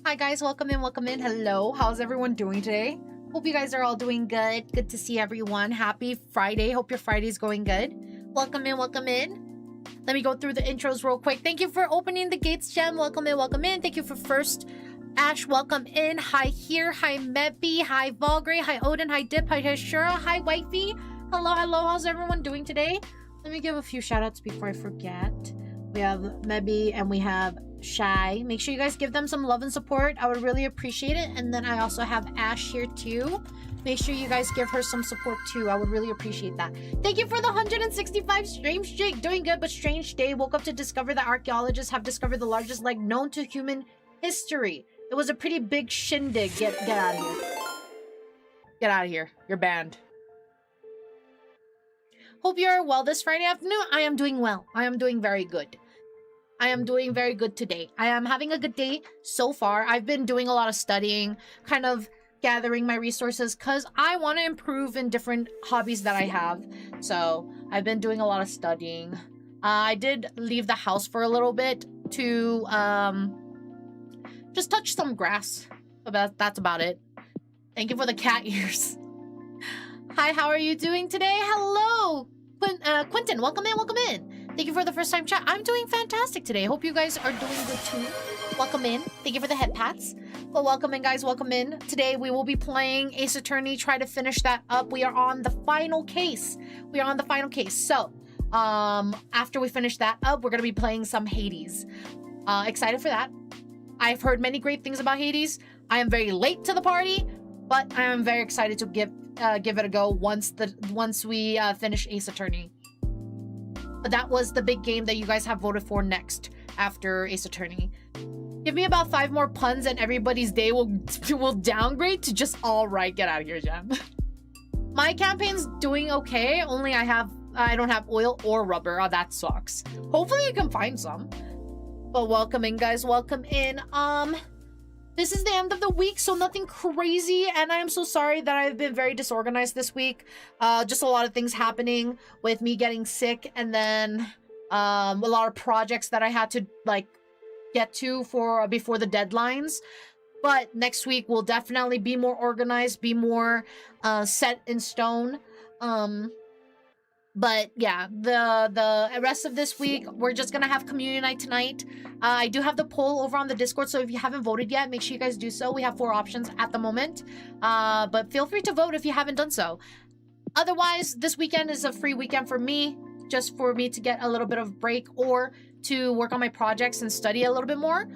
Hi guys, welcome in, welcome in. Hello, how's everyone doing today? Hope you guys are all doing good. Good to see everyone. Happy Friday. Hope your Friday's going good. Welcome in, welcome in. Let me go through the intros real quick. Thank you for opening the gates, Gem. Welcome in, welcome in. Thank you for first. Ash, welcome in. Hi here. Hi Meppy. Hi Volgray. Hi Odin. Hi Dip. Hi Shura. Hi Wifey. Hello, hello. How's everyone doing today? Let me give a few shout outs before I forget. We have Mebby and we have Shy. Make sure you guys give them some love and support. I would really appreciate it. And then I also have Ash here too. Make sure you guys give her some support too. I would really appreciate that. Thank you for the 165 streams, Jake. Doing good, but strange day. Woke up to discover that archaeologists have discovered the largest leg known to human history. It was a pretty big shindig. Get out of here. Get out of here. You're banned. Hope you're well this Friday afternoon. I am doing well. I am doing very good. I am doing very good today. I am having a good day so far. I've been doing a lot of studying, kind of gathering my resources because I want to improve in different hobbies that I have. So I've been doing a lot of studying. I did leave the house for a little bit to just touch some grass. But that's about it. Thank you for the cat ears. Hi, how are you doing today? Hello, Quentin. Welcome in, welcome in. Thank you for the first time chat. I'm doing fantastic today. Hope you guys are doing good too. Welcome in. Thank you for the head pats. Well, welcome in, guys. Welcome in. Today we will be playing Ace Attorney. Try to finish that up. We are on the final case. We are on the final case. So, after we finish that up, we're gonna be playing some Hades. Excited for that. I've heard many great things about Hades. I am very late to the party, but I am very excited to give it a go once we finish Ace Attorney. But that was the big game that you guys have voted for next after Ace Attorney. Give me about 5 more puns and everybody's day will downgrade to just all right. Get out of here, Jam. My campaign's doing okay. Only I don't have oil or rubber. Oh, that sucks. Hopefully I can find some. But welcome in, guys. Welcome in. This is the end of the week, so nothing crazy, and I am so sorry that I've been very disorganized this week. Just a lot of things happening with me getting sick, and then a lot of projects that I had to like get to before the deadlines. But next week will definitely be more organized, be more set in stone. But yeah, the rest of this week, we're just gonna have community night tonight. I do have the poll over on the Discord, so if you haven't voted yet, make sure you guys do so. We have 4 options at the moment, but feel free to vote if you haven't done so. Otherwise, this weekend is a free weekend for me, just for me to get a little bit of break or to work on my projects and study a little bit more.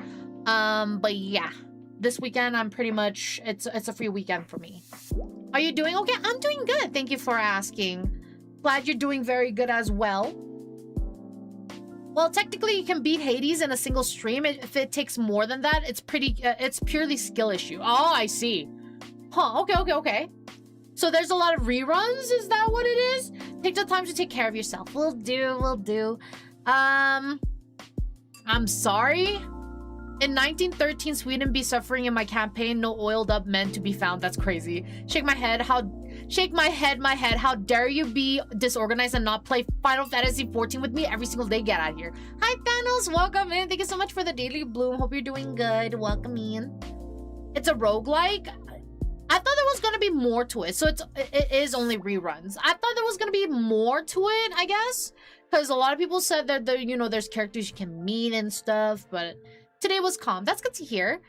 But yeah, this weekend I'm pretty much, it's a free weekend for me. Are you doing okay? I'm doing good. Thank you for asking. Glad you're doing very good as well. Well, technically you can beat Hades in a single stream. If it takes more than that, it's purely skill issue. Oh, I see. Huh, okay. So there's a lot of reruns? Is that what it is? Take the time to take care of yourself. Will do. I'm sorry. In 1913, Sweden be suffering in my campaign. No oiled up men to be found. That's crazy. Shake my head. How dare you be disorganized and not play Final Fantasy 14 with me every single day? Get out of here. Hi, Thanos. Welcome in. Thank you so much for the daily bloom. Hope you're doing good. Welcome in. It's a roguelike. I thought there was gonna be more to it. So it is only reruns. I thought there was gonna be more to it, I guess. Because a lot of people said that there's characters you can meet and stuff, but today was calm. That's good to hear.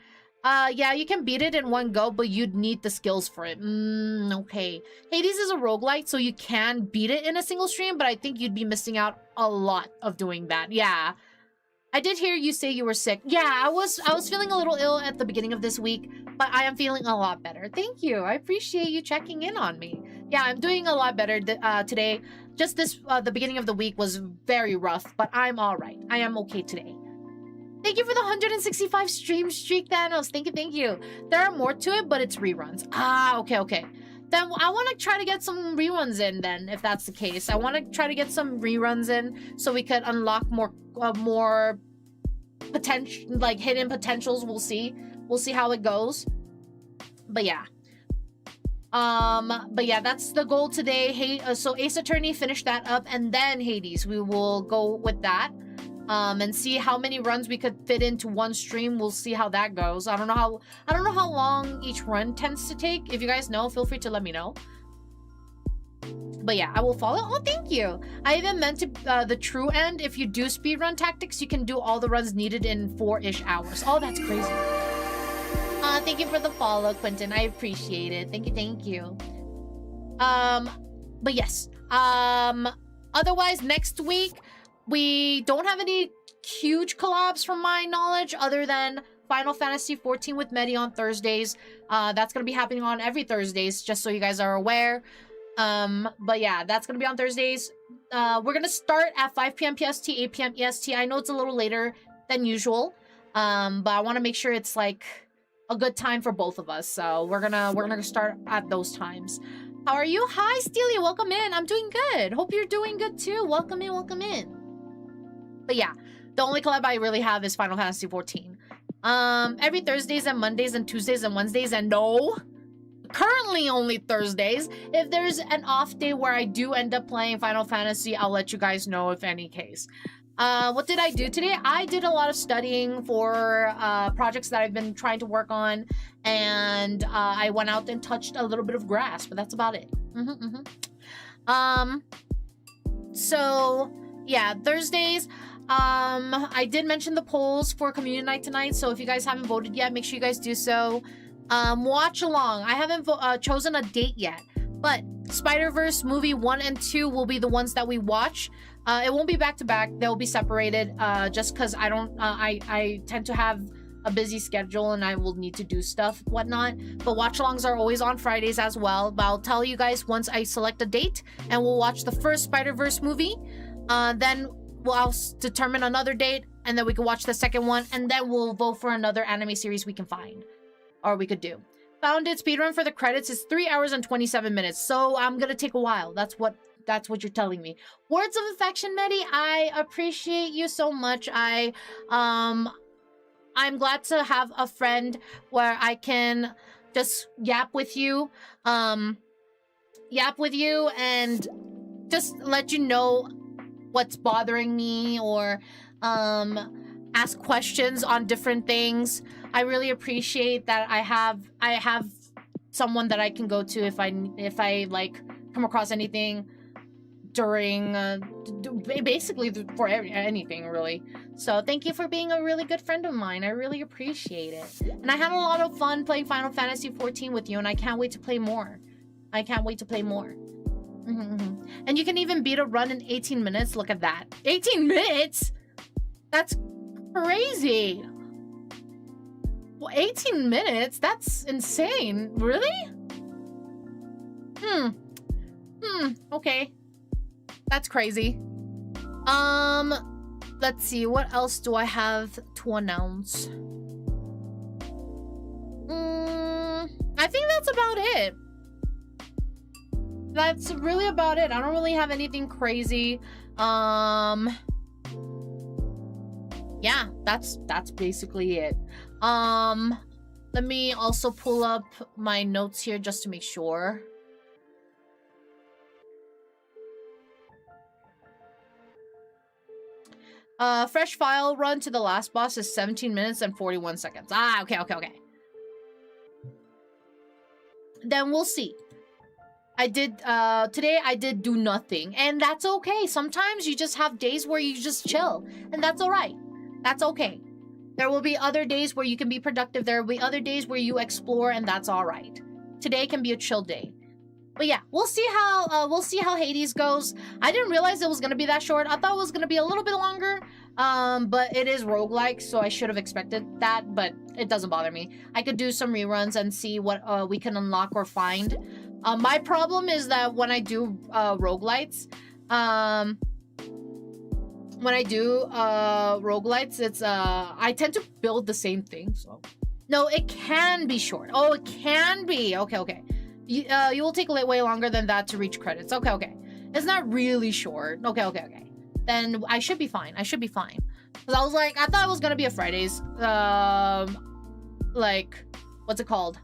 Yeah, you can beat it in one go, but you'd need the skills for it. Okay. Hades is a roguelite, so you can beat it in a single stream, but I think you'd be missing out a lot of doing that. Yeah. I did hear you say you were sick. Yeah, I was feeling a little ill at the beginning of this week, but I am feeling a lot better. Thank you. I appreciate you checking in on me. Yeah, I'm doing a lot better today. Just the beginning of the week was very rough, but I'm all right. I am okay today. Thank you for the 165 stream streak, Thanos. Thank you. There are more to it, but it's reruns. Ah, okay. Then I want to try to get some reruns in then, if that's the case. I want to try to get some reruns in so we could unlock more potential, like hidden potentials. We'll see how it goes. But yeah. That's the goal today. So Ace Attorney, finish that up, and then Hades. We will go with that. and see how many runs we could fit into one stream. We'll see how that goes. I don't know how long each run tends to take. If you guys know, feel free to let me know. But yeah, I will follow. Oh, thank you. I even meant to the THRU end. If you do speedrun tactics, you can do all the runs needed in 4-ish hours. Oh, that's crazy. Thank you for the follow, Quentin. I appreciate it. Thank you. But yes. Otherwise, next week, we don't have any huge collabs from my knowledge other than Final Fantasy 14 with Meadow on Thursdays. That's going to be happening on every Thursdays, just so you guys are aware. But yeah, that's going to be on Thursdays. We're going to start at 5 p.m. PST, 8 p.m. EST. I know it's a little later than usual, but I want to make sure it's like a good time for both of us. So we're gonna start at those times. How are you? Hi, Steely. Welcome in. I'm doing good. Hope you're doing good too. Welcome in. Welcome in. But yeah, the only collab I really have is Final Fantasy 14. Every Thursdays and Mondays and Tuesdays and Wednesdays, and no, currently only Thursdays. If there's an off day where I do end up playing Final Fantasy, I'll let you guys know if any case. What did I do today? I did a lot of studying for projects that I've been trying to work on, and I went out and touched a little bit of grass, but that's about it. So yeah, Thursdays. I did mention the polls for community night tonight, so if you guys haven't voted yet, make sure you guys do so. Watch along. I haven't chosen a date yet, but Spider-Verse movie 1 and 2 will be the ones that we watch. It won't be back to back. They'll be separated, just because I tend to have a busy schedule and I will need to do stuff, whatnot. But watch-alongs are always on Fridays as well. But I'll tell you guys once I select a date, and we'll watch the first Spider-Verse movie. Then I'll determine another date, and then we can watch the second one, and then we'll vote for another anime series we can find, or we could do. Found it. Speedrun for the credits is 3 hours and 27 minutes, so I'm gonna take a while. That's what you're telling me. Words of affection, Medi. I appreciate you so much. I'm glad to have a friend where I can just yap with you and just let you know what's bothering me, or ask questions on different things. I really appreciate that I have someone that I can go to if I like come across anything during basically for anything really. So thank you for being a really good friend of mine. I really appreciate it. And I had a lot of fun playing Final Fantasy 14 with you, and I can't wait to play more. And you can even beat a run in 18 minutes. Look at that. 18 minutes? That's crazy. Well, 18 minutes? That's insane. Really? Okay. That's crazy. Let's see. What else do I have to announce? I think that's about it. That's really about it. I don't really have anything crazy. Yeah, that's basically it. Let me also pull up my notes here just to make sure. Fresh file run to the last boss is 17 minutes and 41 seconds. Ah, okay. Then we'll see. Today I did do nothing, and that's okay. Sometimes you just have days where you just chill, and that's all right. That's okay. There will be other days where you can be productive. There will be other days where you explore, and that's all right. Today can be a chill day. But yeah, we'll see how Hades goes. I didn't realize it was gonna be that short. I thought it was gonna be a little bit longer. But it is roguelike, so I should have expected that, but it doesn't bother me. I could do some reruns and see what we can unlock or find. My problem is that when I do roguelites, it's I tend to build the same thing. So no, it can be short. Oh, it can be. Okay. You will take way longer than that to reach credits. Okay. It's not really short. Okay. Then I should be fine. Because I was like, I thought it was gonna be a Fridays. Like, what's it called?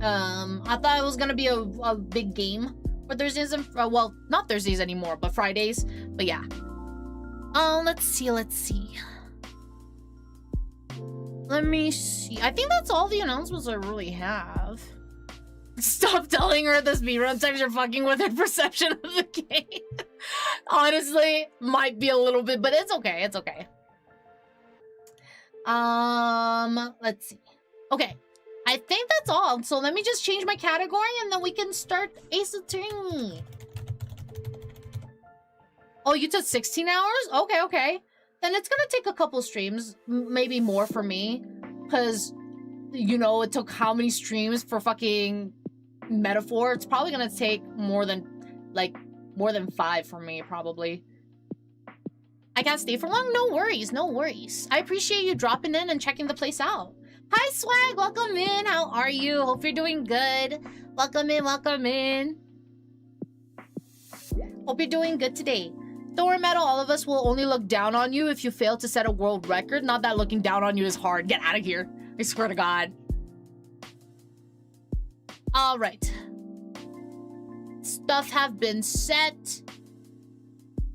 I thought it was gonna be a big game for Thursdays and well, not Thursdays anymore, but Fridays. But yeah. Let's see. Let me see. I think that's all the announcements I really have. Stop telling her the speedrun times you're fucking with her perception of the game. Honestly, might be a little bit, but it's okay. It's okay. Let's see. Okay. I think that's all. So let me just change my category and then we can start Ace Attorney. Oh, you took 16 hours? Okay. Then it's gonna take a couple streams, maybe more for me. Because, you know, it took how many streams for fucking Metaphor? It's probably gonna take more than 5 for me, probably. I can't stay for long? No worries. I appreciate you dropping in and checking the place out. Hi, Swag! Welcome in! How are you? Hope you're doing good. Welcome in. Hope you're doing good today. Don't worry, Meadow, all of us will only look down on you if you fail to set a world record. Not that looking down on you is hard. Get out of here. I swear to God. Alright. Stuff have been set.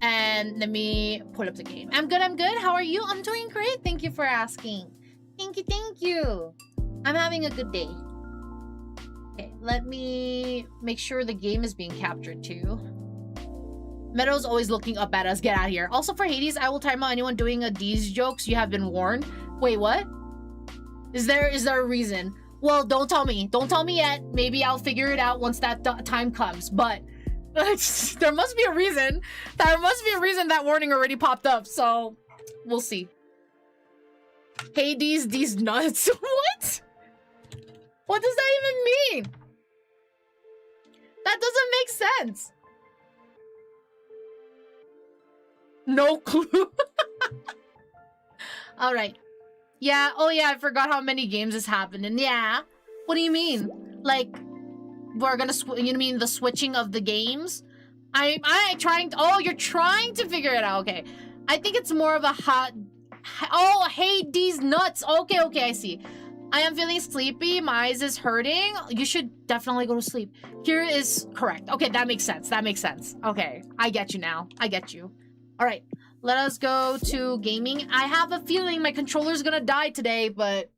And let me pull up the game. I'm good. How are you? I'm doing great. Thank you for asking. Thank you. I'm having a good day. Okay, let me make sure the game is being captured too. Meadow's always looking up at us. Get out of here. Also for Hades, I will time out anyone doing a D's jokes. You have been warned. Wait, what? Is there a reason? Well, don't tell me. Don't tell me yet. Maybe I'll figure it out once that time comes. But there must be a reason. There must be a reason that warning already popped up. So we'll see. Hades, these nuts. What? What does that even mean? That doesn't make sense. No clue. All right. Yeah. Oh yeah. I forgot how many games is happening. Yeah. What do you mean? Like, we're gonna you mean the switching of the games? I trying to, oh, you're trying to figure it out. Okay. I think it's more of a oh, hey, these nuts. Okay, I see. I am feeling sleepy. My eyes is hurting. You should definitely go to sleep. Here is correct. Okay, that makes sense. Okay, I get you now. I get you. All right, let us go to gaming. I have a feeling my controller's gonna die today, but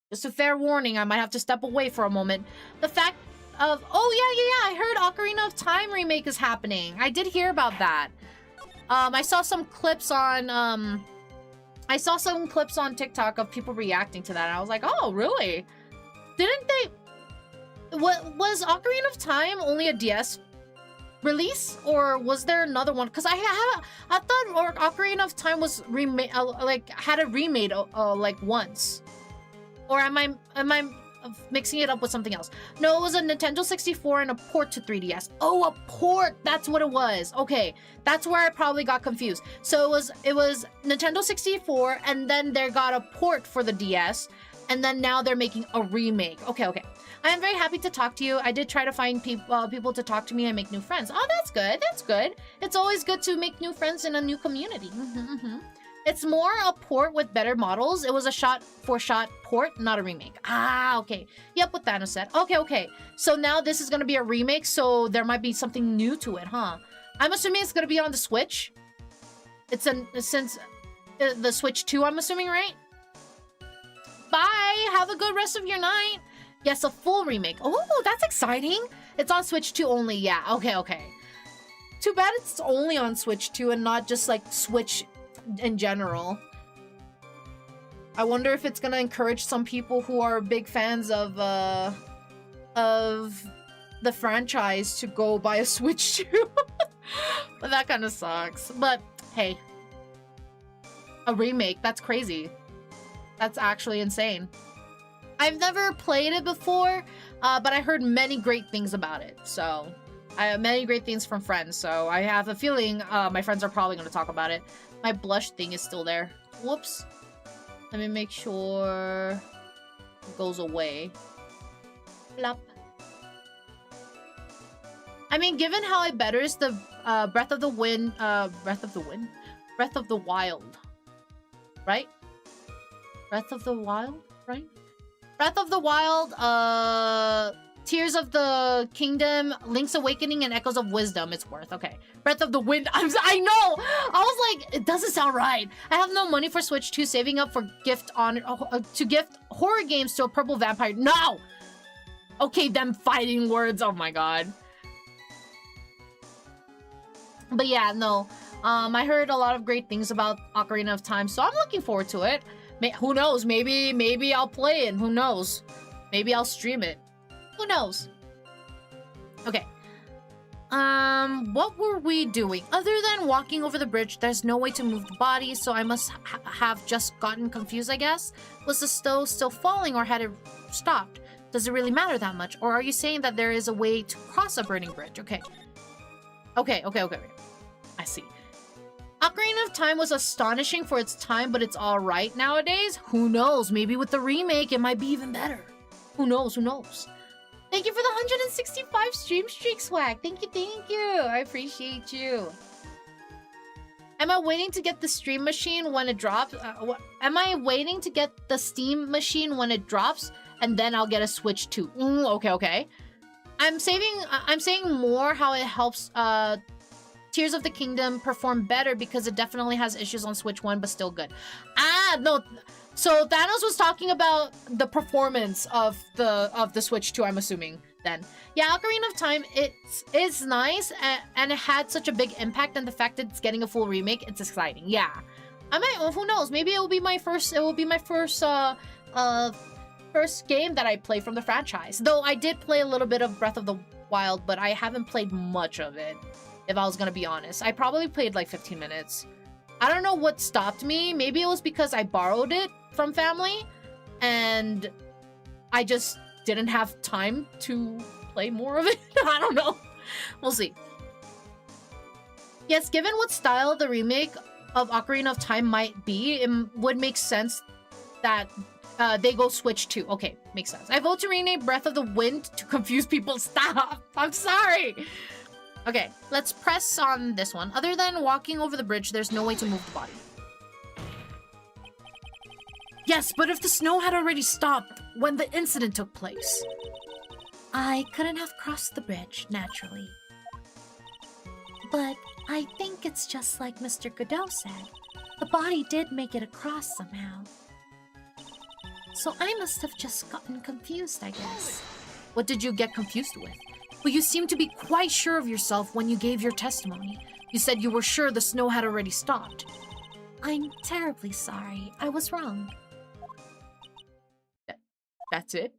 just a fair warning, I might have to step away for a moment. The fact of, oh yeah, I heard Ocarina of Time remake is happening. I did hear about that. I saw some clips on, TikTok of people reacting to that, and I was like, oh, really? Didn't they... Was Ocarina of Time only a DS release, or was there another one? Because I thought Ocarina of Time was had a remade like once, or am I mixing it up with something else? No, it was a Nintendo 64 and a port to 3DS. Oh, a port! That's what it was. Okay, that's where I probably got confused. So it was Nintendo 64, and then they got a port for the DS, and then now they're making a remake. Okay. I am very happy to talk to you. I did try to find people to talk to me and make new friends. Oh, that's good. That's good. It's always good to make new friends in a new community. It's more a port with better models. It was a shot-for-shot port, not a remake. Ah, okay. Yep, what Thanos said. Okay. So now this is going to be a remake, so there might be something new to it, huh? I'm assuming it's going to be on the Switch. Since the Switch 2, I'm assuming, right? Bye! Have a good rest of your night! Yes, a full remake. Oh, that's exciting! It's on Switch 2 only, yeah. Okay. Too bad it's only on Switch 2 and not just, like, Switch in general. I wonder if it's gonna encourage some people who are big fans of the franchise to go buy a Switch 2. But that kind of sucks. But, hey. A remake, that's crazy. That's actually insane. I've never played it before, but I heard many great things about it. So, I have many great things from friends. So, I have a feeling my friends are probably going to talk about it. My blush thing is still there. Whoops. Let me make sure it goes away. Plop. I mean, given how it betters the Breath of the Wild. Right? Breath of the Wild, right? Breath of the Wild, Tears of the Kingdom, Link's Awakening, and Echoes of Wisdom. It's worth. Okay. Breath of the Wind. I know! I was like, doesn't sound right. I have no money for Switch 2, saving up for to gift horror games to a purple vampire. No! Okay, them fighting words. Oh my god. But yeah, no. I heard a lot of great things about Ocarina of Time, so I'm looking forward to it. Who knows? Maybe I'll play it. Who knows? Maybe I'll stream it. Who knows? Okay. What were we doing? Other than walking over the bridge, there's no way to move the body, so I must have just gotten confused, I guess. Was the stove still falling, or had it stopped? Does it really matter that much? Or are you saying that there is a way to cross a burning bridge? Okay. Okay. I see. Ocarina of Time was astonishing for its time, but it's alright nowadays. Who knows? Maybe with the remake, it might be even better. Who knows? Thank you for the 165 stream streak swag. Thank you. I appreciate you. Am I waiting to get the stream machine when it drops? Am I waiting to get the Steam machine when it drops, and then I'll get a Switch 2? Okay. I'm saying more how it helps Tears of the Kingdom perform better because it definitely has issues on Switch 1, but still good. No. So Thanos was talking about the performance of the Switch 2, I'm assuming, then. Yeah, Ocarina of Time, it's nice, and it had such a big impact, and the fact that it's getting a full remake, it's exciting. Yeah. I might, who knows, maybe it will be my first first game that I play from the franchise. Though I did play a little bit of Breath of the Wild, but I haven't played much of it, if I was gonna be honest. I probably played like 15 minutes. I don't know what stopped me. Maybe it was because I borrowed it from family, and I just didn't have time to play more of it. I don't know. We'll see. Yes, given what style the remake of Ocarina of Time might be, it would make sense that they go Switch 2. Okay, makes sense. I vote to rename Breath of the Wind to confuse people. Stop! I'm sorry! Okay, let's press on this one. Other than walking over the bridge, there's no way to move the body. Yes, but if the snow had already stopped when the incident took place. I couldn't have crossed the bridge, naturally. But I think it's just like Mr. Godot said. The body did make it across somehow. So I must have just gotten confused, I guess. What did you get confused with? Well, you seemed to be quite sure of yourself when you gave your testimony. You said you were sure the snow had already stopped. I'm terribly sorry. I was wrong. That's it?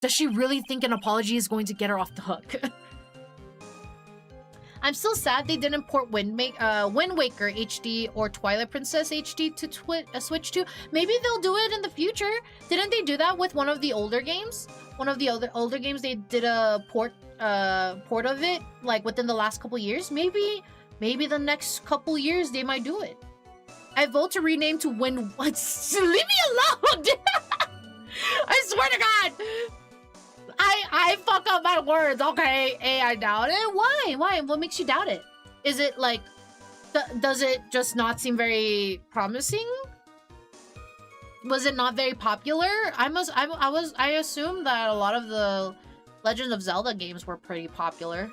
Does she really think an apology is going to get her off the hook? I'm still sad they didn't port Wind Waker HD or Twilight Princess HD to Switch 2. Maybe they'll do it in the future. Didn't they do that with one of the older games? One of the older games, they did a port of it, like within the last couple years. Maybe the next couple years they might do it. I vote to rename to Wind. What? Leave me alone! I swear to God. I fuck up my words, okay? Hey, I doubt it. Why? What makes you doubt it? Is it like, does it just not seem very promising? Was it not very popular? I assume that a lot of the Legend of Zelda games were pretty popular.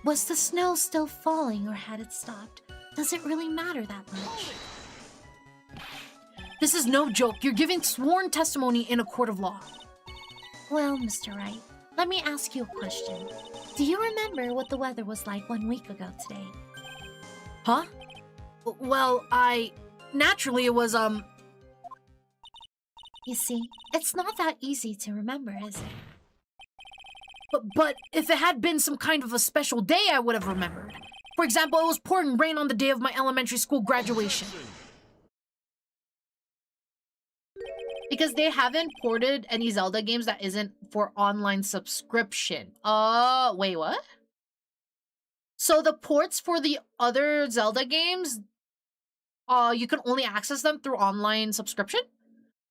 Was the snow still falling, or had it stopped? Does it really matter that much? This is no joke. You're giving sworn testimony in a court of law. Well, Mr. Wright, let me ask you a question. Do you remember what the weather was like 1 week ago today? Huh? Well, naturally it was, You see, it's not that easy to remember, is it? But if it had been some kind of a special day, I would have remembered. For example, it was pouring rain on the day of my elementary school graduation. Because they haven't ported any Zelda games that isn't for online subscription. Wait, what? So the ports for the other Zelda games, you can only access them through online subscription?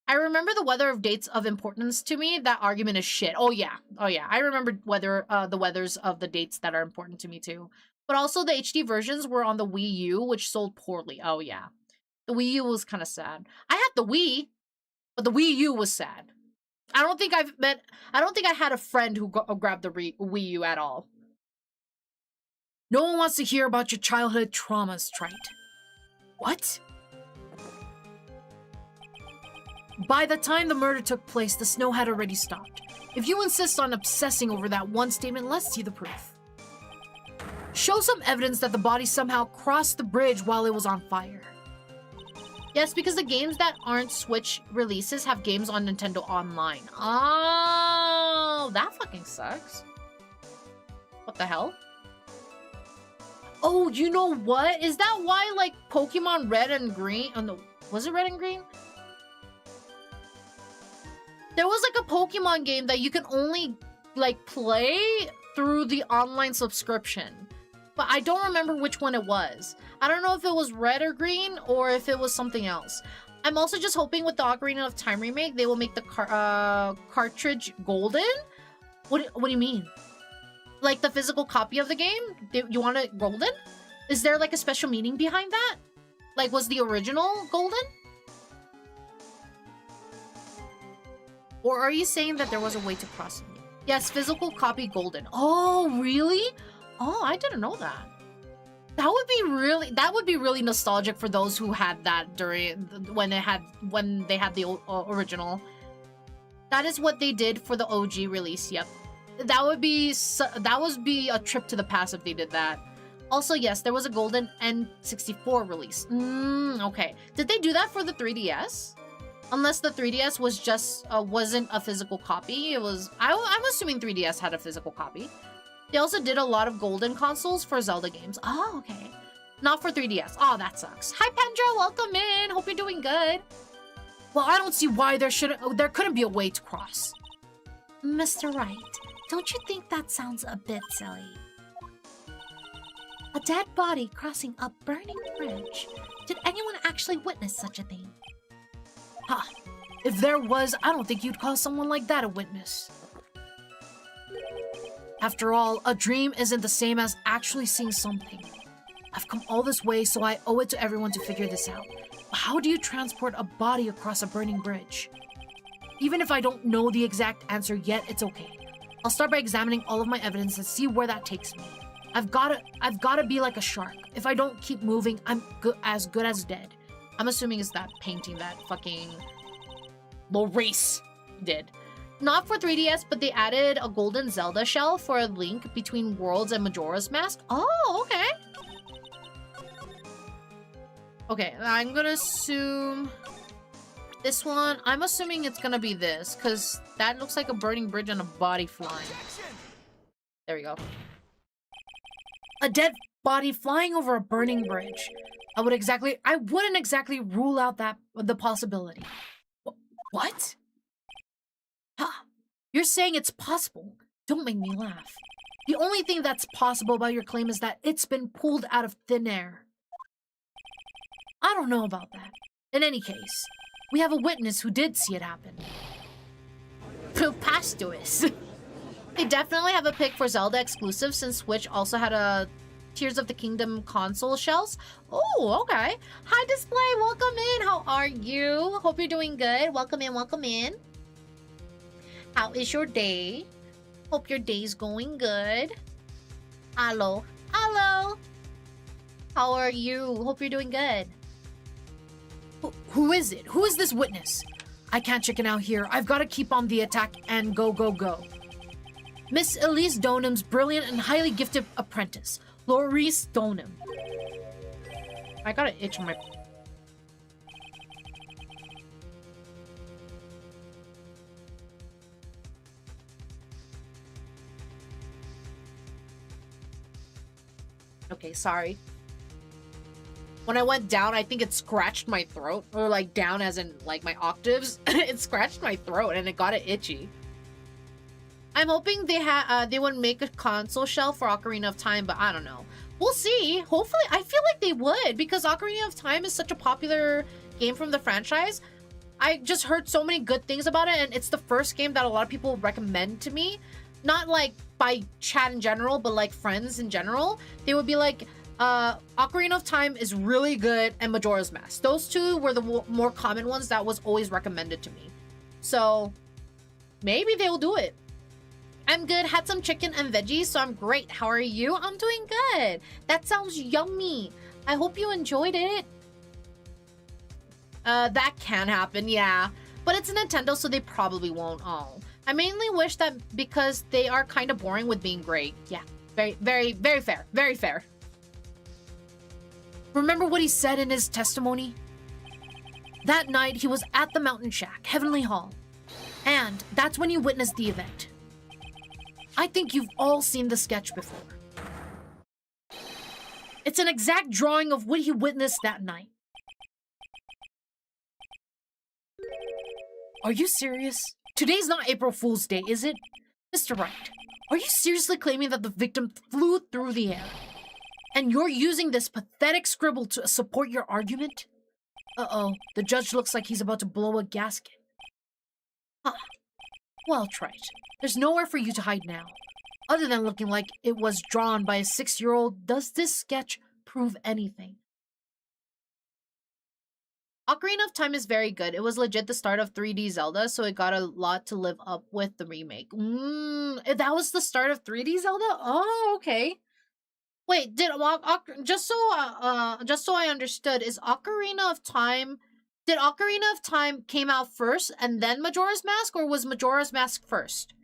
I remember the weather of dates of importance to me. That argument is shit. Oh yeah. I remember the weathers of the dates that are important to me too. But also the HD versions were on the Wii U, which sold poorly. Oh yeah. The Wii U was kind of sad. I had the Wii, but the Wii U was sad. I don't think I had a friend who grabbed the Wii U at all. No one wants to hear about your childhood traumas, Wright. What? By the time the murder took place, the snow had already stopped. If you insist on obsessing over that one statement, let's see the proof. Show some evidence that the body somehow crossed the bridge while it was on fire. Yes, because the games that aren't Switch releases have games on Nintendo Online. Oh, that fucking sucks. What the hell? Oh, you know what? Is that why, like, Pokemon Red and Green... Oh, no. Was it Red and Green? There was, like, a Pokemon game that you can only, like, play through the online subscription. But I don't remember which one it was. I don't know if it was Red or Green or if it was something else. I'm also just hoping with the Ocarina of Time remake, they will make the cartridge golden? What do you mean? Like the physical copy of the game? You want it golden? Is there like a special meaning behind that? Like, was the original golden? Or are you saying that there was a way to cross it? Yes, physical copy golden. Oh, really? Oh, I didn't know that. That would be really nostalgic for those who had that during when they had the original. That is what they did for the OG release. Yep. That would be a trip to the past if they did that. Also, yes, there was a golden N64 release. Okay. Did they do that for the 3DS? Unless the 3DS was just wasn't a physical copy. It was. I'm assuming 3DS had a physical copy. They also did a lot of golden consoles for Zelda games. Oh, okay. Not for 3DS. Oh, that sucks. Hi, Pendra. Welcome in. Hope you're doing good. Well, I don't see why there couldn't be a way to cross. Mr. Wright, don't you think that sounds a bit silly? A dead body crossing a burning bridge. Did anyone actually witness such a thing? Huh. If there was, I don't think you'd call someone like that a witness. After all, a dream isn't the same as actually seeing something. I've come all this way, so I owe it to everyone to figure this out. How do you transport a body across a burning bridge? Even if I don't know the exact answer yet, it's okay. I'll start by examining all of my evidence and see where that takes me. I've gotta be like a shark. If I don't keep moving, I'm good as dead. I'm assuming it's that painting that fucking Maurice did. Not for 3DS, but they added a golden Zelda shell for a link between Worlds and Majora's Mask. Oh, okay. Okay, I'm gonna assume this one. I'm assuming it's gonna be this, because that looks like a burning bridge and a body flying. There we go. A dead body flying over a burning bridge. I wouldn't exactly rule out the possibility. What? Huh. You're saying it's possible. Don't make me laugh. The only thing that's possible about your claim is that it's been pulled out of thin air. I don't know about that. In any case, we have a witness who did see it happen. Preposterous. They definitely have a pick for Zelda exclusive since Switch also had a Tears of the Kingdom console shells. Oh, okay. Hi, Display. Welcome in. How are you? Hope you're doing good. Welcome in. Welcome in. How is your day? Hope your day's going good. Hello. Hello. How are you? Hope you're doing good. Who is it? Who is this witness? I can't chicken out here. I've got to keep on the attack and go, go, go. Miss Elise Donham's brilliant and highly gifted apprentice, Laurice Donham. I got an itch on my... Okay, sorry. When I went down, I think it scratched my throat. Or like down as in like my octaves. It scratched my throat and it got it itchy. I'm hoping they would make a console shell for Ocarina of Time, but I don't know. We'll see. Hopefully, I feel like they would because Ocarina of Time is such a popular game from the franchise. I just heard so many good things about it, and it's the first game that a lot of people recommend to me. Not like by chat in general, but like friends in general. They would be like, Ocarina of Time is really good, and Majora's Mask. Those two were the more common ones that was always recommended to me. So maybe they will do it. I'm good. Had some chicken and veggies, so I'm great. How are you? I'm doing good. That sounds yummy. I hope you enjoyed it. That can happen, yeah. But it's a Nintendo, so they probably won't. Oh. I mainly wish that because they are kind of boring with being great. Yeah. Very, very, very fair. Very fair. Remember what he said in his testimony? That night, he was at the Mountain Shack, Heavenly Hall. And that's when he witnessed the event. I think you've all seen the sketch before. It's an exact drawing of what he witnessed that night. Are you serious? Today's not April Fool's Day, is it? Mr. Wright, are you seriously claiming that the victim flew through the air? And you're using this pathetic scribble to support your argument? Uh-oh, the judge looks like he's about to blow a gasket. Huh. Well, Wright, there's nowhere for you to hide now. Other than looking like it was drawn by a 6-year-old, does this sketch prove anything? Ocarina of Time is very good. It was legit the start of 3D Zelda, so it got a lot to live up with the remake. That was the start of 3D Zelda? Oh, okay. Wait, just so I understood, is Ocarina of Time, did Ocarina of Time came out first and then Majora's Mask, or was Majora's Mask first?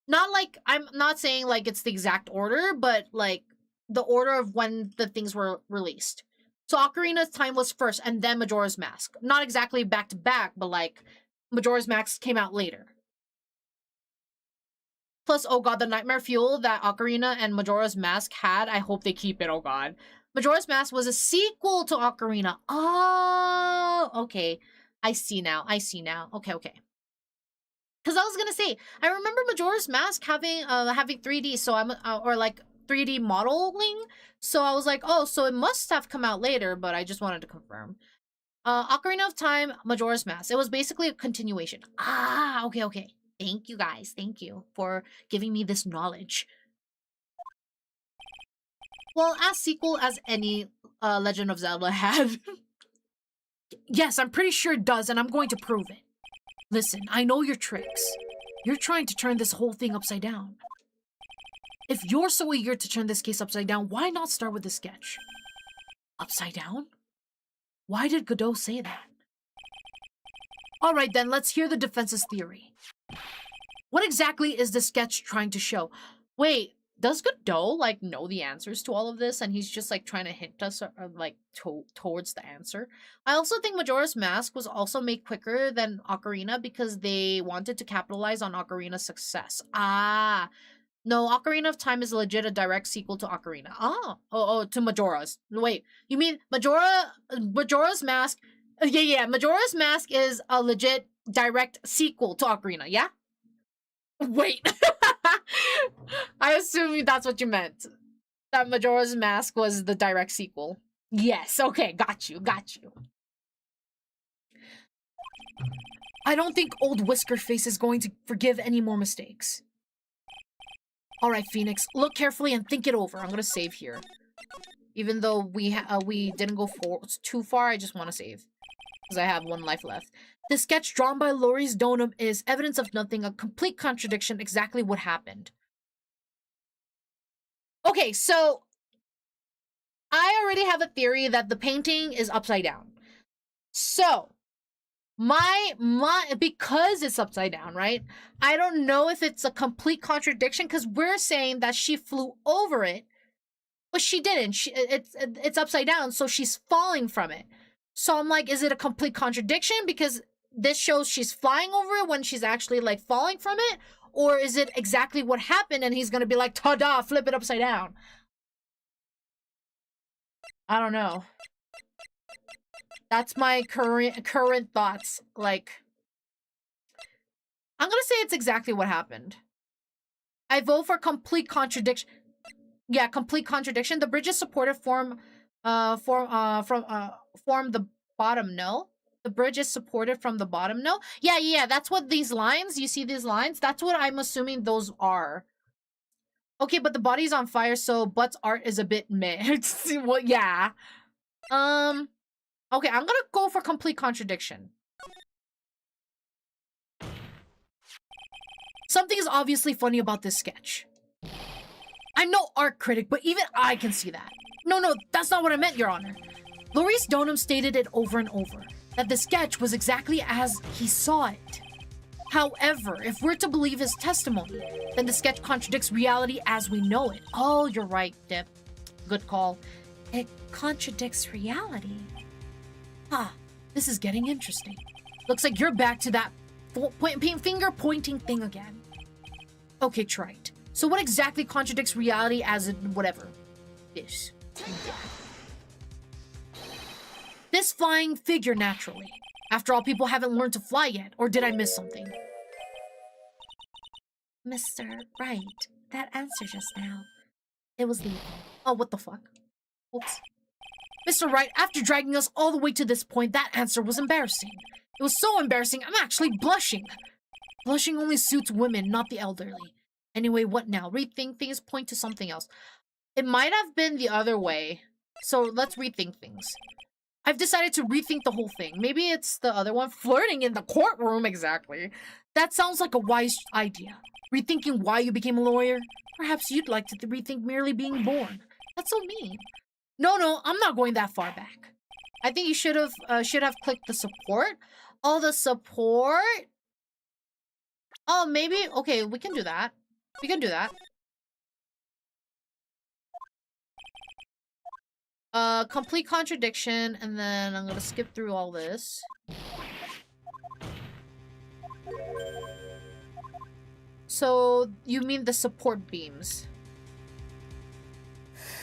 Not like, I'm not saying like it's the exact order, but like the order of when the things were released. So Ocarina of Time was first and then Majora's Mask. Not exactly back to back, but like Majora's Mask came out later. Plus, oh god, the nightmare fuel that Ocarina and Majora's Mask had, I hope they keep it, oh god. Majora's Mask was a sequel to Ocarina. Oh, okay. I see now. Okay. Because I was gonna say, I remember Majora's Mask having 3D, so I'm or like 3D modeling. So I was like, oh, so it must have come out later, but I just wanted to confirm. Ocarina of Time, Majora's Mask. It was basically a continuation. Ah, okay. Thank you guys. Thank you for giving me this knowledge. Well, as sequel as any Legend of Zelda had. Yes, I'm pretty sure it does, and I'm going to prove it. Listen, I know your tricks. You're trying to turn this whole thing upside down. If you're so eager to turn this case upside down, why not start with the sketch? Upside down? Why did Godot say that? Alright then, let's hear the defense's theory. What exactly is the sketch trying to show? Wait, does Godot, like, know the answers to all of this, and he's just, like, trying to hint us, like, towards the answer? I also think Majora's Mask was also made quicker than Ocarina because they wanted to capitalize on Ocarina's success. Ah, no, Ocarina of Time is legit a direct sequel to Ocarina. Oh, to Majora's. Wait, you mean Majora's Mask? Yeah, Majora's Mask is a legit direct sequel to Ocarina, yeah? Wait. I assume that's what you meant. That Majora's Mask was the direct sequel. Yes, okay, got you. I don't think old Whisker Face is going to forgive any more mistakes. Alright, Phoenix, look carefully and think it over. I'm gonna save here. Even though we didn't go too far, I just want to save. Because I have 1 life left. The sketch drawn by Laurie's Donum is evidence of nothing, a complete contradiction, exactly what happened. Okay, so I already have a theory that the painting is upside down. So, because it's upside down, right? I don't know if it's a complete contradiction because we're saying that she flew over it, but she didn't. It's upside down, so she's falling from it. So I'm like, is it a complete contradiction because this shows she's flying over it when she's actually like falling from it? Or is it exactly what happened and he's gonna be like, ta-da, flip it upside down? I don't know. That's my current thoughts. Like, I'm gonna say it's exactly what happened. I vote for complete contradiction. Yeah, complete contradiction. The bridges supported form the bottom, no? The bridge is supported from the bottom, no? Yeah, that's what these lines, you see these lines? That's what I'm assuming those are. Okay, but the body's on fire, so Butt's art is a bit meh. Well, yeah. Okay, I'm gonna go for complete contradiction. Something is obviously funny about this sketch. I'm no art critic, but even I can see that. No, that's not what I meant, Your Honor. Maurice Donham stated it over and over, that the sketch was exactly as he saw it. However, if we're to believe his testimony, then the sketch contradicts reality as we know it. Oh, you're right, Dip. Good call. It contradicts reality. This is getting interesting. Looks like you're back to that finger-pointing thing again. Okay, Wright. So what exactly contradicts reality as in whatever? This. This flying figure, naturally. After all, people haven't learned to fly yet, or did I miss something? Mr. Wright, that answer just now, it was lethal. Oh, what the fuck? Oops. Mr. Wright, after dragging us all the way to this point, that answer was embarrassing. It was so embarrassing, I'm actually blushing. Blushing only suits women, not the elderly. Anyway, what now? Rethink things, point to something else. It might have been the other way. So let's rethink things. I've decided to rethink the whole thing. Maybe it's the other one. Flirting in the courtroom, exactly. That sounds like a wise idea. Rethinking why you became a lawyer? Perhaps you'd like to rethink merely being born. That's so mean. No, I'm not going that far back. I think you should have clicked the support. Oh, the support? Oh, maybe? Okay, we can do that. We can do that. Complete contradiction, and then I'm gonna skip through all this. So, you mean the support beams.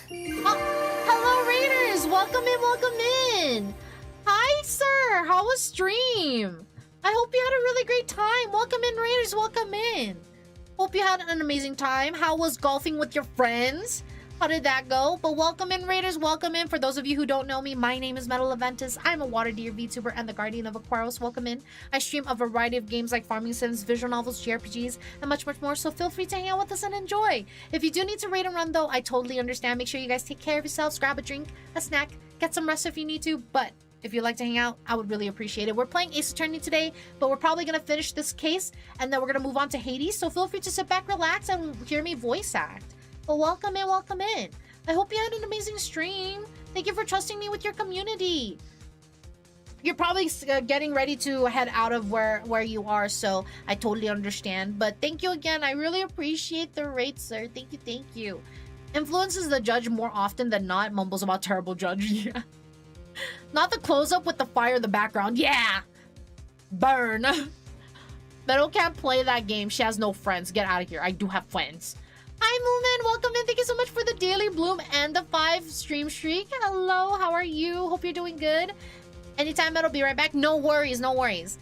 Hello, Raiders! Welcome in! Hi, sir! How was stream? I hope you had a really great time. Welcome in, Raiders! Welcome in! Hope you had an amazing time. How was golfing with your friends? How did that go? But welcome in, Raiders. Welcome in. For those of you who don't know me, my name is Meadow. I'm a Water Deer VTuber and the Guardian of Aquarius. Welcome in. I stream a variety of games like farming sims, visual novels, JRPGs, and much more, so feel free to hang out with us and enjoy. If you do need to raid and run, though, I totally understand. Make sure you guys take care of yourselves, grab a drink, a snack, get some rest if you need to, but if you'd like to hang out, I would really appreciate it. We're playing Ace Attorney today, but we're probably going to finish this case, and then we're going to move on to Hades, so feel free to sit back, relax, and hear me voice act. But welcome in, welcome in. I hope you had an amazing stream. Thank you for trusting me with your community. You're probably getting ready to head out of where you are, so I totally understand. But thank you again. I really appreciate the rate, sir. Thank you. Influences the judge more often than not. Mumbles about terrible judge. Yeah. Not the close-up with the fire in the background. Yeah! Burn. Meadow can't play that game. She has no friends. Get out of here. I do have friends. Hi, Moomin. Welcome in. Thank you so much for the daily bloom and the 5 stream streak. Hello. How are you? Hope you're doing good. Anytime, Meadow. Be right back. No worries. No worries.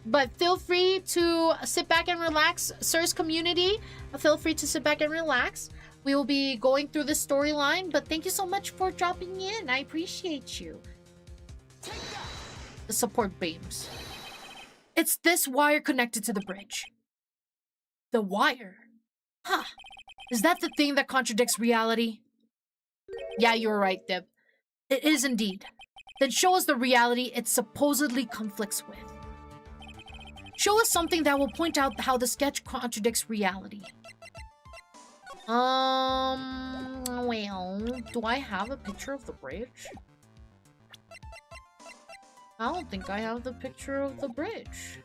But feel free to sit back and relax. Sir's community, feel free to sit back and relax. We will be going through this storyline, but thank you so much for dropping in. I appreciate you. The support beams. It's this wire connected to the bridge. The wire? Huh. Is that the thing that contradicts reality? Yeah, you were right, Dib. It is indeed. Then show us the reality it supposedly conflicts with. Show us something that will point out how the sketch contradicts reality. Well, do I have a picture of the bridge? I don't think I have the picture of the bridge.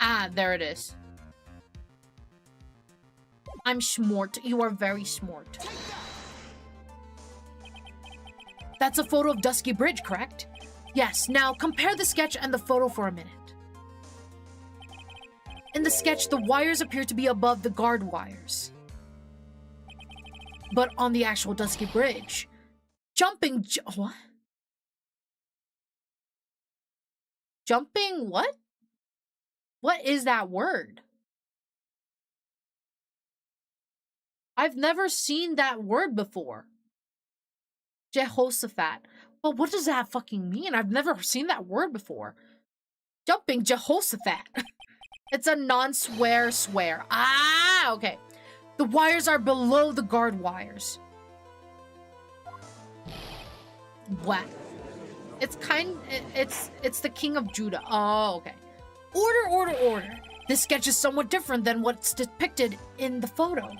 Ah, there it is. I'm smart. You are very smart. That's a photo of Dusky Bridge, correct? Yes, now compare the sketch and the photo for a minute. In the sketch, the wires appear to be above the guard wires. But on the actual Dusky Bridge, what? Jumping what? What is that word? I've never seen that word before. Jehoshaphat. Well, what does that fucking mean? I've never seen that word before. Jumping Jehoshaphat. It's a non-swear swear. Ah, okay. The wires are below the guard wires. What? It's the king of Judah. Oh, okay. Order. This sketch is somewhat different than what's depicted in the photo.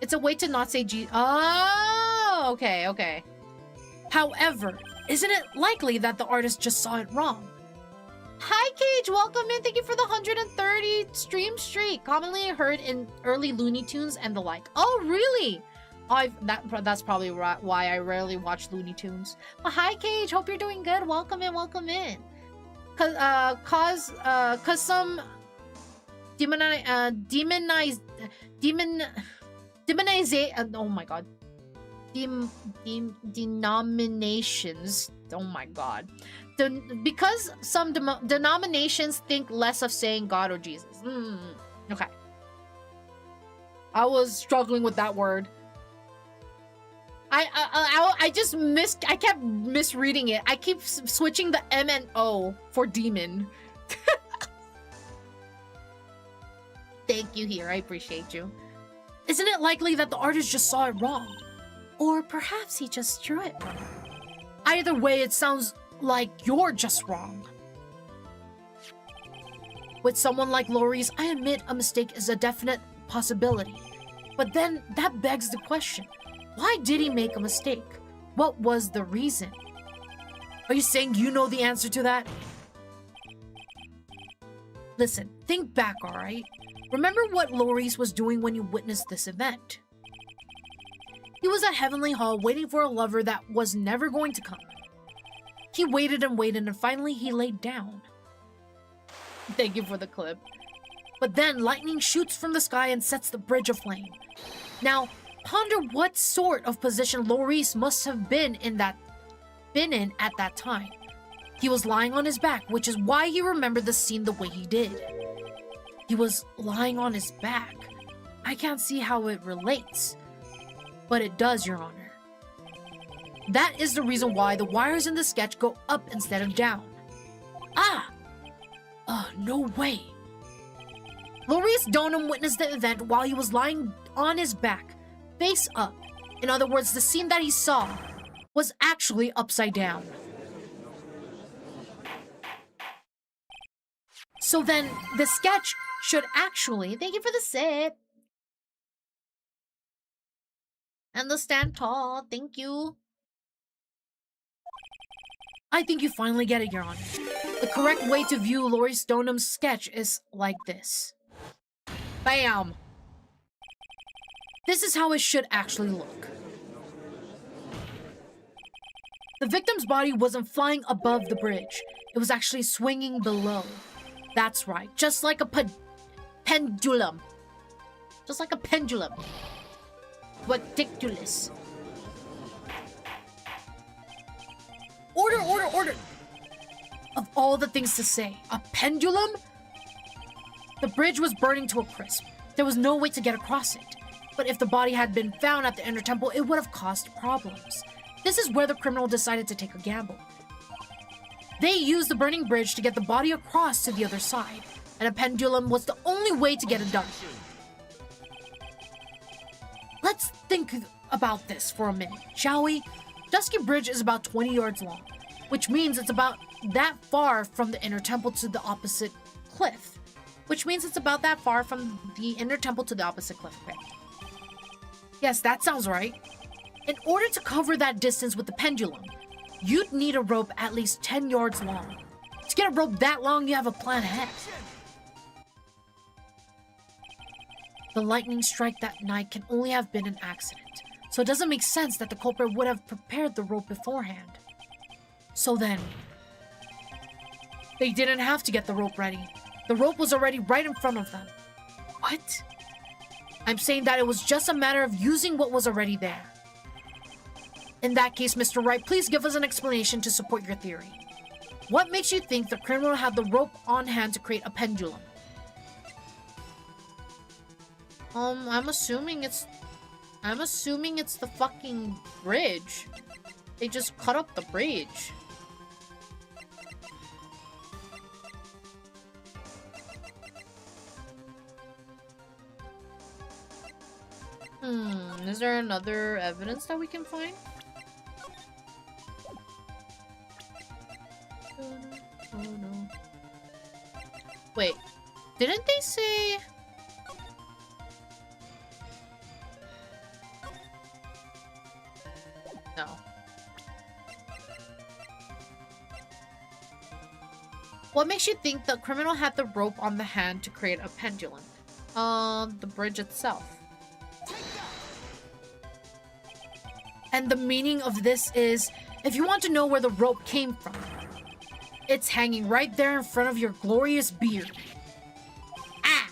It's a way to not say G. Oh, okay. However, isn't it likely that the artist just saw it wrong? Hi, Cage. Welcome in. Thank you for the 130 stream streak. Commonly heard in early Looney Tunes and the like. Oh, really? That's probably why I rarely watch Looney Tunes. But hi, Cage. Hope you're doing good. Welcome in. Cause some oh my god. Denominations. Oh my god. Because some denominations think less of saying God or Jesus. Okay. I was struggling with that word. I kept misreading it. I keep switching the M and O for demon. Thank you here. I appreciate you. Isn't it likely that the artist just saw it wrong? Or perhaps he just drew it wrong. Either way, it sounds like you're just wrong. With someone like Laurie's, I admit a mistake is a definite possibility. But then that begs the question. Why did he make a mistake? What was the reason? Are you saying you know the answer to that? Listen, think back, alright? Remember what Laurie's was doing when you witnessed this event. He was at Heavenly Hall waiting for a lover that was never going to come. He waited and finally he laid down. Thank you for the clip. But then lightning shoots from the sky and sets the bridge aflame. Now, ponder what sort of position Laurice must have been in at that time. He was lying on his back, which is why he remembered the scene the way he did. He was lying on his back. I can't see how it relates. But it does, Your Honor. That is the reason why the wires in the sketch go up instead of down. No way. Laurice Donham witnessed the event while he was lying on his back, face up. In other words, the scene that he saw was actually upside down. So then, the sketch should actually... Thank you for the sit. And the stand tall. Thank you. I think you finally get it, Your Honor. The correct way to view Laurice Donham's sketch is like this. Bam! This is how it should actually look. The victim's body wasn't flying above the bridge. It was actually swinging below. That's right, just like a pendulum. Just like a pendulum. Ridiculous. Order! Of all the things to say, a pendulum? The bridge was burning to a crisp. There was no way to get across it. But if the body had been found at the inner temple, it would have caused problems. This is where the criminal decided to take a gamble. They used the burning bridge to get the body across to the other side, and a pendulum was the only way to get it done. Let's think about this for a minute, shall we? Dusky Bridge is about 20 yards long, which means it's about that far from the inner temple to the opposite cliff. Okay. Yes, that sounds right. In order to cover that distance with the pendulum, you'd need a rope at least 10 yards long. To get a rope that long, you have a plan ahead. The lightning strike that night can only have been an accident, so it doesn't make sense that the culprit would have prepared the rope beforehand. So then, they didn't have to get the rope ready. The rope was already right in front of them. What? I'm saying that it was just a matter of using what was already there. In that case, Mr. Wright, please give us an explanation to support your theory. What makes you think the criminal had the rope on hand to create a pendulum? I'm assuming it's the fucking bridge. They just cut up the bridge. Is there another evidence that we can find? Wait, didn't they say... No. What makes you think the criminal had the rope on the hand to create a pendulum? The bridge itself. And the meaning of this is, if you want to know where the rope came from, it's hanging right there in front of your glorious beard. Ah!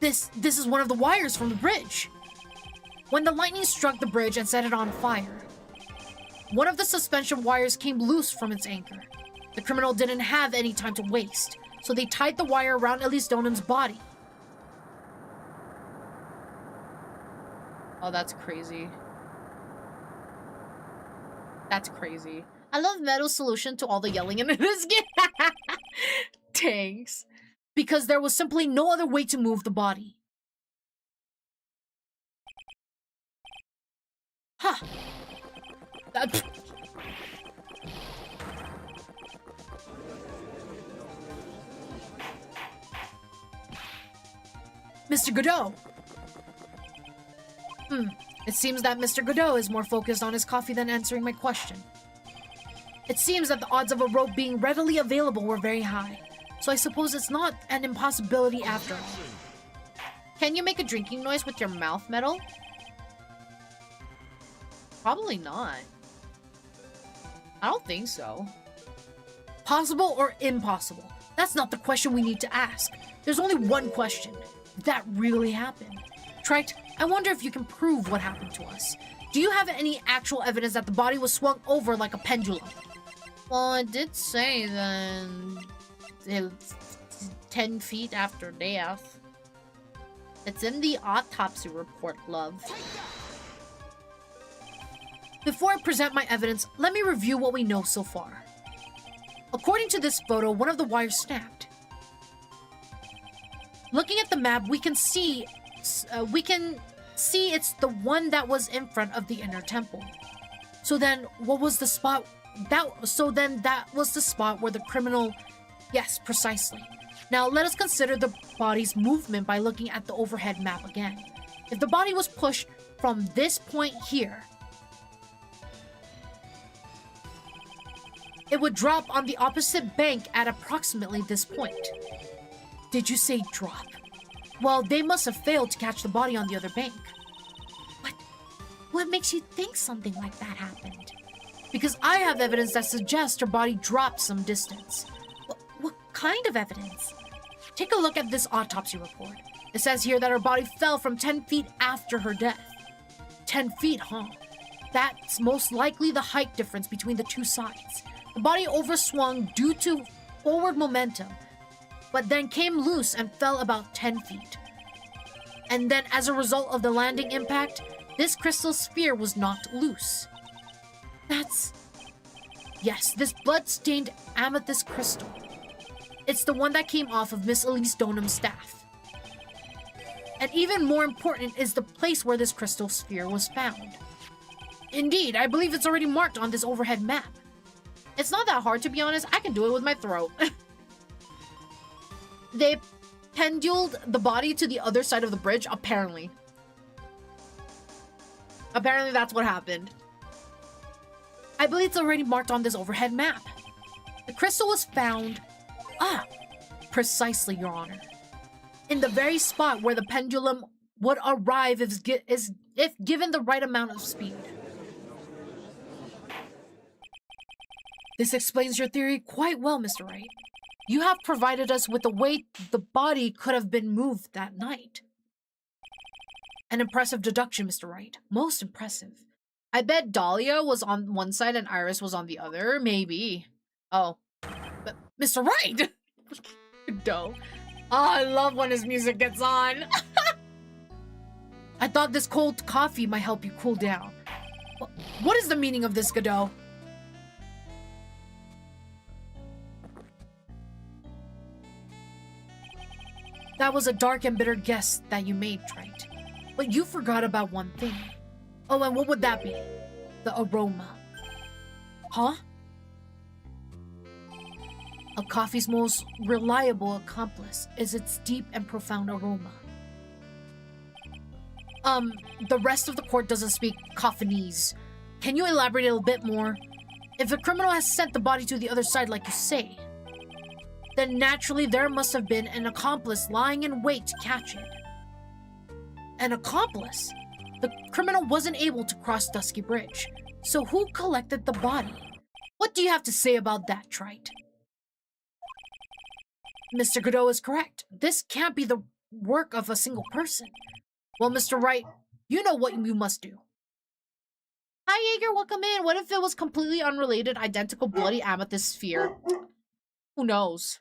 This is one of the wires from the bridge. When the lightning struck the bridge and set it on fire, one of the suspension wires came loose from its anchor. The criminal didn't have any time to waste, so they tied the wire around Elise Donham's body. Oh, that's crazy. That's crazy. I love Meadow's solution to all the yelling in this game. Thanks. Because there was simply no other way to move the body. Huh. Mr. Godot. It seems that Mr. Godot is more focused on his coffee than answering my question. It seems that the odds of a rope being readily available were very high, so I suppose it's not an impossibility after all. Can you make a drinking noise with your mouth, Meadow? Probably not. I don't think so. Possible or impossible? That's not the question we need to ask. There's only one question. Did that really happen? Wright, I wonder if you can prove what happened to us. Do you have any actual evidence that the body was swung over like a pendulum? Well, it did say that it's 10 feet after death. It's in the autopsy report, love. Before I present my evidence, let me review what we know so far. According to this photo, one of the wires snapped. Looking at the map, we can see it's the one that was in front of the inner temple. So then, what was the spot? That was the spot where the criminal... Yes, precisely. Now, let us consider the body's movement by looking at the overhead map again. If the body was pushed from this point here, it would drop on the opposite bank at approximately this point. Did you say drop? Well, they must have failed to catch the body on the other bank. What makes you think something like that happened? Because I have evidence that suggests her body dropped some distance. What kind of evidence? Take a look at this autopsy report. It says here that her body fell from 10 feet after her death. 10 feet, huh? That's most likely the height difference between the two sides. The body overswung due to forward momentum, but then came loose and fell about 10 feet. And then as a result of the landing impact, this crystal sphere was knocked loose. Yes, this blood-stained amethyst crystal. It's the one that came off of Miss Elise Donham's staff. And even more important is the place where this crystal sphere was found. Indeed, I believe it's already marked on this overhead map. It's not that hard, to be honest. I can do it with my throat. They penduled the body to the other side of the bridge, apparently. Apparently that's what happened. I believe it's already marked on this overhead map. The crystal was found... precisely, Your Honor. In the very spot where the pendulum would arrive if given the right amount of speed. This explains your theory quite well, Mr. Wright. You have provided us with the way the body could have been moved that night. An impressive deduction, Mr. Wright. Most impressive. I bet Dahlia was on one side and Iris was on the other. Maybe. Oh. But Mr. Wright! No. Oh, I love when his music gets on. I thought this cold coffee might help you cool down. What is the meaning of this, Godot? That was a dark and bitter guess that you made, Wright. But you forgot about one thing. Oh, and what would that be? The aroma. Huh? A coffee's most reliable accomplice is its deep and profound aroma. The rest of the court doesn't speak Coffinese. Can you elaborate a little bit more? If the criminal has sent the body to the other side like you say, then naturally there must have been an accomplice lying in wait to catch it. An accomplice? The criminal wasn't able to cross Dusky Bridge, so who collected the body? What do you have to say about that, Wright? Mr. Godot is correct. This can't be the work of a single person. Well, Mr. Wright, you know what you must do. Hi, Jaeger, welcome in. What if it was completely unrelated, identical bloody amethyst sphere? Who knows?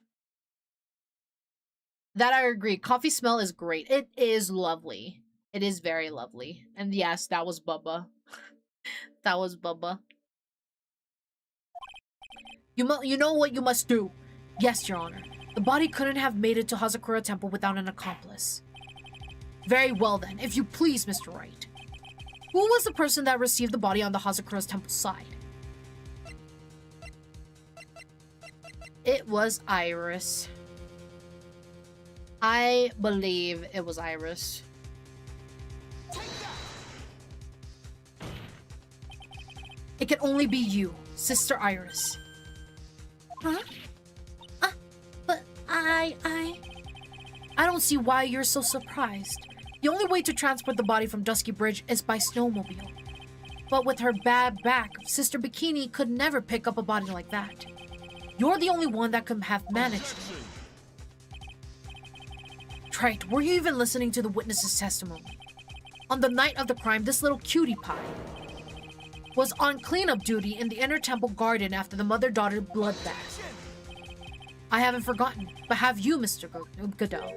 That I agree. Coffee smell is great. It is lovely. It is very lovely. And yes, that was Bubba. That was Bubba. You know what you must do. Yes, Your Honor. The body couldn't have made it to Hazakura Temple without an accomplice. Very well then, if you please, Mr. Wright. Who was the person that received the body on the Hazakura Temple side? It was Iris. I believe it was Iris. It can only be you, Sister Iris. Huh? But I don't see why you're so surprised. The only way to transport the body from Dusky Bridge is by snowmobile. But with her bad back, Sister Bikini could never pick up a body like that. You're the only one that could have managed it. Trite, were you even listening to the witness's testimony? On the night of the crime, this little cutie pie was on cleanup duty in the inner temple garden after the mother-daughter bloodbath. I haven't forgotten, but have you, Mr. Godot?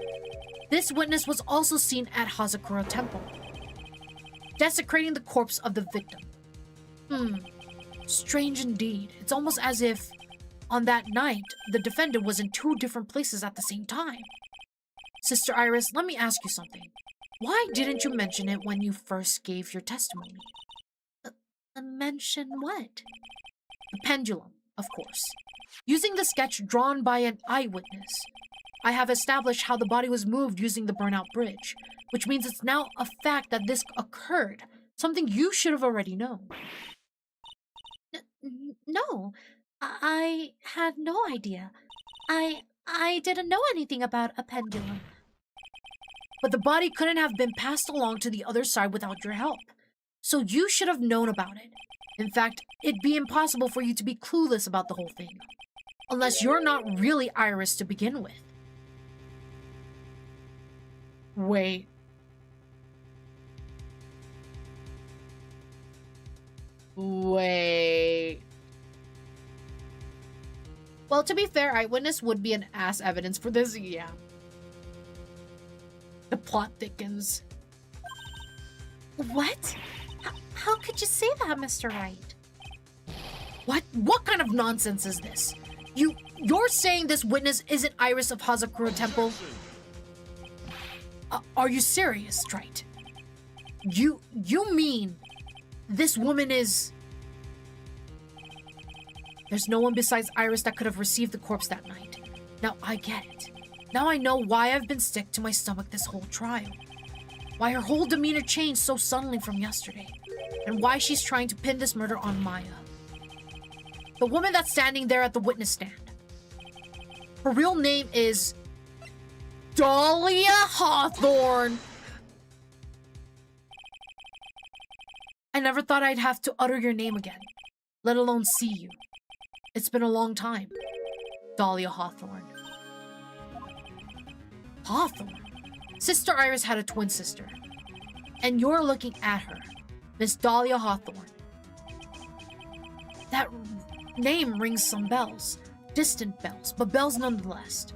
This witness was also seen at Hazakura Temple, desecrating the corpse of the victim. Strange indeed. It's almost as if, on that night, the defendant was in two different places at the same time. Sister Iris, let me ask you something. Why didn't you mention it when you first gave your testimony? Mention what? The pendulum, of course. Using the sketch drawn by an eyewitness, I have established how the body was moved using the burnout bridge, which means it's now a fact that this occurred, something you should have already known. No, I had no idea. I didn't know anything about a pendulum. But the body couldn't have been passed along to the other side without your help. So you should have known about it. In fact, it'd be impossible for you to be clueless about the whole thing. Unless you're not really Iris to begin with. Wait. Well, to be fair, eyewitness would be an ass evidence for this, yeah. The plot thickens. What? How could you say that, Mr. Wright? What kind of nonsense is this? You're saying this witness isn't Iris of Hazakura Temple? Are you serious, Wright? You mean this woman is... There's no one besides Iris that could have received the corpse that night. Now I get it. Now I know why I've been sick to my stomach this whole trial. Why her whole demeanor changed so suddenly from yesterday. And why she's trying to pin this murder on Maya. The woman that's standing there at the witness stand. Her real name is... Dahlia Hawthorne! I never thought I'd have to utter your name again, let alone see you. It's been a long time. Dahlia Hawthorne. Hawthorne? Sister Iris had a twin sister. And you're looking at her, Miss Dahlia Hawthorne. That name rings some bells. Distant bells, but bells nonetheless.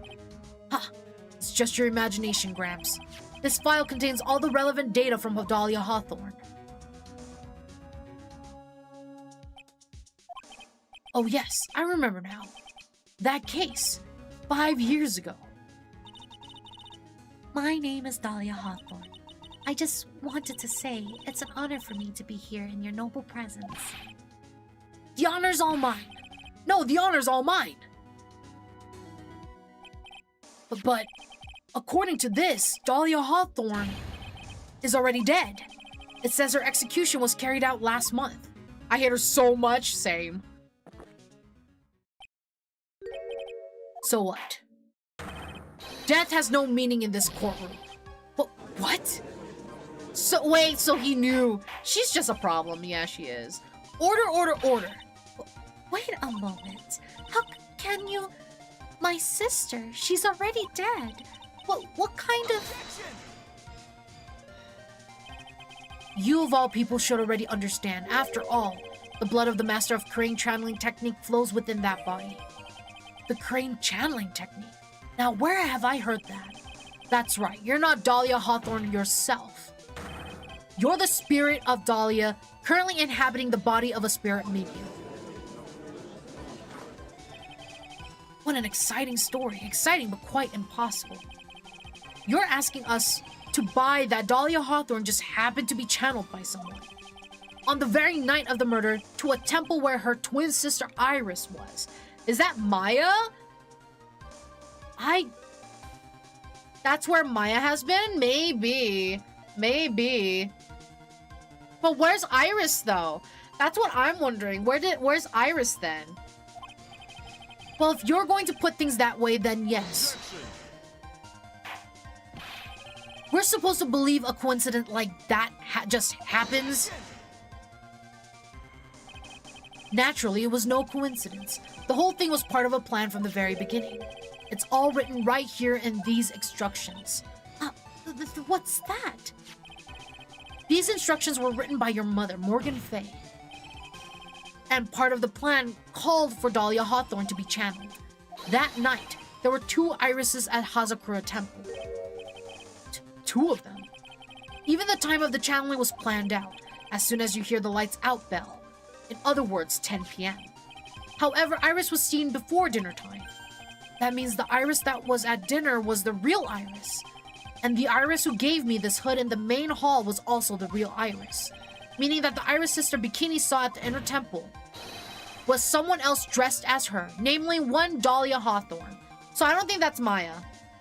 Ha! It's just your imagination, Gramps. This file contains all the relevant data from Dahlia Hawthorne. Oh yes, I remember now. That case, 5 years ago. My name is Dahlia Hawthorne. I just wanted to say it's an honor for me to be here in your noble presence. The honor's all mine. No, the honor's all mine. But according to this, Dahlia Hawthorne is already dead. It says her execution was carried out last month. I hate her so much. Same. So what? Death has no meaning in this courtroom. But what? So wait, so he knew. She's just a problem. Yeah, she is. Order, order, order. Wait a moment. How can you... My sister, she's already dead. What kind of... You of all people should already understand. After all, the blood of the master of crane channeling technique flows within that body. The crane channeling technique. Now, where have I heard that? That's right, you're not Dahlia Hawthorne yourself. You're the spirit of Dahlia, currently inhabiting the body of a spirit medium. What an exciting story. Exciting, but quite impossible. You're asking us to buy that Dahlia Hawthorne just happened to be channeled by someone. On the very night of the murder, to a temple where her twin sister Iris was. Is that Maya? That's where Maya has been? Maybe. Maybe. But where's Iris, though? That's what I'm wondering. Where's Iris, then? Well, if you're going to put things that way, then yes. We're supposed to believe a coincidence like that just happens? Naturally, it was no coincidence. The whole thing was part of a plan from the very beginning. It's all written right here in these instructions. What's that? These instructions were written by your mother, Morgan Fay. And part of the plan called for Dahlia Hawthorne to be channeled. That night, there were 2 irises at Hazakura Temple. 2 of them. Even the time of the channeling was planned out, as soon as you hear the lights out bell. In other words, 10 p.m. However, Iris was seen before dinner time. That means the Iris that was at dinner was the real Iris. And the Iris who gave me this hood in the main hall was also the real Iris. Meaning that the Iris sister Bikini saw at the inner temple was someone else dressed as her, namely one Dahlia Hawthorne. So I don't think that's Maya.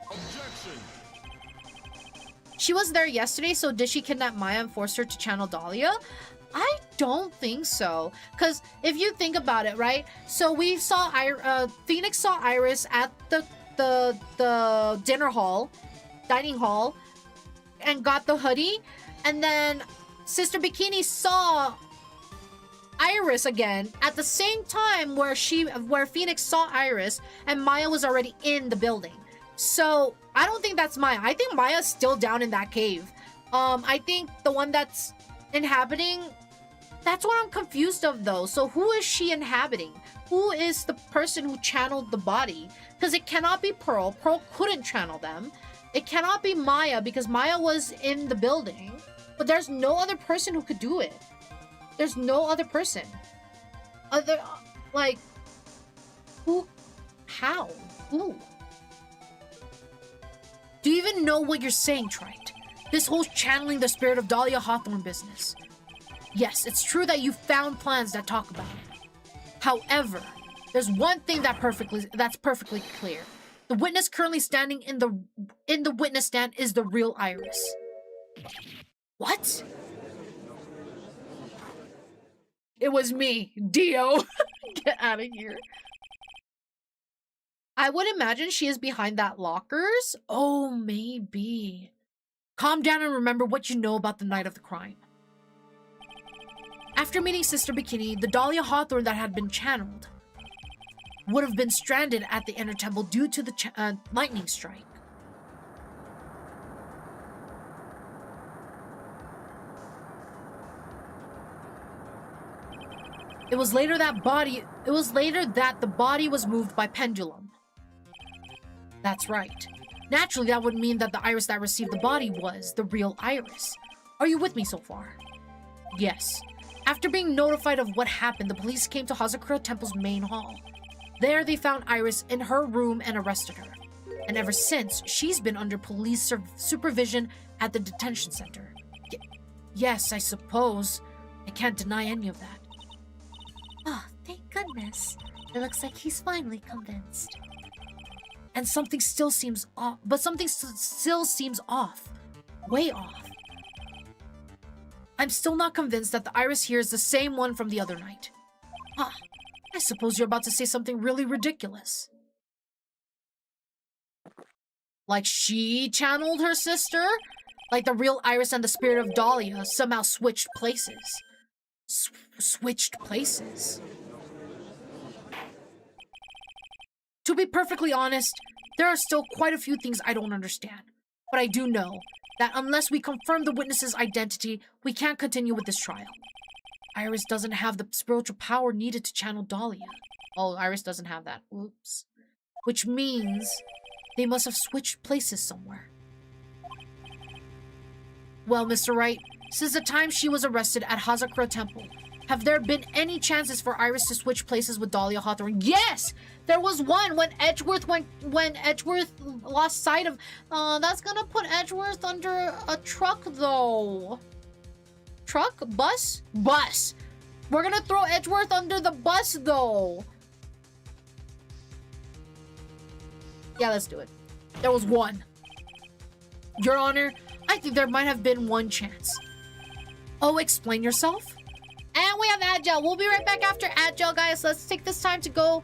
Objection. She was there yesterday, so did she kidnap Maya and force her to channel Dahlia? I don't think so. Because if you think about it, right? So we saw Phoenix saw Iris at the dinner hall, dining hall, and got the hoodie. And then Sister Bikini saw Iris again at the same time where Phoenix saw Iris and Maya was already in the building. So I don't think that's Maya. I think Maya's still down in that cave. I think the one that's inhabiting, that's what I'm confused of though. So who is she inhabiting? Who is the person who channeled the body? Because it cannot be Pearl. Pearl couldn't channel them. It cannot be Maya because Maya was in the building. But there's no other person who could do it. There's no other person. Who? How? Who? Do you even know what you're saying, Wright? This whole channeling the spirit of Dahlia Hawthorne business. Yes, it's true that you found plans that talk about it. However, there's one thing that's perfectly clear. The witness currently standing in the witness stand is the real Iris. What? It was me, Dio. Get out of here. I would imagine she is behind that lockers. Oh, maybe. Calm down and remember what you know about the night of the crime. After meeting Sister Bikini, the Dahlia Hawthorne that had been channeled would have been stranded at the inner temple due to the lightning strike. It was later that the body was moved by pendulum. That's right. Naturally, that would mean that the Iris that received the body was the real Iris. Are you with me so far? Yes. After being notified of what happened, the police came to Hazakura Temple's main hall. There, they found Iris in her room and arrested her. And ever since, she's been under police supervision at the detention center. Yes, I suppose. I can't deny any of that. Oh, thank goodness. It looks like he's finally convinced. And something still seems off, but something still seems off. Way off. I'm still not convinced that the iris here is the same one from the other night. Huh. I suppose you're about to say something really ridiculous. Like she channeled her sister? Like the real Iris and the spirit of Dahlia somehow switched places. Switched places? To be perfectly honest, there are still quite a few things I don't understand. But I do know that unless we confirm the witness's identity, we can't continue with this trial. Iris doesn't have the spiritual power needed to channel Dahlia. Oh, Iris doesn't have that. Oops. Which means they must have switched places somewhere. Well, Mr. Wright, since the time she was arrested at Hazakura Temple, have there been any chances for Iris to switch places with Dahlia Hawthorne? Yes! There was one when Edgeworth lost sight of... that's gonna put Edgeworth under a truck, though. Truck? Bus? Bus! We're gonna throw Edgeworth under the bus, though. Yeah, let's do it. There was one. Your Honor, I think there might have been one chance. Oh, explain yourself? And we have Agile. We'll be right back after Agile, guys. Let's take this time to go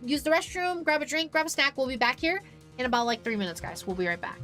use the restroom, grab a drink, grab a snack. We'll be back here in about like 3 minutes, guys. We'll be right back.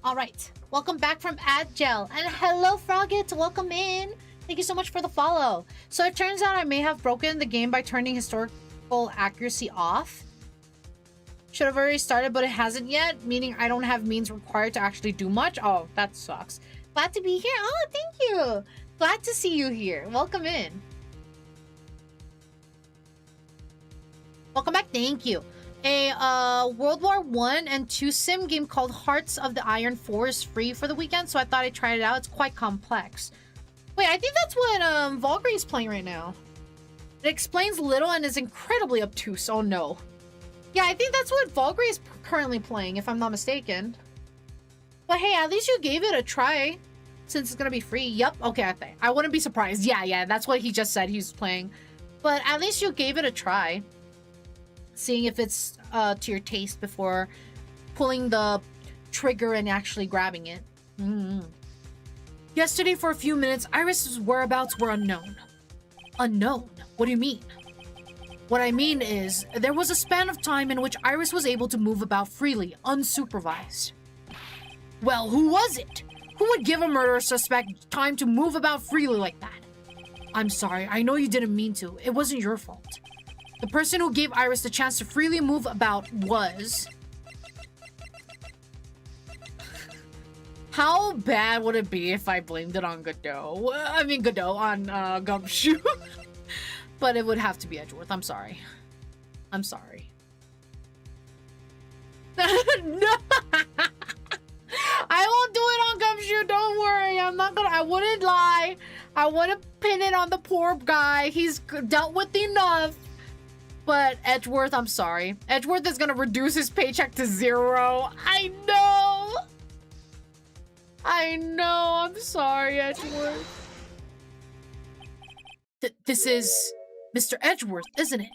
All right. Welcome back from AdGel. And hello, Frogget. Welcome in. Thank you so much for the follow. So it turns out I may have broken the game by turning historical accuracy off. Should have already started, but it hasn't yet, meaning I don't have means required to actually do much. Oh, that sucks. Glad to be here. Oh, thank you. Glad to see you here. Welcome in. Welcome back. Thank you. A World War I and II sim game called Hearts of the Iron 4 is free for the weekend, so I thought I'd try it out. It's quite complex. Wait, I think that's what Valkyrie is playing right now. It explains little and is incredibly obtuse. Oh no. Yeah, I think that's what Valkyrie is currently playing, if I'm not mistaken. But hey, at least you gave it a try, since it's gonna be free. Yup, okay, I wouldn't be surprised. Yeah, that's what he just said he was playing. But at least you gave it a try. Seeing if it's to your taste before pulling the trigger and actually grabbing it. Yesterday, for a few minutes, Iris's whereabouts were unknown. Unknown? What do you mean? What I mean is, there was a span of time in which Iris was able to move about freely, unsupervised. Well, who was it? Who would give a murder suspect time to move about freely like that? I'm sorry, I know you didn't mean to. It wasn't your fault. The person who gave Iris the chance to freely move about was... How bad would it be if I blamed it on Godot? I mean Godot, on Gumshoe. But it would have to be Edgeworth. I'm sorry. I'm sorry. No! I won't do it on Gumshoe, don't worry. I wouldn't lie. I wouldn't pin it on the poor guy. He's dealt with enough. But Edgeworth, I'm sorry. Edgeworth is gonna reduce his paycheck to 0. I know! I'm sorry, Edgeworth. This is Mr. Edgeworth, isn't it?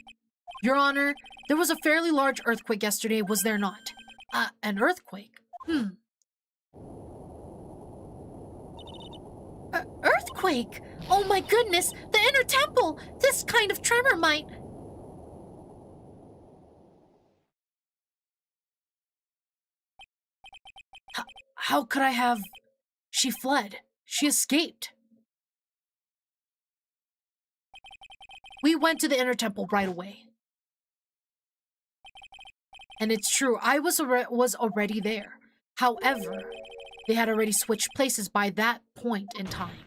Your Honor, there was a fairly large earthquake yesterday, was there not? An earthquake? Earthquake? Oh my goodness, the inner temple! This kind of tremor might... How could I have... She fled. She escaped. We went to the inner temple right away. And it's true, I was already there. However, they had already switched places by that point in time.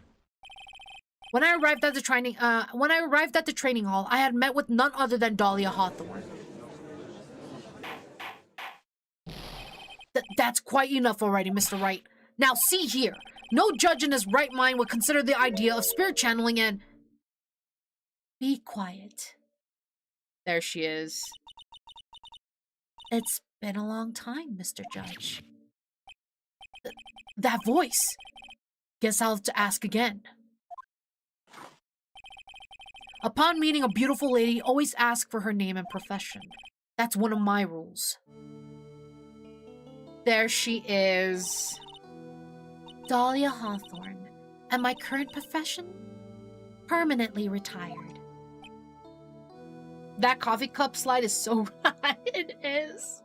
When I arrived at the training hall, I had met with none other than Dahlia Hawthorne. That's quite enough already, Mr. Wright. Now see here, no judge in his right mind would consider the idea of spirit channeling and... Be quiet. There she is. It's been a long time, Mr. Judge. That voice. Guess I'll have to ask again. Upon meeting a beautiful lady, always ask for her name and profession. That's one of my rules. There she is. Dahlia Hawthorne. And my current profession? Permanently retired. That coffee cup slide is so right. It is.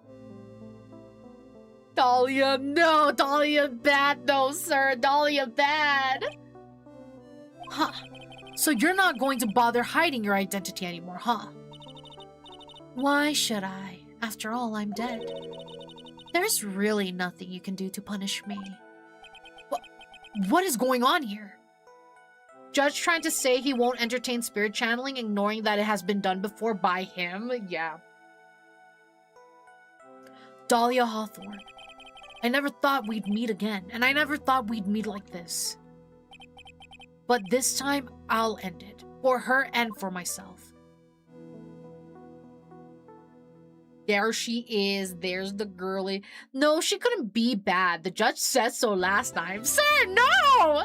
Dahlia, no. Dahlia bad, no, sir. Dahlia bad. Huh. So you're not going to bother hiding your identity anymore, huh? Why should I? After all, I'm dead. There's really nothing you can do to punish me. What is going on here? Judge trying to say he won't entertain spirit channeling, ignoring that it has been done before by him? Yeah. Dahlia Hawthorne. I never thought we'd meet again, and I never thought we'd meet like this. But this time, I'll end it. For her and for myself. There she is. There's the girly. No, she couldn't be bad. The judge said so last time. Sir, no!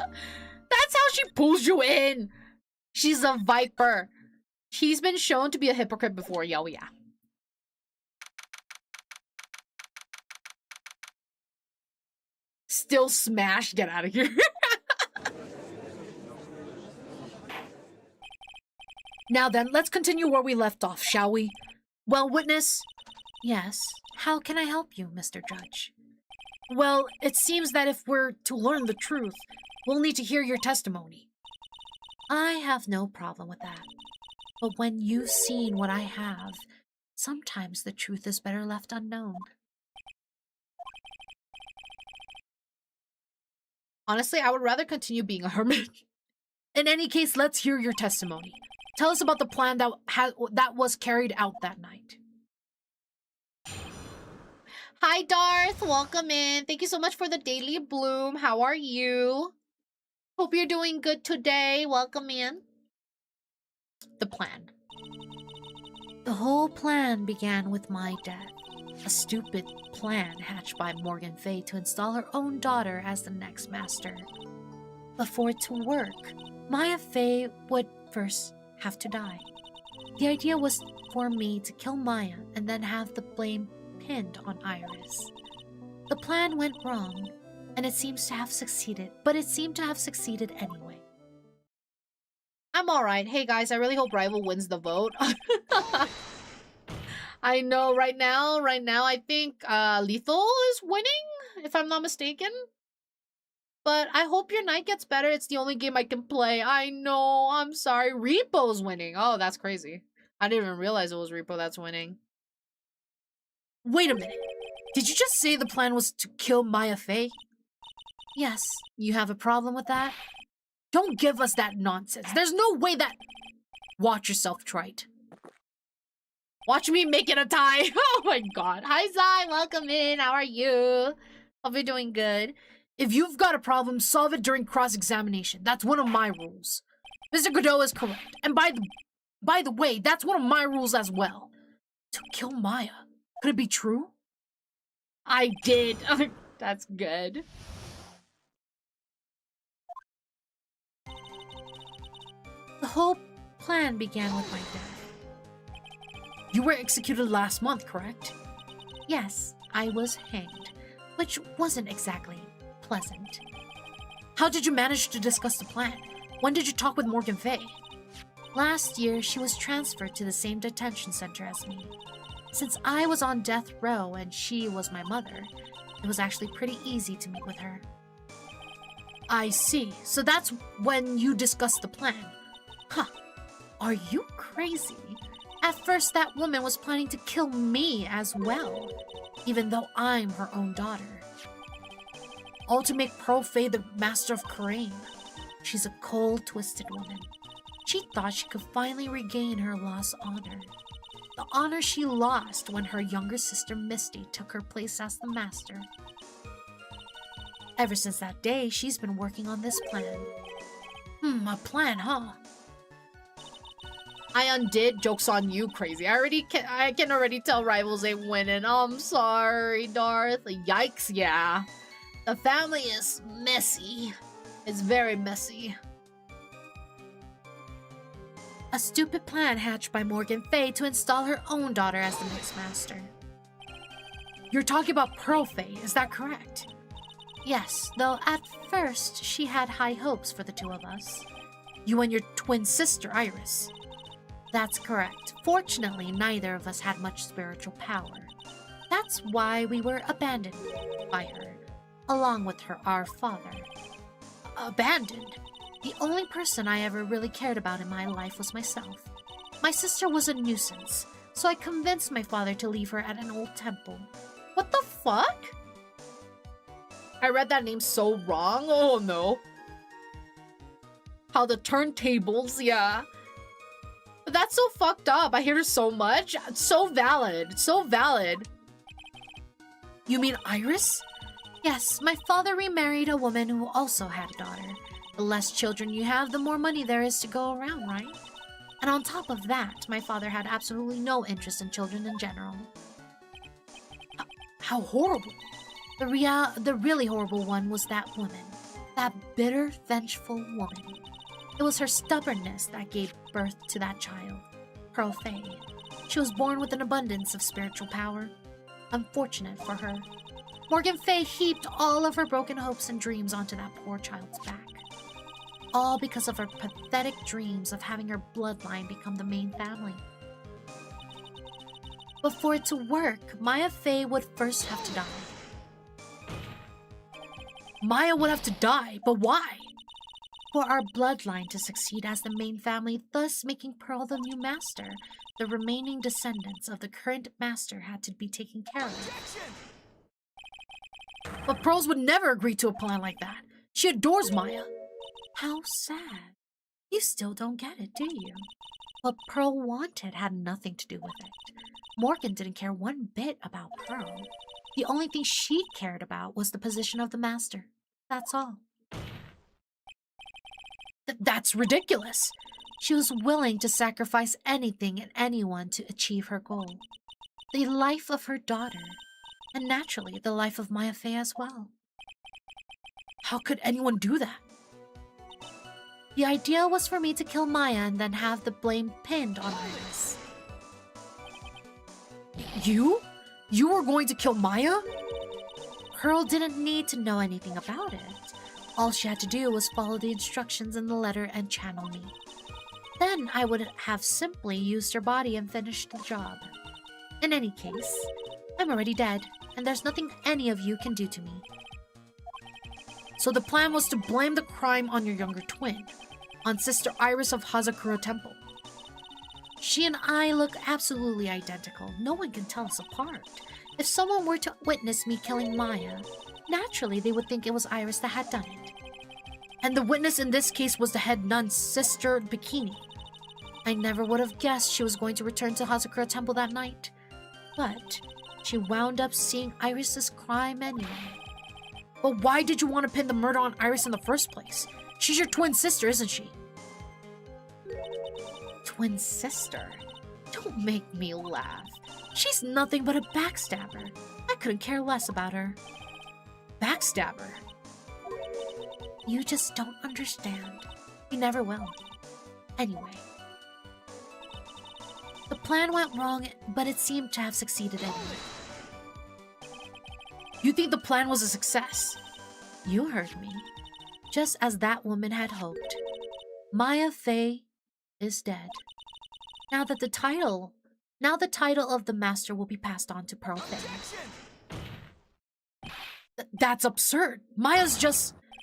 That's how she pulls you in. She's a viper. She's been shown to be a hypocrite before. Yo, yeah. Still smash. Get out of here. Now then, let's continue where we left off, shall we? Well, witness... Yes, how can I help you, Mr. Judge? Well, it seems that if we're to learn the truth, we'll need to hear your testimony. I have no problem with that. But when you've seen what I have, sometimes the truth is better left unknown. Honestly, I would rather continue being a hermit. In any case, let's hear your testimony. Tell us about the plan that was carried out that night. Hi, Darth. Welcome in. Thank you so much for the daily bloom. How are you? Hope you're doing good today. Welcome in. The plan. The whole plan began with my death. A stupid plan hatched by Morgan Fay to install her own daughter as the next master. But for it to work, Maya Fay would first have to die. The idea was for me to kill Maya and then have the blame pinned on Iris. The plan went wrong, and it seemed to have succeeded anyway. I'm alright. Hey guys, I really hope Rival wins the vote. I know right now I think Lethal is winning, if I'm not mistaken. But I hope your night gets better. It's the only game I can play. I know, I'm sorry. Repo's winning. Oh, that's crazy. I didn't even realize it was Repo that's winning. Wait a minute. Did you just say the plan was to kill Maya Fay? Yes. You have a problem with that? Don't give us that nonsense. There's no way that... Watch yourself, Trite. Watch me make it a tie. Oh my god. Hi, Zai. Welcome in. How are you? Hope you're doing good. If you've got a problem, solve it during cross-examination. That's one of my rules. Mr. Godot is correct. And by the way, that's one of my rules as well. To kill Maya. Could it be true? I did. That's good. The whole plan began with my death. You were executed last month, correct? Yes, I was hanged, which wasn't exactly pleasant. How did you manage to discuss the plan? When did you talk with Morgan Fay? Last year, she was transferred to the same detention center as me. Since I was on death row and she was my mother, it was actually pretty easy to meet with her. I see. So that's when you discussed the plan. Huh. Are you crazy? At first, that woman was planning to kill me as well, even though I'm her own daughter. All to make Pearl Fay the master of Karain. She's a cold, twisted woman. She thought she could finally regain her lost honor. The honor she lost when her younger sister Misty took her place as the master. Ever since that day, she's been working on this plan. A plan, huh? I undid. Joke's on you, crazy. I can already tell Rivals ain't winning. Oh, I'm sorry, Darth. Yikes, yeah. The family is messy. It's very messy. A stupid plan hatched by Morgan Fay to install her own daughter as the next master. You're talking about Pearl Fay, is that correct? Yes, though at first she had high hopes for the two of us. You and your twin sister, Iris. That's correct. Fortunately, neither of us had much spiritual power. That's why we were abandoned by her, along with our father. Abandoned? The only person I ever really cared about in my life was myself. My sister was a nuisance, so I convinced my father to leave her at an old temple. What the fuck? I read that name so wrong. Oh no. How the turntables, yeah. But that's so fucked up. I hear so much. It's so valid. So valid. You mean Iris? Yes, my father remarried a woman who also had a daughter. The less children you have, the more money there is to go around, right? And on top of that, my father had absolutely no interest in children in general. How horrible. The really horrible one was that woman. That bitter, vengeful woman. It was her stubbornness that gave birth to that child, Pearl Fay. She was born with an abundance of spiritual power. Unfortunate for her. Morgan Fay heaped all of her broken hopes and dreams onto that poor child's back. All because of her pathetic dreams of having her bloodline become the main family. But for it to work, Maya Fay would first have to die. Maya would have to die, but why? For our bloodline to succeed as the main family, thus making Pearl the new master. The remaining descendants of the current master had to be taken care of. But Pearls would never agree to a plan like that. She adores Maya. How sad. You still don't get it, do you? What Pearl wanted had nothing to do with it. Morgan didn't care one bit about Pearl. The only thing she cared about was the position of the master. That's all. That's ridiculous. She was willing to sacrifice anything and anyone to achieve her goal. The life of her daughter, and naturally the life of Maya Fey as well. How could anyone do that? The idea was for me to kill Maya and then have the blame pinned on Iris. You? You were going to kill Maya? Pearl didn't need to know anything about it. All she had to do was follow the instructions in the letter and channel me. Then I would have simply used her body and finished the job. In any case, I'm already dead, and there's nothing any of you can do to me. So the plan was to blame the crime on your younger twin, on Sister Iris of Hazakura Temple. She and I look absolutely identical. No one can tell us apart. If someone were to witness me killing Maya, naturally they would think it was Iris that had done it. And the witness in this case was the head nun's sister, Bikini. I never would have guessed she was going to return to Hazakura Temple that night. But she wound up seeing Iris's crime anyway. But why did you want to pin the murder on Iris in the first place? She's your twin sister, isn't she? Twin sister? Don't make me laugh. She's nothing but a backstabber. I couldn't care less about her. Backstabber? You just don't understand. You never will. Anyway. The plan went wrong, but it seemed to have succeeded anyway. You think the plan was a success? You heard me. Just as that woman had hoped. Maya Fey is dead. Now the title of the master will be passed on to Pearl Fey. That's absurd.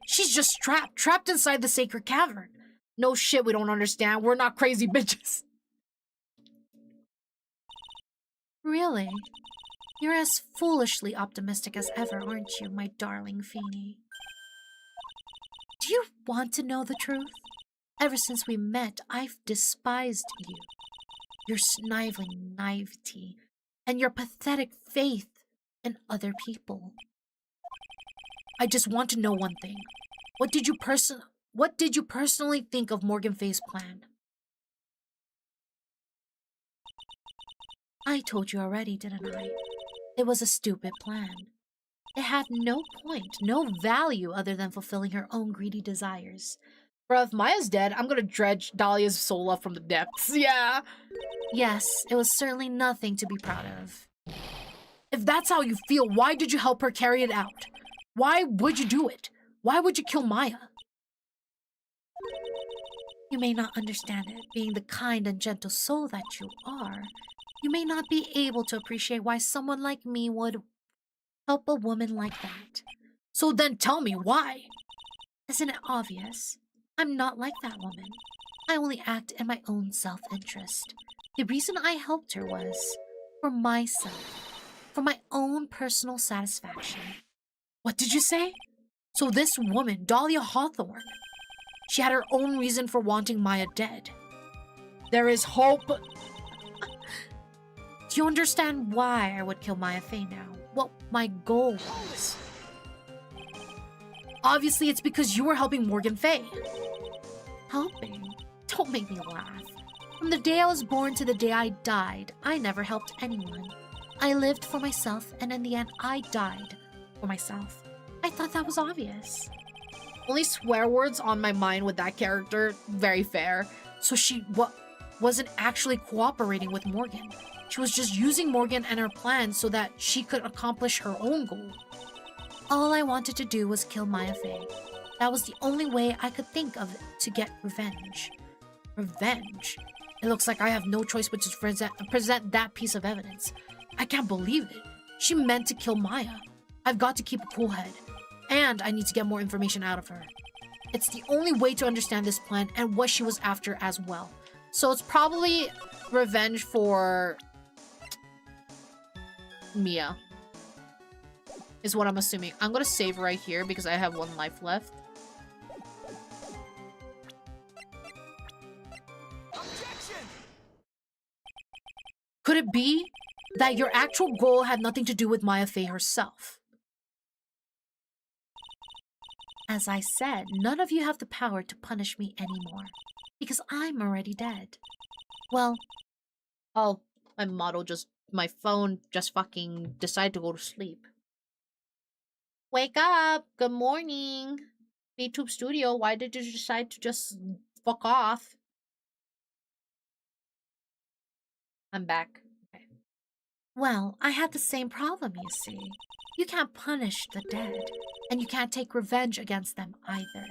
She's just trapped inside the sacred cavern. No shit, we don't understand. We're not crazy bitches. Really? You're as foolishly optimistic as ever, aren't you, my darling Feeny? Do you want to know the truth? Ever since we met, I've despised you. Your sniveling naivety, and your pathetic faith in other people. I just want to know one thing. What did you personally think of Morgan Fay's plan? I told you already, didn't I? It was a stupid plan. It had no point, no value other than fulfilling her own greedy desires. Bruh, if Maya's dead, I'm gonna dredge Dahlia's soul up from the depths. Yeah. Yes, it was certainly nothing to be proud of. If that's how you feel, why did you help her carry it out? Why would you do it? Why would you kill Maya? You may not understand it, being the kind and gentle soul that you are. You may not be able to appreciate why someone like me would help a woman like that. So then tell me why. Isn't it obvious? I'm not like that woman. I only act in my own self-interest. The reason I helped her was for myself, for my own personal satisfaction. What did you say? So this woman, Dahlia Hawthorne, she had her own reason for wanting Maya dead. There is hope. Do you understand why I would kill Maya Fey now? What my goal was? Obviously, it's because you were helping Morgan Fay. Helping? Don't make me laugh. From the day I was born to the day I died, I never helped anyone. I lived for myself, and in the end, I died for myself. I thought that was obvious. Only swear words on my mind with that character. Very fair. So she wasn't actually cooperating with Morgan. She was just using Morgan and her plan so that she could accomplish her own goal. All I wanted to do was kill Maya Fey. That was the only way I could think of to get revenge. Revenge? It looks like I have no choice but to present that piece of evidence. I can't believe it. She meant to kill Maya. I've got to keep a cool head. And I need to get more information out of her. It's the only way to understand this plan and what she was after as well. So it's probably revenge for Mia. Is what I'm assuming. I'm gonna save right here because I have 1 life left. Could it be that your actual goal had nothing to do with Maya Fey herself? As I said, none of you have the power to punish me anymore, because I'm already dead. Well, Oh, my phone just fucking decided to go to sleep. Wake up! Good morning! VTube Studio, why did you decide to just fuck off? I'm back. Okay. well, I had the same problem, you see. You can't punish the dead, and you can't take revenge against them either.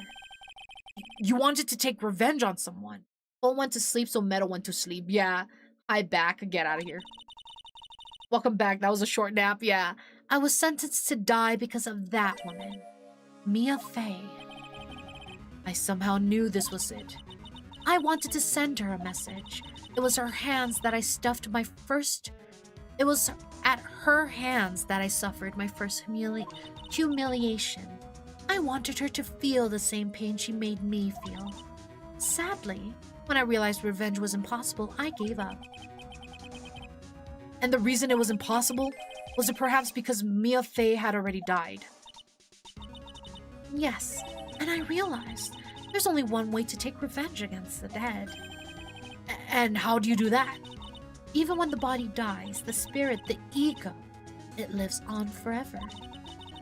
You wanted to take revenge on someone. Phone went to sleep, so Meadow went to sleep. Yeah, I back. Get out of here. Welcome back. That was a short nap. Yeah. I was sentenced to die because of that woman, Mia Fey. I somehow knew this was it. I wanted to send her a message. It was her hands that I stuffed my first... It was at her hands that I suffered my first humiliation. I wanted her to feel the same pain she made me feel. Sadly, when I realized revenge was impossible, I gave up. And the reason it was impossible? Was it perhaps because Mia Fey had already died? Yes, and I realized there's only one way to take revenge against the dead. And how do you do that? Even when the body dies, the spirit, the ego, it lives on forever.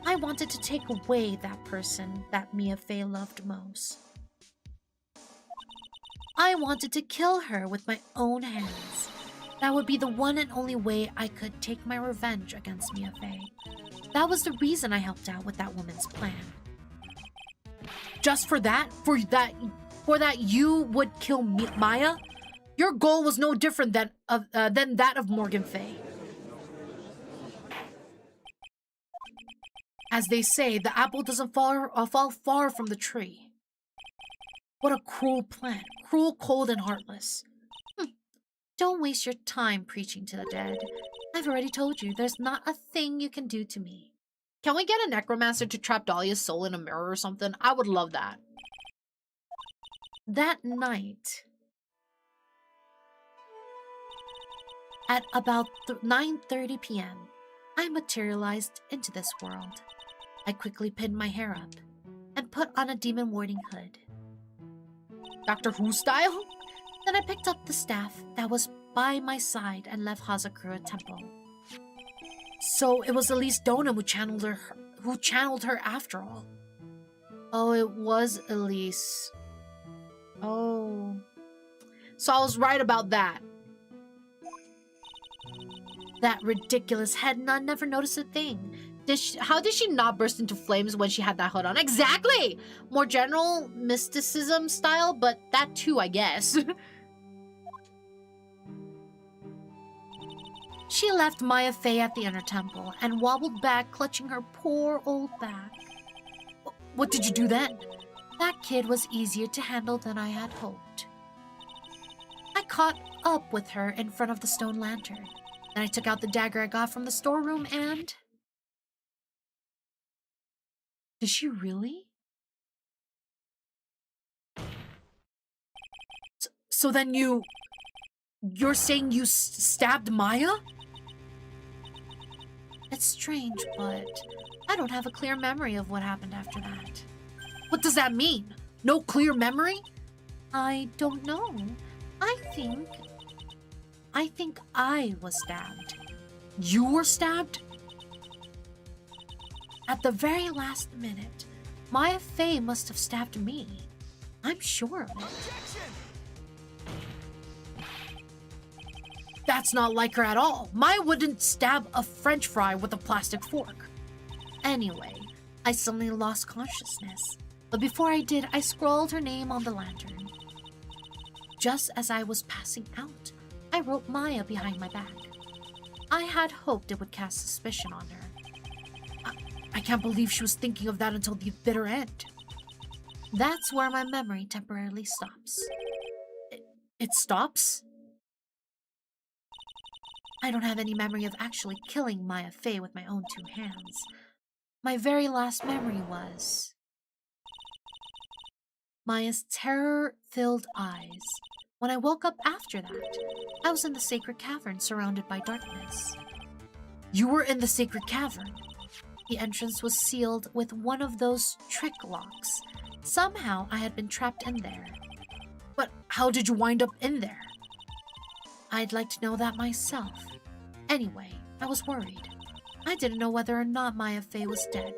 I wanted to take away that person that Mia Fey loved most. I wanted to kill her with my own hands. That would be the one and only way I could take my revenge against Mia Fey. That was the reason I helped out with that woman's plan. Just for that? For that you would kill Maya? Your goal was no different than that of Morgan Fey. As they say, the apple doesn't fall far from the tree. What a cruel plan. Cruel, cold, and heartless. Don't waste your time preaching to the dead. I've already told you, there's not a thing you can do to me. Can we get a necromancer to trap Dahlia's soul in a mirror or something? I would love that. That night, at about 9:30 p.m., I materialized into this world. I quickly pinned my hair up and put on a demon warding hood. Doctor Who style? Then I picked up the staff that was by my side and left Hazakura Temple. So it was Elise Donham who channeled her after all. Oh, it was Elise. Oh. So I was right about that. That ridiculous head nun never noticed a thing. How did she not burst into flames when she had that hood on? Exactly! More general mysticism style, but that too, I guess. She left Maya Fey at the inner temple and wobbled back, clutching her poor old back. What did you do then? That kid was easier to handle than I had hoped. I caught up with her in front of the stone lantern. Then I took out the dagger I got from the storeroom and... Did she really? So then you're saying you stabbed Maya? It's strange, but I don't have a clear memory of what happened after that. What does that mean? No clear memory? I don't know. I think I was stabbed. You were stabbed? At the very last minute, Maya Fey must have stabbed me. I'm sure of it. That's not like her at all. Maya wouldn't stab a French fry with a plastic fork. Anyway, I suddenly lost consciousness. But before I did, I scrawled her name on the lantern. Just as I was passing out, I wrote Maya behind my back. I had hoped it would cast suspicion on her. I can't believe she was thinking of that until the bitter end. That's where my memory temporarily stops. It stops? I don't have any memory of actually killing Maya Fey with my own 2 hands. My very last memory was Maya's terror-filled eyes. When I woke up after that, I was in the sacred cavern surrounded by darkness. You were in the sacred cavern? The entrance was sealed with one of those trick locks. Somehow I had been trapped in there. But how did you wind up in there? I'd like to know that myself. Anyway, I was worried. I didn't know whether or not Maya Fey was dead,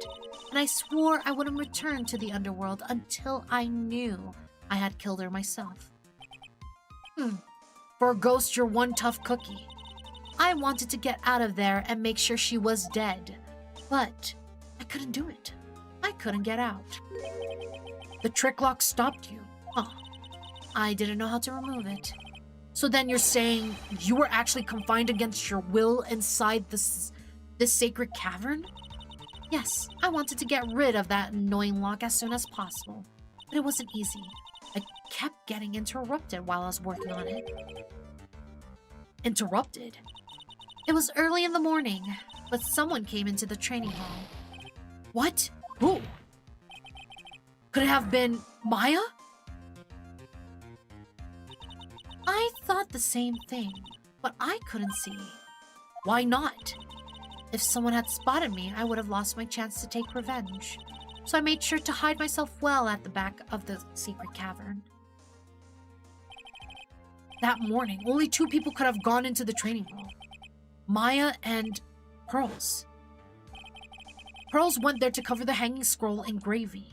and I swore I wouldn't return to the underworld until I knew I had killed her myself. For a ghost, you're one tough cookie. I wanted to get out of there and make sure she was dead, but I couldn't do it. I couldn't get out. The trick lock stopped you. Huh. I didn't know how to remove it. So then you're saying you were actually confined against your will inside this sacred cavern? Yes, I wanted to get rid of that annoying lock as soon as possible, but it wasn't easy. I kept getting interrupted while I was working on it. Interrupted? It was early in the morning, but someone came into the training hall. What? Who? Could it have been Maya? I thought the same thing, but I couldn't see. Why not? If someone had spotted me, I would have lost my chance to take revenge. So I made sure to hide myself well at the back of the secret cavern. That morning, only 2 people could have gone into the training hall. Maya and Pearls. Pearls went there to cover the hanging scroll in gravy.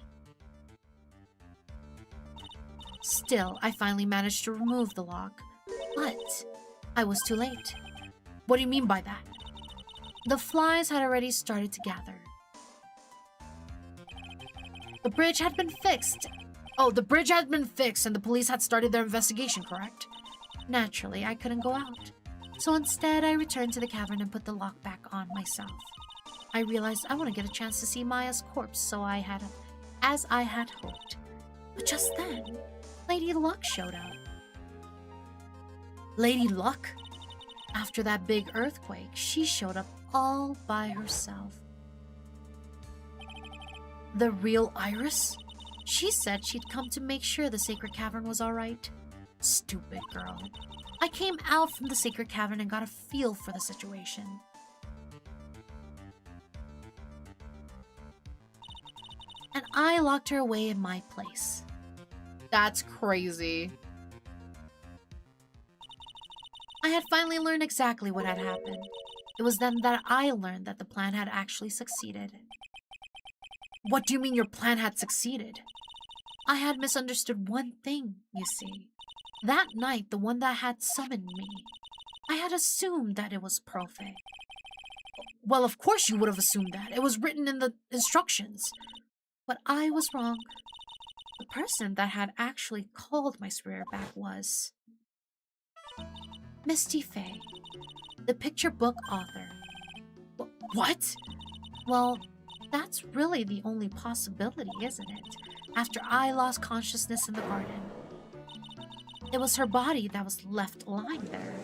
Still, I finally managed to remove the lock, but I was too late. What do you mean by that? The flies had already started to gather. The bridge had been fixed. Oh, the bridge had been fixed and the police had started their investigation, correct? Naturally, I couldn't go out. So instead, I returned to the cavern and put the lock back on myself. I realized I want to get a chance to see Maya's corpse, as I had hoped. But just then, Lady Luck showed up. Lady Luck? After that big earthquake, she showed up all by herself. The real Iris? She said she'd come to make sure the sacred cavern was alright. Stupid girl. I came out from the sacred cavern and got a feel for the situation. And I locked her away in my place. That's crazy. I had finally learned exactly what had happened. It was then that I learned that the plan had actually succeeded. What do you mean your plan had succeeded? I had misunderstood one thing, you see. That night, the one that had summoned me, I had assumed that it was Pearl Fey. Well, of course you would have assumed that. It was written in the instructions. But I was wrong. The person that had actually called my spirit back was Misty Fey, the picture book author. What? Well, that's really the only possibility, isn't it? After I lost consciousness in the garden. It was her body that was left lying there.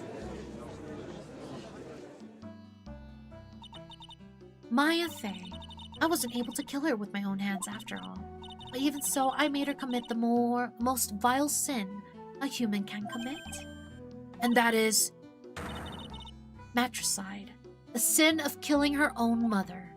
Maya Fey. I wasn't able to kill her with my own hands after all. But even so, I made her commit the most vile sin a human can commit. And that is matricide, the sin of killing her own mother.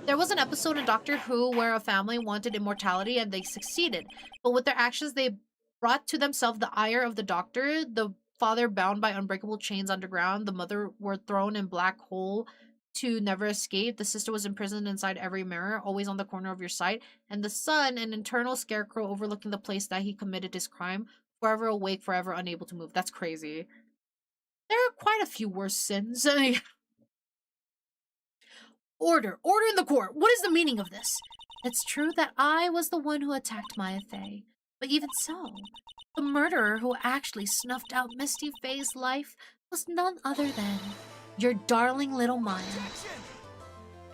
There was an episode in Doctor Who where a family wanted immortality and they succeeded. But with their actions, they brought to themselves the ire of the doctor. The father bound by unbreakable chains underground. The mother were thrown in black hole to never escape. The sister was imprisoned inside every mirror, always on the corner of your sight. And the son, an internal scarecrow overlooking the place that he committed his crime, forever awake, forever unable to move. That's crazy. There are quite a few worse sins. Order in the court. What is the meaning of this? It's true that I was the one who attacked Maya Fey, but even so, the murderer who actually snuffed out Misty Fey's life was none other than Your darling little Maya.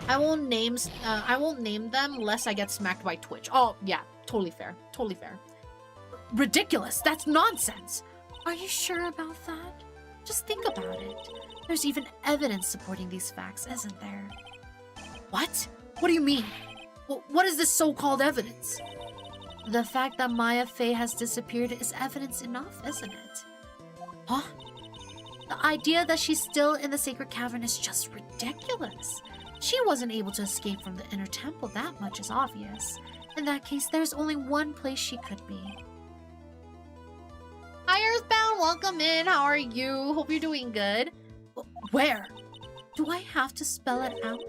I won't name them lest I get smacked by Twitch. Oh, yeah. Totally fair. Totally fair. Ridiculous. That's nonsense. Are you sure about that? Just think about it. There's even evidence supporting these facts, isn't there? What? What do you mean? What is this so-called evidence? The fact that Maya Fey has disappeared is evidence enough, isn't it? Huh? The idea that she's still in the sacred cavern is just ridiculous. She wasn't able to escape from the inner temple, that much is obvious. In that case, there's only one place she could be. Hi, Earthbound. Welcome in. How are you? Hope you're doing good. Where? Do I have to spell it out?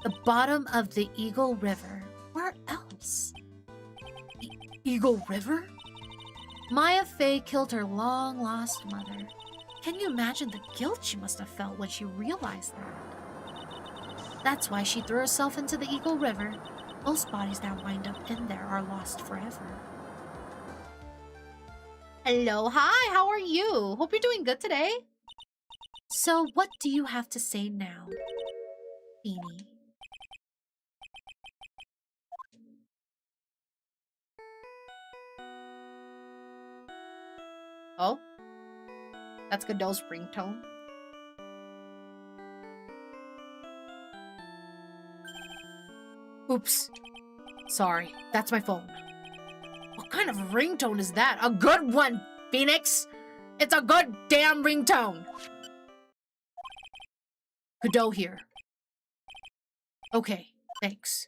The bottom of the Eagle River. Where else? Eagle River? Maya Fey killed her long-lost mother. Can you imagine the guilt she must have felt when she realized that? That's why she threw herself into the Eagle River. Most bodies that wind up in there are lost forever. Hello, hi, how are you? Hope you're doing good today. So what do you have to say now, Beanie? Oh? That's Godot's ringtone. Oops. Sorry, that's my phone. What kind of ringtone is that? A good one, Phoenix! It's a good damn ringtone! Godot here. Okay, thanks.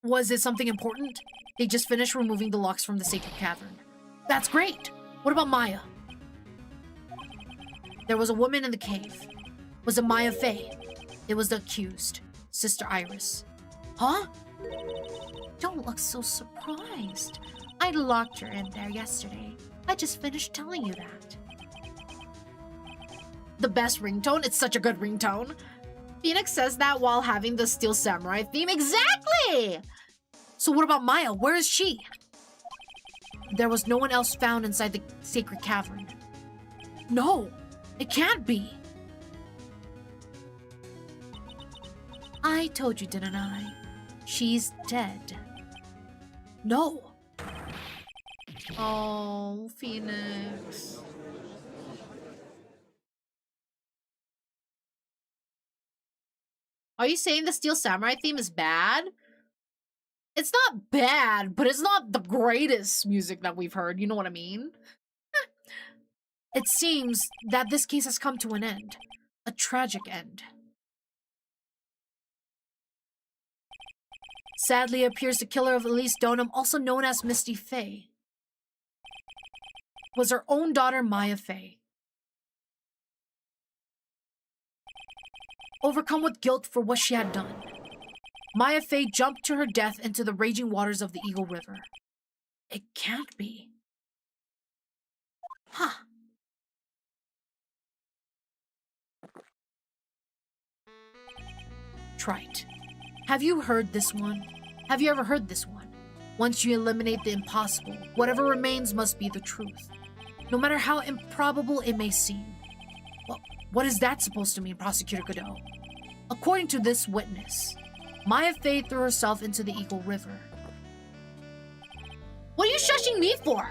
Was it something important? They just finished removing the locks from the sacred cavern. That's great! What about Maya? There was a woman in the cave. Was it Maya Fey? It was the accused, Sister Iris. Huh? Don't look so surprised. I locked her in there yesterday. I just finished telling you that. The best ringtone? It's such a good ringtone. Phoenix says that while having the Steel Samurai theme. Exactly! So what about Maya? Where is she? There was no one else found inside the sacred cavern. No, it can't be. I told you, didn't I? She's dead. No. Oh, Phoenix. Are you saying the Steel Samurai theme is bad? It's not bad, but it's not the greatest music that we've heard. You know what I mean? It seems that this case has come to an end. A tragic end. Sadly, it appears the killer of Elise Donum, also known as Misty Fey, was her own daughter, Maya Fey. Overcome with guilt for what she had done, Maya Fey jumped to her death into the raging waters of the Eagle River. It can't be. Huh. Trite. Have you heard this one? Have you ever heard this one? Once you eliminate the impossible, whatever remains must be the truth, no matter how improbable it may seem. Well, what is that supposed to mean, Prosecutor Godot? According to this witness, Maya Fey threw herself into the Eagle River. What are you shushing me for?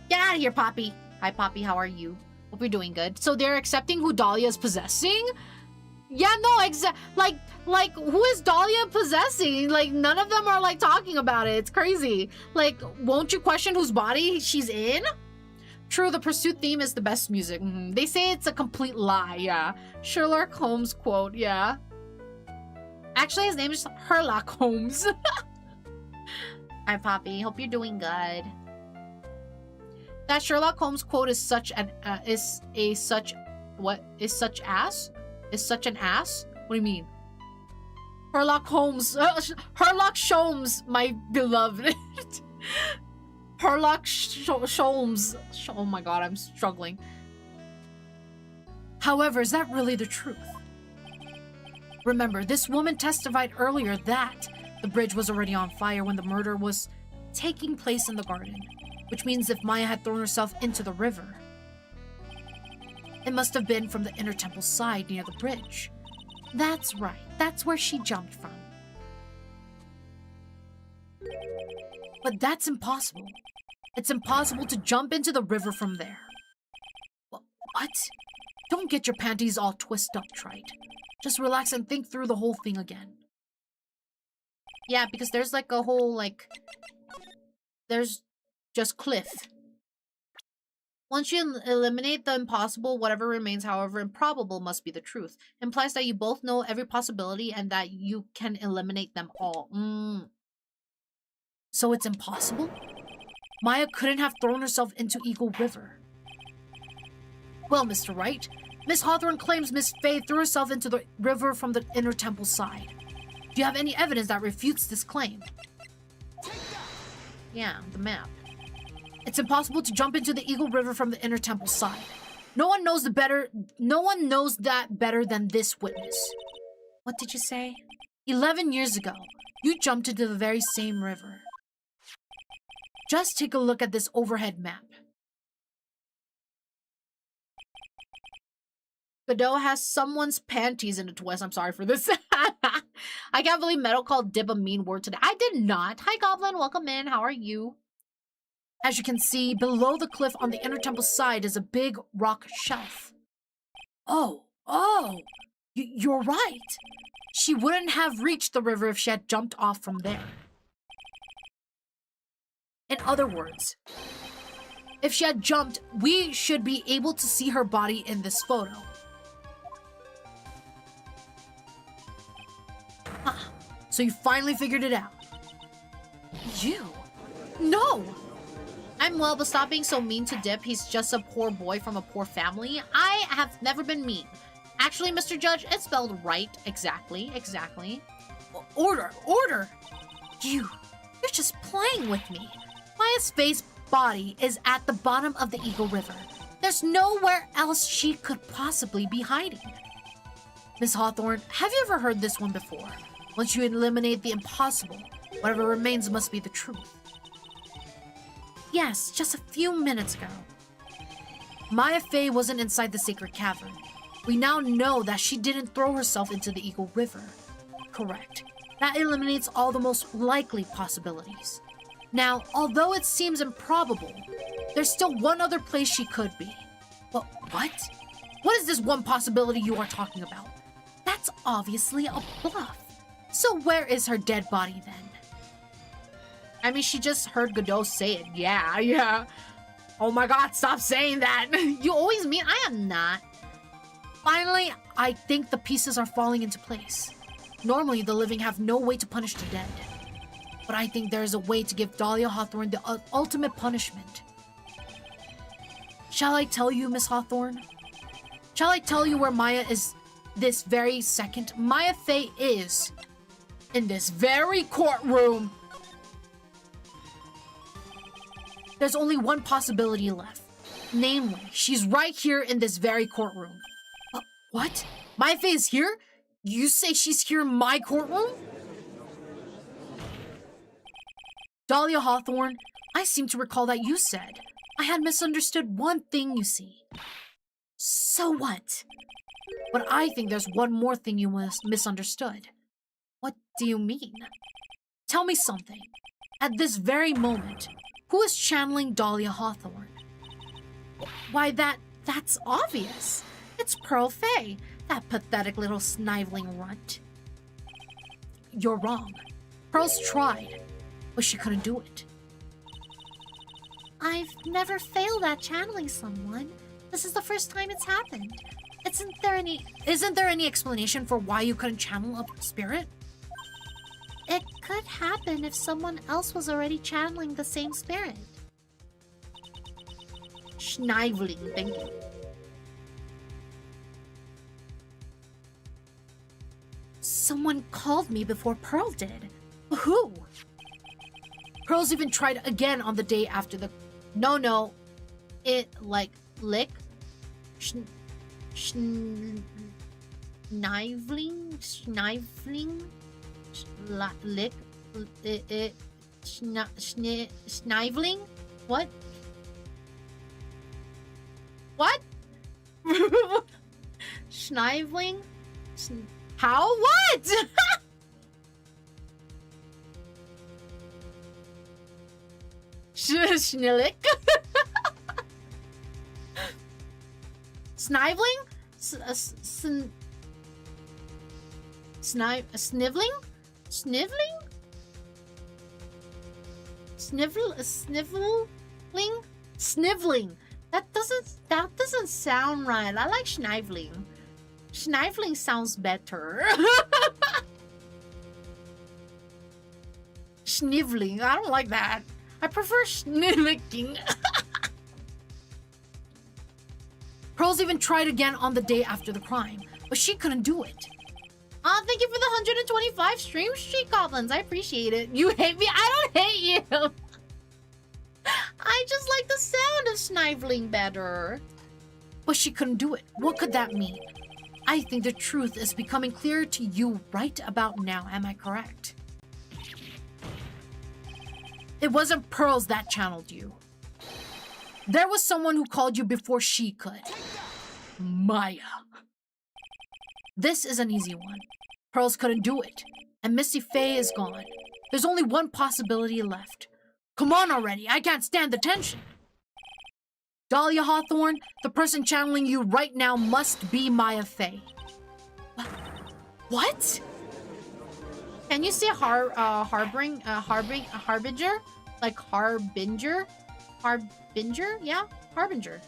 Get out of here, Poppy. Hi, Poppy. How are you? Hope you're doing good. So they're accepting who Dahlia is possessing? Yeah, no, like, who is Dahlia possessing? Like, none of them are, like, talking about it. It's crazy. Like, won't you question whose body she's in? True, the Pursuit theme is the best music. They say it's a complete lie, yeah. Sherlock Holmes quote, yeah. Actually, his name is Sherlock Holmes. Hi, Poppy. Hope you're doing good. That Sherlock Holmes quote is such an is such an ass? What do you mean? Sherlock Holmes. Sherlock Sholmes, my beloved. Sherlock Sholmes. Oh my god, I'm struggling. However, is that really the truth? Remember, this woman testified earlier that the bridge was already on fire when the murder was taking place in the garden, which means if Maya had thrown herself into the river, It must have been from the inner temple side near the bridge. That's right. That's where she jumped from. But that's impossible. It's impossible to jump into the river from there. What? Don't get your panties all twisted up, Wright. Just relax and think through the whole thing again. Yeah, because there's like a whole, there's just cliff. Once you eliminate the impossible, whatever remains, however improbable, must be the truth. Implies that you both know every possibility and that you can eliminate them all. So it's impossible? Maya couldn't have thrown herself into Eagle River. Well, Mr. Wright, Miss Hawthorne claims Miss Faye threw herself into the river from the inner temple side. Do you have any evidence that refutes this claim? Yeah, the map. It's impossible to jump into the Eagle River from the inner temple side. No one knows that better than this witness. What did you say? 11 years ago, you jumped into the very same river. Just take a look at this overhead map. Meadow has someone's panties in a twist. I'm sorry for this. I can't believe Meadow called Dib a mean word today. I did not. Hi, Goblin. Welcome in. How are you? As you can see, below the cliff on the inner temple side is a big rock shelf. You're right. She wouldn't have reached the river if she had jumped off from there. In other words, if she had jumped, we should be able to see her body in this photo. So you finally figured it out. You? No! I'm well, but stop being so mean to Dip. He's just a poor boy from a poor family. I have never been mean. Actually, Mr. Judge, it's spelled right. Exactly. Order! You're just playing with me. Maya's Faye's body is at the bottom of the Eagle River. There's nowhere else she could possibly be hiding. Miss Hawthorne, have you ever heard this one before? Once you eliminate the impossible, whatever remains must be the truth. Yes, just a few minutes ago. Maya Faye wasn't inside the sacred cavern. We now know that she didn't throw herself into the Eagle River. Correct. That eliminates all the most likely possibilities. Now, although it seems improbable, there's still one other place she could be. But what? What is this one possibility you are talking about? That's obviously a bluff. So where is her dead body then? I mean, she just heard Godot say it. Yeah. Oh my god, stop saying that. You always mean I am not. Finally, I think the pieces are falling into place. Normally, the living have no way to punish the dead. But I think there is a way to give Dahlia Hawthorne the ultimate punishment. Shall I tell you, Miss Hawthorne? Shall I tell you where Maya is this very second? Maya Faye is in this very courtroom. There's only one possibility left. Namely, she's right here in this very courtroom. What? Maya Faye is here? You say she's here in my courtroom? Dahlia Hawthorne, I seem to recall that you said I had misunderstood one thing, you see. So what? But I think there's one more thing you misunderstood. What do you mean? Tell me something. At this very moment, who is channeling Dahlia Hawthorne? Why, that's obvious. It's Pearl Faye, that pathetic little sniveling runt. You're wrong. Pearl's tried, but she couldn't do it. I've never failed at channeling someone. This is the first time it's happened. Isn't there any explanation for why you couldn't channel a spirit? It could happen if someone else was already channeling the same spirit. Schniveling, thank you. Someone called me before Pearl did. Who? Pearl's even tried again on the day after the... No. It, like, lick? Schniveling? Lick? Sniveling? What? What? Schneivling? How? What? Schnillick? Snivling? Snivling? Snivling? Sniveling? Sniveling. That doesn't sound right. I like Schnivling. Schnivling sounds better. Schnivling. I don't like that. I prefer Schnillicking. Pearls even tried again on the day after the crime, but she couldn't do it. Thank you for the 125 stream street goblins. I appreciate it. You hate me? I don't hate you. I just like the sound of Snivling better. But she couldn't do it. What could that mean? I think the truth is becoming clearer to you right about now. Am I correct? It wasn't Pearls that channeled you. There was someone who called you before she could. Maya. This is an easy one. Pearls couldn't do it, and Misty Faye is gone. There's only one possibility left. Come on already, I can't stand the tension. Dahlia Hawthorne, the person channeling you right now must be Maya Faye. What? Can you say harbinger? Like harbinger? Harbinger? Yeah, harbinger.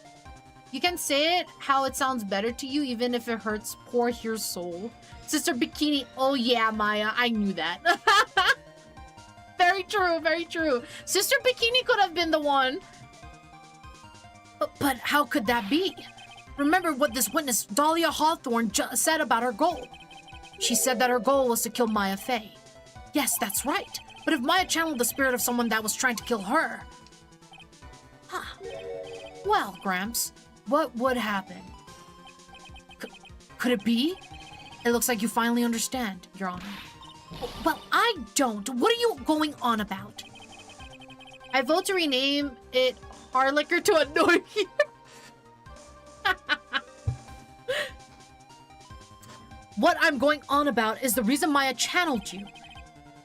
You can say it how it sounds better to you, even if it hurts poor Here's soul. Sister Bikini. Oh yeah, Maya, I knew that. Very true, very true. Sister Bikini could have been the one. But how could that be? Remember what this witness, Dahlia Hawthorne, said about her goal. She said that her goal was to kill Maya Faye. Yes, that's right. But if Maya channeled the spirit of someone that was trying to kill her... Huh. Well, Gramps, what would happen? Could it be? It looks like you finally understand, Your Honor. Well, I don't. What are you going on about? I vote to rename it Harlicker to annoy you. What I'm going on about is the reason Maya channeled you.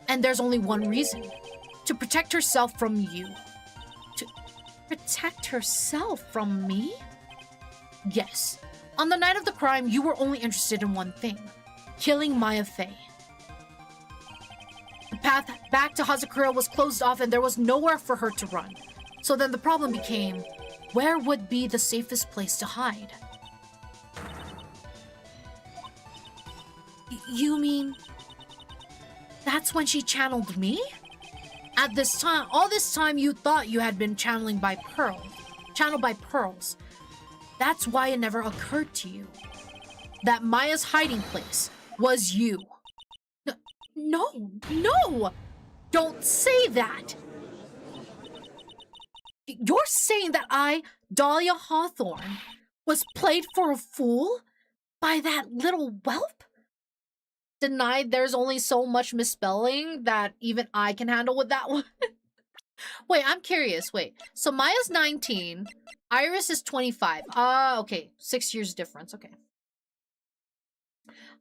And there's only one reason. To protect herself from you. To protect herself from me? Yes. On the night of the crime, you were only interested in one thing. Killing Maya Faye. The path back to Hazakura was closed off and there was nowhere for her to run. So then the problem became, where would be the safest place to hide? You mean... That's when she channeled me? At this time, all this time you thought you had been channeled by Pearls. That's why it never occurred to you that Maya's hiding place was you. No! Don't say that! You're saying that I, Dahlia Hawthorne, was played for a fool by that little whelp? Denied there's only so much misspelling that even I can handle with that one. Wait, I'm curious. Wait, so Maya's 19, Iris is 25. Okay, 6 years difference. Okay.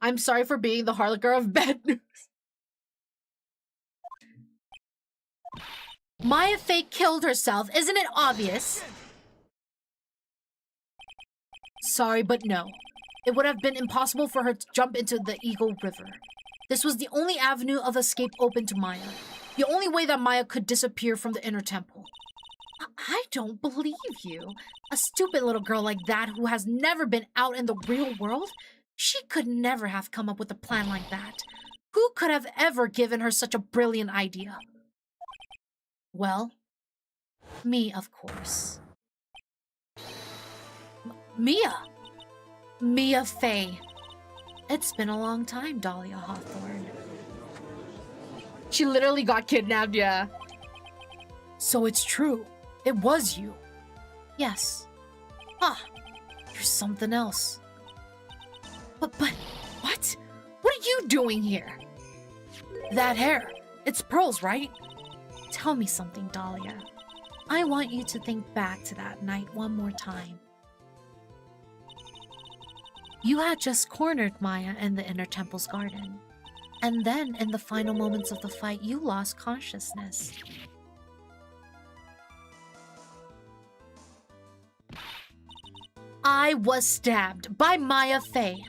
I'm sorry for being the harlicker of bad news. Maya Faye killed herself, isn't it obvious? Sorry, but no. It would have been impossible for her to jump into the Eagle River. This was the only avenue of escape open to Maya. The only way that Maya could disappear from the inner temple. I don't believe you. A stupid little girl like that who has never been out in the real world? She could never have come up with a plan like that. Who could have ever given her such a brilliant idea? Well, me, of course. Mia Faye. It's been a long time, Dahlia Hawthorne. She literally got kidnapped, yeah. So it's true. It was you. Yes. You're something else. But, what? What are you doing here? That hair. It's Pearl's, right? Tell me something, Dahlia. I want you to think back to that night one more time. You had just cornered Maya in the inner temple's garden. And then, in the final moments of the fight, you lost consciousness. I was stabbed by Maya Fey.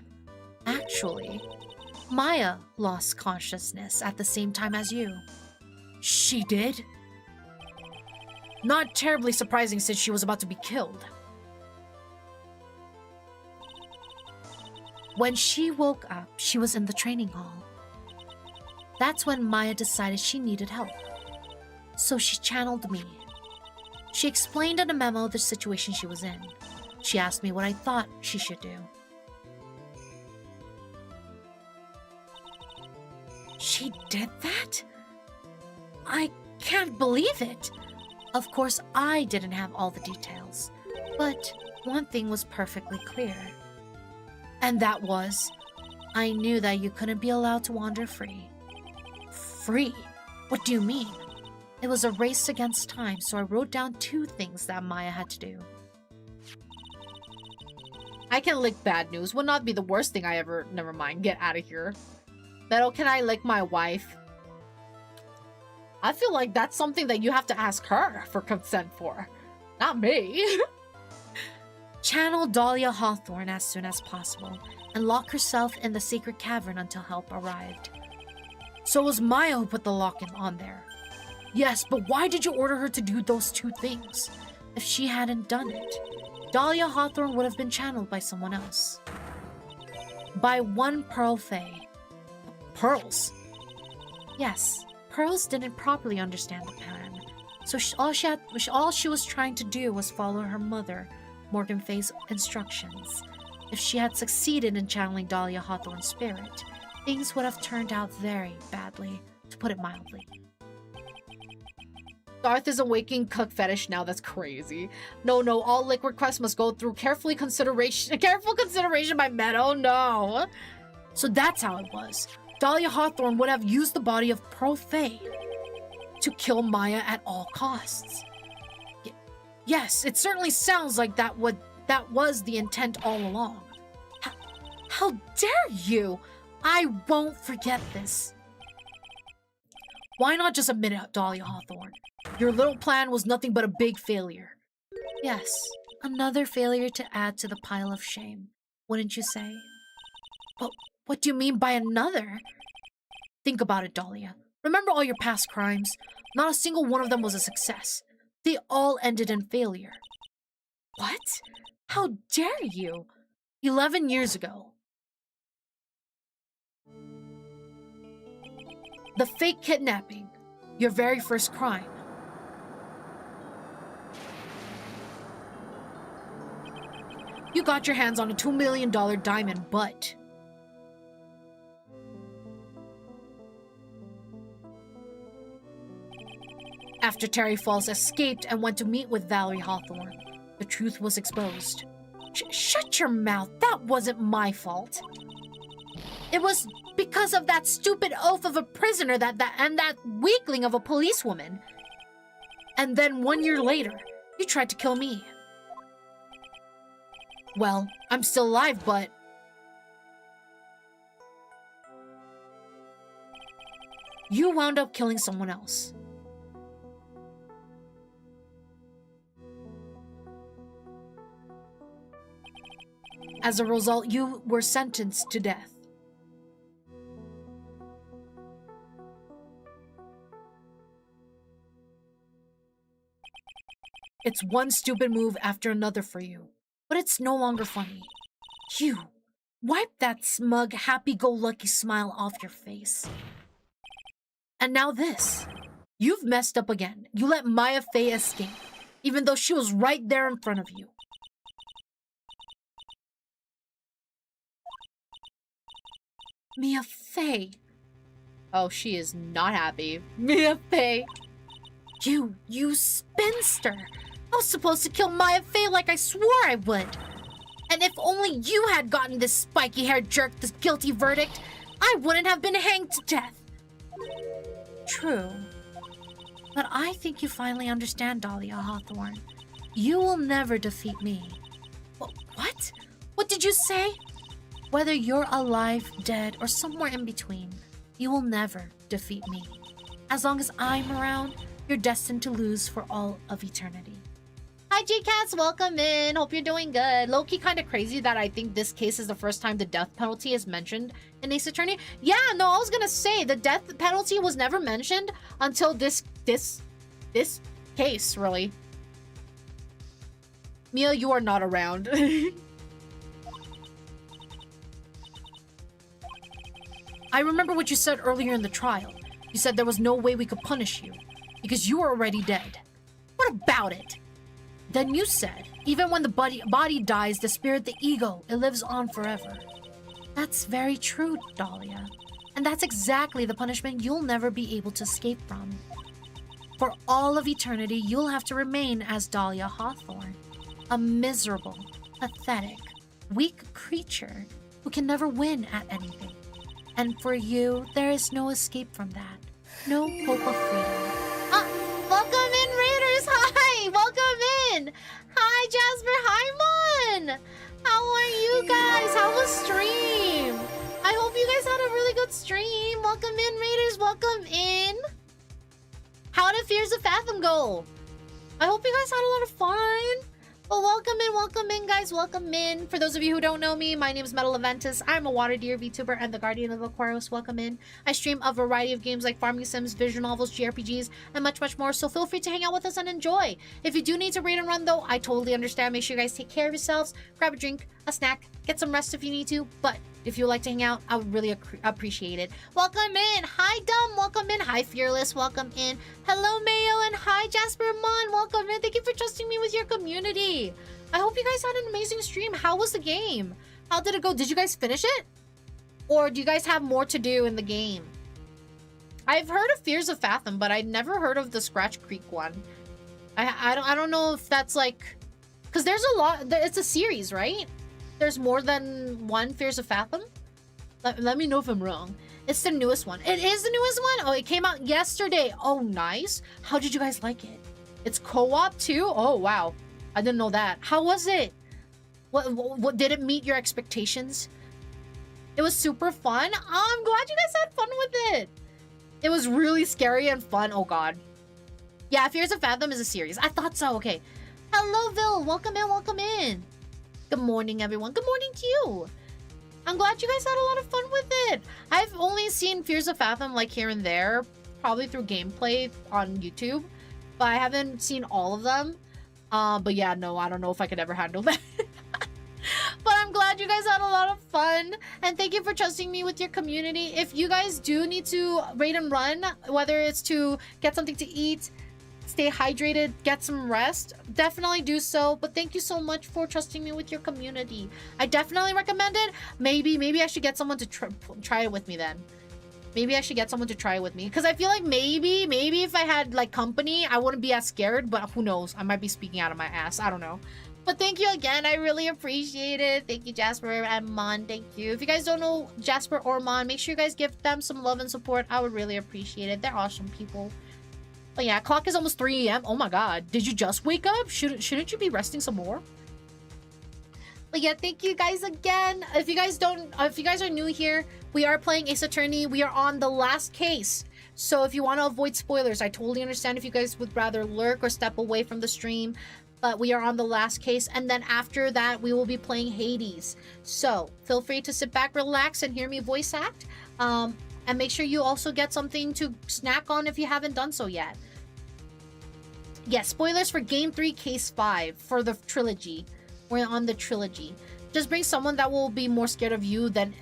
Actually, Maya lost consciousness at the same time as you. She did? Not terribly surprising since she was about to be killed. When she woke up, she was in the training hall. That's when Maya decided she needed help. So she channeled me. She explained in a memo the situation she was in. She asked me what I thought she should do. She did that? I can't believe it. Of course, I didn't have all the details. But one thing was perfectly clear. And that was, I knew that you couldn't be allowed to wander free. Free? What do you mean? It was a race against time, so I wrote down 2 things that Maya had to do. I can lick bad news. Would not be the worst thing I ever... Never mind. Get out of here. Meadow, can I lick my wife? I feel like that's something that you have to ask her for consent for. Not me. Channel Dahlia Hawthorne as soon as possible and lock herself in the secret cavern until help arrived. So it was Maya who put the lock-in on there. Yes, but why did you order her to do those 2 things? If she hadn't done it, Dahlia Hawthorne would have been channeled by someone else. By one Pearl Fae. Pearls? Yes, Pearls didn't properly understand the plan, so all she was trying to do was follow her mother, Morgan Faye's instructions. If she had succeeded in channeling Dahlia Hawthorne's spirit, things would have turned out very badly, to put it mildly. Darth is a waking cuck fetish now. That's crazy. No, all lick requests must go through careful consideration by Meadow. No. So that's how it was. Dahlia Hawthorne would have used the body of Pearl Faye to kill Maya at all costs. Yes, it certainly sounds like that was the intent all along. How dare you? I won't forget this. Why not just admit it, Dahlia Hawthorne? Your little plan was nothing but a big failure. Yes, another failure to add to the pile of shame, wouldn't you say? But what do you mean by another? Think about it, Dahlia. Remember all your past crimes? Not a single one of them was a success. They all ended in failure. What? How dare you? 11 years ago. The fake kidnapping. Your very first crime. You got your hands on a $2 million diamond, but... After Terry Falls escaped and went to meet with Valerie Hawthorne, the truth was exposed. Shut your mouth. That wasn't my fault. It was because of that stupid oaf of a prisoner and that weakling of a policewoman. And then 1 year later, you tried to kill me. Well, I'm still alive, but... You wound up killing someone else. As a result, you were sentenced to death. It's one stupid move after another for you, but it's no longer funny. You, wipe that smug, happy-go-lucky smile off your face. And now this. You've messed up again. You let Maya Fey escape, even though she was right there in front of you. Mia Fey. Oh, she is not happy. Mia Fey. You spinster. I was supposed to kill Maya Fey like I swore I would. And if only you had gotten this spiky-haired jerk this guilty verdict, I wouldn't have been hanged to death. True. But I think you finally understand, Dahlia Hawthorne. You will never defeat me. What? What did you say? Whether you're alive, dead, or somewhere in between, you will never defeat me. As long as I'm around, you're destined to lose for all of eternity. Hi, G-Cats. Welcome in. Hope you're doing good. Low-key kind of crazy that I think this case is the first time the death penalty is mentioned in Ace Attorney. Yeah, no, I was gonna say the death penalty was never mentioned until this case, really. Mia, you are not around. I remember what you said earlier in the trial. You said there was no way we could punish you because you were already dead. What about it? Then you said, even when the body dies, the spirit, the ego, it lives on forever. That's very true, Dahlia. And that's exactly the punishment you'll never be able to escape from. For all of eternity, you'll have to remain as Dahlia Hawthorne, a miserable, pathetic, weak creature who can never win at anything. And for you, there is no escape from that. No hope of freedom. Welcome in, Raiders! Hi! Welcome in! Hi, Jasper! Hi, Mon! How are you guys? How was stream? I hope you guys had a really good stream. Welcome in, Raiders! Welcome in! How did Fears of Fathom go? I hope you guys had a lot of fun. Well, welcome in, guys. Welcome in. For those of you who don't know me, my name is Metal Aventus. I'm a Water Deer VTuber and the Guardian of Aquarius. Welcome in. I stream a variety of games like farming sims, visual novels, JRPGs, and much, much more, so feel free to hang out with us and enjoy. If you do need to raid and run, though, I totally understand. Make sure you guys take care of yourselves, grab a drink, a snack, get some rest if you need to, but if you would like to hang out, I would really appreciate it. Welcome in. Hi, Dumb. Welcome in. Hi, Fearless. Welcome in. Hello, Mayo. And hi, Jasper Mon. Welcome in. Thank you for trusting me with your community. I hope you guys had an amazing stream. How was the game? How did it go? Did you guys finish it? Or do you guys have more to do in the game? I've heard of Fears of Fathom, but I'd never heard of the Scratch Creek one. I don't know if that's like... Because there's a lot... It's a series, right? There's more than one Fears of Fathom? Let me know if I'm wrong. It's the newest one. It is the newest one? Oh, it came out yesterday. Oh, nice. How did you guys like it? It's co-op too? Oh, wow. I didn't know that. How was it? What did it meet your expectations? It was super fun. Oh, I'm glad you guys had fun with it. It was really scary and fun. Oh, God. Yeah, Fears of Fathom is a series. I thought so. Okay. Hello, Vil. Welcome in. Welcome in. Good morning, everyone. Good morning to you. I'm glad you guys had a lot of fun with it. I've only seen Fears of Fathom like here and there, probably through gameplay on YouTube, but I haven't seen all of them. But yeah, no, I don't know if I could ever handle that. But I'm glad you guys had a lot of fun, and thank you for trusting me with your community. If you guys do need to raid and run, whether it's to get something to eat, stay hydrated, get some rest, definitely do so. But thank you so much for trusting me with your community. I definitely recommend it. Maybe I should get someone to try it with me then. Maybe I should get someone to try it with me, because I feel like maybe if I had like company, I wouldn't be as scared. But who knows, I might be speaking out of my ass. I don't know. But thank you again. I really appreciate it. Thank you, Jasper and Mon. Thank you. If you guys don't know Jasper or Mon, make sure you guys give them some love and support. I would really appreciate it. They're awesome people. But yeah, clock is almost 3 a.m. Oh my God. Did you just wake up? Shouldn't you be resting some more? But yeah, thank you guys again. If you guys are new here, we are playing Ace Attorney. We are on the last case. So if you want to avoid spoilers, I totally understand if you guys would rather lurk or step away from the stream. But we are on the last case, and then after that, we will be playing Hades. So feel free to sit back, relax, and hear me voice act. And make sure you also get something to snack on if you haven't done so yet. Yes, spoilers for Game 3, Case 5 for the trilogy. We're on the trilogy. Just bring someone that will be more scared of you than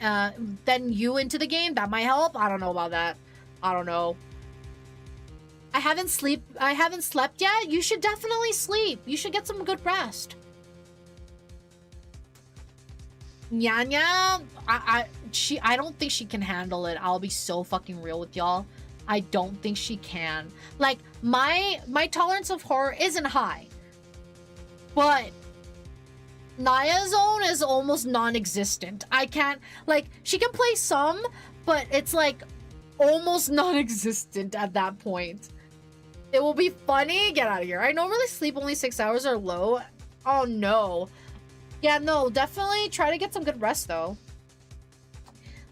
you into the game. That might help. I don't know about that. I don't know. I haven't slept yet. You should definitely sleep. You should get some good rest. Nyanya, I don't think she can handle it. I'll be so fucking real with y'all. I don't think she can. Like, my tolerance of horror isn't high. But Naya's own is almost non-existent. I can't, like, she can play some, but it's like almost non-existent at that point. It will be funny. Get out of here. I normally sleep only 6 hours or low. Oh no. Yeah, no, definitely try to get some good rest though.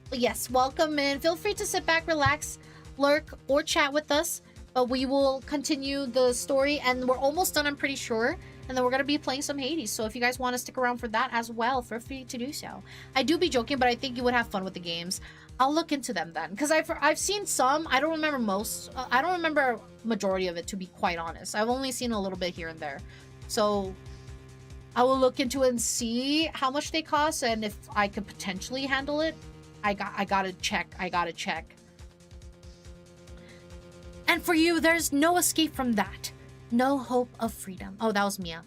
But yes, welcome in. Feel free to sit back, relax, lurk, or chat with us. But we will continue the story, and we're almost done, I'm pretty sure. And then we're going to be playing some Hades. So if you guys want to stick around for that as well, feel free to do so. I do be joking, but I think you would have fun with the games. I'll look into them then. Because I've seen some. I don't remember most. I don't remember majority of it, to be quite honest. I've only seen a little bit here and there. So I will look into it and see how much they cost. And if I could potentially handle it, I gotta check. I gotta check. And for you, there's no escape from that. No hope of freedom. Oh, that was Mia.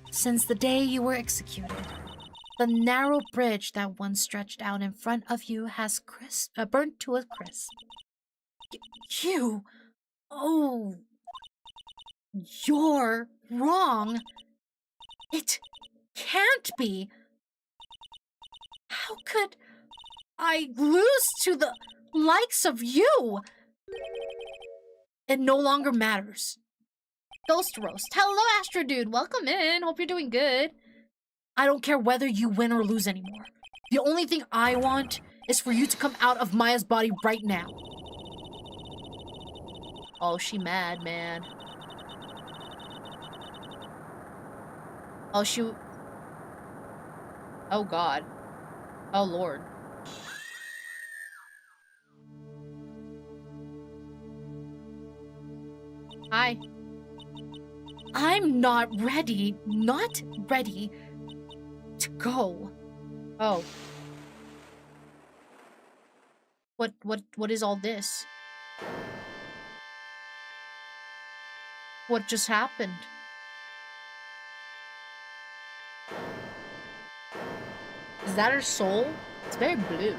Since the day you were executed, the narrow bridge that once stretched out in front of you has burnt to a crisp. You... Oh... You're wrong. It can't be. How could I lose to the likes of you? It no longer matters. Ghost Roast. Hello, Astro Dude. Welcome in. Hope you're doing good. I don't care whether you win or lose anymore. The only thing I want is for you to come out of Maya's body right now. Oh, she mad, man. Oh, she... Oh, God. Oh, Lord. Hi. I'm not ready to go. Oh. What is all this? What just happened? Is that her soul? It's very blue.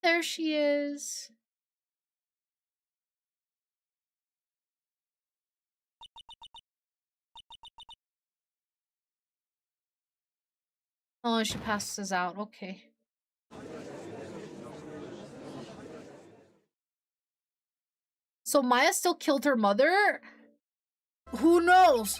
There she is. Oh, she passes out. Okay. So Maya still killed her mother? Who knows?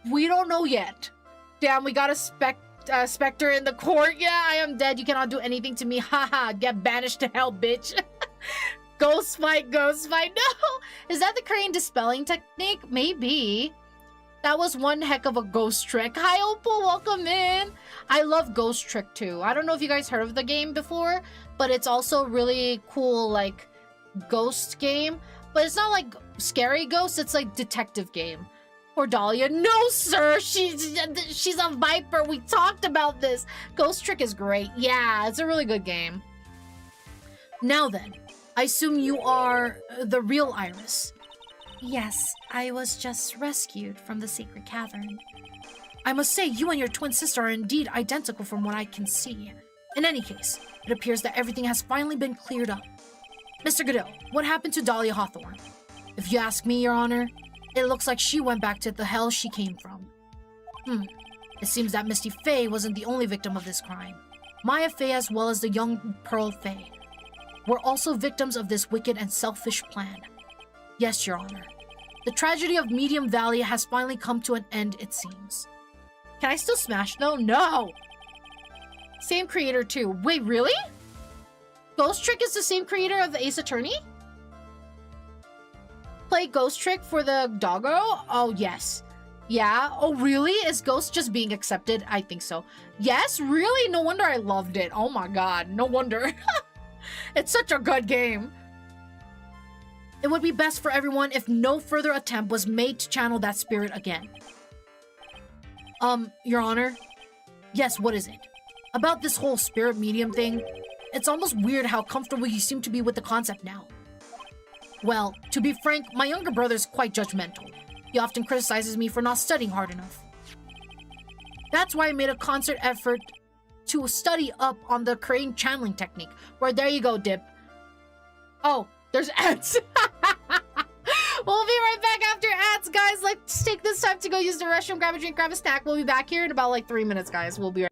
We don't know yet. Damn, we got a specter in the court. Yeah, I am dead. You cannot do anything to me. Haha, get banished to hell, bitch. Ghost fight, ghost fight. No! Is that the crane dispelling technique? Maybe. That was one heck of a ghost trick. Hi, Opal. Welcome in. I love Ghost Trick, too. I don't know if you guys heard of the game before, but it's also really cool, like, ghost game. But it's not like scary ghost. It's like detective game. Poor Dahlia. No, sir. She's a viper. We talked about this. Ghost Trick is great. Yeah, it's a really good game. Now then, I assume you are the real Iris. Yes, I was just rescued from the secret cavern. I must say, you and your twin sister are indeed identical from what I can see. In any case, it appears that everything has finally been cleared up. Mr. Goodell, what happened to Dahlia Hawthorne? If you ask me, Your Honor, it looks like she went back to the hell she came from. It seems that Misty Faye wasn't the only victim of this crime. Maya Faye, as well as the young Pearl Faye, were also victims of this wicked and selfish plan. Yes, Your Honor. The tragedy of Medium Valley has finally come to an end, it seems. Can I still smash though? No! Same creator too. Wait, really? Ghost Trick is the same creator of the Ace Attorney? Play Ghost Trick for the doggo? Oh, yes. Yeah? Oh, really? Is Ghost just being accepted? I think so. Yes? Really? No wonder I loved it. Oh my god. No wonder. It's such a good game. It would be best for everyone if no further attempt was made to channel that spirit again. Your Honor? Yes, what is it? About this whole spirit medium thing, it's almost weird how comfortable you seem to be with the concept now. Well, to be frank, my younger brother's quite judgmental. He often criticizes me for not studying hard enough. That's why I made a concert effort to study up on the crane channeling technique, where there you go, Dip. Oh, there's ants. We'll be right back after ads, guys. Let's take this time to go use the restroom, grab a drink, grab a snack. We'll be back here in about like 3 minutes, guys. We'll be right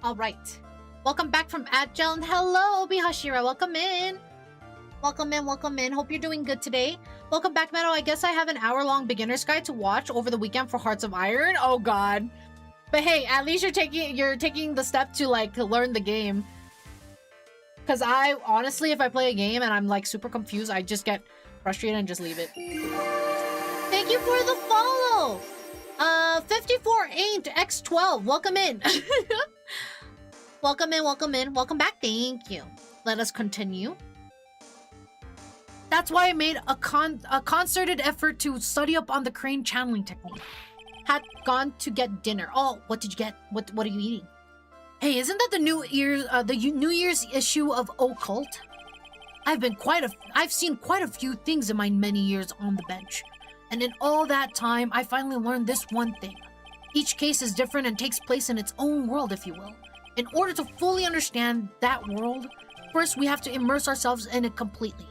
All right. Welcome back from Adjunct. Hello, Obi Hashira. Welcome in. Welcome in, welcome in. Hope you're doing good today. Welcome back, Meadow. I guess I have an hour-long beginner's guide to watch over the weekend for Hearts of Iron. Oh god. But hey, at least you're taking the step to like learn the game. Cause I honestly, if I play a game and I'm like super confused, I just get frustrated and just leave it. Thank you for the follow. 54 ain't X12. Welcome in. Welcome in, welcome in. Welcome back. Thank you. Let us continue. That's why I made a concerted effort to study up on the crane channeling technique. Had gone to get dinner. Oh, what did you get? What are you eating? Hey, isn't that the New Year's issue of Occult? I've seen quite a few things in my many years on the bench. And in all that time, I finally learned this one thing. Each case is different and takes place in its own world, if you will. In order to fully understand that world, first we have to immerse ourselves in it completely.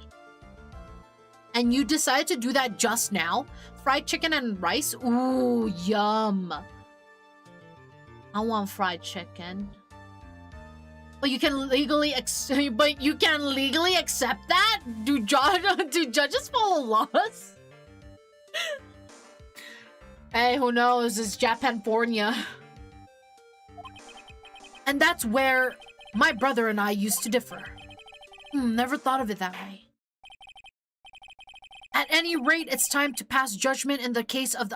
And you decided to do that just now? Fried chicken and rice? Ooh, yum. I want fried chicken. But you can legally accept that? Do judges follow laws? Hey, who knows? It's Japanfornia. And that's where my brother and I used to differ. Never thought of it that way. At any rate, it's time to pass judgment in the case of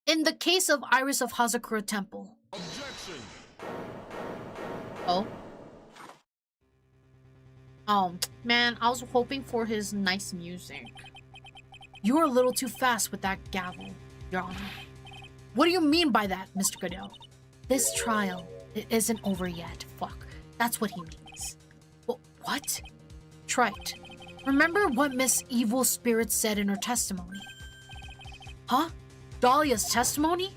in the case of Iris of Hazakura Temple. Objection. Oh. Oh, man, I was hoping for his nice music. You're a little too fast with that gavel, Your Honor. What do you mean by that, Mr. Goodell? This trial, it isn't over yet. Fuck. That's what he means. What? Trite. Remember what Miss Evil Spirit said in her testimony? Huh? Dahlia's testimony?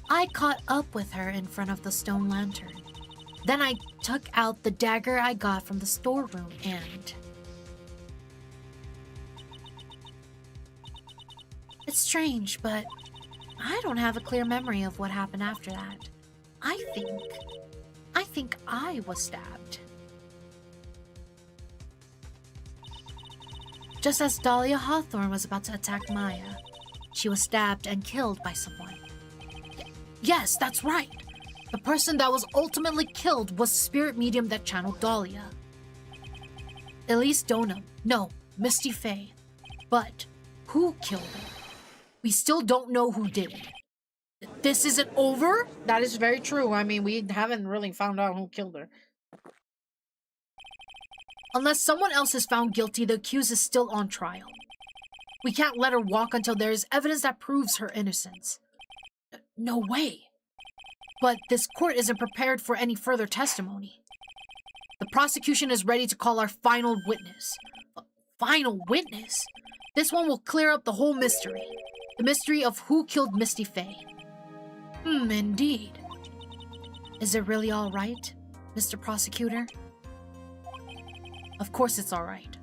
I caught up with her in front of the stone lantern. Then I took out the dagger I got from the storeroom and... It's strange, but I don't have a clear memory of what happened after that. I think I was stabbed. Just as Dahlia Hawthorne was about to attack Maya, she was stabbed and killed by someone. Yes, that's right. The person that was ultimately killed was the spirit medium that channeled Dahlia. Elise Donham. No, Misty Faye. But who killed her? We still don't know who did it. This isn't over? That is very true. I mean, we haven't really found out who killed her. Unless someone else is found guilty, the accused is still on trial. We can't let her walk until there is evidence that proves her innocence. No way. But this court isn't prepared for any further testimony. The prosecution is ready to call our final witness. Final witness? This one will clear up the whole mystery. The mystery of who killed Misty Faye. Indeed. Is it really all right, Mr. Prosecutor? Of course it's all right,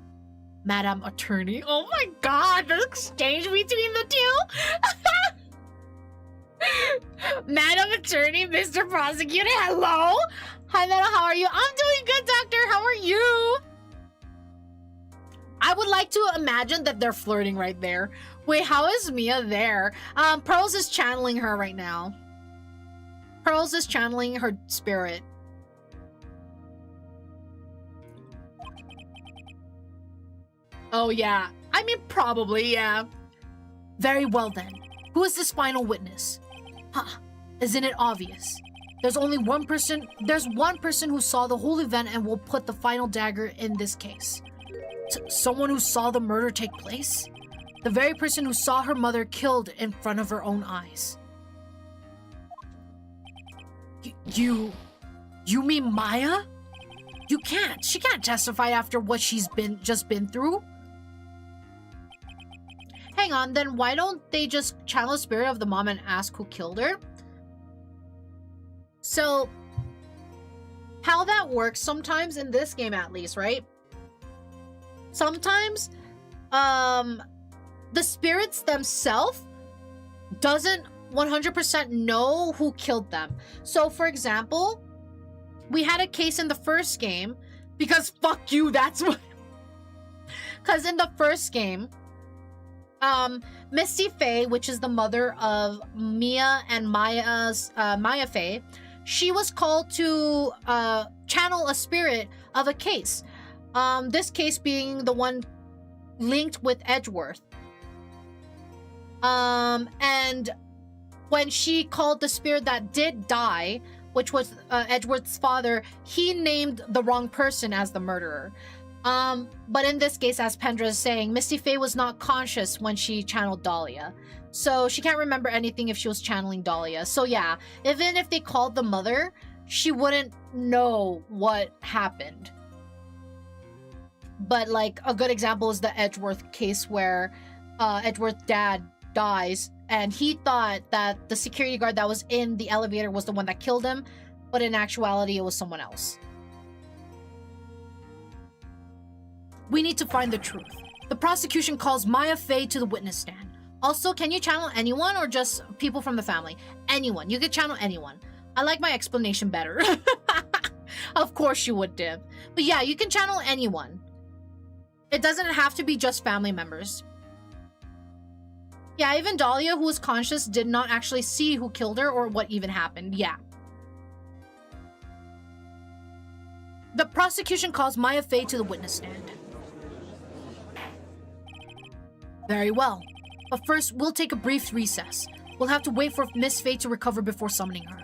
Madam Attorney. Oh my god, the exchange between the two! Madam Attorney, Mr. Prosecutor, hello? Hi, Meadow, how are you? I'm doing good, Doctor. How are you? I would like to imagine that they're flirting right there. Wait, how is Mia there? Pearls is channeling her right now. Pearls is channeling her spirit. Oh, yeah. I mean, probably, yeah. Very well then. Who is this final witness? Isn't it obvious? There's one person who saw the whole event and will put the final dagger in this case. Someone who saw the murder take place? The very person who saw her mother killed in front of her own eyes. You mean Maya? She can't testify after what she's just been through. Hang on, then why don't they just channel the spirit of the mom and ask who killed her? So, how that works sometimes in this game at least, right? Sometimes, the spirits themselves doesn't 100% know who killed them. So, for example, we had a case in the first game, because fuck you, that's what... Because in the first game, Misty Faye, which is the mother of Mia and Maya Faye, she was called to channel a spirit of a case. This case being the one linked with Edgeworth. And when she called the spirit that did die, which was Edgeworth's father, he named the wrong person as the murderer. But in this case, as Pendra is saying, Misty Faye was not conscious when she channeled Dahlia. So she can't remember anything if she was channeling Dahlia. So yeah, even if they called the mother, she wouldn't know what happened. But like a good example is the Edgeworth case where Edgeworth's dad dies and he thought that the security guard that was in the elevator was the one that killed him, but in actuality it was someone else. We need to find the truth. The prosecution calls Maya Faye to the witness stand. Also, can you channel anyone or just people from the family? Anyone. You could channel anyone. I like my explanation better. Of course you would, Div. But yeah, you can channel anyone. It doesn't have to be just family members. Yeah, even Dahlia, who was conscious, did not actually see who killed her or what even happened. Yeah. The prosecution calls Maya Faye to the witness stand. Very well. But first, we'll take a brief recess. We'll have to wait for Miss Faye to recover before summoning her.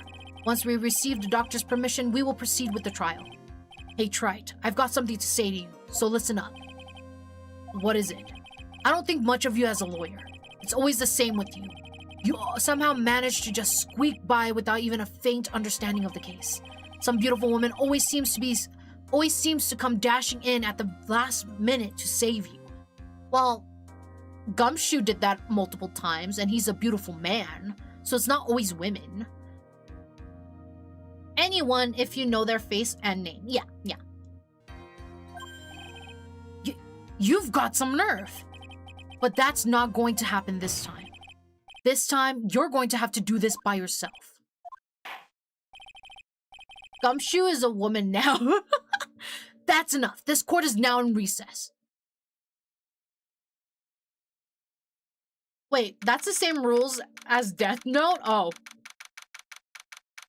Once we receive the doctor's permission, we will proceed with the trial. Hey, Wright, I've got something to say to you, so listen up. What is it? I don't think much of you as a lawyer. It's always the same with you. You somehow manage to just squeak by without even a faint understanding of the case. Some beautiful woman always seems to come dashing in at the last minute to save you. Well, Gumshoe did that multiple times, and he's a beautiful man, so it's not always women. Anyone if you know their face and name. Yeah. You've got some nerve. But that's not going to happen this time. This time, you're going to have to do this by yourself. Gumshoe is a woman now. That's enough. This court is now in recess. Wait, that's the same rules as Death Note? Oh.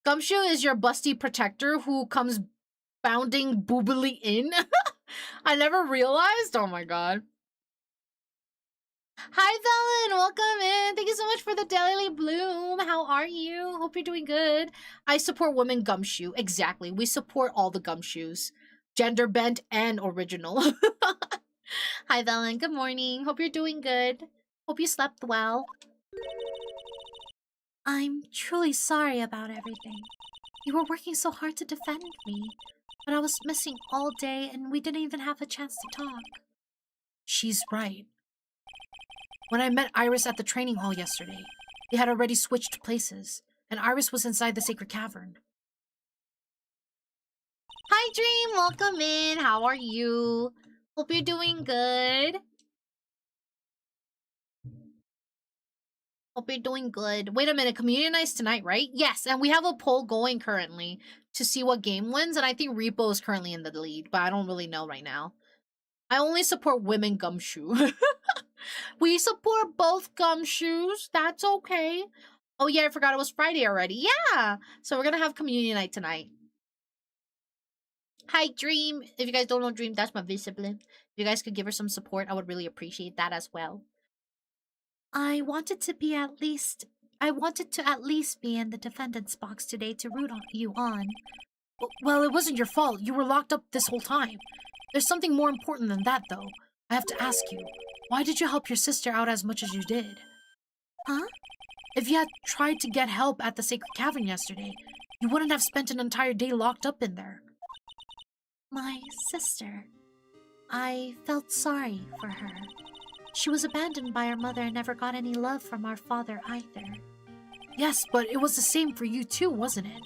Gumshoe is your busty protector who comes bounding boobily in. I never realized. Oh my god. Hi, Velen. Welcome in. Thank you so much for the daily bloom. How are you? Hope you're doing good. I support women gumshoe. Exactly. We support all the gumshoes. Gender bent and original. Hi, Velen. Good morning. Hope you're doing good. Hope you slept well. I'm truly sorry about everything. You were working so hard to defend me, but I was missing all day and we didn't even have a chance to talk. She's right. When I met Iris at the training hall yesterday, they had already switched places, and Iris was inside the sacred cavern. Hi, Dream! Welcome in! How are you? Hope you're doing good. Hope you're doing good. Wait a minute, community night's tonight, right? Yes, and we have a poll going currently to see what game wins, and I think Repo is currently in the lead, but I don't really know right now. I only support women gumshoe. We support both gumshoes. That's okay. Oh yeah, I forgot it was Friday already. Yeah! So we're gonna have community night tonight. Hi, Dream. If you guys don't know Dream, that's my sibling. If you guys could give her some support, I would really appreciate that as well. I wanted to at least be in the defendant's box today to root you on. Well, it wasn't your fault. You were locked up this whole time. There's something more important than that, though. I have to ask you, why did you help your sister out as much as you did? Huh? If you had tried to get help at the Sacred Cavern yesterday, you wouldn't have spent an entire day locked up in there. My sister. I felt sorry for her. She was abandoned by her mother and never got any love from our father either. Yes, but it was the same for you too, wasn't it?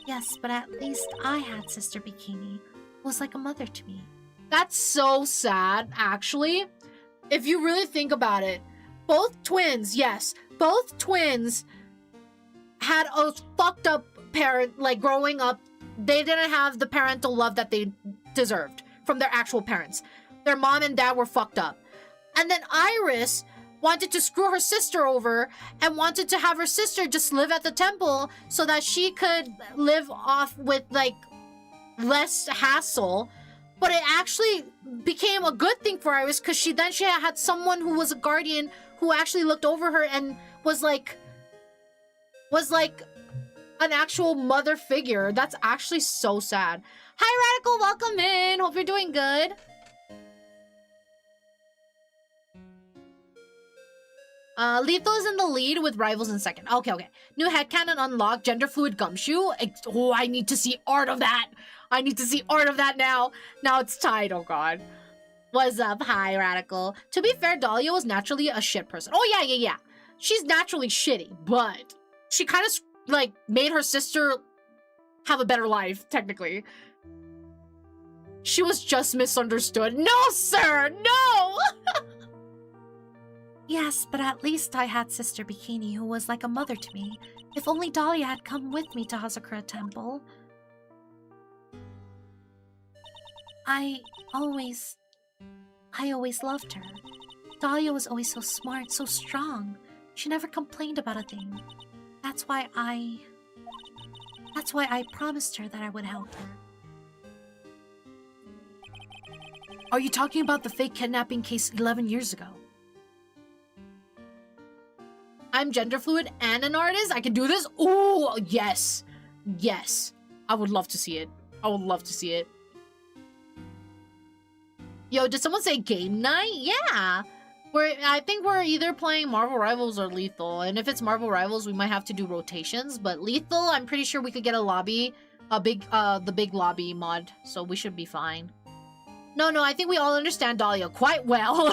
Yes, but at least I had Sister Bikini, who was like a mother to me. That's so sad, actually. If you really think about it, both twins, yes, both twins had a fucked up parent, like growing up. They didn't have the parental love that they deserved from their actual parents. Their mom and dad were fucked up. And then Iris wanted to screw her sister over and wanted to have her sister just live at the temple so that she could live off with, like, less hassle. But it actually became a good thing for Iris because she had someone who was a guardian who actually looked over her and was like an actual mother figure. That's actually so sad. Hi, Radical, welcome in. Hope you're doing good. Lethal is in the lead with Rivals in second. Okay. New headcanon unlocked. Gender fluid gumshoe. Oh, I need to see art of that. I need to see art of that now. Now it's tied. Oh, God. What's up? Hi, Radical. To be fair, Dahlia was naturally a shit person. Oh, yeah. She's naturally shitty, but she kind of, like, made her sister have a better life, technically. She was just misunderstood. No, sir! No! Yes, but at least I had Sister Bikini, who was like a mother to me. If only Dahlia had come with me to Hazakura Temple. I always loved her. Dahlia was always so smart, so strong. She never complained about a thing. That's why I promised her that I would help her. Are you talking about the fake kidnapping case 11 years ago? I'm gender fluid and an artist. I can do this. Ooh, yes. Yes. I would love to see it. I would love to see it. Yo, did someone say game night? Yeah. I think we're either playing Marvel Rivals or Lethal. And if it's Marvel Rivals, we might have to do rotations. But Lethal, I'm pretty sure we could get a lobby. The big lobby mod. So we should be fine. No, I think we all understand Dahlia quite well.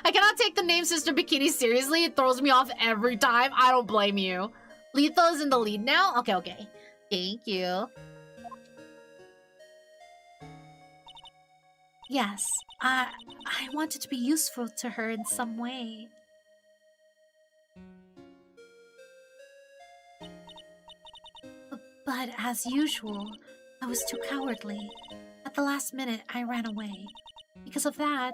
I cannot take the name Sister Bikini seriously. It throws me off every time. I don't blame you. Lethal is in the lead now? Okay. Thank you. Yes, I wanted to be useful to her in some way. But as usual, I was too cowardly. At the last minute, I ran away. Because of that,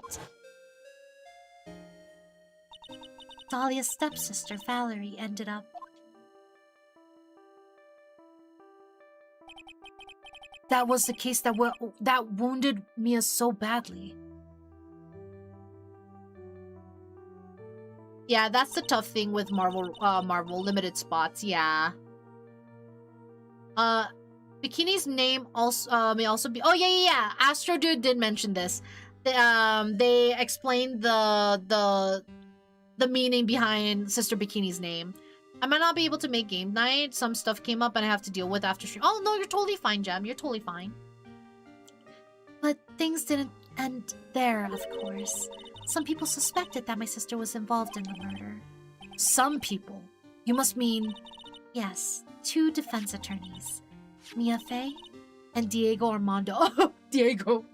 Dahlia's stepsister, Valerie, ended up. That was the case that wounded Mia so badly. Yeah, that's the tough thing with Marvel limited spots. Yeah. Bikini's name also may also be. Oh yeah. Astro Dude did mention this. They explained the meaning behind Sister Bikini's name. I might not be able to make game night. Some stuff came up and I have to deal with after stream. Oh no, you're totally fine, Gem. You're totally fine. But things didn't end there, of course. Some people suspected that my sister was involved in the murder. Some people? You must mean... Yes, 2 defense attorneys. Mia Fey and Diego Armando. Oh, Diego.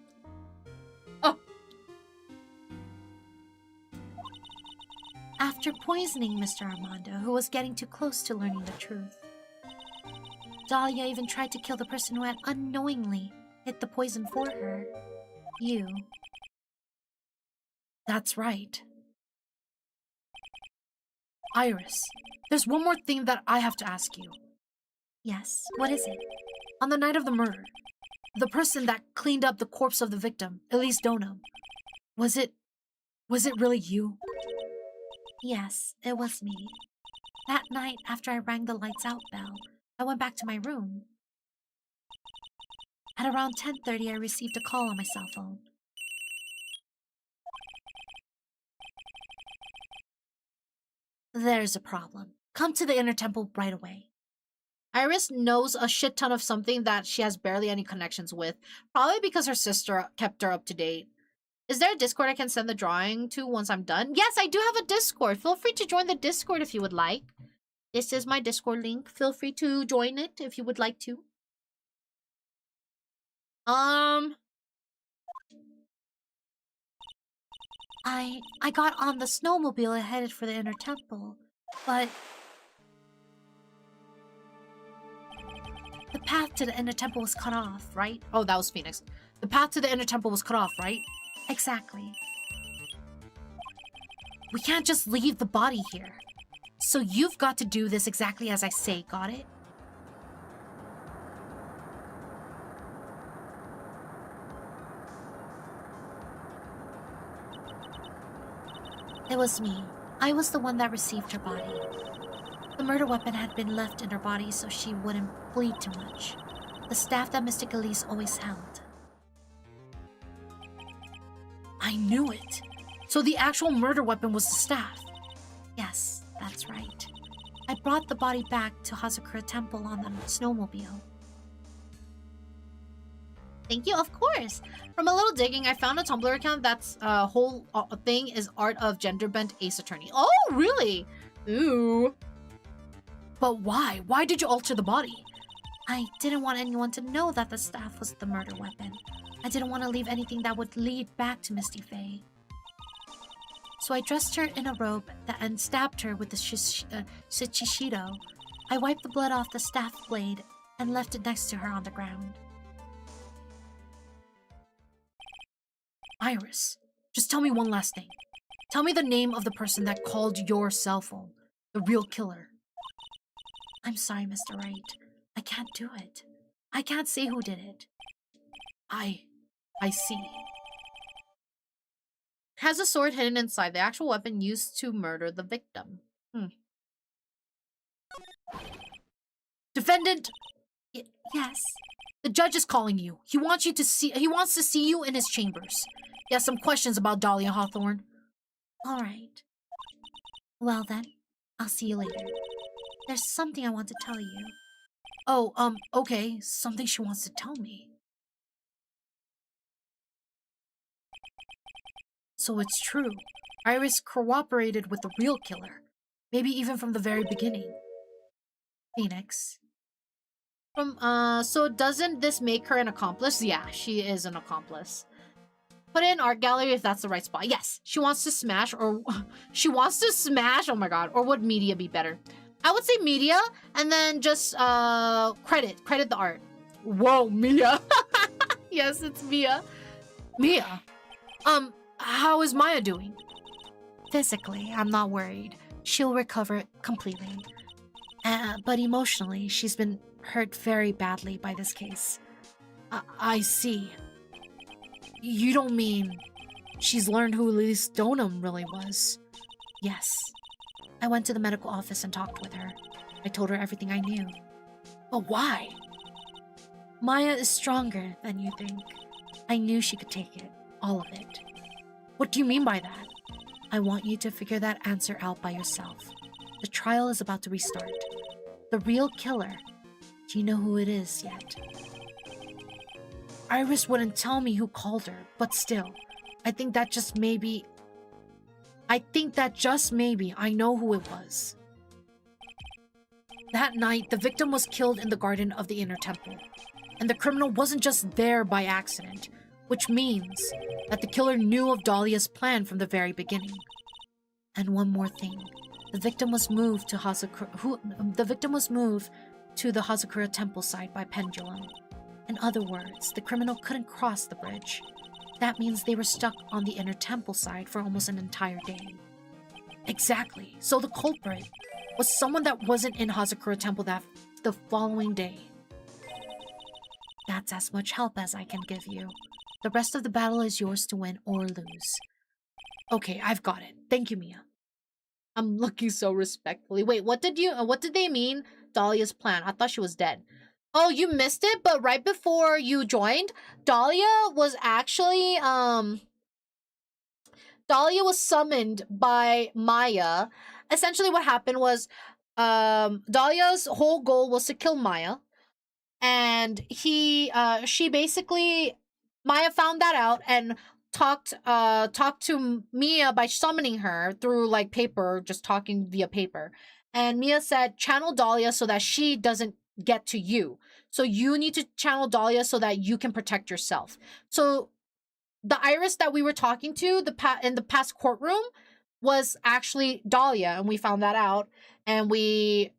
Oh. After poisoning Mr. Armando, who was getting too close to learning the truth, Dahlia even tried to kill the person who had unknowingly hid the poison for her. You. That's right. Iris, there's one more thing that I have to ask you. Yes, what is it? On the night of the murder, the person that cleaned up the corpse of the victim, Elise Donham, was it really you? Yes, it was me. That night, after I rang the lights out bell, I went back to my room. At around 10:30, I received a call on my cell phone. There's a problem. Come to the inner temple right away. Iris knows a shit ton of something that she has barely any connections with, probably because her sister kept her up to date. Is there a Discord I can send the drawing to once I'm done? Yes, I do have a Discord. Feel free to join the Discord if you would like. This is my Discord link. Feel free to join it if you would like to. I got on the snowmobile and headed for the inner temple, but the path to the inner temple was cut off, right? Oh, that was Phoenix. The path to the inner temple was cut off, right? Exactly. We can't just leave the body here. So you've got to do this exactly as I say, got it? It was me. I was the one that received her body. The murder weapon had been left in her body so she wouldn't bleed too much. The staff that Mystic Elise always held. I knew it. So the actual murder weapon was the staff. Yes, that's right. I brought the body back to Hazakura Temple on the snowmobile. Thank you, of course. From a little digging, I found a Tumblr account that's whole thing is Art of Gender-Bent Ace Attorney. Oh, really? Ooh. But why? Why did you alter the body? I didn't want anyone to know that the staff was the murder weapon. I didn't want to leave anything that would lead back to Misty Faye. So I dressed her in a robe and stabbed her with the Shichishido. I wiped the blood off the staff blade and left it next to her on the ground. Iris, just tell me one last thing. Tell me the name of the person that called your cell phone. The real killer. I'm sorry, Mr. Wright. I can't do it. I can't say who did it. I see. Has a sword hidden inside the actual weapon used to murder the victim. Defendant! Yes? The judge is calling you. He wants to see you in his chambers. He has some questions about Dahlia Hawthorne. All right. Well then, I'll see you later. There's something I want to tell you. Oh, okay. Something she wants to tell me. So it's true. Iris cooperated with the real killer. Maybe even from the very beginning. Phoenix. So doesn't this make her an accomplice? Yeah, she is an accomplice. Put it in art gallery if that's the right spot. Yes, she wants to smash or she wants to smash. Oh my god. Or would media be better? I would say media and then just credit the art. Whoa, Mia. Yes, it's Mia. Mia. How is Maya doing? Physically, I'm not worried. She'll recover completely. But emotionally, she's been hurt very badly by this case. I see. You don't mean she's learned who Lily Stoneham really was? Yes. I went to the medical office and talked with her. I told her everything I knew. But why? Maya is stronger than you think. I knew she could take it. All of it. What do you mean by that? I want you to figure that answer out by yourself. The trial is about to restart. The real killer. Do you know who it is yet? Iris wouldn't tell me who called her, but still, I think that just maybe I know who it was. That night, the victim was killed in the garden of the inner temple. And the criminal wasn't just there by accident, which means that the killer knew of Dahlia's plan from the very beginning. And one more thing. The victim was moved to the Hazakura temple site by pendulum. In other words, the criminal couldn't cross the bridge. That means they were stuck on the inner temple side for almost an entire day. Exactly. So the culprit was someone that wasn't in Hazakura temple the following day. That's as much help as I can give you. The rest of the battle is yours to win or lose. Okay, I've got it. Thank you, Mia. I'm looking so respectfully. Wait, what did they mean? Dahlia's plan. I thought she was dead. Oh, you missed it, but right before you joined, Dahlia was actually Dahlia was summoned by Maya. Essentially what happened was Dahlia's whole goal was to kill Maya. And she basically, Maya found that out and talked to Mia by summoning her through like paper, just talking via paper. And Mia said, channel Dahlia so that she doesn't get to you. So you need to channel Dahlia so that you can protect yourself. So the Iris that we were talking to in the past courtroom was actually Dahlia, and we found that out. And we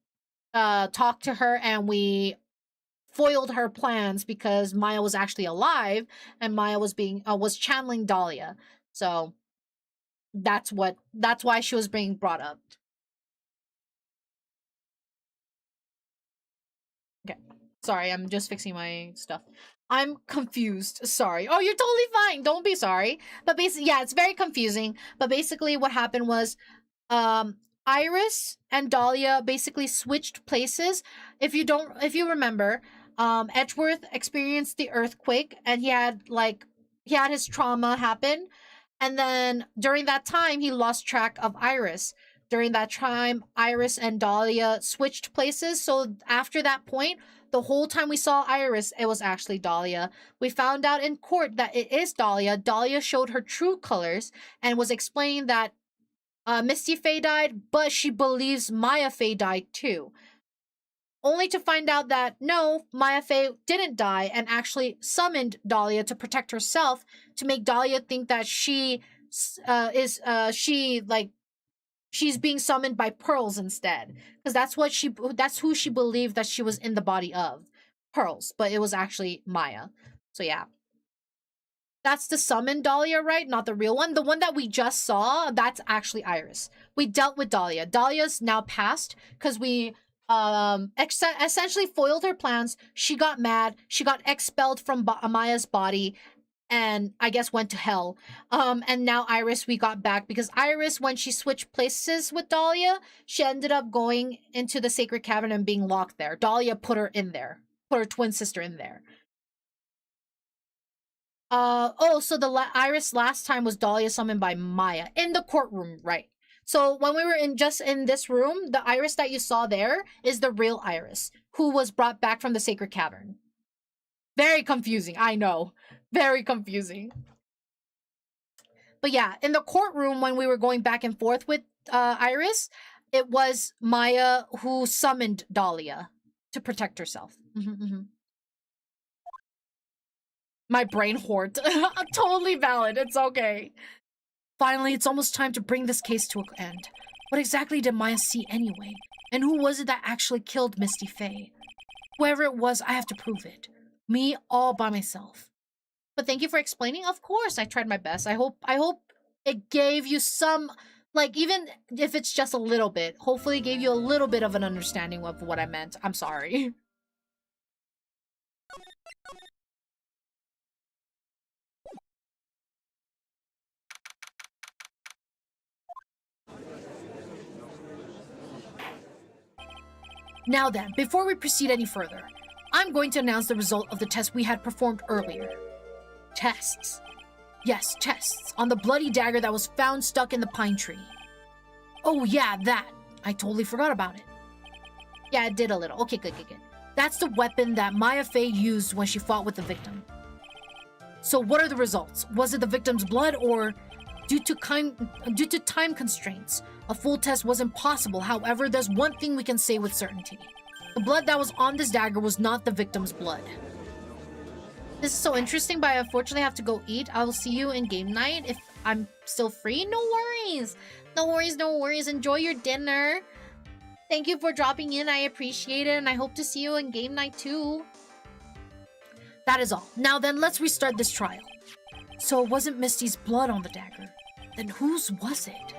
talked to her and we foiled her plans because Maya was actually alive and Maya was channeling Dahlia. So that's why she was being brought up. Okay. Sorry, I'm just fixing my stuff. I'm confused. Sorry. Oh, you're totally fine. Don't be sorry. But basically, yeah, it's very confusing. But basically what happened was Iris and Dahlia basically switched places. If you remember, Edgeworth experienced the earthquake and he had his trauma happen. And then during that time, he lost track of Iris. During that time, Iris and Dahlia switched places. So after that point, the whole time we saw Iris, it was actually Dahlia. We found out in court that it is Dahlia. Dahlia showed her true colors and was explaining that Misty Faye died, but she believes Maya Faye died too. Only to find out that no, Maya Faye didn't die and actually summoned Dahlia to protect herself, to make Dahlia think that she's being summoned by Pearls instead, because that's who she believed that she was in the body of, Pearls, but it was actually Maya. So yeah. That's the summoned Dahlia, right? Not the real one. The one that we just saw, that's actually Iris. We dealt with Dahlia. Dahlia's now passed because we essentially foiled her plans. She got mad. She got expelled from Maya's body and I guess went to hell. And now Iris, we got back because Iris, when she switched places with Dahlia, she ended up going into the sacred cavern and being locked there. Dahlia put her in there, put her twin sister in there. So the Iris last time was Dahlia summoned by Maya in the courtroom, right? So when we were in this room, the Iris that you saw there is the real Iris, who was brought back from the sacred cavern. Very confusing, I know. Very confusing. But yeah, in the courtroom when we were going back and forth with Iris, it was Maya who summoned Dahlia to protect herself. My brain hoard. Totally valid. It's okay. Finally, it's almost time to bring this case to an end. What exactly did Maya see anyway? And who was it that actually killed Misty Faye? Whoever it was, I have to prove it. Me, all by myself. But thank you for explaining. Of course, I tried my best. I hope it gave you some, Like, even if it's just a little bit, hopefully it gave you a little bit of an understanding of what I meant. I'm sorry. Now then, before we proceed any further, I'm going to announce the result of the test we had performed earlier. Tests. Yes, tests on the bloody dagger that was found stuck in the pine tree. Oh yeah, that. I totally forgot about it. Yeah, it did a little. Okay, good. That's the weapon that Maya Fey used when she fought with the victim. So what are the results? Was it the victim's blood, or due to time constraints, a full test was impossible? However, there's one thing we can say with certainty. The blood that was on this dagger was not the victim's blood. This is so interesting, but I unfortunately have to go eat. I will see you in game night if I'm still free. No worries. No worries. Enjoy your dinner. Thank you for dropping in. I appreciate it, and I hope to see you in game night too. That is all. Now then, let's restart this trial. So it wasn't Misty's blood on the dagger. Then whose was it?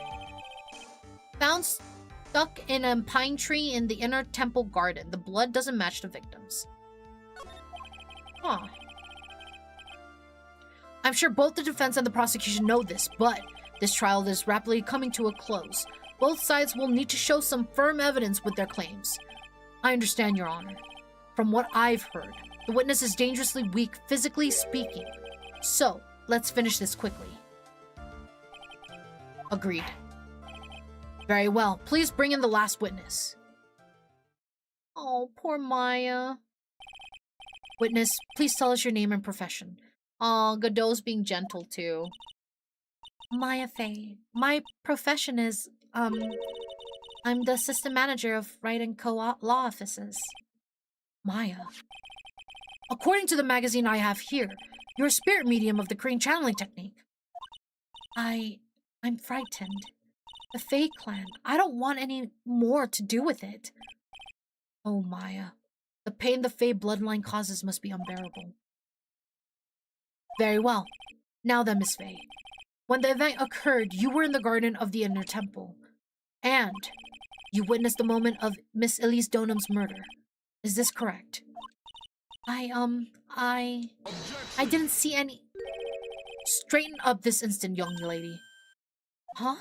Found stuck in a pine tree in the inner temple garden. The blood doesn't match the victim's. Huh. I'm sure both the defense and the prosecution know this, but this trial is rapidly coming to a close. Both sides will need to show some firm evidence with their claims. I understand, Your Honor. From what I've heard, the witness is dangerously weak, physically speaking. So, let's finish this quickly. Agreed. Very well. Please bring in the last witness. Oh, poor Maya. Witness, please tell us your name and profession. Oh, Godot's being gentle too. Maya Fey. My profession is, I'm the assistant manager of Wright & Co. law offices. Maya. According to the magazine I have here, you're a spirit medium of the crane channeling technique. I'm frightened. The Fey clan. I don't want any more to do with it. Oh, Maya. The pain the Fey bloodline causes must be unbearable. Very well. Now then, Miss Fey. When the event occurred, you were in the garden of the inner temple. And you witnessed the moment of Miss Elise Donham's murder. Is this correct? I didn't see any... Straighten up this instant, young lady. Huh?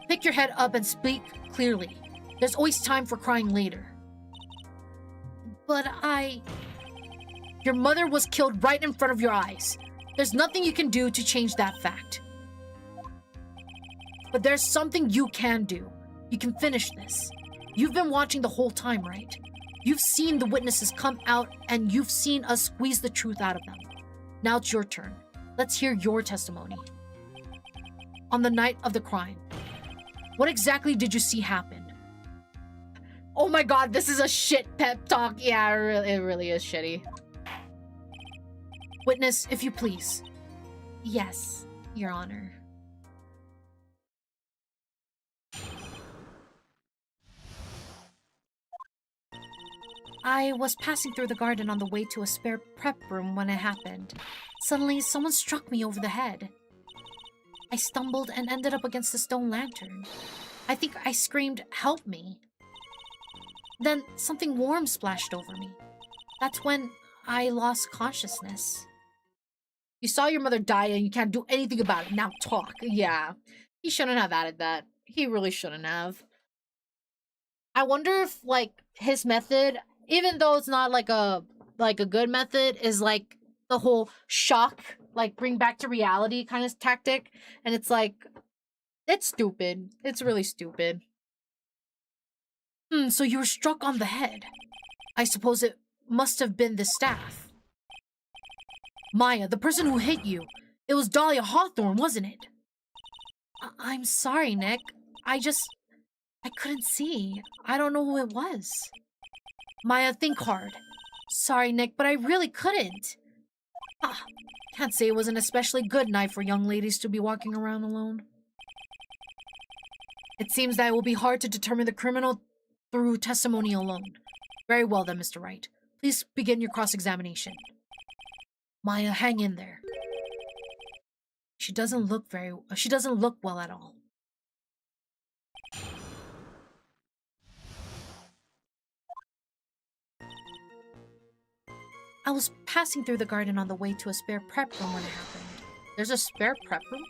Pick your head up and speak clearly. There's always time for crying later. But Your mother was killed right in front of your eyes. There's nothing you can do to change that fact. But there's something you can do. You can finish this. You've been watching the whole time, right? You've seen the witnesses come out, and you've seen us squeeze the truth out of them. Now it's your turn. Let's hear your testimony. On the night of the crime, what exactly did you see happen? Oh my god, this is a shit pep talk. Yeah, it really is shitty. Witness, if you please. Yes, Your Honor. I was passing through the garden on the way to a spare prep room when it happened. Suddenly, someone struck me over the head. I stumbled and ended up against a stone lantern. I think I screamed, "Help me!" Then something warm splashed over me. That's when I lost consciousness. You saw your mother die and you can't do anything about it. Now talk. Yeah. He shouldn't have added that. He really shouldn't have. I wonder if, like, his method, even though it's not like a good method, is like the whole shock, like bring back to reality kind of tactic. And it's like, it's stupid. It's really stupid. So you were struck on the head. I suppose it must have been the staff. Maya, the person who hit you, it was Dahlia Hawthorne, wasn't it? I'm sorry, Nick. I couldn't see. I don't know who it was. Maya, think hard. Sorry, Nick, but I really couldn't. Can't say it was an especially good night for young ladies to be walking around alone. It seems that it will be hard to determine the criminal through testimony alone. Very well then, Mr. Wright. Please begin your cross-examination. Maya, hang in there. She doesn't look well at all. I was passing through the garden on the way to a spare prep room when it happened. There's a spare prep room?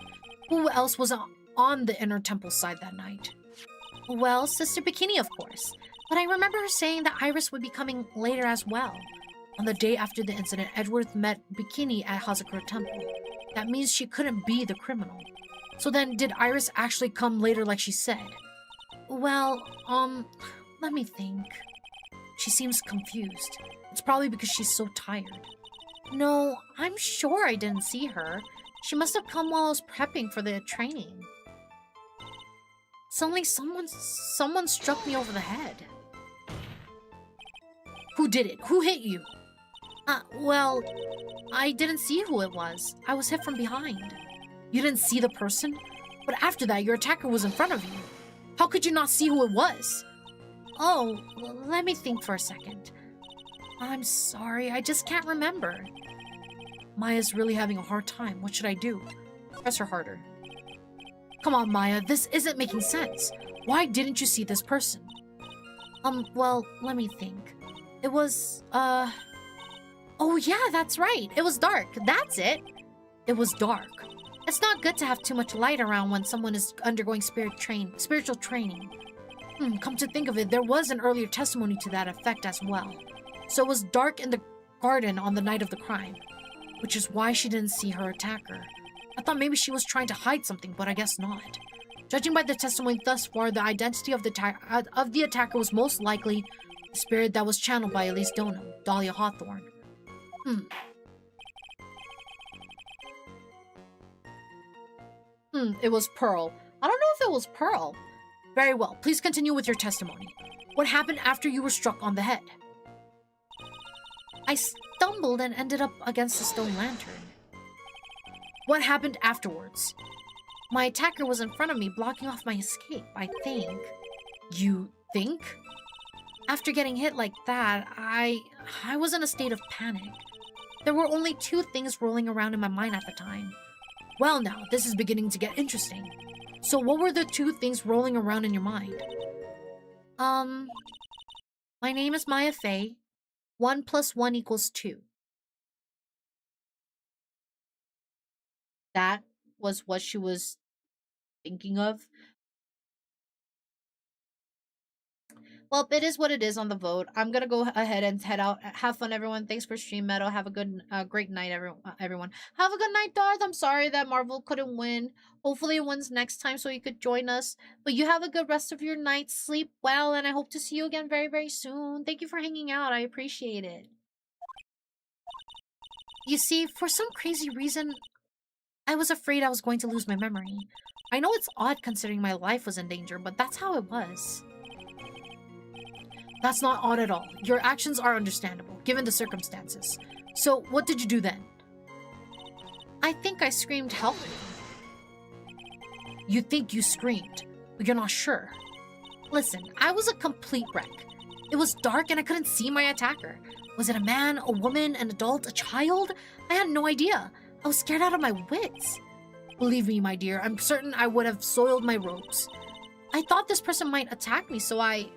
Who else was on the inner temple side that night? Well, Sister Bikini, of course. But I remember her saying that Iris would be coming later as well. On the day after the incident, Edgeworth met Bikini at Hazakura Temple. That means she couldn't be the criminal. So then, did Iris actually come later like she said? Well, let me think. She seems confused. It's probably because she's so tired. No, I'm sure I didn't see her. She must have come while I was prepping for the training. Suddenly, someone struck me over the head. Who did it? Who hit you? Well, I didn't see who it was. I was hit from behind. You didn't see the person? But after that, your attacker was in front of you. How could you not see who it was? Oh, let me think for a second. I'm sorry, I just can't remember. Maya's really having a hard time. What should I do? Press her harder. Come on, Maya, this isn't making sense. Why didn't you see this person? Well, let me think. It was, Oh yeah, that's right. It was dark. That's it. It was dark. It's not good to have too much light around when someone is undergoing spiritual training. Come to think of it, there was an earlier testimony to that effect as well. So it was dark in the garden on the night of the crime, which is why she didn't see her attacker. I thought maybe she was trying to hide something, but I guess not. Judging by the testimony thus far, the identity of the attacker was most likely the spirit that was channeled by Elise Donham, Dahlia Hawthorne. It was Pearl. I don't know if it was Pearl. Very well, please continue with your testimony. What happened after you were struck on the head? I stumbled and ended up against a stone lantern. What happened afterwards? My attacker was in front of me, blocking off my escape, I think. You think? After getting hit like that, I was in a state of panic. There were only two things rolling around in my mind at the time. Well now, this is beginning to get interesting. So what were the two things rolling around in your mind? My name is Maya Fey. 1 + 1 = 2. That was what she was thinking of. Well, it is what it is on the vote. I'm gonna go ahead and head out. Have fun, everyone. Thanks for stream, Meadow. Have a good, great night, everyone. Have a good night, Darth. I'm sorry that Marvel couldn't win. Hopefully it wins next time so you could join us. But you have a good rest of your night. Sleep well, and I hope to see you again very, very soon. Thank you for hanging out. I appreciate it. You see, for some crazy reason, I was afraid I was going to lose my memory. I know it's odd considering my life was in danger, but that's how it was. That's not odd at all. Your actions are understandable, given the circumstances. So, what did you do then? I think I screamed, "Help me." You think you screamed, but you're not sure. Listen, I was a complete wreck. It was dark and I couldn't see my attacker. Was it a man, a woman, an adult, a child? I had no idea. I was scared out of my wits. Believe me, my dear, I'm certain I would have soiled my robes. I thought this person might attack me, so I...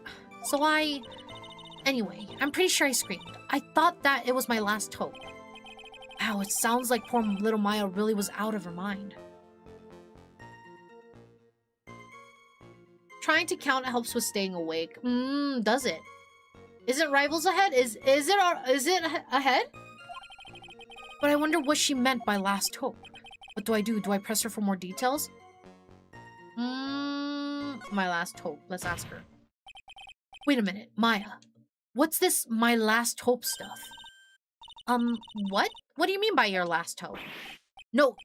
Anyway, I'm pretty sure I screamed. I thought that it was my last hope. Wow, it sounds like poor little Maya really was out of her mind. Trying to count helps with staying awake. Does it? Isn't Rivals ahead? Is it ahead? But I wonder what she meant by last hope. What do I do? Do I press her for more details? My last hope. Let's ask her. Wait a minute, Maya. What's this my last hope stuff? What? What do you mean by your last hope? No.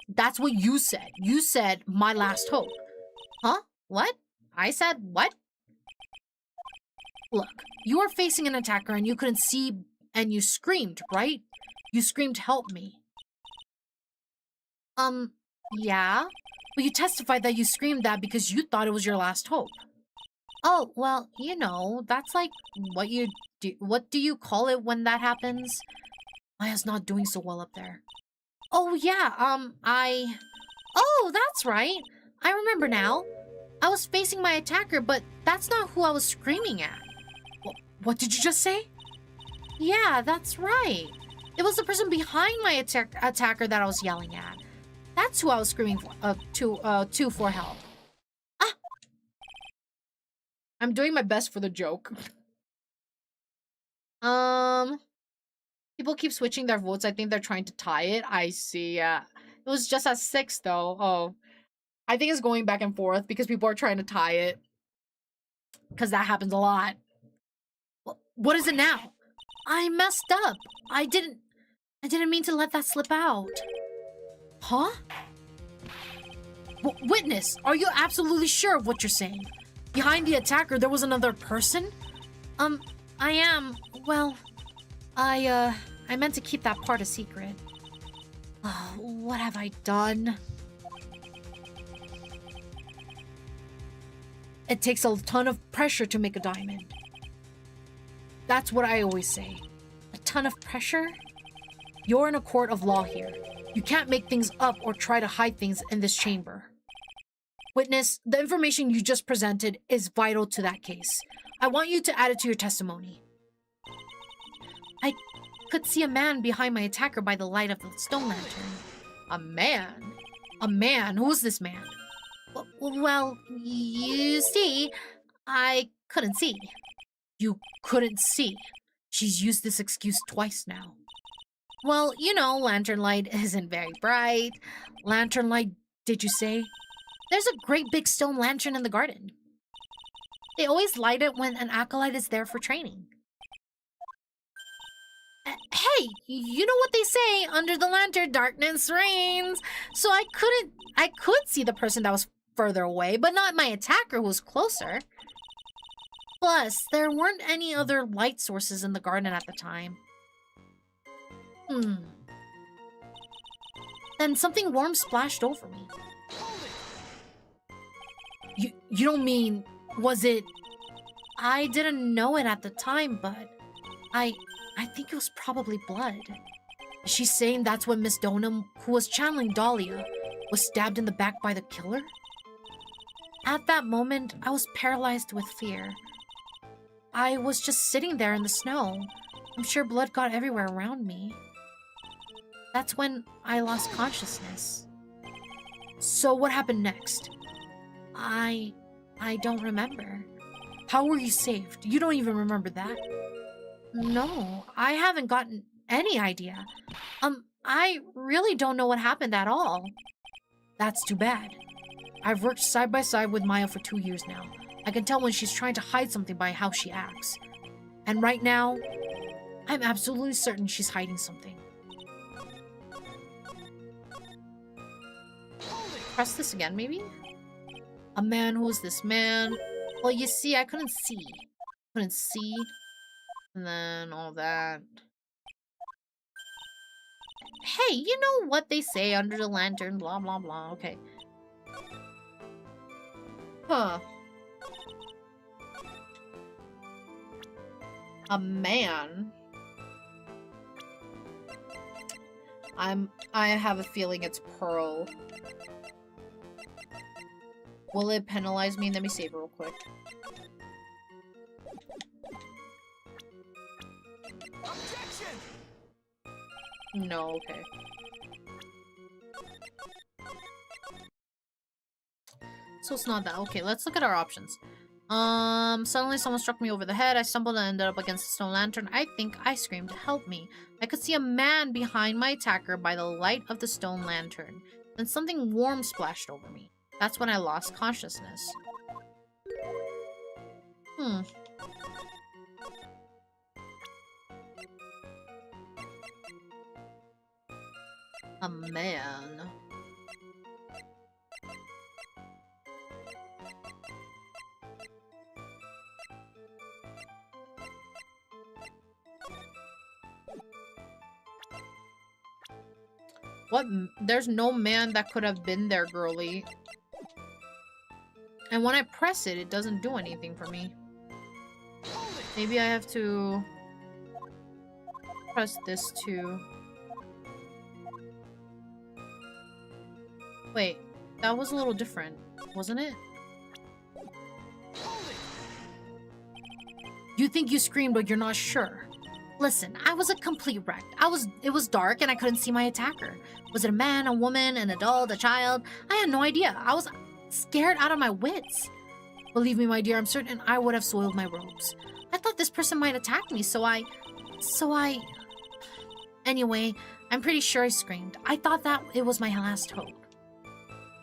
That's what you said. You said my last hope. Huh? What? I said what? Look, you were facing an attacker and you couldn't see and you screamed, right? You screamed, "Help me." Yeah? But you testified that you screamed that because you thought it was your last hope. Oh, well, you know, that's like what you do. What do you call it when that happens? Maya's not doing so well up there. Oh, yeah, Oh, that's right. I remember now. I was facing my attacker, but that's not who I was screaming at. What did you just say? Yeah, that's right. It was the person behind my attacker that I was yelling at. That's who I was screaming for, to for help. Ah! I'm doing my best for the joke. People keep switching their votes. I think they're trying to tie it. I see, yeah. It was just at 6, though. Oh. I think it's going back and forth because people are trying to tie it. Because that happens a lot. What is it now? I messed up. I didn't mean to let that slip out. Huh? Witness, are you absolutely sure of what you're saying? Behind the attacker, there was another person? I am. Well, I meant to keep that part a secret. Oh, what have I done? It takes a ton of pressure to make a diamond. That's what I always say. A ton of pressure? You're in a court of law here. You can't make things up or try to hide things in this chamber. Witness, the information you just presented is vital to that case. I want you to add it to your testimony. I could see a man behind my attacker by the light of the stone lantern. A man? A man? Who is this man? Well, you see, I couldn't see. You couldn't see? She's used this excuse twice now. Well, you know, lantern light isn't very bright. Lantern light, did you say? There's a great big stone lantern in the garden. They always light it when an acolyte is there for training. Hey, you know what they say, under the lantern, darkness reigns. So I could see the person that was further away, but not my attacker who was closer. Plus, there weren't any other light sources in the garden at the time. Then something warm splashed over me. You don't mean, was it... I didn't know it at the time, but I think it was probably blood. She's saying that's when Miss Donham, who was channeling Dahlia, was stabbed in the back by the killer? At that moment, I was paralyzed with fear. I was just sitting there in the snow. I'm sure blood got everywhere around me. That's when I lost consciousness. So what happened next? I don't remember. How were you saved? You don't even remember that? No, I haven't gotten any idea. I really don't know what happened at all. That's too bad. I've worked side by side with Maya for 2 years now. I can tell when she's trying to hide something by how she acts. And right now, I'm absolutely certain she's hiding something. Press this again, maybe? A man, who's this man? Well, you see, I couldn't see. Couldn't see. And then all that. Hey, you know what they say under the lantern, blah, blah, blah. Okay. Huh. A man. I have a feeling it's Pearl. Will it penalize me? Let me save real quick. Objection! No, okay. So it's not that. Okay, let's look at our options. Suddenly someone struck me over the head. I stumbled and ended up against the stone lantern. I think I screamed to help me. I could see a man behind my attacker by the light of the stone lantern. Then something warm splashed over me. That's when I lost consciousness. A man. What? There's no man that could have been there, girly. And when I press it, it doesn't do anything for me. Maybe I have to press this too. Wait, that was a little different, wasn't it? You think you screamed, but you're not sure. Listen, I was a complete wreck. It was dark and I couldn't see my attacker. Was it a man, a woman, an adult, a child? I had no idea. I was scared out of my wits. Believe me, my dear, I'm certain I would have soiled my robes. I thought this person might attack me, so I... Anyway, I'm pretty sure I screamed. I thought that it was my last hope.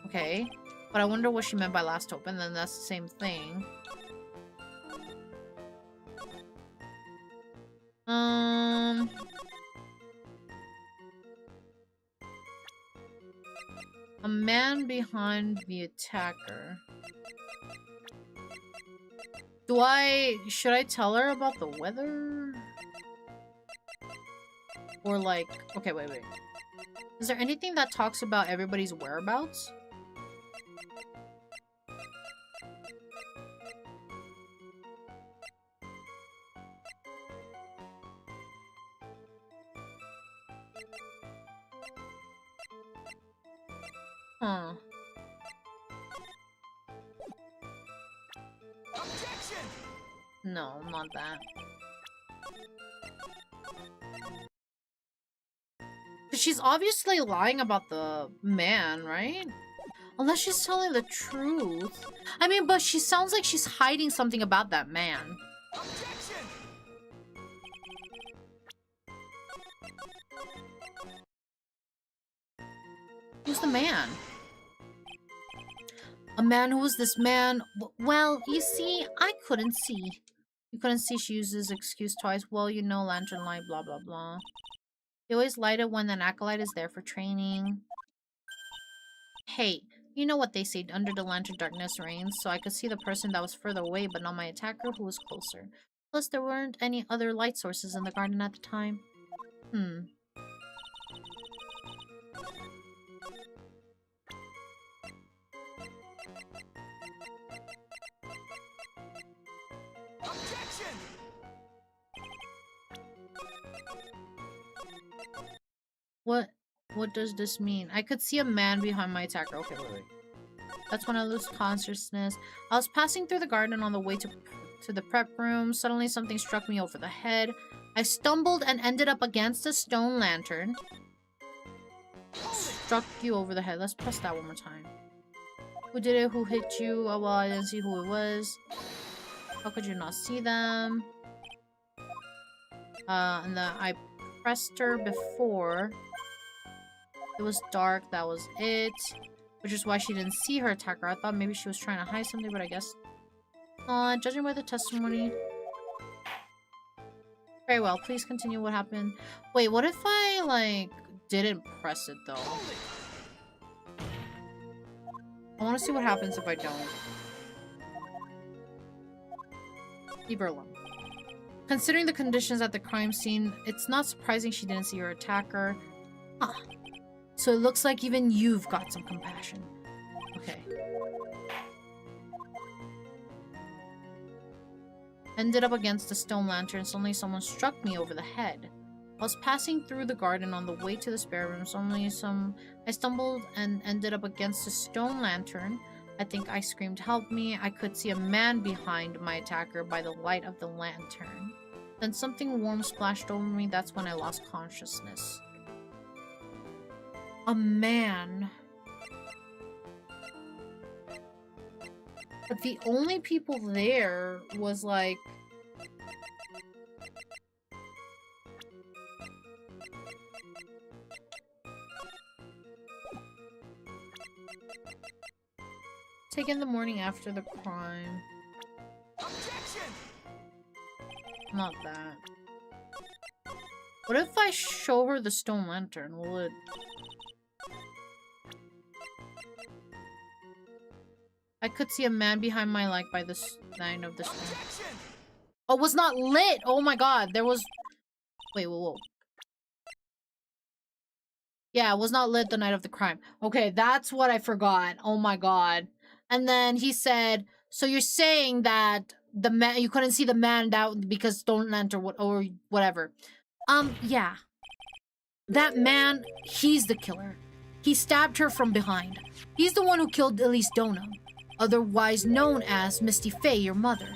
Okay. But I wonder what she meant by last hope, and then that's the same thing. A man behind the attacker. Should I tell her about the weather? Or like, okay, wait. Is there anything that talks about everybody's whereabouts? Huh. Objection! No, not that. She's obviously lying about the man, right? Unless she's telling the truth. I mean, but she sounds like she's hiding something about that man. Objection! Who's the man? A man who was this man... Well, you see, I couldn't see. You couldn't see, she uses excuse twice. Well, you know, lantern light, blah, blah, blah. They always light it when an acolyte is there for training. Hey, you know what they say, under the lantern darkness reigns, so I could see the person that was further away, but not my attacker who was closer. Plus, there weren't any other light sources in the garden at the time. Objection! What does this mean? I could see a man behind my attacker. Okay, wait. That's when I lose consciousness. I was passing through the garden on the way to the prep room. Suddenly something struck me over the head. I stumbled and ended up against a stone lantern. Struck you over the head. Let's press that one more time. Who did it? Who hit you? Oh, well, I didn't see who it was. How could you not see them? And then I pressed her before. It was dark, that was it. Which is why she didn't see her attacker. I thought maybe she was trying to hide something, but I guess... judging by the testimony... Very well, please continue what happened. Wait, what if I, like, didn't press it, though? I want to see what happens if I don't. Leave her alone. Considering the conditions at the crime scene, it's not surprising she didn't see her attacker. Huh. So it looks like even you've got some compassion. Okay. Ended up against a stone lantern. Suddenly someone struck me over the head. I was passing through the garden on the way to the spare room. I stumbled and ended up against a stone lantern. I think I screamed, "Help me." I could see a man behind my attacker by the light of the lantern. Then something warm splashed over me. That's when I lost consciousness. A man. But the only people there was like... taken the morning after the crime. Objection! Not that. What if I show her the stone lantern? Will it... I could see a man behind my light by the sign of the stone. Objection! Oh, it was not lit! Oh my god, there was... Wait, whoa. Yeah, it was not lit the night of the crime. Okay, that's what I forgot. Oh my god. And then he said, so you're saying that the man, you couldn't see the man that because stone lantern or whatever. Yeah. That man, he's the killer. He stabbed her from behind. He's the one who killed Elise Dona, otherwise known as Misty Faye, your mother.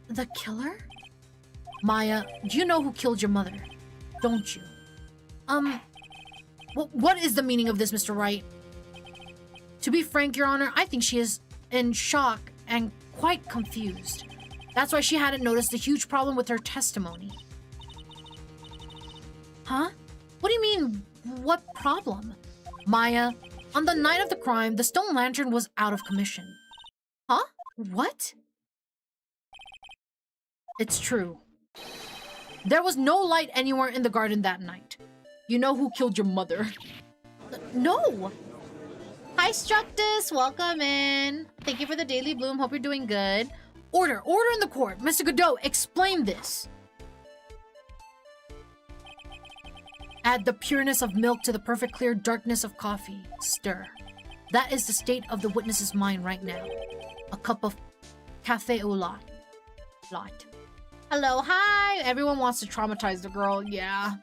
The killer? Maya, do you know who killed your mother? Don't you? What is the meaning of this, Mr. Wright? To be frank, Your Honor, I think she is in shock and quite confused. That's why she hadn't noticed the huge problem with her testimony. Huh? What do you mean, what problem? Maya, on the night of the crime, the stone lantern was out of commission. Huh? What? It's true. There was no light anywhere in the garden that night. You know who killed your mother? No! Hi, Structus. Welcome in. Thank you for the daily bloom. Hope you're doing good. Order in the court. Mr. Godot, explain this. Add the pureness of milk to the perfect clear darkness of coffee. Stir. That is the state of the witness's mind right now. A cup of cafe au lait. Hello, hi. Everyone wants to traumatize the girl. Yeah.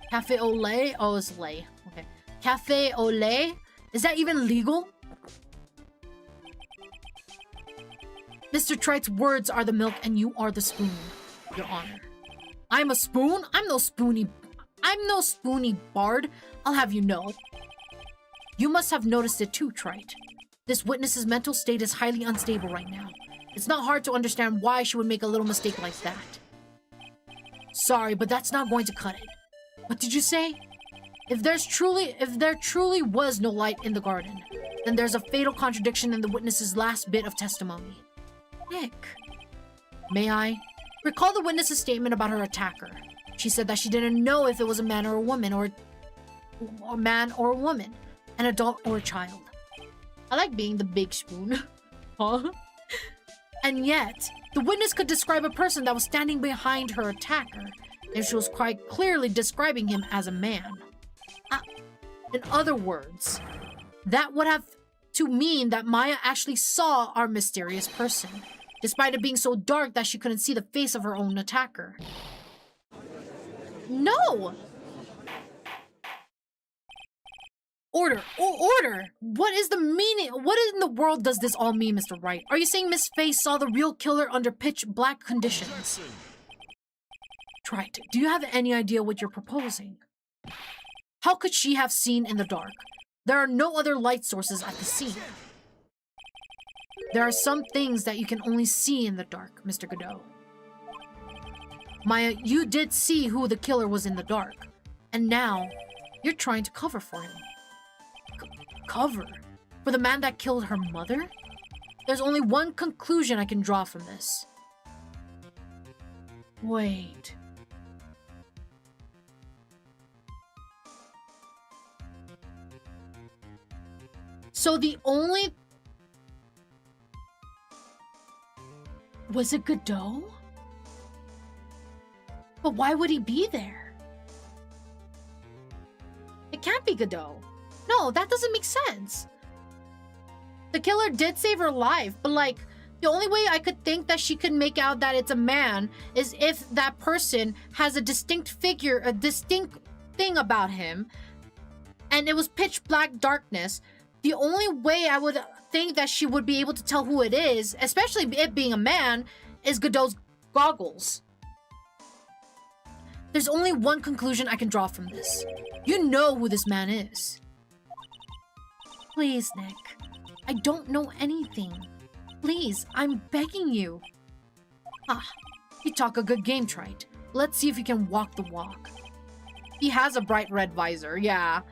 Cafe au lait? Oh, it's lait. Okay. Cafe au lait? Is that even legal? Mr. Trite's words are the milk and you are the spoon, Your Honor. I'm a spoon? I'm no spoony bard. I'll have you know. You must have noticed it too, Trite. This witness's mental state is highly unstable right now. It's not hard to understand why she would make a little mistake like that. Sorry, but that's not going to cut it. What did you say? If there truly was no light in the garden, then there's a fatal contradiction in the witness's last bit of testimony. Nick. May I? Recall the witness's statement about her attacker. She said that she didn't know if it was a man or a woman, or a man or a woman, an adult or a child. I like being the big spoon. Huh? And yet, the witness could describe a person that was standing behind her attacker, and she was quite clearly describing him as a man. In other words, that would have to mean that Maya actually saw our mysterious person, despite it being so dark that she couldn't see the face of her own attacker. No! Order! Order! What is the meaning? What in the world does this all mean, Mr. Wright? Are you saying Miss Faye saw the real killer under pitch black conditions? Trite, do you have any idea what you're proposing? How could she have seen in the dark? There are no other light sources at the scene. There are some things that you can only see in the dark, Mr. Godot. Maya, you did see who the killer was in the dark. And now, you're trying to cover for him. Cover? For the man that killed her mother? There's only one conclusion I can draw from this. Wait. So the only... Was it Godot? But why would he be there? It can't be Godot. No, that doesn't make sense. The killer did save her life, but like, the only way I could think that she could make out that it's a man is if that person has a distinct figure, a distinct thing about him, and it was pitch black darkness. The only way I would think that she would be able to tell who it is, especially it being a man, is Godot's goggles. There's only one conclusion I can draw from this. You know who this man is. Please, Nick. I don't know anything. Please, I'm begging you. You talk a good game, Trite. Let's see if you can walk the walk. He has a bright red visor, yeah.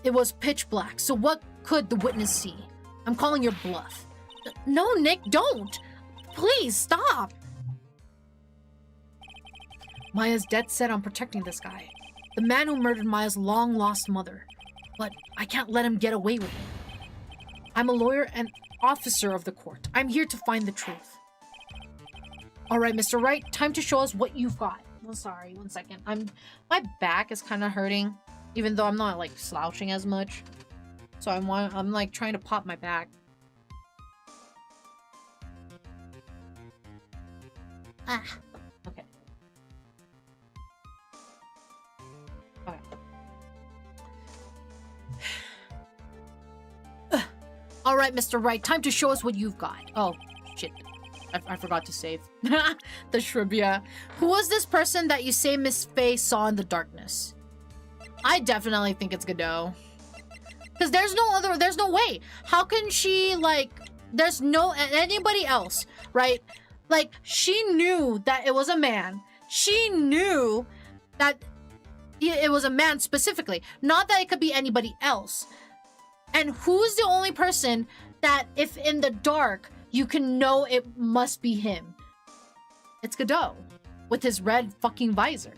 It was pitch black, so what could the witness see? I'm calling your bluff. No, Nick, don't! Please, stop! Maya's dead set on protecting this guy. The man who murdered Maya's long-lost mother. But I can't let him get away with it. I'm a lawyer and officer of the court. I'm here to find the truth. Alright, Mr. Wright, time to show us what you've got. Oh, sorry, 1 second. My back is kind of hurting, even though I'm not like slouching as much. So I'm like trying to pop my back. Okay. Okay. Alright, Mr. Wright, time to show us what you've got. Oh, shit. I forgot to save. The trivia. Who was this person that you say Miss Faye saw in the darkness? I definitely think it's Godot. Because there's no way. How can she, like, there's no, anybody else, right? Like, she knew that it was a man. She knew that it was a man specifically. Not that it could be anybody else. And who's the only person that, if in the dark, you can know it must be him? It's Godot. With his red fucking visor.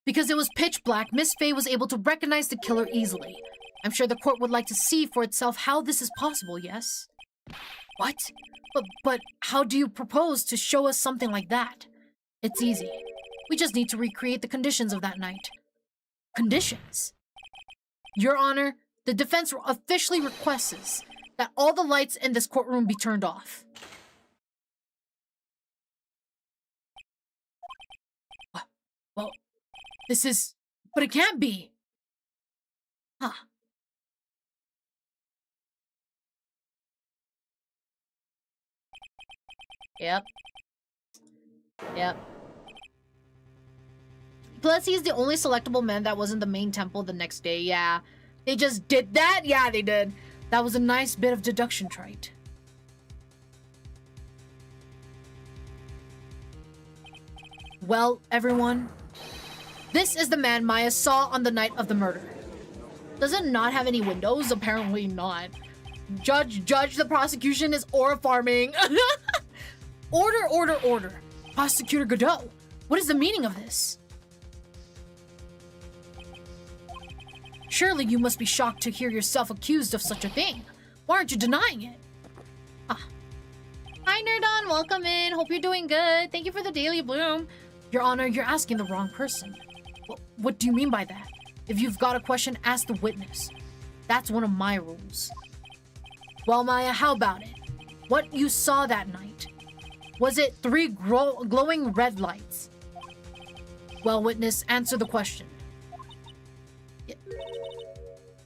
Because it was pitch black, Miss Faye was able to recognize the killer easily. I'm sure the court would like to see for itself how this is possible, yes? What? But how do you propose to show us something like that? It's easy. We just need to recreate the conditions of that night. Conditions? Your Honor, the defense officially requests that all the lights in this courtroom be turned off. Well, this is... But it can't be. Huh. Yep. Plus, he's the only selectable man that was in the main temple the next day. Yeah. They just did that? Yeah, they did. That was a nice bit of deduction, Wright. Well, everyone, this is the man Maya saw on the night of the murder. Does it not have any windows? Apparently not. Judge, the prosecution is aura farming. Order. Prosecutor Godot, what is the meaning of this? Surely you must be shocked to hear yourself accused of such a thing. Why aren't you denying it? Hi, Nerdon. Welcome in. Hope you're doing good. Thank you for the Daily Bloom. Your Honor, you're asking the wrong person. What do you mean by that? If you've got a question, ask the witness. That's one of my rules. Well, Maya, how about it? What you saw that night? Was it 3 glowing red lights? Well, witness, answer the question.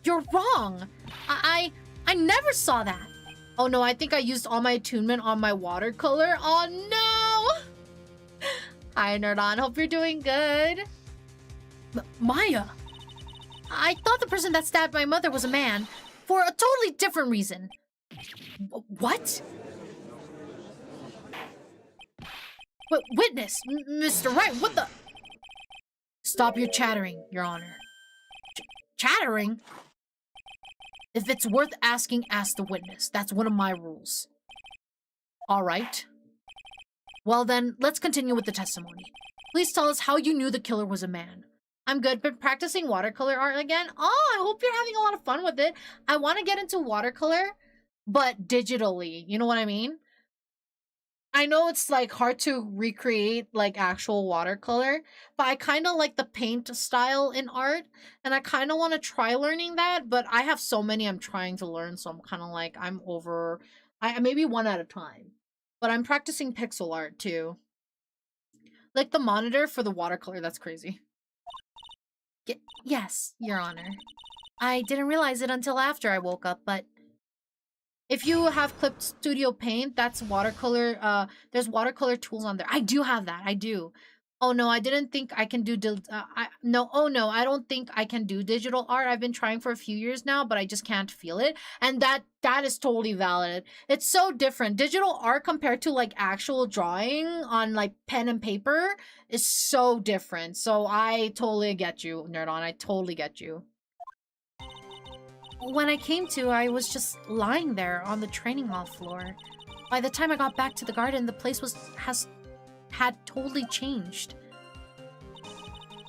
You're wrong. I never saw that. Oh no, I think I used all my attunement on my watercolor. Oh no! Hi, Nerdon. Hope you're doing good. Maya! I thought the person that stabbed my mother was a man for a totally different reason. What? But witness, Mr. Wright, what the? Stop your chattering, Your Honor. Chattering? If it's worth asking, ask the witness. That's one of my rules. All right. Well then, let's continue with the testimony. Please tell us how you knew the killer was a man. I'm good. Been practicing watercolor art again. Oh, I hope you're having a lot of fun with it. I want to get into watercolor, but digitally. You know what I mean? I know it's like hard to recreate like actual watercolor, but I kind of like the paint style in art, and I kind of want to try learning that, but I have so many I'm trying to learn, so I'm kind of like, I'm over, I maybe one at a time. But I'm practicing pixel art too. Like the monitor for the watercolor, that's crazy. Yes, Your Honor. I didn't realize it until after I woke up, but... If you have Clip Studio Paint, that's watercolor, there's watercolor tools on there. I do have that, I do. Oh no, I didn't think I can do, I don't think I can do digital art. I've been trying for a few years now, but I just can't feel it. And that is totally valid. It's so different. Digital art compared to like actual drawing on like pen and paper is so different. So I totally get you, Nerdon. I totally get you. When I came to, I was just lying there on the training hall floor. By the time I got back to the garden, the place had totally changed.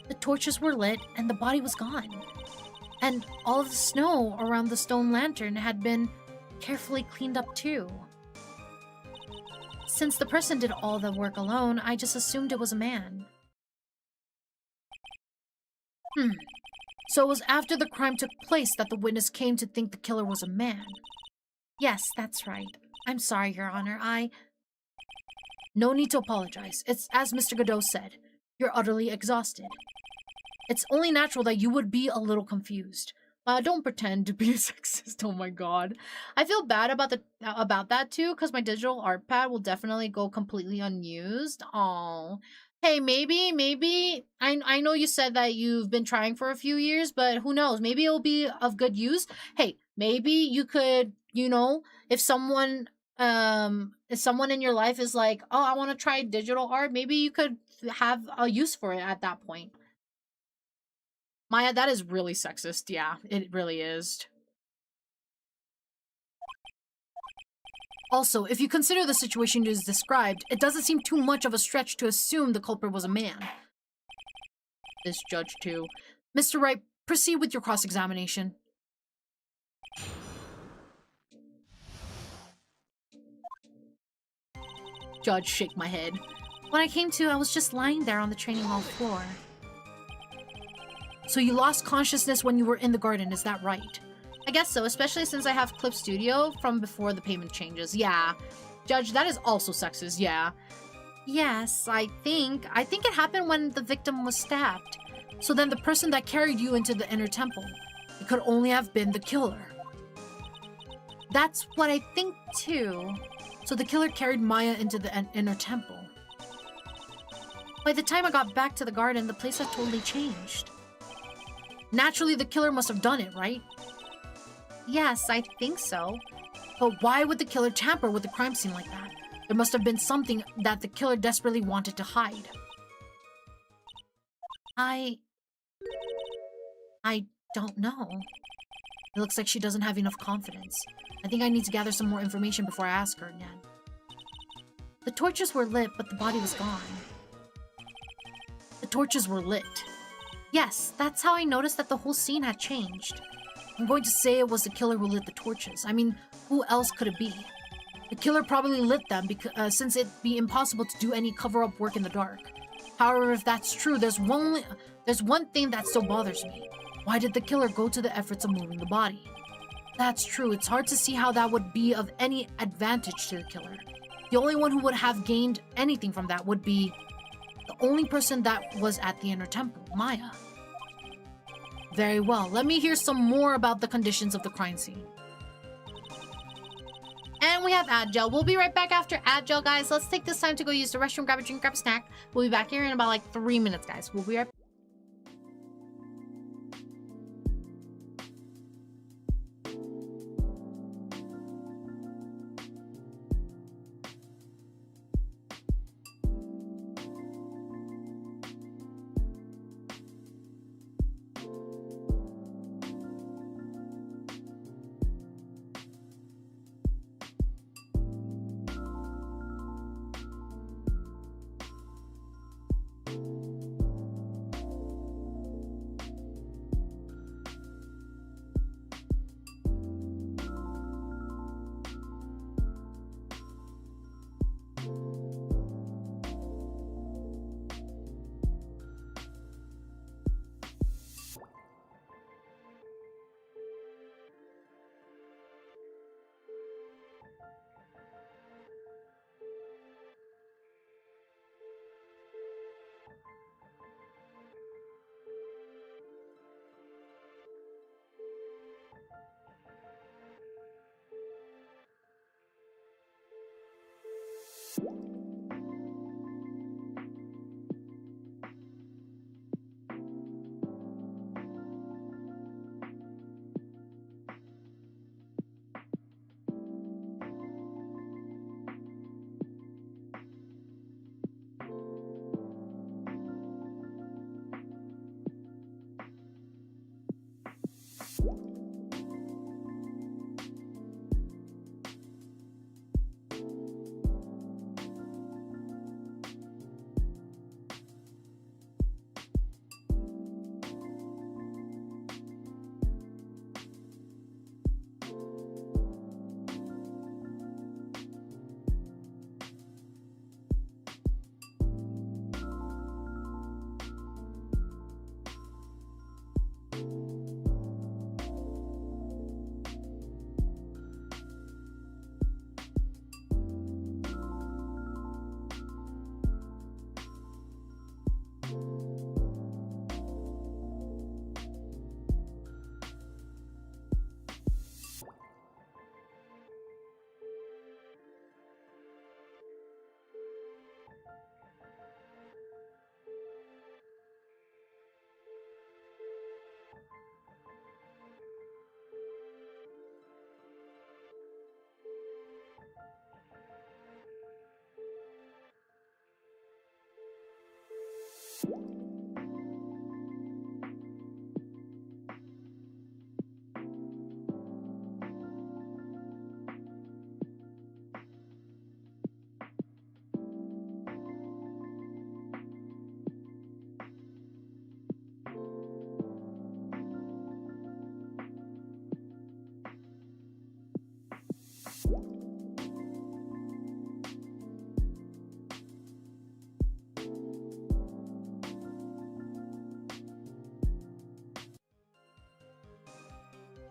The torches were lit and the body was gone. And all of the snow around the stone lantern had been carefully cleaned up too. Since the person did all the work alone, I just assumed it was a man. So it was after the crime took place that the witness came to think the killer was a man. Yes, that's right. I'm sorry, Your Honor. No need to apologize. It's as Mr. Godot said. You're utterly exhausted. It's only natural that you would be a little confused. Don't pretend to be a sexist. Oh my god. I feel bad about that too, because my digital art pad will definitely go completely unused. Oh. Hey, maybe I know you said that you've been trying for a few years, but who knows? Maybe it'll be of good use. Hey, maybe you could, if someone in your life is like, oh, I want to try digital art, maybe you could have a use for it at that point. Maya, that is really sexist. Yeah, it really is. Also, if you consider the situation as described, it doesn't seem too much of a stretch to assume the culprit was a man. This judge, too. Mr. Wright, proceed with your cross-examination. Judge, shake my head. When I came to, I was just lying there on the training hall floor. So you lost consciousness when you were in the garden, is that right? I guess so, especially since I have Clip Studio from before the payment changes. Yeah. Judge, that is also sexist, yeah. Yes, I think it happened when the victim was stabbed. So then the person that carried you into the inner temple, it could only have been the killer. That's what I think too. So the killer carried Maya into the inner temple. By the time I got back to the garden, the place had totally changed. Naturally, the killer must have done it, right? Yes, I think so. But why would the killer tamper with the crime scene like that? There must have been something that the killer desperately wanted to hide. I don't know. It looks like she doesn't have enough confidence. I think I need to gather some more information before I ask her again. The torches were lit, but the body was gone. The torches were lit. Yes, that's how I noticed that the whole scene had changed. I'm going to say it was the killer who lit the torches. I mean, who else could it be? The killer probably lit them because, since it'd be impossible to do any cover-up work in the dark. However, if that's true, there's one thing that still bothers me. Why did the killer go to the efforts of moving the body? That's true, it's hard to see how that would be of any advantage to the killer. The only one who would have gained anything from that would be the only person that was at the inner temple, Maya. Very well, let me hear some more about the conditions of the crime scene. And we have ad gel. We'll be right back after ad gel, guys. Let's take this time to go use the restroom, grab a drink, grab a snack. We'll be back here in about like 3 minutes, guys. We'll be right back.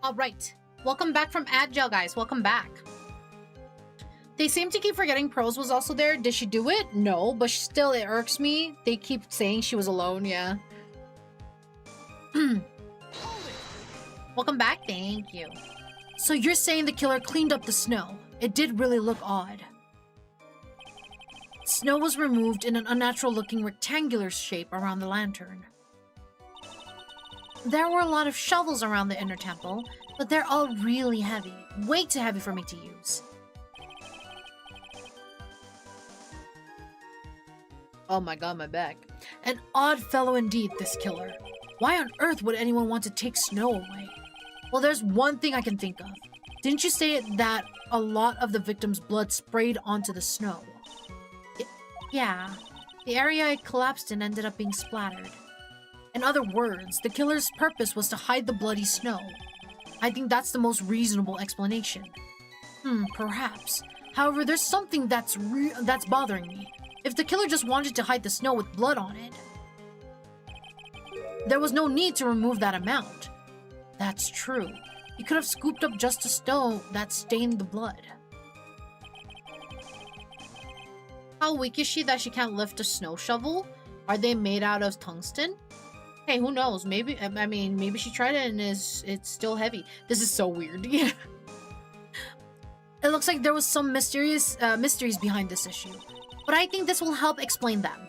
All right. Welcome back from ad jail, guys. Welcome back. They seem to keep forgetting Pros was also there. Did she do it? No, but still, it irks me. They keep saying she was alone, yeah. Welcome back. Thank you. So you're saying the killer cleaned up the snow? It did really look odd. Snow was removed in an unnatural-looking rectangular shape around the lantern. There were a lot of shovels around the inner temple, but they're all really heavy. Way too heavy for me to use. Oh my god, my back. An odd fellow indeed, this killer. Why on earth would anyone want to take snow away? Well, there's one thing I can think of. Didn't you say that a lot of the victim's blood sprayed onto the snow? Yeah. The area it collapsed in ended up being splattered. In other words, the killer's purpose was to hide the bloody snow. I think that's the most reasonable explanation. Perhaps. However, there's something that's bothering me. If the killer just wanted to hide the snow with blood on it, there was no need to remove that amount. That's true. He could have scooped up just a snow that stained the blood. How weak is she that she can't lift a snow shovel? Are they made out of tungsten? Hey, who knows? Maybe, I mean, maybe she tried it and it's still heavy. This is so weird. Yeah. It looks like there was some mysteries behind this issue. But I think this will help explain them.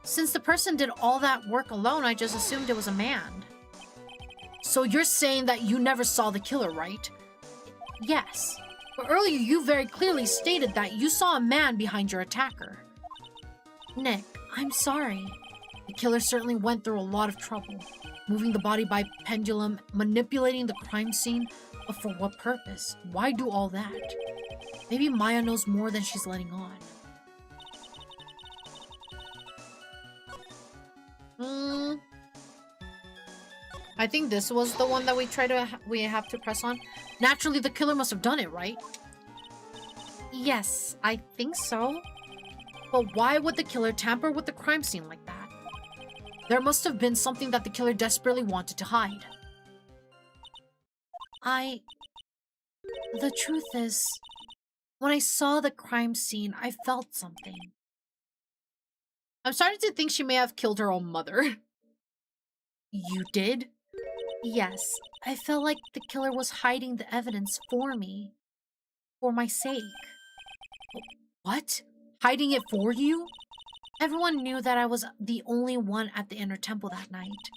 Since the person did all that work alone, I just assumed it was a man. So you're saying that you never saw the killer, right? Yes. But earlier you very clearly stated that you saw a man behind your attacker. Nick, I'm sorry. The killer certainly went through a lot of trouble. Moving the body by pendulum, manipulating the crime scene. But for what purpose? Why do all that? Maybe Maya knows more than she's letting on. I think this was the one that we have to press on. Naturally, the killer must have done it, right? Yes, I think so. But why would the killer tamper with the crime scene like that? There must have been something that the killer desperately wanted to hide. The truth is, when I saw the crime scene, I felt something. I'm starting to think she may have killed her own mother. You did? Yes, I felt like the killer was hiding the evidence for me. For my sake. What? Hiding it for you? Everyone knew that I was the only one at the inner temple that night.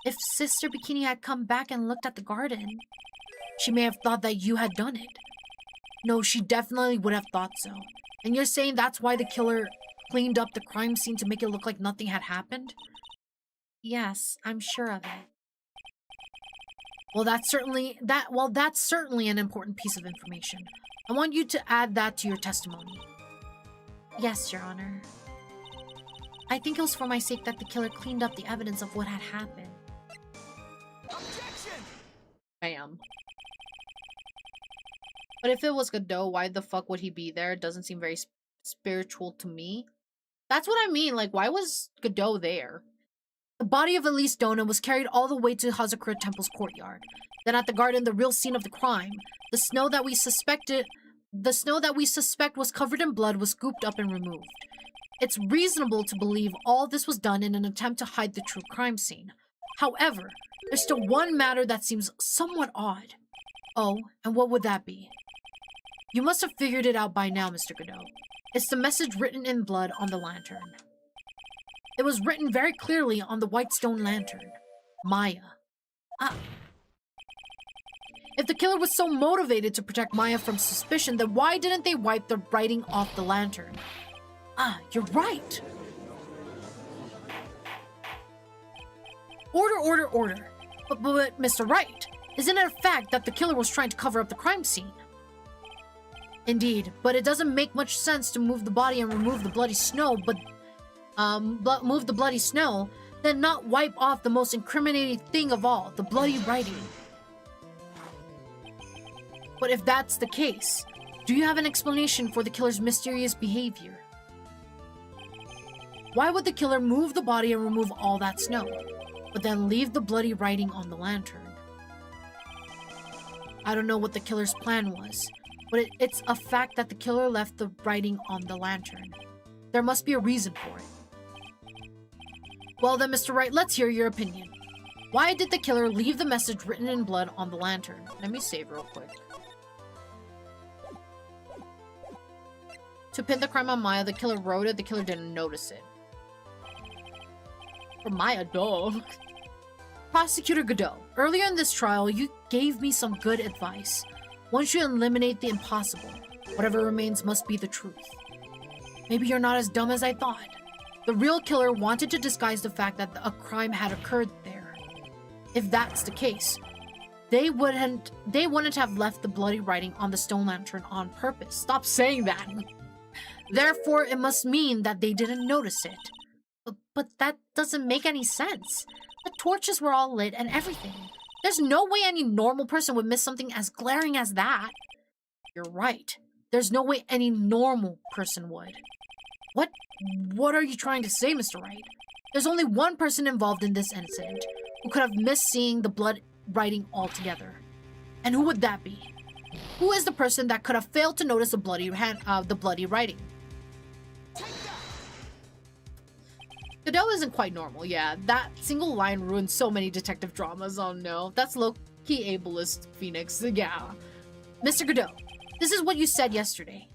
If Sister Bikini had come back and looked at the garden, she may have thought that you had done it. No, she definitely would have thought so. And you're saying that's why the killer cleaned up the crime scene to make it look like nothing had happened? Yes, I'm sure of it. Well, that's certainly an important piece of information. I want you to add that to your testimony. Yes, Your Honor. I think it was for my sake that the killer cleaned up the evidence of what had happened. Objection! Bam. But if it was Godot, why the fuck would he be there? It doesn't seem very spiritual to me. That's what I mean. Like, why was Godot there? The body of Elise Dona was carried all the way to Hazakura Temple's courtyard. Then at the garden, the real scene of the crime, the snow that we suspect was covered in blood was scooped up and removed. It's reasonable to believe all this was done in an attempt to hide the true crime scene. However, there's still one matter that seems somewhat odd. Oh, and what would that be? You must have figured it out by now, Mr. Godot. It's the message written in blood on the lantern. It was written very clearly on the white stone lantern. Maya. If the killer was so motivated to protect Maya from suspicion, then why didn't they wipe the writing off the lantern? You're right. Order. But Mr. Wright, isn't it a fact that the killer was trying to cover up the crime scene? Indeed, but it doesn't make much sense to move the body and remove the bloody snow, move the bloody snow, then not wipe off the most incriminating thing of all, the bloody writing. But if that's the case, do you have an explanation for the killer's mysterious behavior? Why would the killer move the body and remove all that snow, but then leave the bloody writing on the lantern? I don't know what the killer's plan was, but it's a fact that the killer left the writing on the lantern. There must be a reason for it. Well then, Mr. Wright, let's hear your opinion. Why did the killer leave the message written in blood on the lantern? Let me save real quick. To pin the crime on Maya, the killer wrote it, the killer didn't notice it. For Maya, dog. Prosecutor Godot, earlier in this trial, you gave me some good advice. Once you eliminate the impossible, whatever remains must be the truth. Maybe you're not as dumb as I thought. The real killer wanted to disguise the fact that a crime had occurred there. If that's the case, they wouldn't have left the bloody writing on the stone lantern on purpose. Stop saying that. Therefore, it must mean that they didn't notice it. But that doesn't make any sense. The torches were all lit and everything. There's no way any normal person would miss something as glaring as that. You're right. There's no way any normal person would. What are you trying to say, Mr. Wright? There's only one person involved in this incident who could have missed seeing the blood writing altogether. And who would that be? Who is the person that could have failed to notice the bloody writing? Godot isn't quite normal, yeah. That single line ruined so many detective dramas, oh no. That's low-key ableist, Phoenix, yeah. Mr. Godot, this is what you said yesterday.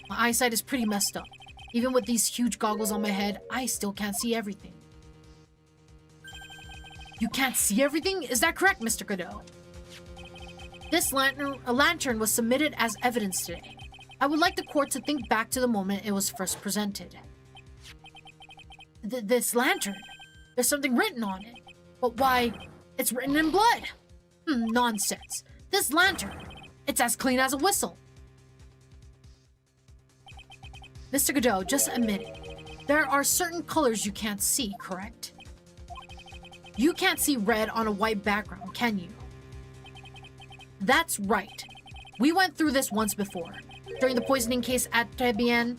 My eyesight is pretty messed up. Even with these huge goggles on my head, I still can't see everything. You can't see everything? Is that correct, Mr. Godot? This lantern was submitted as evidence today. I would like the court to think back to the moment it was first presented. This lantern? There's something written on it. But why? It's written in blood. Nonsense. This lantern, it's as clean as a whistle. Mr. Godot, just admit it. There are certain colors you can't see, correct? You can't see red on a white background, can you? That's right. We went through this once before. During the poisoning case at Trebian.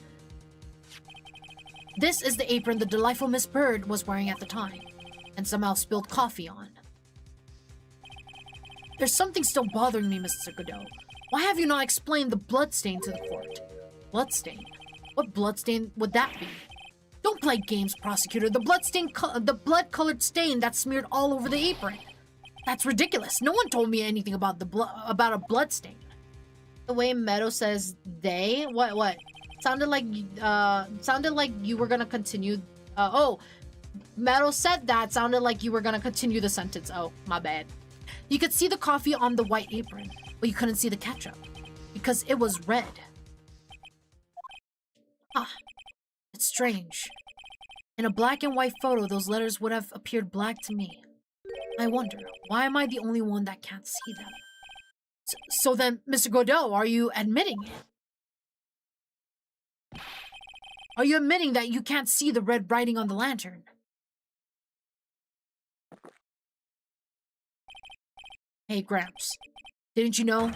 This is the apron the delightful Miss Bird was wearing at the time, and somehow spilled coffee on. There's something still bothering me, Mr. Godot. Why have you not explained the bloodstain to the court? Bloodstain? What bloodstain would that be? Don't play games, prosecutor. The blood-colored stain that's smeared all over the apron. That's ridiculous. No one told me anything about about a bloodstain. The way Meadow says they? What? Sounded like you were gonna continue. Oh, Meadow said that. Sounded like you were gonna continue the sentence. Oh, my bad. You could see the coffee on the white apron, but you couldn't see the ketchup because it was red. It's strange. In a black and white photo, those letters would have appeared black to me. I wonder, why am I the only one that can't see them? So then, Mr. Godot, are you admitting it? Are you admitting that you can't see the red writing on the lantern? Hey, Gramps. Didn't you know?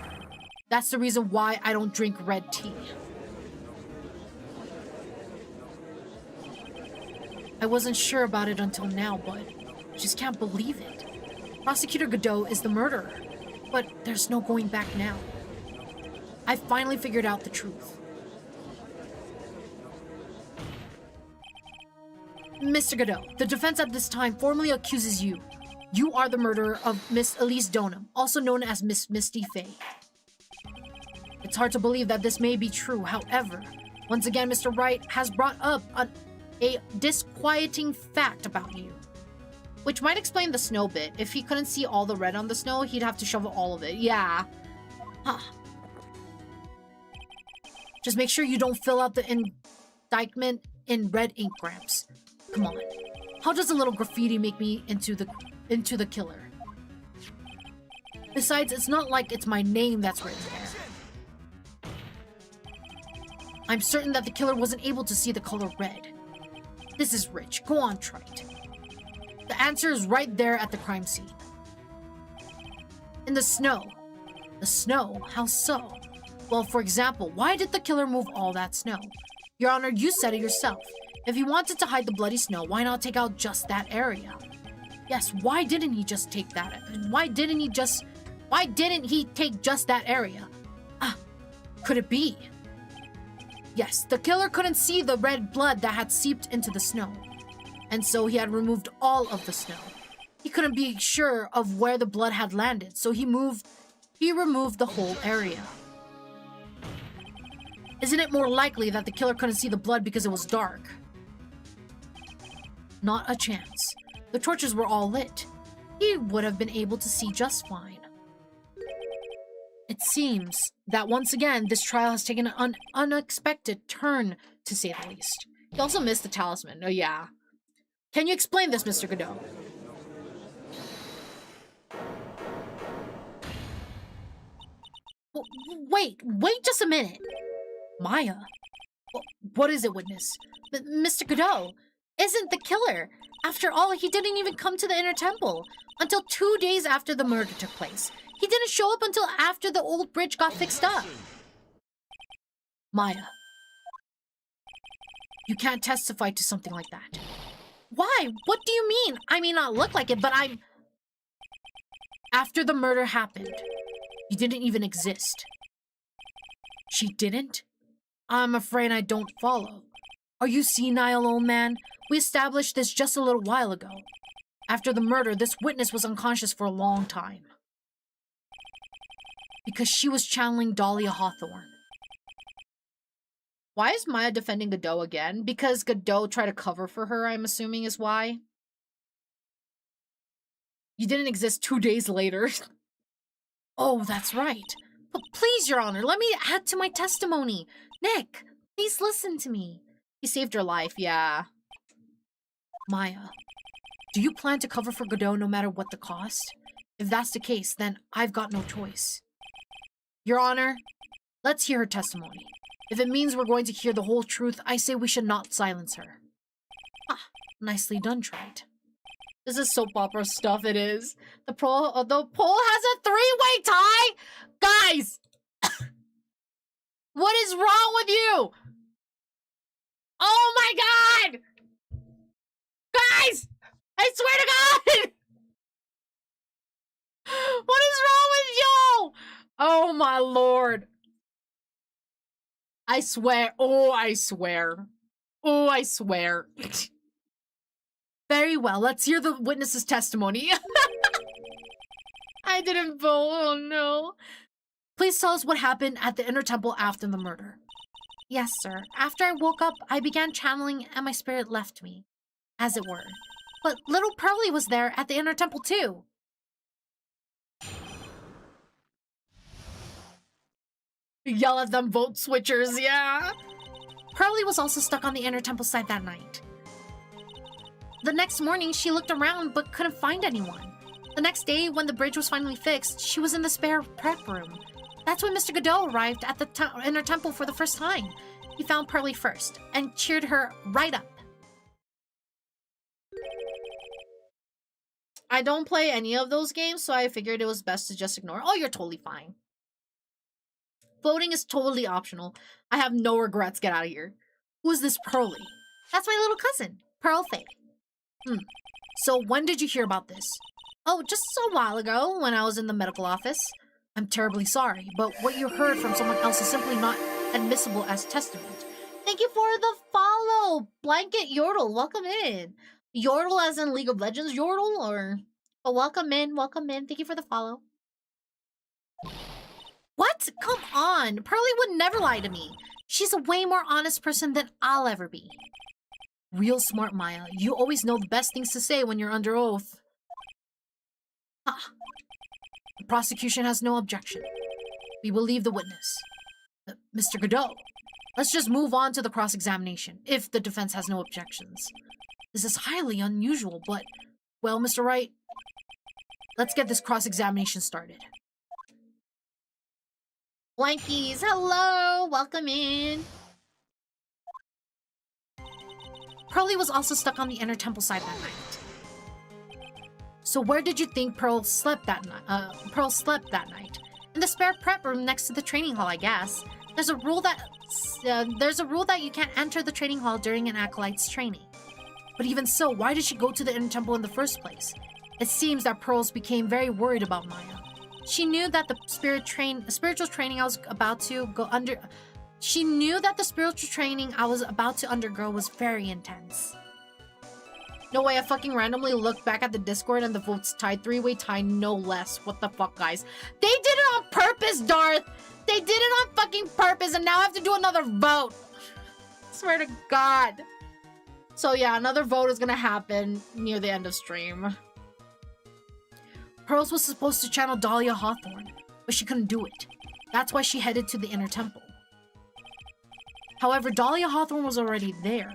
That's the reason why I don't drink red tea. I wasn't sure about it until now, but I just can't believe it. Prosecutor Godot is the murderer, but there's no going back now. I finally figured out the truth. Mr. Godot, the defense at this time formally accuses you. You are the murderer of Miss Elise Donham, also known as Miss Misty Fey. It's hard to believe that this may be true. However, once again, Mr. Wright has brought up a disquieting fact about you. Which might explain the snow bit. If he couldn't see all the red on the snow, he'd have to shovel all of it. Yeah. Just make sure you don't fill out the indictment in red ink, Gramps. Come on. How does a little graffiti make me into the killer? Besides, it's not like it's my name that's written there. I'm certain that the killer wasn't able to see the color red. This is rich. Go on, Wright. The answer is right there at the crime scene. In the snow. The snow? How so? Well, for example, why did the killer move all that snow? Your Honor, you said it yourself. If he wanted to hide the bloody snow, why not take out just that area? Yes, why didn't he just take that? Why didn't he just Why didn't he take just that area? Could it be? Yes, the killer couldn't see the red blood that had seeped into the snow. And so he had removed all of the snow. He couldn't be sure of where the blood had landed, so he removed the whole area. Isn't it more likely that the killer couldn't see the blood because it was dark? Not a chance. The torches were all lit. He would have been able to see just fine. It seems that once again, this trial has taken an unexpected turn, to say the least. He also missed the talisman. Oh, yeah. Can you explain this, Mr. Godot? Wait just a minute. Maya? What is it, witness? Mr. Godot isn't the killer. After all, he didn't even come to the inner temple until 2 days after the murder took place. He didn't show up until after the old bridge got fixed up. Maya, you can't testify to something like that. Why? What do you mean? I may not look like it, but I'm... After the murder happened, you didn't even exist. She didn't? I'm afraid I don't follow. Are you senile, old man? We established this just a little while ago. After the murder, this witness was unconscious for a long time. Because she was channeling Dahlia Hawthorne. Why is Maya defending Godot again? Because Godot tried to cover for her, I'm assuming is why. You didn't exist 2 days later. Oh, that's right. But please, Your Honor, let me add to my testimony. Nick, please listen to me. He saved her life, yeah. Maya, do you plan to cover for Godot no matter what the cost? If that's the case, then I've got no choice. Your Honor, let's hear her testimony. If it means we're going to hear the whole truth, I say we should not silence her. Nicely done, Wright. This is soap opera stuff, it is. The pole has a 3-way tie? Guys! What is wrong with you? Oh my god! Guys! I swear to god! What is wrong with you? Oh my lord. I swear. Oh, I swear. Oh, I swear. Very well, let's hear the witness's testimony. I didn't vote, oh no. Please tell us what happened at the inner temple after the murder. Yes, sir. After I woke up, I began channeling and my spirit left me, as it were. But little Pearly was there at the inner temple too. Yell at them vote switchers, yeah. Pearly was also stuck on the inner temple side that night. The next morning, she looked around but couldn't find anyone. The next day, when the bridge was finally fixed, she was in the spare prep room. That's when Mr. Godot arrived at the inner temple for the first time. He found Pearly first and cheered her right up. I don't play any of those games, so I figured it was best to just ignore. Oh, you're totally fine. Voting is totally optional. I have no regrets. Get out of here. Who is this Pearly? That's my little cousin, Pearl Faye. So when did you hear about this? Oh, just a while ago when I was in the medical office. I'm terribly sorry, but what you heard from someone else is simply not admissible as testament. Thank you for the follow, Blanket Yordle. Welcome in. Yordle as in League of Legends Yordle, or... Oh, welcome in, welcome in. Thank you for the follow. What? Come on. Pearly would never lie to me. She's a way more honest person than I'll ever be. Real smart, Maya. You always know the best things to say when you're under oath. The prosecution has no objection. We will leave the witness. Mr. Godot, let's just move on to the cross-examination, if the defense has no objections. This is highly unusual, but... Well, Mr. Wright, let's get this cross-examination started. Blankies, hello! Welcome in. Pearly was also stuck on the inner temple side that night. So where did you think Pearl slept that night? In the spare prep room next to the training hall, I guess. There's a rule that you can't enter the training hall during an acolyte's training. But even so, why did she go to the inner temple in the first place? It seems that Pearls became very worried about Maya. she knew that the spiritual training I was about to go under. She knew that the spiritual training I was about to undergo was very intense. No way, I fucking randomly looked back at the Discord and the votes tied. 3-way tie, no less. What the fuck, guys? They did it on purpose, Darth! They did it on fucking purpose, and now I have to do another vote. Swear to God. So yeah, another vote is gonna happen near the end of stream. Pearls was supposed to channel Dahlia Hawthorne, but she couldn't do it. That's why she headed to the inner temple. However, Dahlia Hawthorne was already there,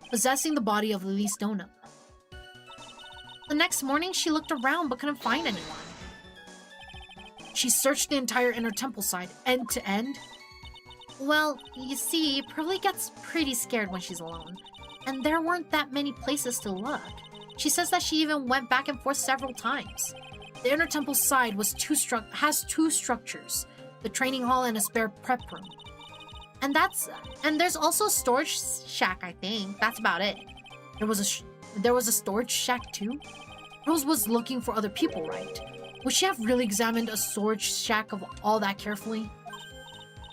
possessing the body of Lily's donut. The next morning, she looked around but couldn't find anyone. She searched the entire inner temple side, end to end. Well, you see, Pearly gets pretty scared when she's alone, and there weren't that many places to look. She says that she even went back and forth several times. The inner temple side has two structures, the training hall and a spare prep room. And there's also a storage shack, I think. That's about it. There was a storage shack too? Rose was looking for other people, right? Would she have really examined a storage shack of all that carefully?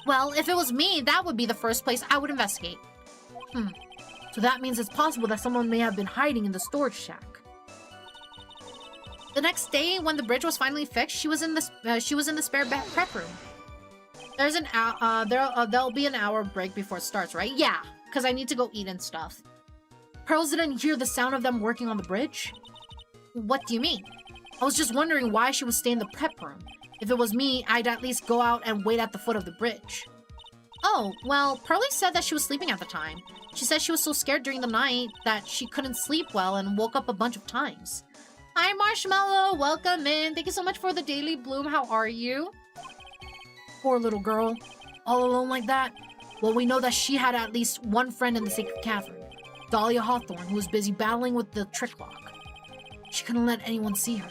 Well, if it was me, that would be the first place I would investigate. So that means it's possible that someone may have been hiding in the storage shack. The next day, when the bridge was finally fixed, she was in the spare prep room. There's an there'll be an hour break before it starts, right? Yeah, because I need to go eat and stuff. Pearls didn't hear the sound of them working on the bridge? What do you mean? I was just wondering why she would stay in the prep room. If it was me, I'd at least go out and wait at the foot of the bridge. Oh, well, Pearly said that she was sleeping at the time. She said she was so scared during the night that she couldn't sleep well and woke up a bunch of times. Hi, Marshmallow. Welcome in. Thank you so much for the daily bloom. How are you? Poor little girl. All alone like that? Well, we know that she had at least one friend in the Sacred Cavern. Dahlia Hawthorne, who was busy battling with the trick lock. She couldn't let anyone see her,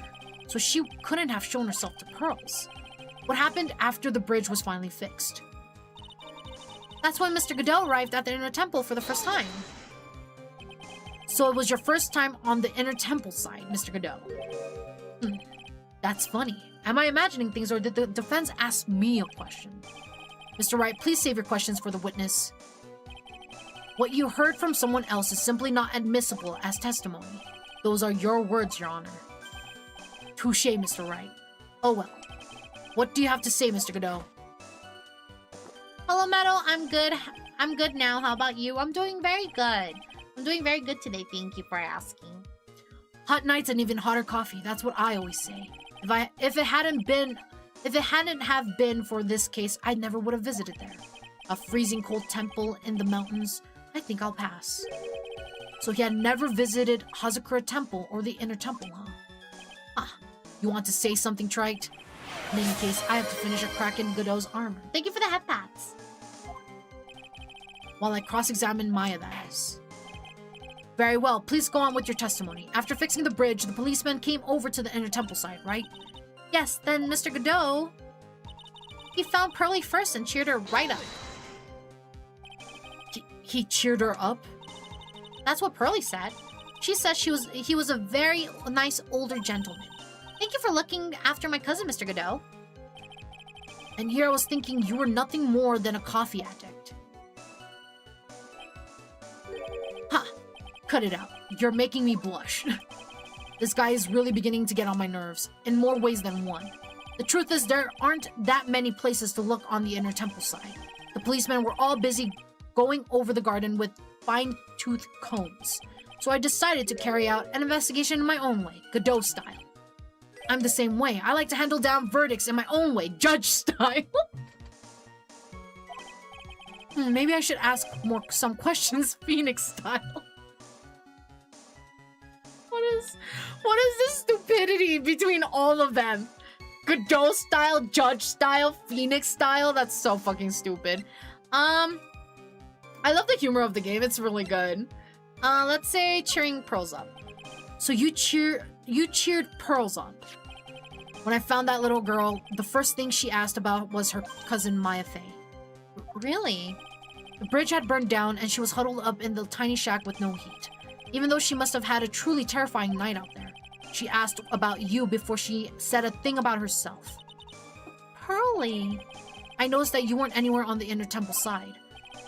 so she couldn't have shown herself to Pearls. What happened after the bridge was finally fixed? That's when Mr. Godot arrived at the inner temple for the first time. So it was your first time on the inner temple side, Mr. Godot. That's funny. Am I imagining things, or did the defense ask me a question? Mr. Wright, please save your questions for the witness. What you heard from someone else is simply not admissible as testimony. Those are your words, Your Honor. Touché, Mr. Wright. Oh well. What do you have to say, Mr. Godot? Hello, Meadow. I'm good. I'm good now. How about you? I'm doing very good. I'm doing very good today. Thank you for asking. Hot nights and even hotter coffee. That's what I always say. If it hadn't have been for this case, I never would have visited there. A freezing cold temple in the mountains. I think I'll pass. So he had never visited Hazakura Temple or the Inner Temple, huh? Ah, you want to say something, Trite? In any case, I have to finish a crack in Godot's armor. Thank you for the head pats. While I cross-examine Maya, that is. Very well, please go on with your testimony. After fixing the bridge, the policeman came over to the Inner Temple side, right? Yes, then Mr. Godot, he found Pearly first and cheered her right up. He cheered her up? That's what Pearly said. She says he was a very nice older gentleman. Thank you for looking after my cousin, Mr. Godot. And here I was thinking you were nothing more than a coffee addict. Ha! Cut it out. You're making me blush. This guy is really beginning to get on my nerves, in more ways than one. The truth is, there aren't that many places to look on the Inner Temple side. The policemen were all busy going over the garden with fine-tooth combs. So I decided to carry out an investigation in my own way, Godot style. I'm the same way. I like to handle down verdicts in my own way, judge style. Maybe I should ask some questions, Phoenix style. What is this stupidity between all of them? Godot style, judge style, Phoenix style? That's so fucking stupid. I love the humor of the game. It's really good. Let's say cheering Pearls up. So you cheered Pearls up. When I found that little girl, the first thing she asked about was her cousin Maya Faye. Really? The bridge had burned down and she was huddled up in the tiny shack with no heat. Even though she must have had a truly terrifying night out there. She asked about you before she said a thing about herself. Hurley. I noticed that you weren't anywhere on the inner temple side,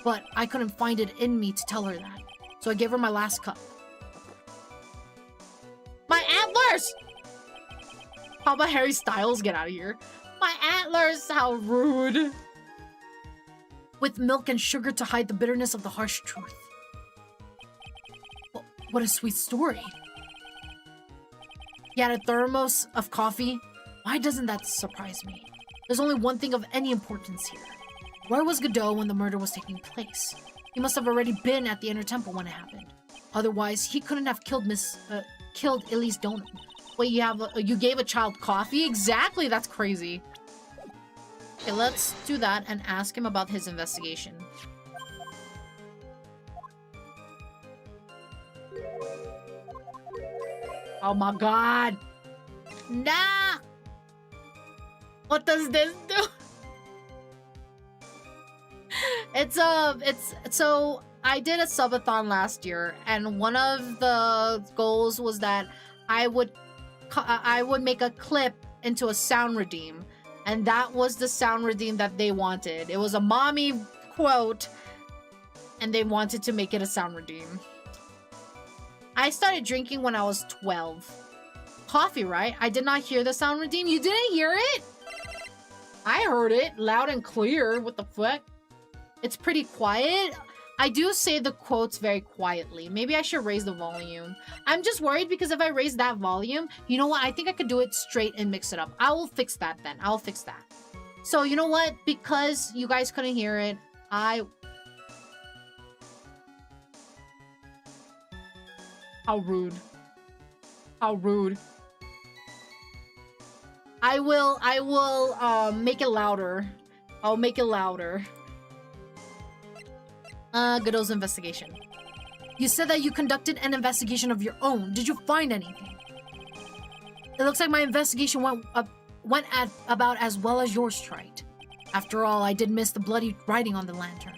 but I couldn't find it in me to tell her that. So I gave her my last cup. My antlers! How about Harry Styles? Get out of here. My antlers! How rude. With milk and sugar to hide the bitterness of the harsh truth. What a sweet story. He had a thermos of coffee. Why doesn't that surprise me? There's only one thing of any importance here. Where was Godot when the murder was taking place? He must have already been at the inner temple when it happened. Otherwise, he couldn't have killed Elise Donum. Wait, you gave a child coffee? Exactly, that's crazy. Okay, let's do that and ask him about his investigation. Oh my god. Nah! What does this do? So I did a subathon last year, and one of the goals was that I would make a clip into a sound redeem, and that was the sound redeem that they wanted. It was a mommy quote, and they wanted to make it a sound redeem. I started drinking when I was 12. Coffee, right? I did not hear the sound redeem. You didn't hear it? I heard it loud and clear. What the fuck? It's pretty quiet. I do say the quotes very quietly. Maybe I should raise the volume. I'm just worried because if I raise that volume, you know what? I think I could do it straight and mix it up. I will fix that then. I'll fix that. So you know what? Because you guys couldn't hear it, How rude. How rude. I will make it louder. I'll make it louder. Godot's investigation. You said that you conducted an investigation of your own. Did you find anything? It looks like my investigation went about as well as yours tried. After all, I did miss the bloody writing on the lantern.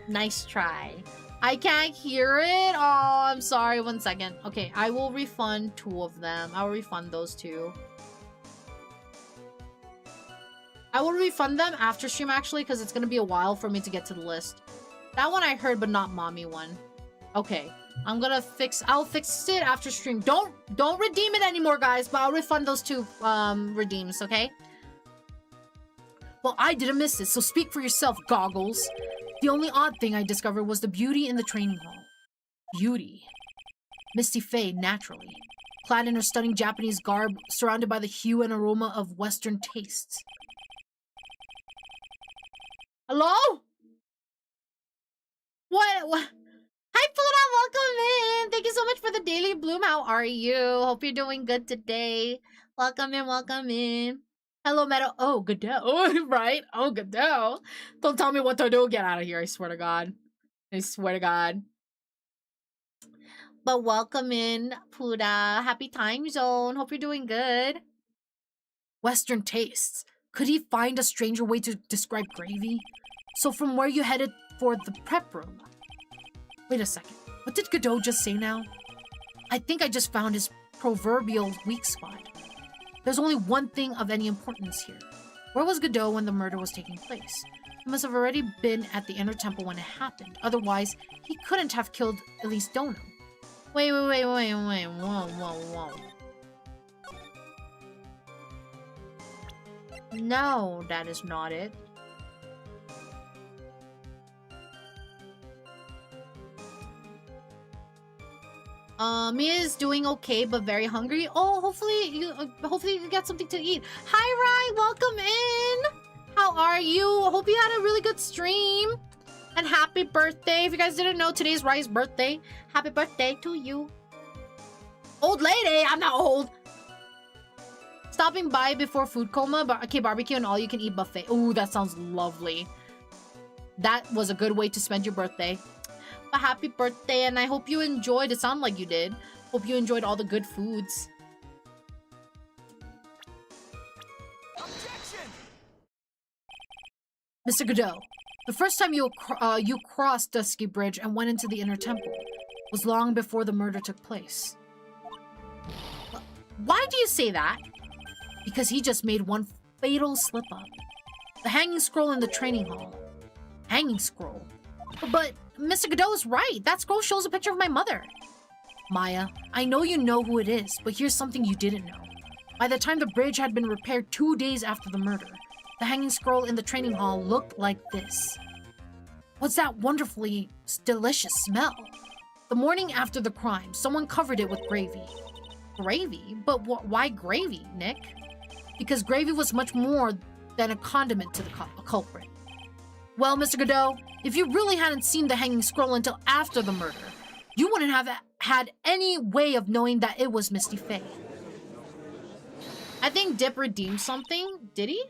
Nice try. I can't hear it. Oh, I'm sorry. 1 second. Okay, I will refund 2 of them. I'll refund those 2. I will refund them after stream, actually, because it's going to be a while for me to get to the list. That one I heard, but not mommy one. Okay. I'll fix it after stream. Don't redeem it anymore, guys, but I'll refund those 2 redeems, okay? Well, I didn't miss it, so speak for yourself, Goggles. The only odd thing I discovered was the beauty in the training hall. Beauty. Misty Faye, naturally. Clad in her stunning Japanese garb, surrounded by the hue and aroma of Western tastes. Hello? What? Hi, Pluto! Welcome in! Thank you so much for the daily bloom. How are you? Hope you're doing good today. Welcome in, welcome in. Hello, Meadow. Oh, Godot. Right? Oh, Godot. Don't tell me what to do. Get out of here. I swear to God. I swear to God. But welcome in, Puda. Happy time zone. Hope you're doing good. Western tastes. Could he find a stranger way to describe gravy? So from where you headed for the prep room? Wait a second. What did Godot just say now? I think I just found his proverbial weak spot. There's only one thing of any importance here. Where was Godot when the murder was taking place? He must have already been at the inner temple when it happened. Otherwise, he couldn't have killed Elise Donum. Wait. Whoa. No, that is not it. Mia is doing okay, but very hungry. Oh, hopefully you get something to eat. Hi, Rai, welcome in. How are you? Hope you had a really good stream. And happy birthday. If you guys didn't know, today's Rai's birthday. Happy birthday to you. Old lady, I'm not old. Stopping by before food coma, barbecue and all you can eat buffet. Ooh, that sounds lovely. That was a good way to spend your birthday. But happy birthday, and I hope you enjoyed. It sounded like you did. Hope you enjoyed all the good foods. Objection! Mr. Godot, the first time you crossed Dusky Bridge and went into the inner temple was long before the murder took place. Why do you say that? because he just made one fatal slip-up. The hanging scroll in the training hall. Hanging scroll? But Mr. Godot is right. That scroll shows a picture of my mother. Maya, I know you know who it is, but here's something you didn't know. By the time the bridge had been repaired 2 days after the murder, the hanging scroll in the training hall looked like this. What's that wonderfully delicious smell? The morning after the crime, someone covered it with gravy. Gravy? But why gravy, Nick? Because gravy was much more than a condiment to the culprit. Well, Mr. Godot, if you really hadn't seen the hanging scroll until after the murder, you wouldn't have had any way of knowing that it was Misty Faye. I think Dip redeemed something. Did he?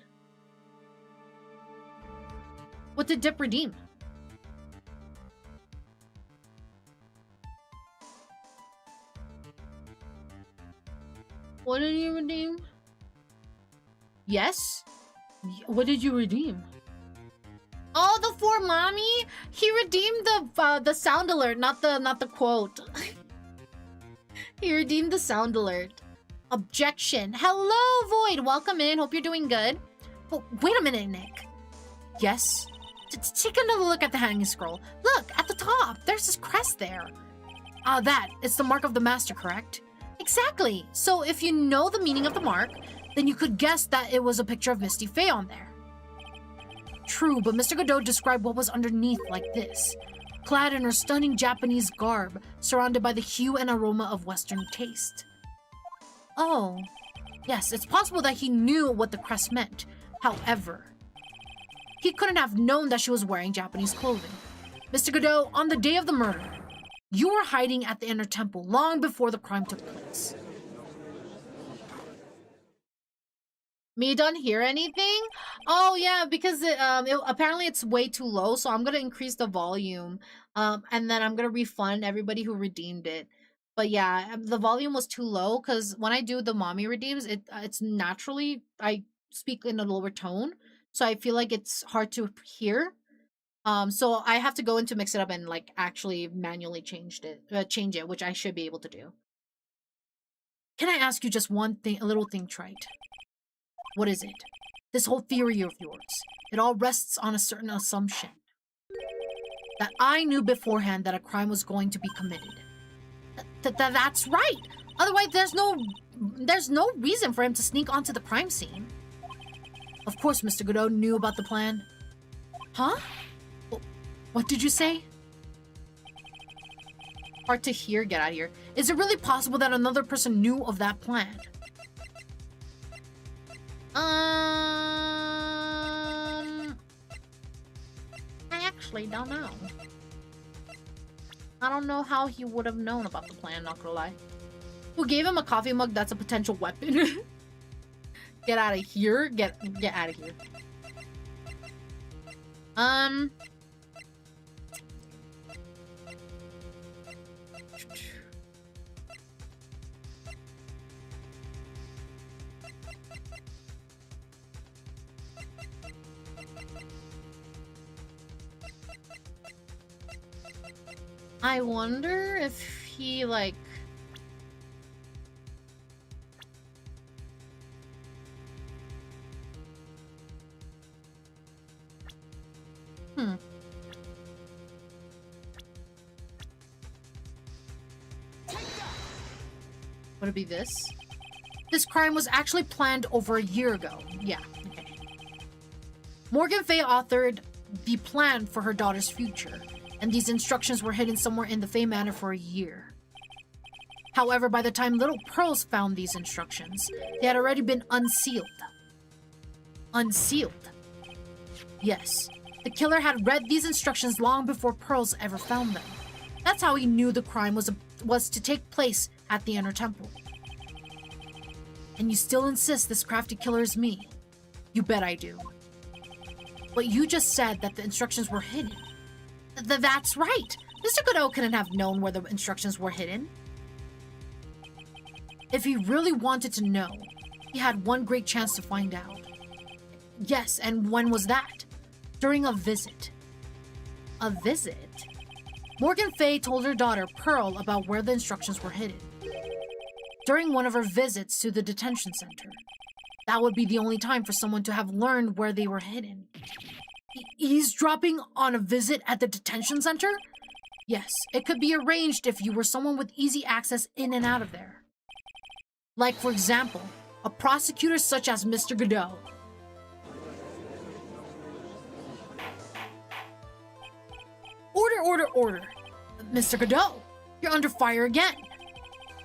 What did Dip redeem? What did you redeem? Yes? What did you redeem? Oh, the for mommy? He redeemed the sound alert, not the quote. He redeemed the sound alert. Objection. Hello, Void. Welcome in. Hope you're doing good. But wait a minute, Nick. Yes? Take another look at the hanging scroll. Look, at the top. There's this crest there. It's the mark of the master, correct? Exactly. So if you know the meaning of the mark, then you could guess that it was a picture of Misty Faye on there. True, but Mr. Godot described what was underneath like this. Clad in her stunning Japanese garb, surrounded by the hue and aroma of Western taste. Oh, yes, it's possible that he knew what the crest meant. However, he couldn't have known that she was wearing Japanese clothing. Mr. Godot, on the day of the murder, you were hiding at the inner temple long before the crime took place. Me don't hear anything? Oh yeah, because apparently it's way too low, so I'm gonna increase the volume, and then I'm gonna refund everybody who redeemed it. But yeah, the volume was too low because when I do the mommy redeems, it's naturally I speak in a lower tone, so I feel like it's hard to hear. So I have to go into Mix It Up and like actually manually change it, which I should be able to do. Can I ask you just one thing, a little thing, Wright? What is it? This whole theory of yours, it all rests on a certain assumption. That I knew beforehand that a crime was going to be committed. That's right! Otherwise, there's no reason for him to sneak onto the crime scene. Of course, Mr. Godot knew about the plan. Huh? What did you say? Hard to hear, get out of here. Is it really possible that another person knew of that plan? I actually don't know. I don't know how he would have known about the plan, not gonna lie. Who gave him a coffee mug that's a potential weapon? Get out of here. Get out of here. I wonder if he, like... Would it be this? This crime was actually planned over a year ago. Yeah, okay. Morgan Faye authored the plan for her daughter's future, and these instructions were hidden somewhere in the Faye Manor for a year. However, by the time Little Pearls found these instructions, they had already been unsealed. Unsealed? Yes. The killer had read these instructions long before Pearls ever found them. That's how he knew the crime was to take place at the Inner Temple. And you still insist this crafty killer is me? You bet I do. But you just said that the instructions were hidden. That's right! Mr. Godot couldn't have known where the instructions were hidden. If he really wanted to know, he had one great chance to find out. Yes, and when was that? During a visit. A visit? Morgan Faye told her daughter, Pearl, about where the instructions were hidden. During one of her visits to the detention center. That would be the only time for someone to have learned where they were hidden. Eavesdropping on a visit at the detention center? Yes, it could be arranged if you were someone with easy access in and out of there. Like, for example, a prosecutor such as Mr. Godot. Order! Mr. Godot, you're under fire again.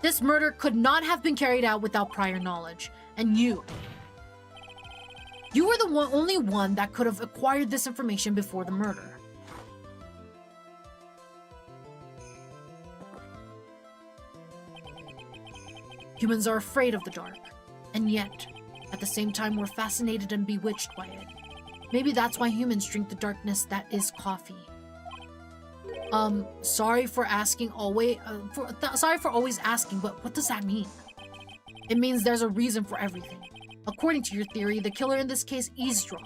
This murder could not have been carried out without prior knowledge, and you were the only one that could have acquired this information before the murder. Humans are afraid of the dark, and yet, at the same time, we're fascinated and bewitched by it. Maybe that's why humans drink the darkness that is coffee. Sorry for always asking, but what does that mean? It means there's a reason for everything. According to your theory, the killer in this case eavesdropped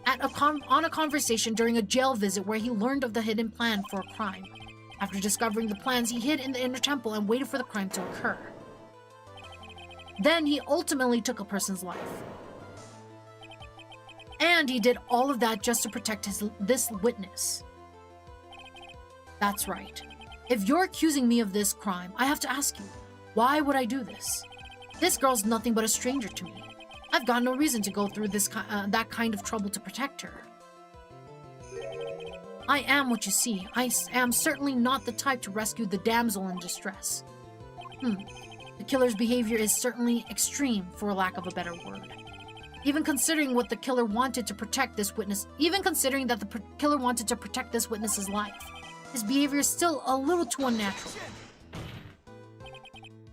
on a conversation during a jail visit where he learned of the hidden plan for a crime. After discovering the plans, he hid in the inner temple and waited for the crime to occur. Then he ultimately took a person's life. And he did all of that just to protect this witness. That's right. If you're accusing me of this crime, I have to ask you, why would I do this? This girl's nothing but a stranger to me. I've got no reason to go through that kind of trouble to protect her. I am what you see. I am certainly not the type to rescue the damsel in distress. The killer's behavior is certainly extreme, for lack of a better word. Even considering that the killer wanted to protect this witness's life, his behavior is still a little too unnatural.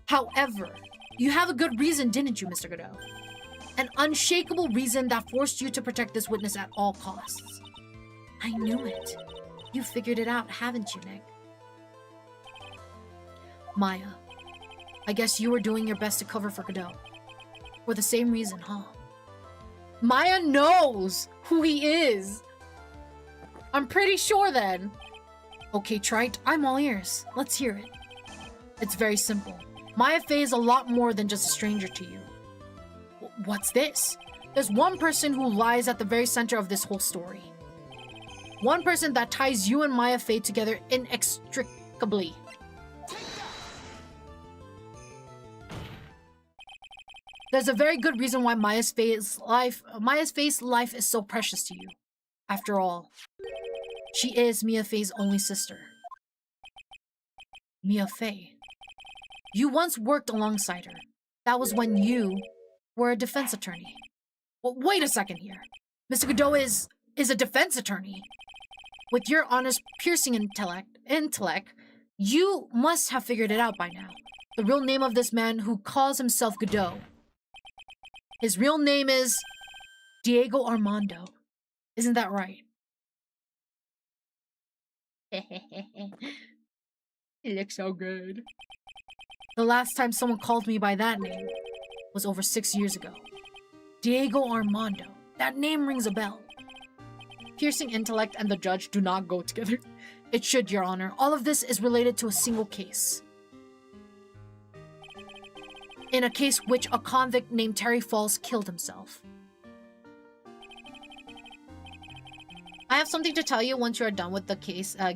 However, you have a good reason, didn't you, Mr. Godot? An unshakable reason that forced you to protect this witness at all costs. I knew it. You figured it out, haven't you, Nick? Maya, I guess you were doing your best to cover for Godot. For the same reason, huh? Maya knows who he is. I'm pretty sure then. Okay, Wright, I'm all ears. Let's hear it. It's very simple. Maya Fey is a lot more than just a stranger to you. What's this? There's one person who lies at the very center of this whole story. One person that ties you and Maya Fey together inextricably. There's a very good reason why Maya's Fey's life is so precious to you. After all, she is Mia Fey's only sister. Mia Fey. You once worked alongside her. That was when you were a defense attorney. Well, wait a second here. Mr. Godot is a defense attorney. With your honest, piercing intellect, you must have figured it out by now. The real name of this man who calls himself Godot. His real name is Diego Armando. Isn't that right? He looks so good. The last time someone called me by that name was over 6 years ago. Diego Armando. That name rings a bell. Piercing intellect and the judge do not go together. It should, Your Honor. All of this is related to a single case. In a case which a convict named Terry Falls killed himself. I have something to tell you once you are done with the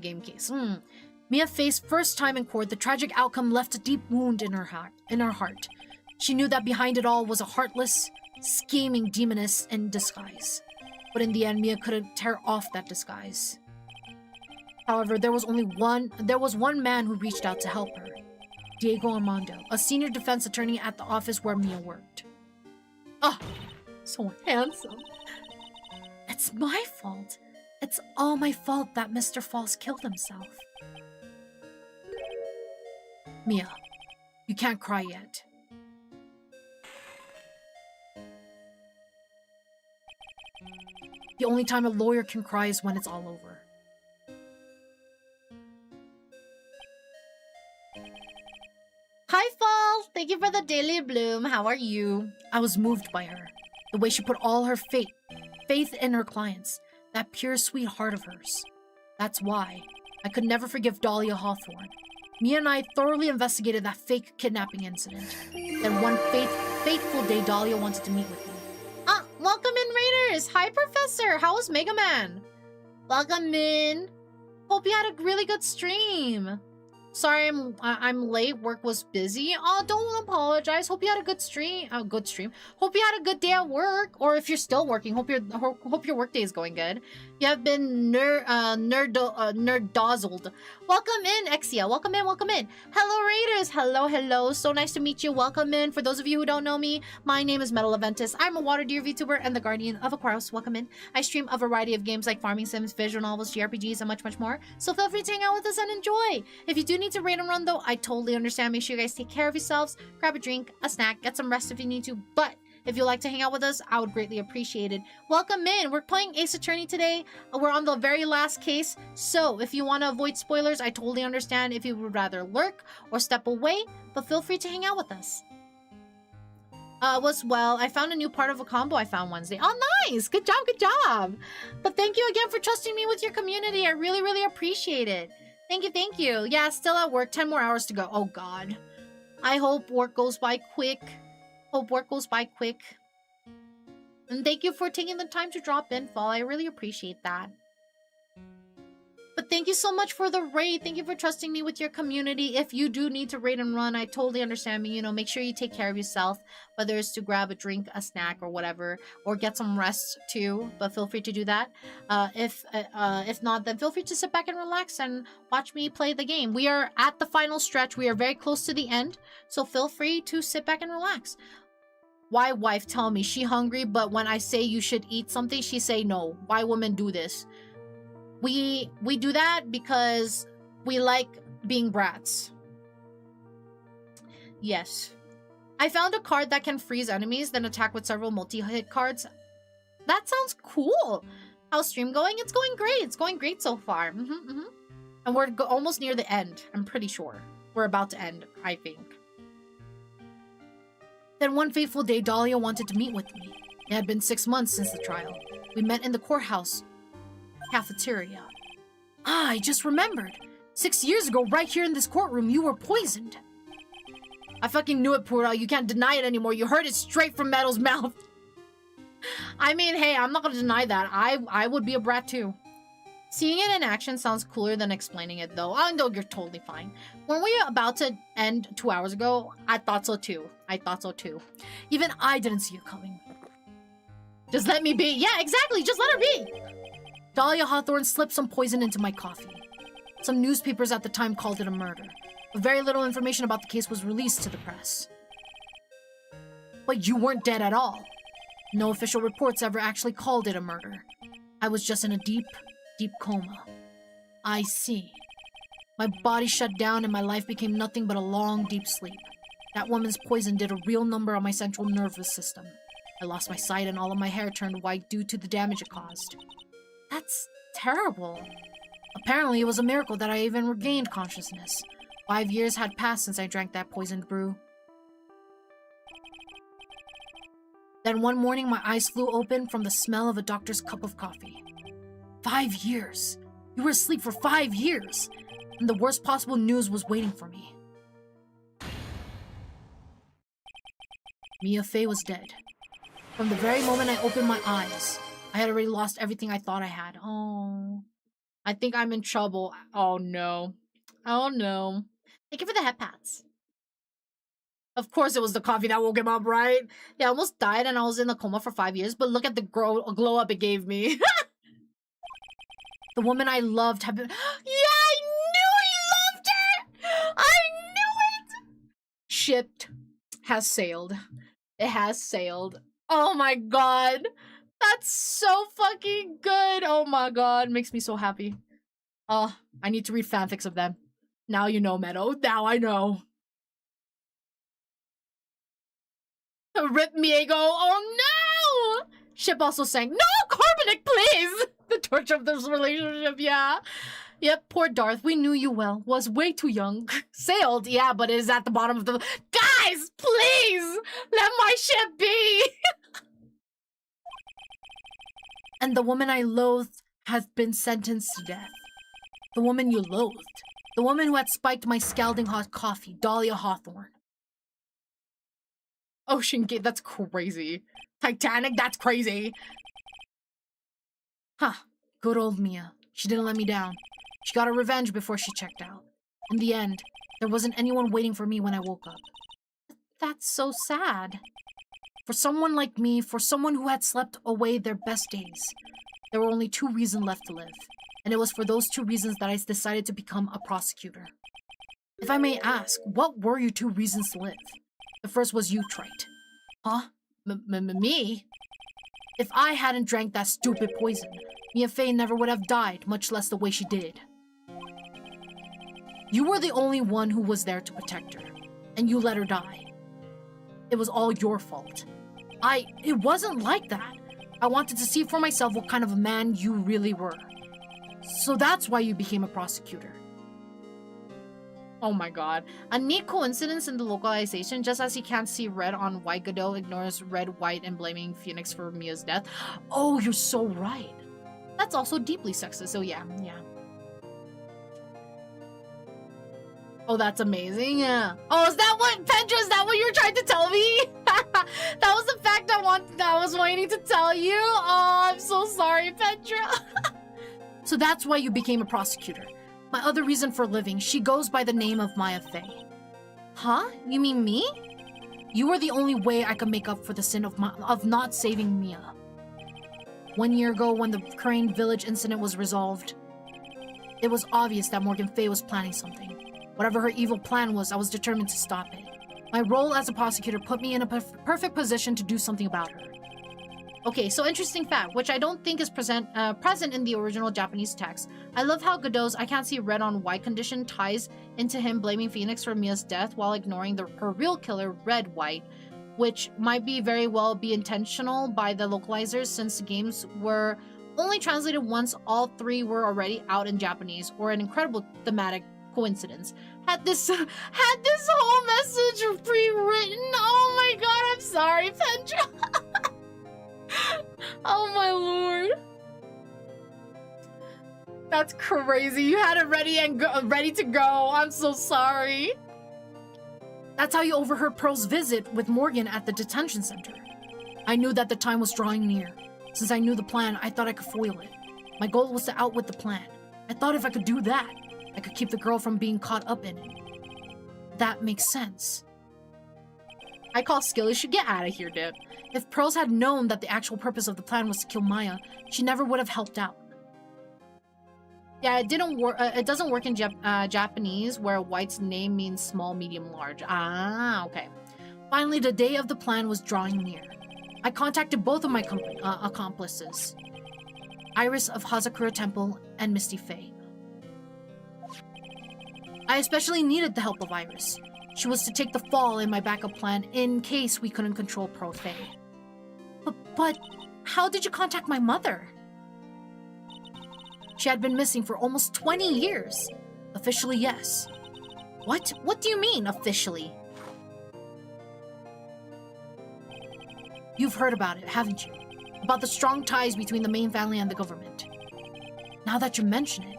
game case. Mia Fey's first time in court, the tragic outcome left a deep wound in her heart. She knew that behind it all was a heartless, scheming demoness in disguise. But in the end, Mia couldn't tear off that disguise. However, there was one man who reached out to help her. Diego Armando, a senior defense attorney at the office where Mia worked. Ah, so handsome. It's my fault. It's all my fault that Mr. Falls killed himself. Mia, you can't cry yet. The only time a lawyer can cry is when it's all over. Hi, Falls! Thank you for the daily bloom. How are you? I was moved by her. The way she put all her faith in her clients. That pure, sweet heart of hers. That's why I could never forgive Dahlia Hawthorne. Mia and I thoroughly investigated that fake kidnapping incident. Then one fateful day Dahlia wanted to meet with me. Welcome in, Raiders. Hi, Professor. How was Mega Man? Welcome in. Hope you had a really good stream. Sorry, I'm late. Work was busy. Oh, don't apologize. Hope you had a good stream. Hope you had a good day at work, or if you're still working, hope your work day is going good. You have been nerd-dazzled. Welcome in, Exia. Welcome in. Welcome in. Hello, Raiders. Hello, hello. So nice to meet you. Welcome in. For those of you who don't know me, my name is Metal Aventus. I'm a water deer VTuber and the guardian of Aquarius. Welcome in. I stream a variety of games like farming sims, visual novels, JRPGs, and much, much more. So feel free to hang out with us and enjoy. If you do need to raid and run, though, I totally understand. Make sure you guys take care of yourselves. Grab a drink, a snack, get some rest if you need to. But if you'd like to hang out with us, I would greatly appreciate it. Welcome in. We're playing Ace Attorney today. We're on the very last case. So if you want to avoid spoilers, I totally understand if you would rather lurk or step away. But feel free to hang out with us. I found a new part of a combo I found Wednesday. Oh, nice! Good job, good job! But thank you again for trusting me with your community. I really, really appreciate it. Thank you, thank you. Yeah, still at work. 10 more hours to go. Oh, God. I hope work goes by quick. Hope work goes by quick. And thank you for taking the time to drop in, Fall. I really appreciate that. But thank you so much for the raid. Thank you for trusting me with your community. If you do need to raid and run, I totally understand. You know, make sure you take care of yourself, whether it's to grab a drink, a snack, or whatever, or get some rest too. But feel free to do that. If not, then feel free to sit back and relax and watch me play the game. We are at the final stretch. We are very close to the end, so feel free to sit back and relax. Why wife tell me she hungry, but when I say you should eat something, she say no. Why women do this? We do that because we like being brats. Yes. I found a card that can freeze enemies, then attack with several multi-hit cards. That sounds cool. How's stream going? It's going great. It's going great so far. And we're almost near the end. I'm pretty sure. We're about to end, I think. Then one fateful day, Dahlia wanted to meet with me. It had been 6 months since the trial. We met in the courthouse cafeteria. I just remembered. 6 years ago, right here in this courtroom, you were poisoned. I fucking knew it, Pura. You can't deny it anymore. You heard it straight from Meadow's mouth. I mean, hey, I'm not gonna deny that. I would be a brat too. Seeing it in action sounds cooler than explaining it, though. I know you're totally fine. When we were about to end 2 hours ago, I thought so too. Even I didn't see it coming. Just let me be. Yeah, exactly. Just let her be. Dahlia Hawthorne slipped some poison into my coffee. Some newspapers at the time called it a murder, but very little information about the case was released to the press. But you weren't dead at all. No official reports ever actually called it a murder. I was just in a deep, deep coma. I see. My body shut down and my life became nothing but a long, deep sleep. That woman's poison did a real number on my central nervous system. I lost my sight and all of my hair turned white due to the damage it caused. That's terrible. Apparently, it was a miracle that I even regained consciousness. 5 years had passed since I drank that poisoned brew. Then one morning, my eyes flew open from the smell of a doctor's cup of coffee. 5 years. You were asleep for 5 years. And the worst possible news was waiting for me. Mia Fey was dead. From the very moment I opened my eyes, I had already lost everything I thought I had. Oh, I think I'm in trouble. Oh no. Oh no. Thank you for the head pats. Of course it was the coffee that woke him up, right? Yeah, I almost died and I was in a coma for 5 years, but look at the glow up it gave me. The woman I loved had been— Yeah, I knew he loved her! I knew it! Ship has sailed. It has sailed. Oh my god. That's so fucking good. Oh my god. Makes me so happy. Oh, I need to read fanfics of them. Now you know, Meadow. Now I know. Rip Miego. Oh no! Ship also sang, no, Carbonic, please! The torture of this relationship, yeah. Yep, poor Darth. We knew you well. Was way too young. Sailed, yeah, but is at the bottom of the— Guys, please! Let my ship be! And the woman I loathed has been sentenced to death. The woman you loathed. The woman who had spiked my scalding hot coffee, Dahlia Hawthorne. Ocean Gate, that's crazy. Titanic, that's crazy. Huh, good old Mia. She didn't let me down. She got her revenge before she checked out. In the end, there wasn't anyone waiting for me when I woke up. That's so sad. For someone like me, for someone who had slept away their best days, there were only 2 reasons left to live. And it was for those 2 reasons that I decided to become a prosecutor. If I may ask, what were your 2 reasons to live? The first was you, Wright. Huh? Me? If I hadn't drank that stupid poison, Mia Fey never would have died, much less the way she did. You were the only one who was there to protect her, and you let her die. It was all your fault. It wasn't like that. I wanted to see for myself what kind of a man you really were. So that's why you became a prosecutor. Oh my god. A neat coincidence in the localization, just as he can't see red on white, Godot ignores red, white, and blaming Phoenix for Mia's death. Oh, you're so right. That's also deeply sexist, so yeah. Oh, that's amazing, yeah. Oh, is that what, Pedro, is that what you're trying to tell me? That was the fact I was waiting to tell you. Oh, I'm so sorry, Pedro. So that's why you became a prosecutor. My other reason for living, she goes by the name of Maya Fey. Huh? You mean me? You were the only way I could make up for the sin of not saving Mia. 1 year ago, when the Crane Village incident was resolved, it was obvious that Morgan Fey was planning something. Whatever her evil plan was, I was determined to stop it. My role as a prosecutor put me in a perfect position to do something about her. Okay, so interesting fact, which I don't think is present in the original Japanese text. I love how Godot's I can't see red on white condition ties into him blaming Phoenix for Mia's death while ignoring her real killer, Red White, which might be very well be intentional by the localizers since the games were only translated once all 3 were already out in Japanese, or an incredible thematic coincidence. Had this whole message pre-written. Oh my god, I'm sorry, Pendra. Oh my lord. That's crazy. You had it ready to go. I'm so sorry. That's how you overheard Pearl's visit with Morgan at the detention center. I knew that the time was drawing near. Since I knew the plan, I thought I could foil it. My goal was to outwit the plan. I thought if I could do that, I could keep the girl from being caught up in it. That makes sense. I call skill. You should get out of here, Dip. If Pearls had known that the actual purpose of the plan was to kill Maya, she never would have helped out. Yeah, it didn't work. It doesn't work in Japanese, where White's name means small, medium, large. Ah, okay. Finally, the day of the plan was drawing near. I contacted both of my accomplices, Iris of Hazakura Temple and Misty Fey. I especially needed the help of Iris. She was to take the fall in my backup plan in case we couldn't control Pearl Fey. But how did you contact my mother? She had been missing for almost 20 years. Officially, yes. What? What do you mean, officially? You've heard about it, haven't you? About the strong ties between the main family and the government. Now that you mention it,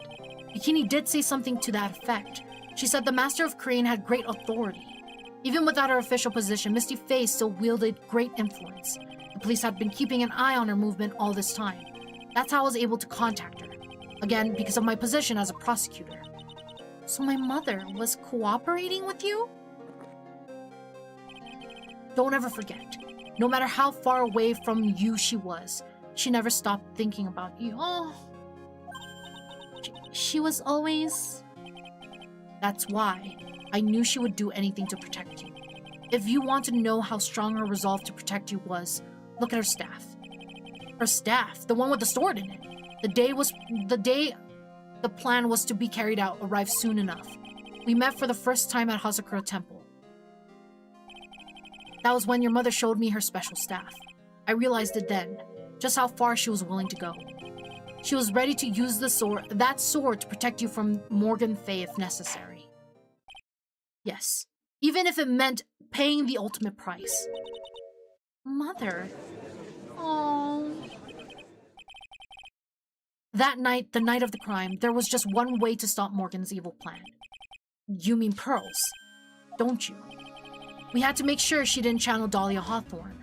Bikini did say something to that effect. She said the Master of Crane had great authority. Even without her official position, Misty Fey still wielded great influence. The police had been keeping an eye on her movement all this time. That's how I was able to contact her. Again, because of my position as a prosecutor. So my mother was cooperating with you? Don't ever forget. No matter how far away from you she was, she never stopped thinking about you. Oh. She was always... That's why I knew she would do anything to protect you. If you want to know how strong her resolve to protect you was, look at her staff. Her staff, the one with the sword in it. The day the plan was to be carried out arrived soon enough. We met for the first time at Hazakura Temple. That was when your mother showed me her special staff. I realized it then, just how far she was willing to go. She was ready to use that sword to protect you from Morgan Fey if necessary. Yes, even if it meant paying the ultimate price. Mother. Oh. That night, the night of the crime, there was just one way to stop Morgan's evil plan. You mean Pearls, don't you? We had to make sure she didn't channel Dahlia Hawthorne.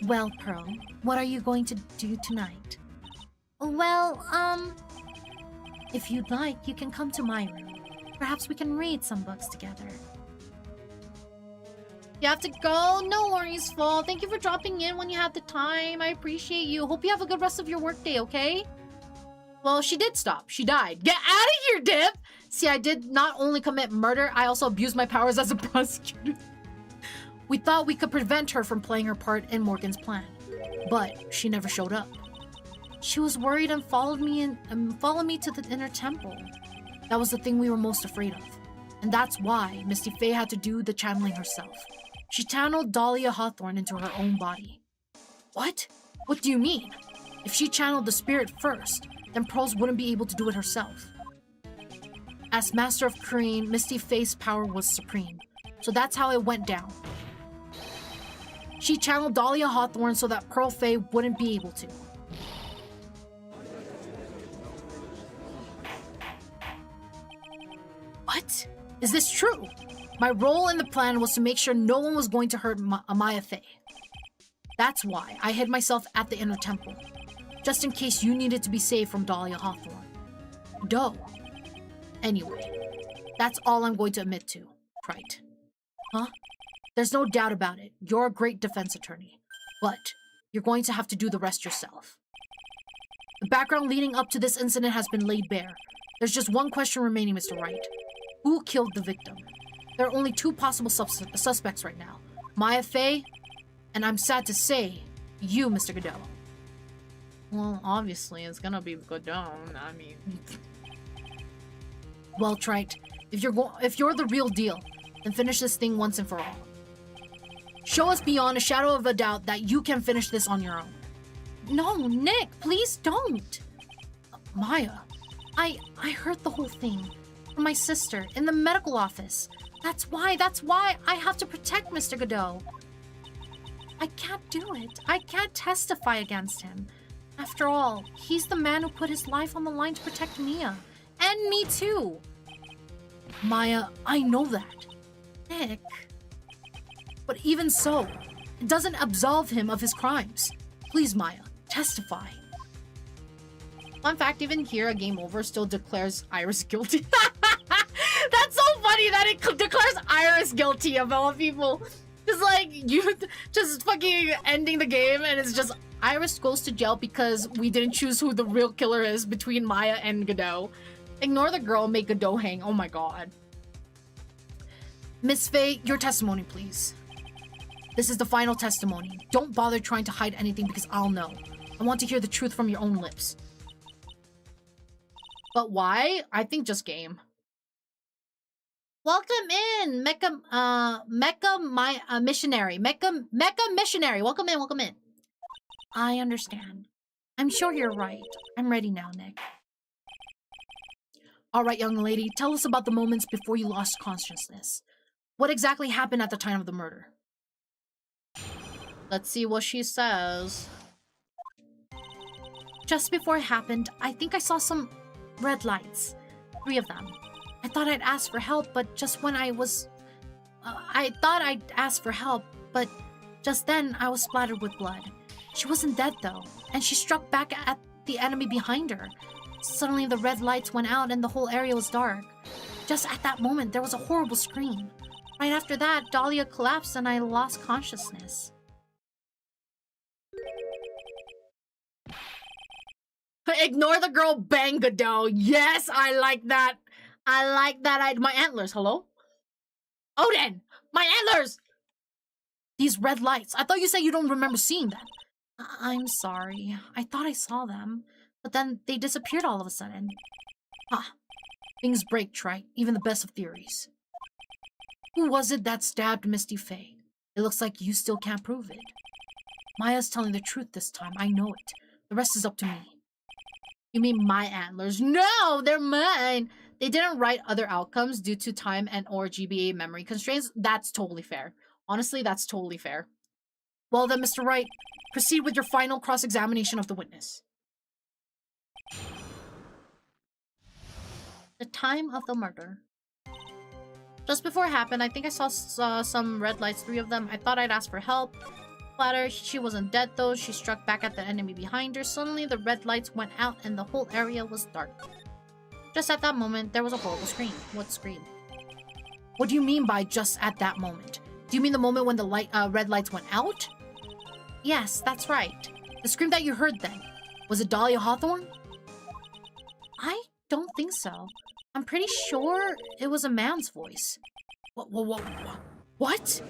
Well, Pearl, what are you going to do tonight? Well, if you'd like, you can come to my room. Perhaps we can read some books together. You have to go. No worries, Fall. Thank you for dropping in when you had the time. I appreciate you. Hope you have a good rest of your workday, okay? Well, she did stop. She died. Get out of here, Dip! See, I did not only commit murder, I also abused my powers as a prosecutor. We thought we could prevent her from playing her part in Morgan's plan, but she never showed up. She was worried and followed me to the inner temple. That was the thing we were most afraid of. And that's why Misty Faye had to do the channeling herself. She channeled Dahlia Hawthorne into her own body. What? What do you mean? If she channeled the spirit first, then Pearls wouldn't be able to do it herself. As Master of Kreen, Misty Faye's power was supreme. So that's how it went down. She channeled Dahlia Hawthorne so that Pearl Faye wouldn't be able to. What? Is this true? My role in the plan was to make sure no one was going to hurt Amaya Faye. That's why I hid myself at the inner temple, just in case you needed to be saved from Dahlia Hawthorne. Doe. Anyway, that's all I'm going to admit to, Wright. Huh? There's no doubt about it. You're a great defense attorney, but you're going to have to do the rest yourself. The background leading up to this incident has been laid bare. There's just one question remaining, Mr. Wright. Who killed the victim? There are only two possible suspects right now. Maya Faye, and I'm sad to say, you, Mr. Godot. Well, obviously, it's gonna be Godot. I mean... Well, Trite, if you're the real deal, then finish this thing once and for all. Show us beyond a shadow of a doubt that you can finish this on your own. No, Nick, please don't. Maya. I heard the whole thing from my sister in the medical office. That's why I have to protect Mr. Godot. I can't do it. I can't testify against him. After all, he's the man who put his life on the line to protect Mia. And me too. Maya, I know that. Nick. But even so, it doesn't absolve him of his crimes. Please, Maya, testify. Fun fact, even here, a game over still declares Iris guilty. That's so funny that it declares Iris guilty of all people. Just like, you just fucking ending the game and it's just Iris goes to jail because we didn't choose who the real killer is between Maya and Godot. Ignore the girl, make Godot hang. Oh my god. Miss Faye, your testimony, please. This is the final testimony. Don't bother trying to hide anything because I'll know. I want to hear the truth from your own lips. But why? I think just game. Welcome in, missionary. Mecha missionary. Welcome in, welcome in. I understand. I'm sure you're right. I'm ready now, Nick. All right, young lady, tell us about the moments before you lost consciousness. What exactly happened at the time of the murder? Let's see what she says. Just before it happened, I think I saw some red lights. 3 of them. I thought I'd ask for help, but just when I thought I'd ask for help, but just then I was splattered with blood. She wasn't dead though, and she struck back at the enemy behind her. Suddenly the red lights went out and the whole area was dark. Just at that moment, there was a horrible scream. Right after that, Dahlia collapsed and I lost consciousness. Ignore the girl, bang Godot. Yes, I like that. I like that. My antlers, hello? Odin, my antlers! These red lights. I thought you said you don't remember seeing them. I'm sorry. I thought I saw them, but then they disappeared all of a sudden. Ah, things break, Trite. Even the best of theories. Who was it that stabbed Misty Faye? It looks like you still can't prove it. Maya's telling the truth this time. I know it. The rest is up to me. You mean my antlers? No, they're mine. They didn't write other outcomes due to time and or GBA memory constraints. That's totally fair. Honestly, that's totally fair. Well then, Mr. Wright, proceed with your final cross-examination of the witness. The time of the murder. Just before it happened, I think I saw some red lights, 3 of them. I thought I'd ask for help. Flatter, she wasn't dead though. She struck back at the enemy behind her. Suddenly, the red lights went out and the whole area was dark. Just at that moment, there was a horrible scream. What scream? What do you mean by just at that moment? Do you mean the moment when the red lights went out? Yes, that's right. The scream that you heard then. Was it Dahlia Hawthorne? I don't think so. I'm pretty sure it was a man's voice. What?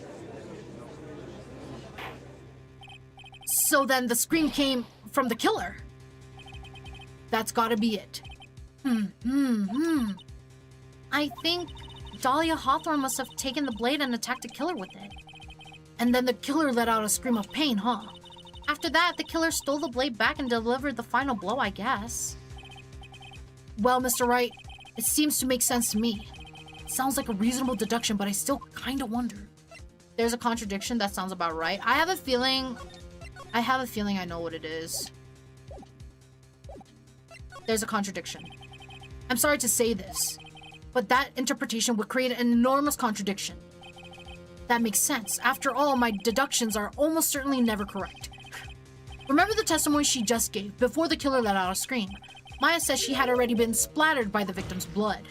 So then the scream came from the killer. That's gotta be it. I think Dahlia Hawthorne must have taken the blade and attacked the killer with it. And then the killer let out a scream of pain, huh? After that, the killer stole the blade back and delivered the final blow, I guess. Well, Mr. Wright, it seems to make sense to me. It sounds like a reasonable deduction, but I still kinda wonder. There's a contradiction that sounds about right. I have a feeling I know what it is. There's a contradiction. I'm sorry to say this, but that interpretation would create an enormous contradiction. That makes sense. After all, my deductions are almost certainly never correct. Remember the testimony she just gave before the killer let out a scream? Maya says she had already been splattered by the victim's blood.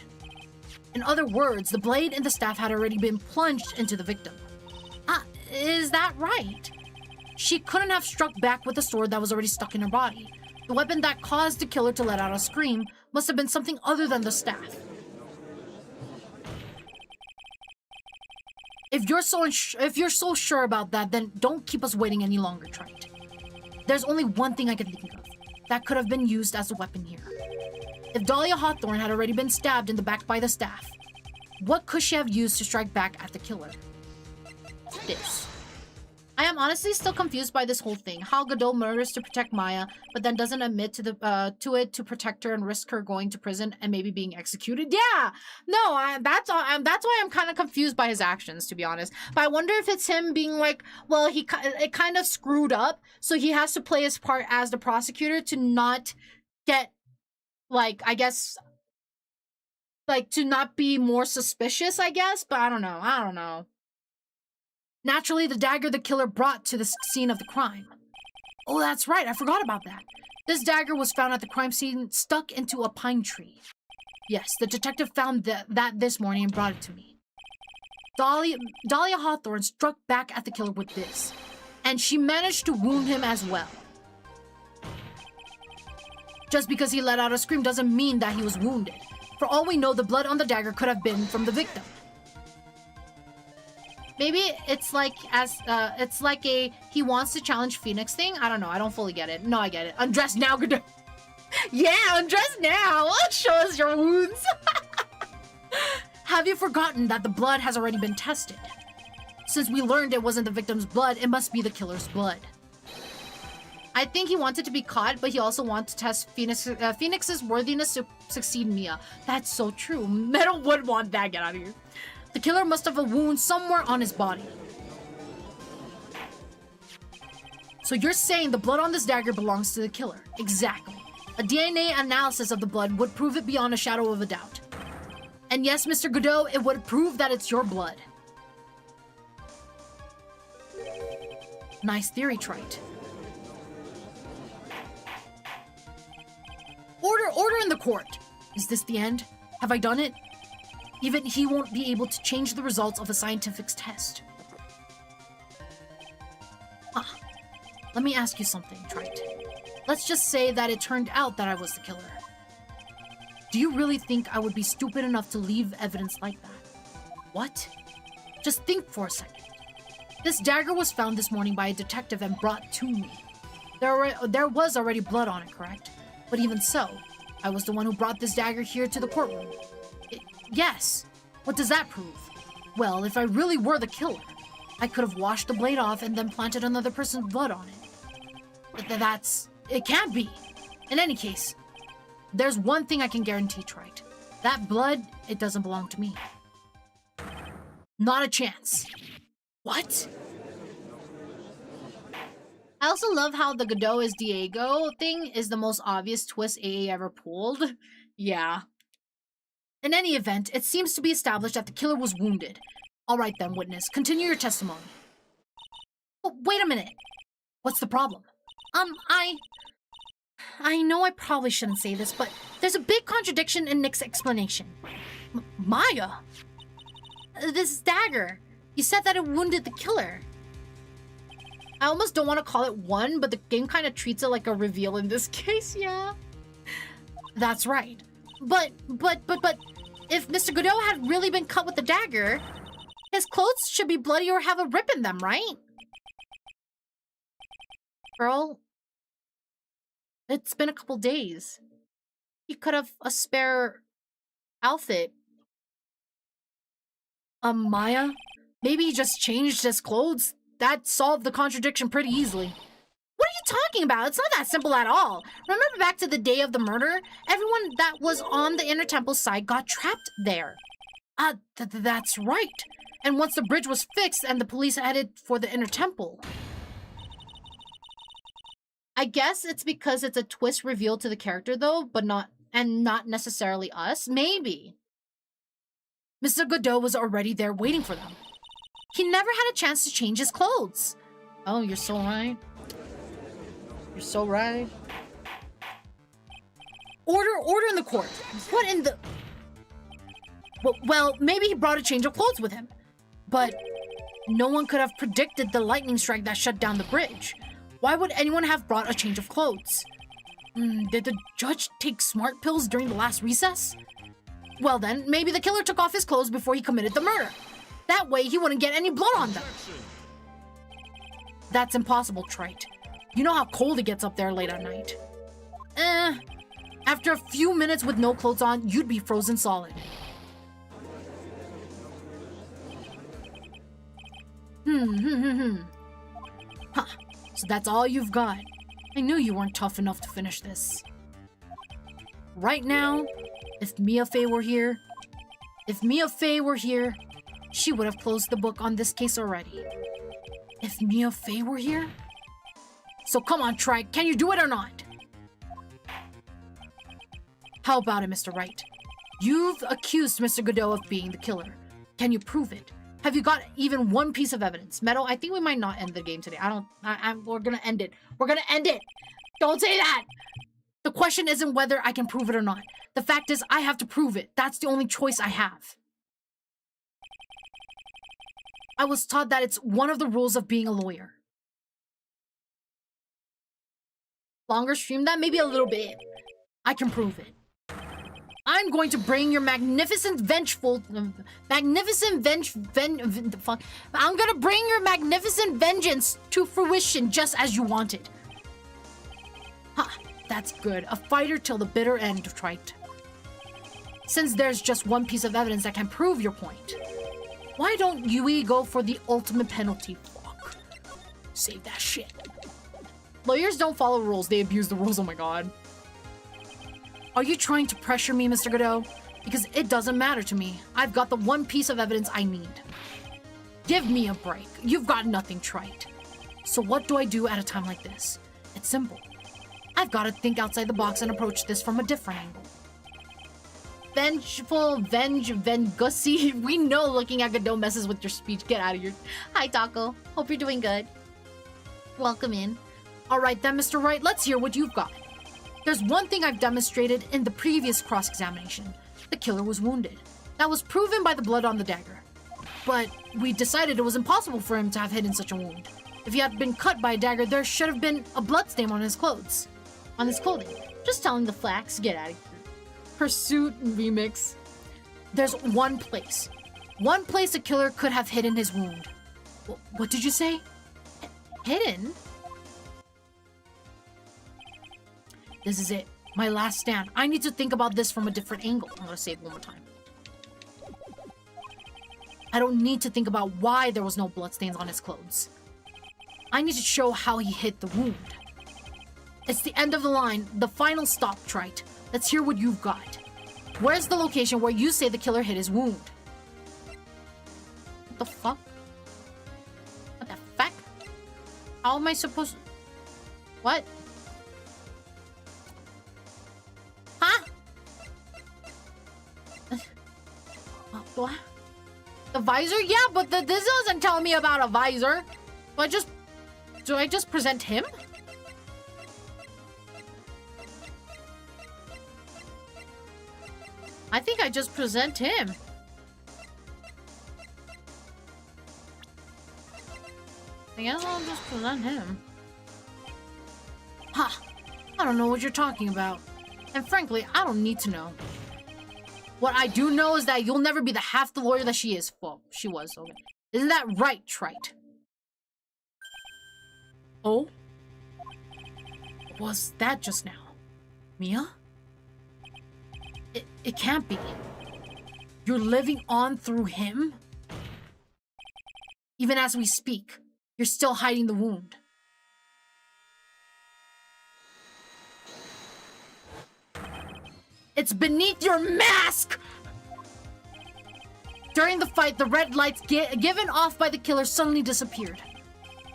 In other words, the blade and the staff had already been plunged into the victim. Is that right? She couldn't have struck back with the sword that was already stuck in her body. The weapon that caused the killer to let out a scream must have been something other than the staff. If you're so sure about that, then don't keep us waiting any longer, Trite. There's only one thing I can think of that could have been used as a weapon here. If Dahlia Hawthorne had already been stabbed in the back by the staff, what could she have used to strike back at the killer? This. I am honestly still confused by this whole thing. How Godot murders to protect Maya, but then doesn't admit to it to protect her and risk her going to prison and maybe being executed. Yeah, no, that's why I'm kind of confused by his actions, to be honest. But I wonder if it's him being like, well, it kind of screwed up, so he has to play his part as the prosecutor to not get, like, I guess, like, to not be more suspicious, I guess. But I don't know. Naturally, the dagger the killer brought to the scene of the crime. Oh, that's right, I forgot about that. This dagger was found at the crime scene stuck into a pine tree. Yes, the detective found that this morning and brought it to me. Dahlia Hawthorne struck back at the killer with this, and she managed to wound him as well. Just because he let out a scream doesn't mean that he was wounded. For all we know, the blood on the dagger could have been from the victim. Maybe it's like he wants to challenge Phoenix thing. I don't know. I don't fully get it. No, I get it. Undress now, Godot. Yeah, undress now. Show us your wounds. Have you forgotten that the blood has already been tested? Since we learned it wasn't the victim's blood, it must be the killer's blood. I think he wanted to be caught, but he also wanted to test Phoenix's worthiness to succeed Mia. That's so true. Meadow would want that. Get out of here. The killer must have a wound somewhere on his body. So you're saying the blood on this dagger belongs to the killer? Exactly. A DNA analysis of the blood would prove it beyond a shadow of a doubt. And yes, Mr. Godot, it would prove that it's your blood. Nice theory, Trite. Order in the court! Is this the end? Have I done it? Even he won't be able to change the results of a scientific test. Let me ask you something, Trite. Let's just say that it turned out that I was the killer. Do you really think I would be stupid enough to leave evidence like that? What? Just think for a second. This dagger was found this morning by a detective and brought to me. There was already blood on it, correct? But even so, I was the one who brought this dagger here to the courtroom. Yes. What does that prove? Well, if I really were the killer, I could have washed the blade off and then planted another person's blood on it. It can't be. In any case, there's one thing I can guarantee, Trite. That blood, it doesn't belong to me. Not a chance. What? I also love how the Godot is Diego thing is the most obvious twist AA ever pulled. Yeah. In any event, it seems to be established that the killer was wounded. All right then, witness, continue your testimony. Oh, wait a minute. What's the problem? I know I probably shouldn't say this, but there's a big contradiction in Nick's explanation. Maya? This dagger. You said that it wounded the killer. I almost don't want to call it one, but the game kind of treats it like a reveal in this case, yeah. That's right. But, if Mr. Godot had really been cut with the dagger, his clothes should be bloody or have a rip in them, right? Girl, it's been a couple days. He could have a spare outfit. Maya? Maybe he just changed his clothes? That solved the contradiction pretty easily. What are you talking about? It's not that simple at all. Remember back to the day of the murder? Everyone that was on the Inner Temple side got trapped there. That's right. And once the bridge was fixed and the police headed for the Inner Temple. I guess it's because it's a twist reveal to the character though, but not necessarily us. Maybe. Mr. Godot was already there waiting for them. He never had a chance to change his clothes. Oh, you're so right. You're so right. Order in the court. What in the... Well, maybe he brought a change of clothes with him. But no one could have predicted the lightning strike that shut down the bridge. Why would anyone have brought a change of clothes? Did the judge take smart pills during the last recess? Well then, maybe the killer took off his clothes before he committed the murder. That way, he wouldn't get any blood on them. That's impossible, Trite. You know how cold it gets up there late at night. After a few minutes with no clothes on, you'd be frozen solid. Huh. So that's all you've got. I knew you weren't tough enough to finish this. Right now, if Mia Fey were here, she would have closed the book on this case already. If Mia Fey were here? So come on, Trike, can you do it or not? How about it, Mr. Wright? You've accused Mr. Godot of being the killer. Can you prove it? Have you got even one piece of evidence? Meadow, I think we might not end the game today. We're gonna end it. We're gonna end it! Don't say that! The question isn't whether I can prove it or not. The fact is, I have to prove it. That's the only choice I have. I was taught that it's one of the rules of being a lawyer. Longer stream that? Maybe a little bit. I can prove it. I'm going to bring your I'm gonna bring your magnificent vengeance to fruition just as you wanted. Ha, that's good. A fighter till the bitter end, Trite. Since there's just one piece of evidence that can prove your point, why don't you go for the ultimate penalty? Fuck. Save that shit. Lawyers don't follow rules, they abuse the rules, oh my god. Are you trying to pressure me, Mr. Godot? Because it doesn't matter to me. I've got the one piece of evidence I need. Give me a break. You've got nothing, Trite. So what do I do at a time like this? It's simple. I've got to think outside the box and approach this from a different angle. Vengeful, Vengussy. We know looking at Godot messes with your speech. Get out of here. Hi, Taco. Hope you're doing good. Welcome in. All right then, Mr. Wright, let's hear what you've got. There's one thing I've demonstrated in the previous cross-examination. The killer was wounded. That was proven by the blood on the dagger. But we decided it was impossible for him to have hidden such a wound. If he had been cut by a dagger, there should have been a bloodstain on his clothes. On his clothing. Just telling the flax. Get out of here. Pursuit remix. There's one place. One place the killer could have hidden his wound. What did you say? Hidden? This is it. My last stand. I need to think about this from a different angle. I'm gonna say it one more time. I don't need to think about why there was no bloodstains on his clothes. I need to show how he hid the wound. It's the end of the line, the final stop, Trite. Let's hear what you've got. Where's the location where you say the killer hid his wound? What the fuck? What the fuck? How am I supposed to... What? Huh? What? The visor? Yeah, but this doesn't tell me about a visor. Do I just present him? I think I just present him. I guess I'll just present him. Ha! I don't know what you're talking about. And frankly, I don't need to know. What I do know is that you'll never be the half the lawyer that she is. Well, she was, okay. Isn't that right, Wright? Oh? What was that just now? Mia? It can't be. You're living on through him? Even as we speak, you're still hiding the wound. It's beneath your mask! During the fight, the red lights given off by the killer suddenly disappeared.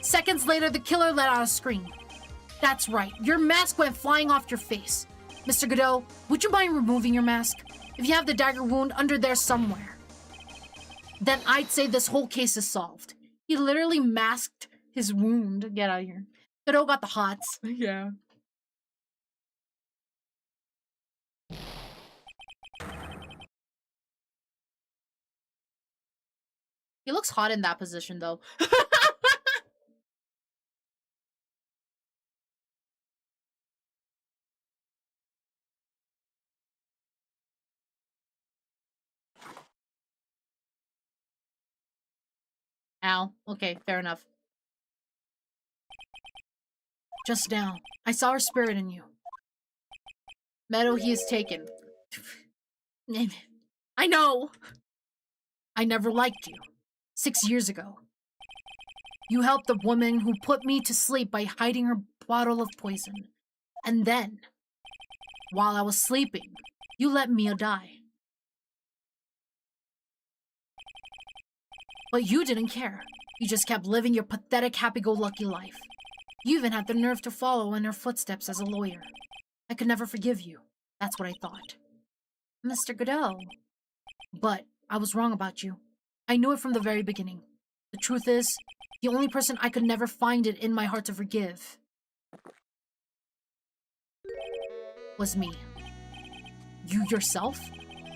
Seconds later, the killer let out a scream. That's right, your mask went flying off your face. Mr. Godot, would you mind removing your mask? If you have the dagger wound under there somewhere, then I'd say this whole case is solved. He literally masked his wound. Get out of here. Godot got the hots. Yeah. He looks hot in that position, though. Ow. Okay, fair enough. Just now, I saw her spirit in you. Meadow, he is taken. I know! I never liked you. 6 years ago. You helped the woman who put me to sleep by hiding her bottle of poison. And then, while I was sleeping, you let Mia die. But you didn't care. You just kept living your pathetic happy-go-lucky life. You even had the nerve to follow in her footsteps as a lawyer. I could never forgive you. That's what I thought. Mr. Godot. But I was wrong about you. I knew it from the very beginning. The truth is, the only person I could never find it in my heart to forgive was me. You yourself?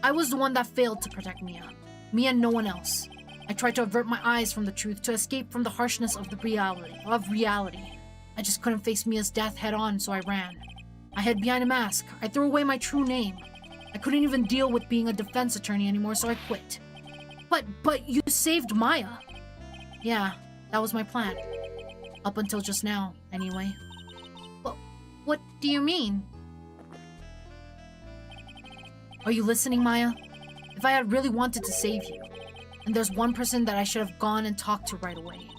I was the one that failed to protect Mia. Me and no one else. I tried to avert my eyes from the truth, to escape from the harshness of the reality. I just couldn't face Mia's death head on, so I ran. I hid behind a mask. I threw away my true name. I couldn't even deal with being a defense attorney anymore, so I quit. But you saved Maya. Yeah, that was my plan. Up until just now, anyway. What do you mean? Are you listening, Maya? If I had really wanted to save you, and there's one person that I should have gone and talked to right away.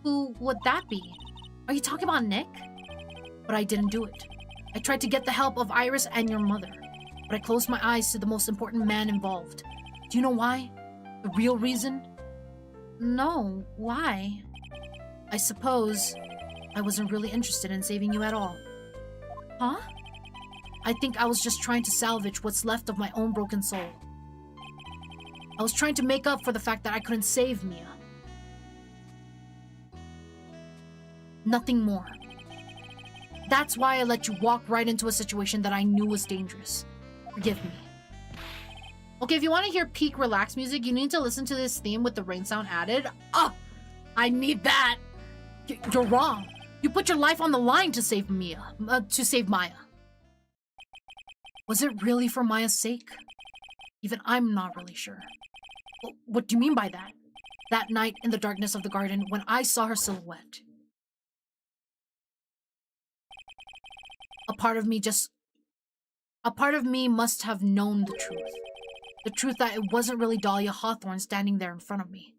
Who would that be? Are you talking about Nick? But I didn't do it. I tried to get the help of Iris and your mother, but I closed my eyes to the most important man involved. Do you know why? The real reason? No, why? I suppose I wasn't really interested in saving you at all. Huh? I think I was just trying to salvage what's left of my own broken soul. I was trying to make up for the fact that I couldn't save Mia. Nothing more. That's why I let you walk right into a situation that I knew was dangerous. Forgive me. Okay, if you want to hear peak relax music, you need to listen to this theme with the rain sound added. Oh, I need that. You're wrong. You put your life on the line to save Mia. To save Maya. Was it really for Maya's sake? Even I'm not really sure. What do you mean by that? That night in the darkness of the garden when I saw her silhouette. A part of me must have known the truth. The truth that it wasn't really Dahlia Hawthorne standing there in front of me.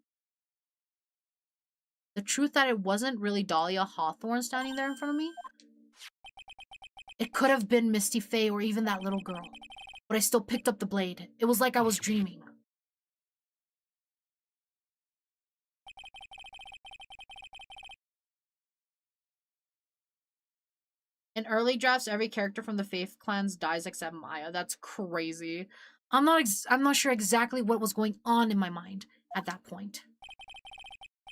The truth that it wasn't really Dahlia Hawthorne standing there in front of me? It could have been Misty Faye or even that little girl. But I still picked up the blade. It was like I was dreaming. In early drafts, every character from the Faith clans dies except Maya. That's crazy. I'm not sure exactly what was going on in my mind at that point.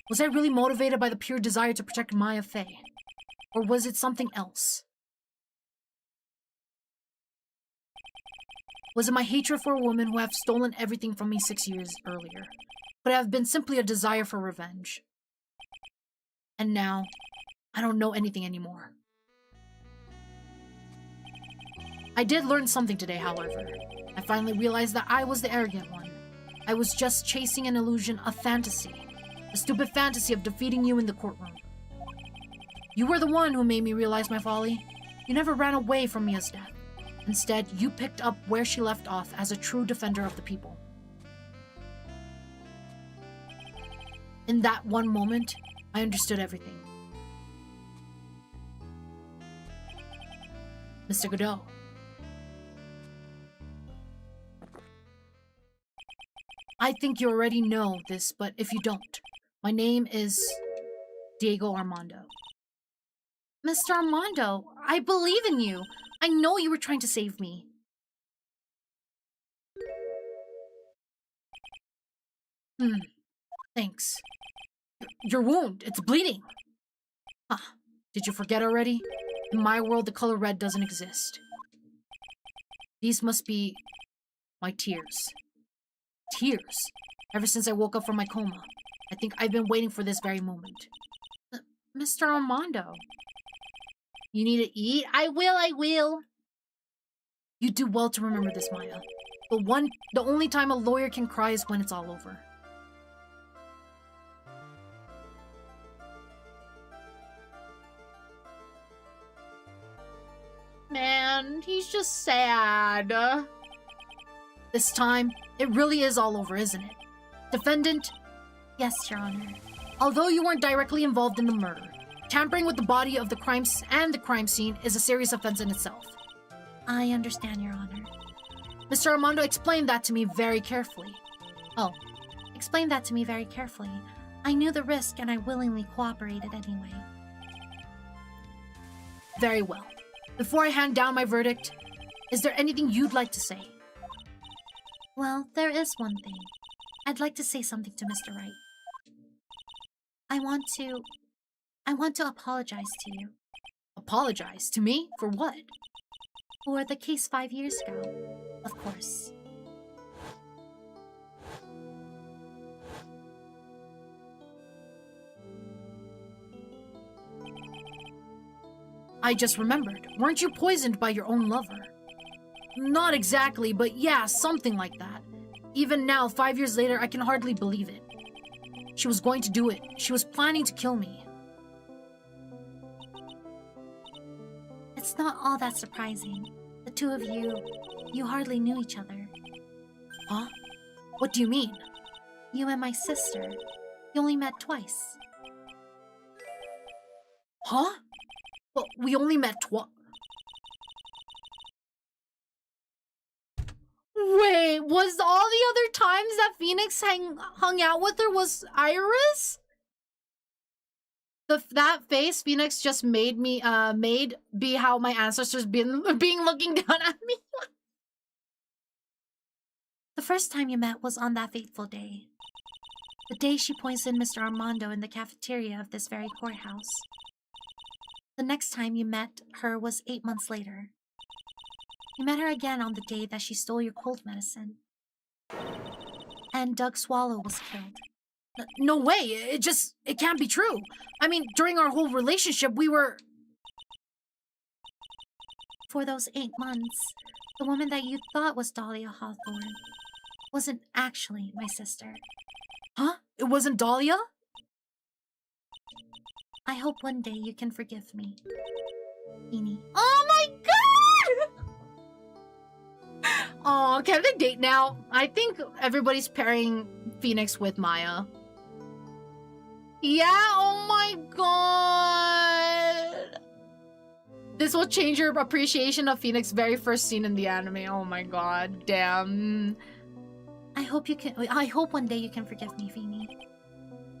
Was I really motivated by the pure desire to protect Maya Fey? Or was it something else? Was it my hatred for a woman who have stolen everything from me 6 years earlier? Could it have been simply a desire for revenge? And now, I don't know anything anymore. I did learn something today, however. I finally realized that I was the arrogant one. I was just chasing an illusion, a fantasy. A stupid fantasy of defeating you in the courtroom. You were the one who made me realize my folly. You never ran away from Mia's death. Instead, you picked up where she left off as a true defender of the people. In that one moment, I understood everything. Mr. Godot. I think you already know this, but if you don't, my name is Diego Armando. Mr. Armando, I believe in you. I know you were trying to save me. Thanks. Your wound, it's bleeding. Ah, did you forget already? In my world, the color red doesn't exist. These must be my tears. Tears. Ever since I woke up from my coma. I think I've been waiting for this very moment. Mr. Armando. You need to eat? I will. You do well to remember this, Maya. The only time a lawyer can cry is when it's all over. Man, he's just sad. This time, it really is all over, isn't it? Defendant, Yes, Your Honor. although you weren't directly involved in the murder, tampering with the body of the crime scene is a serious offense in itself. I understand, Your Honor. Mr. Armando explained that to me very carefully. Oh, explain that to me very carefully. I knew the risk and I willingly cooperated anyway. Very well. Before I hand down my verdict, is there anything you'd like to say? Well, there is one thing. I'd like to say something to Mr. Wright. I want to apologize to you. Apologize? To me? For what? For the case 5 years ago, of course. I just remembered. Weren't you poisoned by your own lover? Not exactly, but yeah, something like that. Even now, 5 years later, I can hardly believe it. She was going to do it. She was planning to kill me. It's not all that surprising. The two of you hardly knew each other. Huh? What do you mean? You and my sister, you only met twice. Huh? Well, we only met twice. Wait, was all the other times that Phoenix hung out with her was Iris? That face Phoenix just made me be how my ancestors being looking down at me. The first time you met was on that fateful day. The day she poisoned Mr. Armando in the cafeteria of this very courthouse. The next time you met her was 8 months later. You met her again on the day that she stole your cold medicine. And Doug Swallow was killed. No way! It can't be true! I mean, during our whole relationship, we were... For those 8 months, the woman that you thought was Dahlia Hawthorne wasn't actually my sister. Huh? It wasn't Dahlia? I hope one day you can forgive me. Feeny. Oh my god! Oh, can they date now? I think everybody's pairing Phoenix with Maya. Yeah, oh my god! This will change your appreciation of Phoenix's very first scene in the anime. Oh my god, damn. I hope one day you can forgive me, Feeny.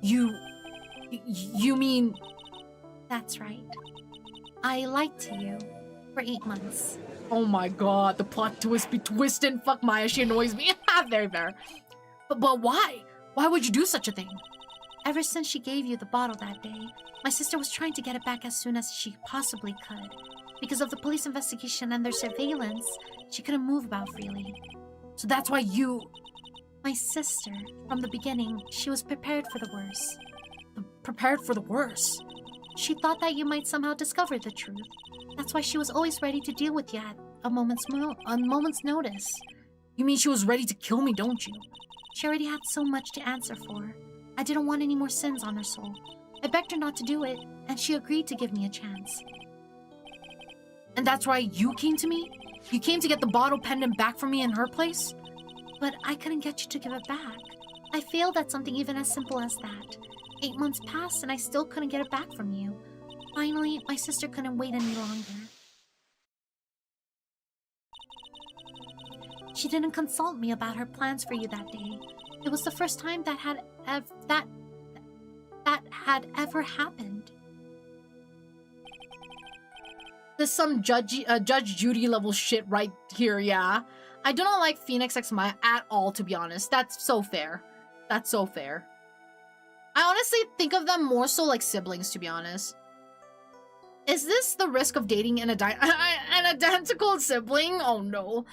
You mean... That's right. I lied to you for 8 months. Oh my god, the plot twist be twisting. Fuck Maya, she annoys me. Very fair. But why? Why would you do such a thing? Ever since she gave you the bottle that day, my sister was trying to get it back as soon as she possibly could. Because of the police investigation and their surveillance, she couldn't move about freely. So that's why you... My sister, from the beginning, she was prepared for the worst. Prepared for the worst. She thought that you might somehow discover the truth. That's why she was always ready to deal with you at a moment's notice. You mean she was ready to kill me, don't you? She already had so much to answer for. I didn't want any more sins on her soul. I begged her not to do it, and she agreed to give me a chance. And that's why you came to me? You came to get the bottle pendant back from me in her place? But I couldn't get you to give it back. I failed at something even as simple as that. 8 months passed and I still couldn't get it back from you. Finally, my sister couldn't wait any longer. She didn't consult me about her plans for you that day. It was the first time that had ever happened. There's some Judge Judy level shit right here, yeah. I do not like Phoenix X Maya at all, to be honest. That's so fair. That's so fair. I honestly think of them more so like siblings, to be honest. Is this the risk of dating an identical sibling? Oh no.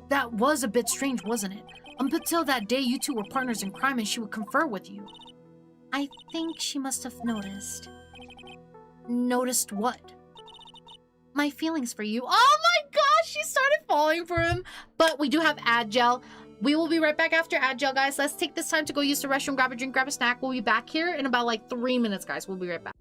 That was a bit strange, wasn't it? Up until that day, you two were partners in crime and she would confer with you. I think she must have noticed. Noticed what? My feelings for you. Oh my gosh, she started falling for him. But we do have ad gel. We will be right back after ad gel, guys. Let's take this time to go use the restroom, grab a drink, grab a snack. We'll be back here in about like 3 minutes, guys. We'll be right back.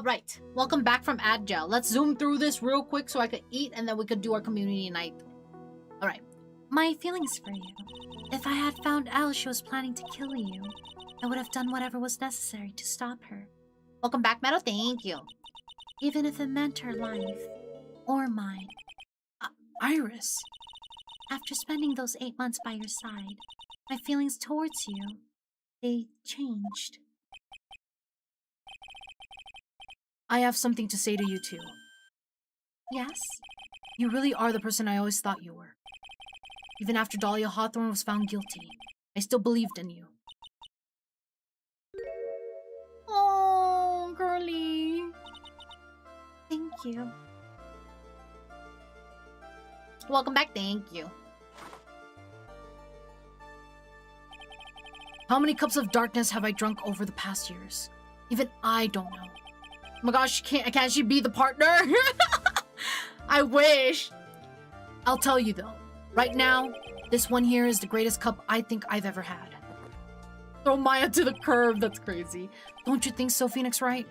Right. Welcome back from Ad Gel. Let's zoom through this real quick so I could eat and then we could do our community night. Alright. My feelings for you. If I had found out she was planning to kill you, I would have done whatever was necessary to stop her. Welcome back, Meadow. Thank you. Even if it meant her life. Or mine. Iris. After spending those 8 months by your side, my feelings towards you, they changed. I have something to say to you too. Yes? You really are the person I always thought you were. Even after Dahlia Hawthorne was found guilty, I still believed in you. Oh, girly. Thank you. Welcome back. Thank you. How many cups of darkness have I drunk over the past years? Even I don't know. Oh my gosh, can't she be the partner? I wish. I'll tell you though, right now, this one here is the greatest cup I think I've ever had. Throw Maya to the curb. That's crazy. Don't you think so, Phoenix Wright?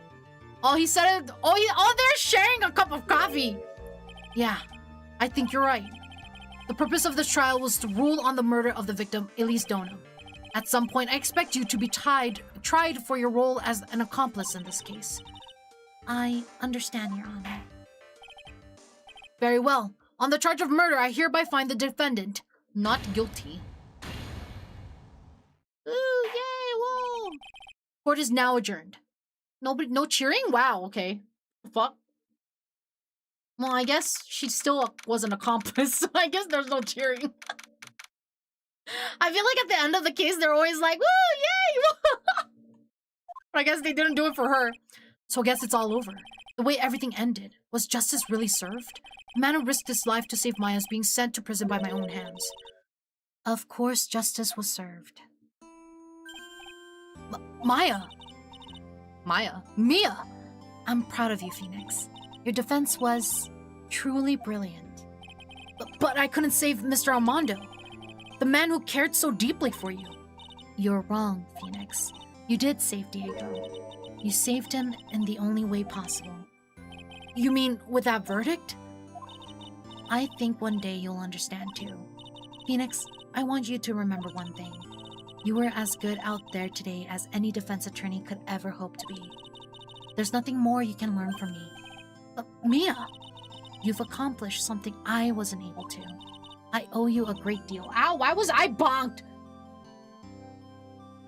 Oh, he said it. Oh, they're sharing a cup of coffee. Yeah, I think you're right. The purpose of this trial was to rule on the murder of the victim, Elise Donham. At some point, I expect you to be tried for your role as an accomplice in this case. I understand, Your Honor. Very well. On the charge of murder, I hereby find the defendant Not guilty. Ooh, yay, whoa. Court is now adjourned. No cheering? Wow, okay. Fuck. Well, I guess she still was an accomplice, so I guess there's no cheering. I feel like at the end of the case, they're always like, woo, yay! But I guess they didn't do it for her. So I guess it's all over. The way everything ended, was justice really served? The man who risked his life to save Maya is being sent to prison by my own hands. Of course, justice was served. Maya! Mia! I'm proud of you, Phoenix. Your defense was truly brilliant. But I couldn't save Mr. Armando. The man who cared so deeply for you. You're wrong, Phoenix. You did save Diego. You saved him in the only way possible. You mean with that verdict? I think one day you'll understand too. Phoenix, I want you to remember one thing. You were as good out there today as any defense attorney could ever hope to be. There's nothing more you can learn from me. Mia! You've accomplished something I wasn't able to. I owe you a great deal. Ow, why was I bonked?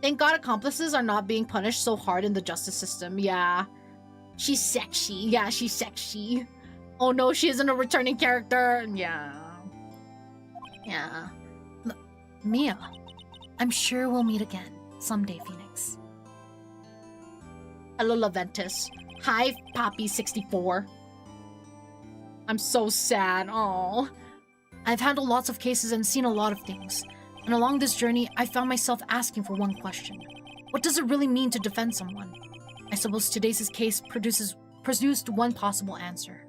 Thank God accomplices are not being punished so hard in the justice system. Yeah. She's sexy. Yeah, she's sexy. Oh no, she isn't a returning character. Yeah. Yeah. Mia, I'm sure we'll meet again someday, Phoenix. Hello, Laventus. Hi, Poppy64. I'm so sad. Oh. I've handled lots of cases and seen a lot of things. And along this journey, I found myself asking for one question. What does it really mean to defend someone? I suppose today's case produced one possible answer.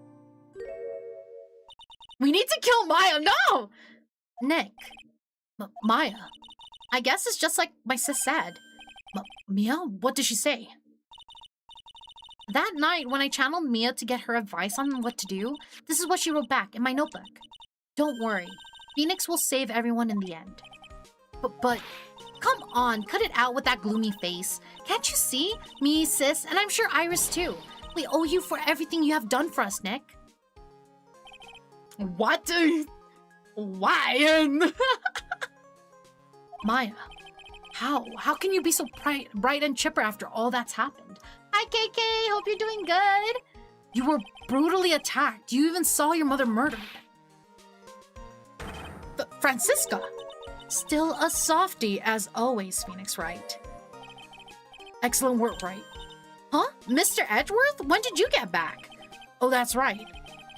We need to kill Maya. No! Nick. Maya. I guess it's just like my sis said. Mia? What did she say? That night, when I channeled Mia to get her advice on what to do, this is what she wrote back in my notebook. Don't worry. Phoenix will save everyone in the end. But, come on, cut it out with that gloomy face. Can't you see? Me, sis, and I'm sure Iris too. We owe you for everything you have done for us, Nick. What? Why? Maya, how can you be so bright and chipper after all that's happened? Hi, KK. Hope you're doing good. You were brutally attacked. You even saw your mother murdered. Francisca. Still a softie, as always, Phoenix Wright. Excellent work, Wright. Huh? Mr. Edgeworth? When did you get back? Oh, that's right.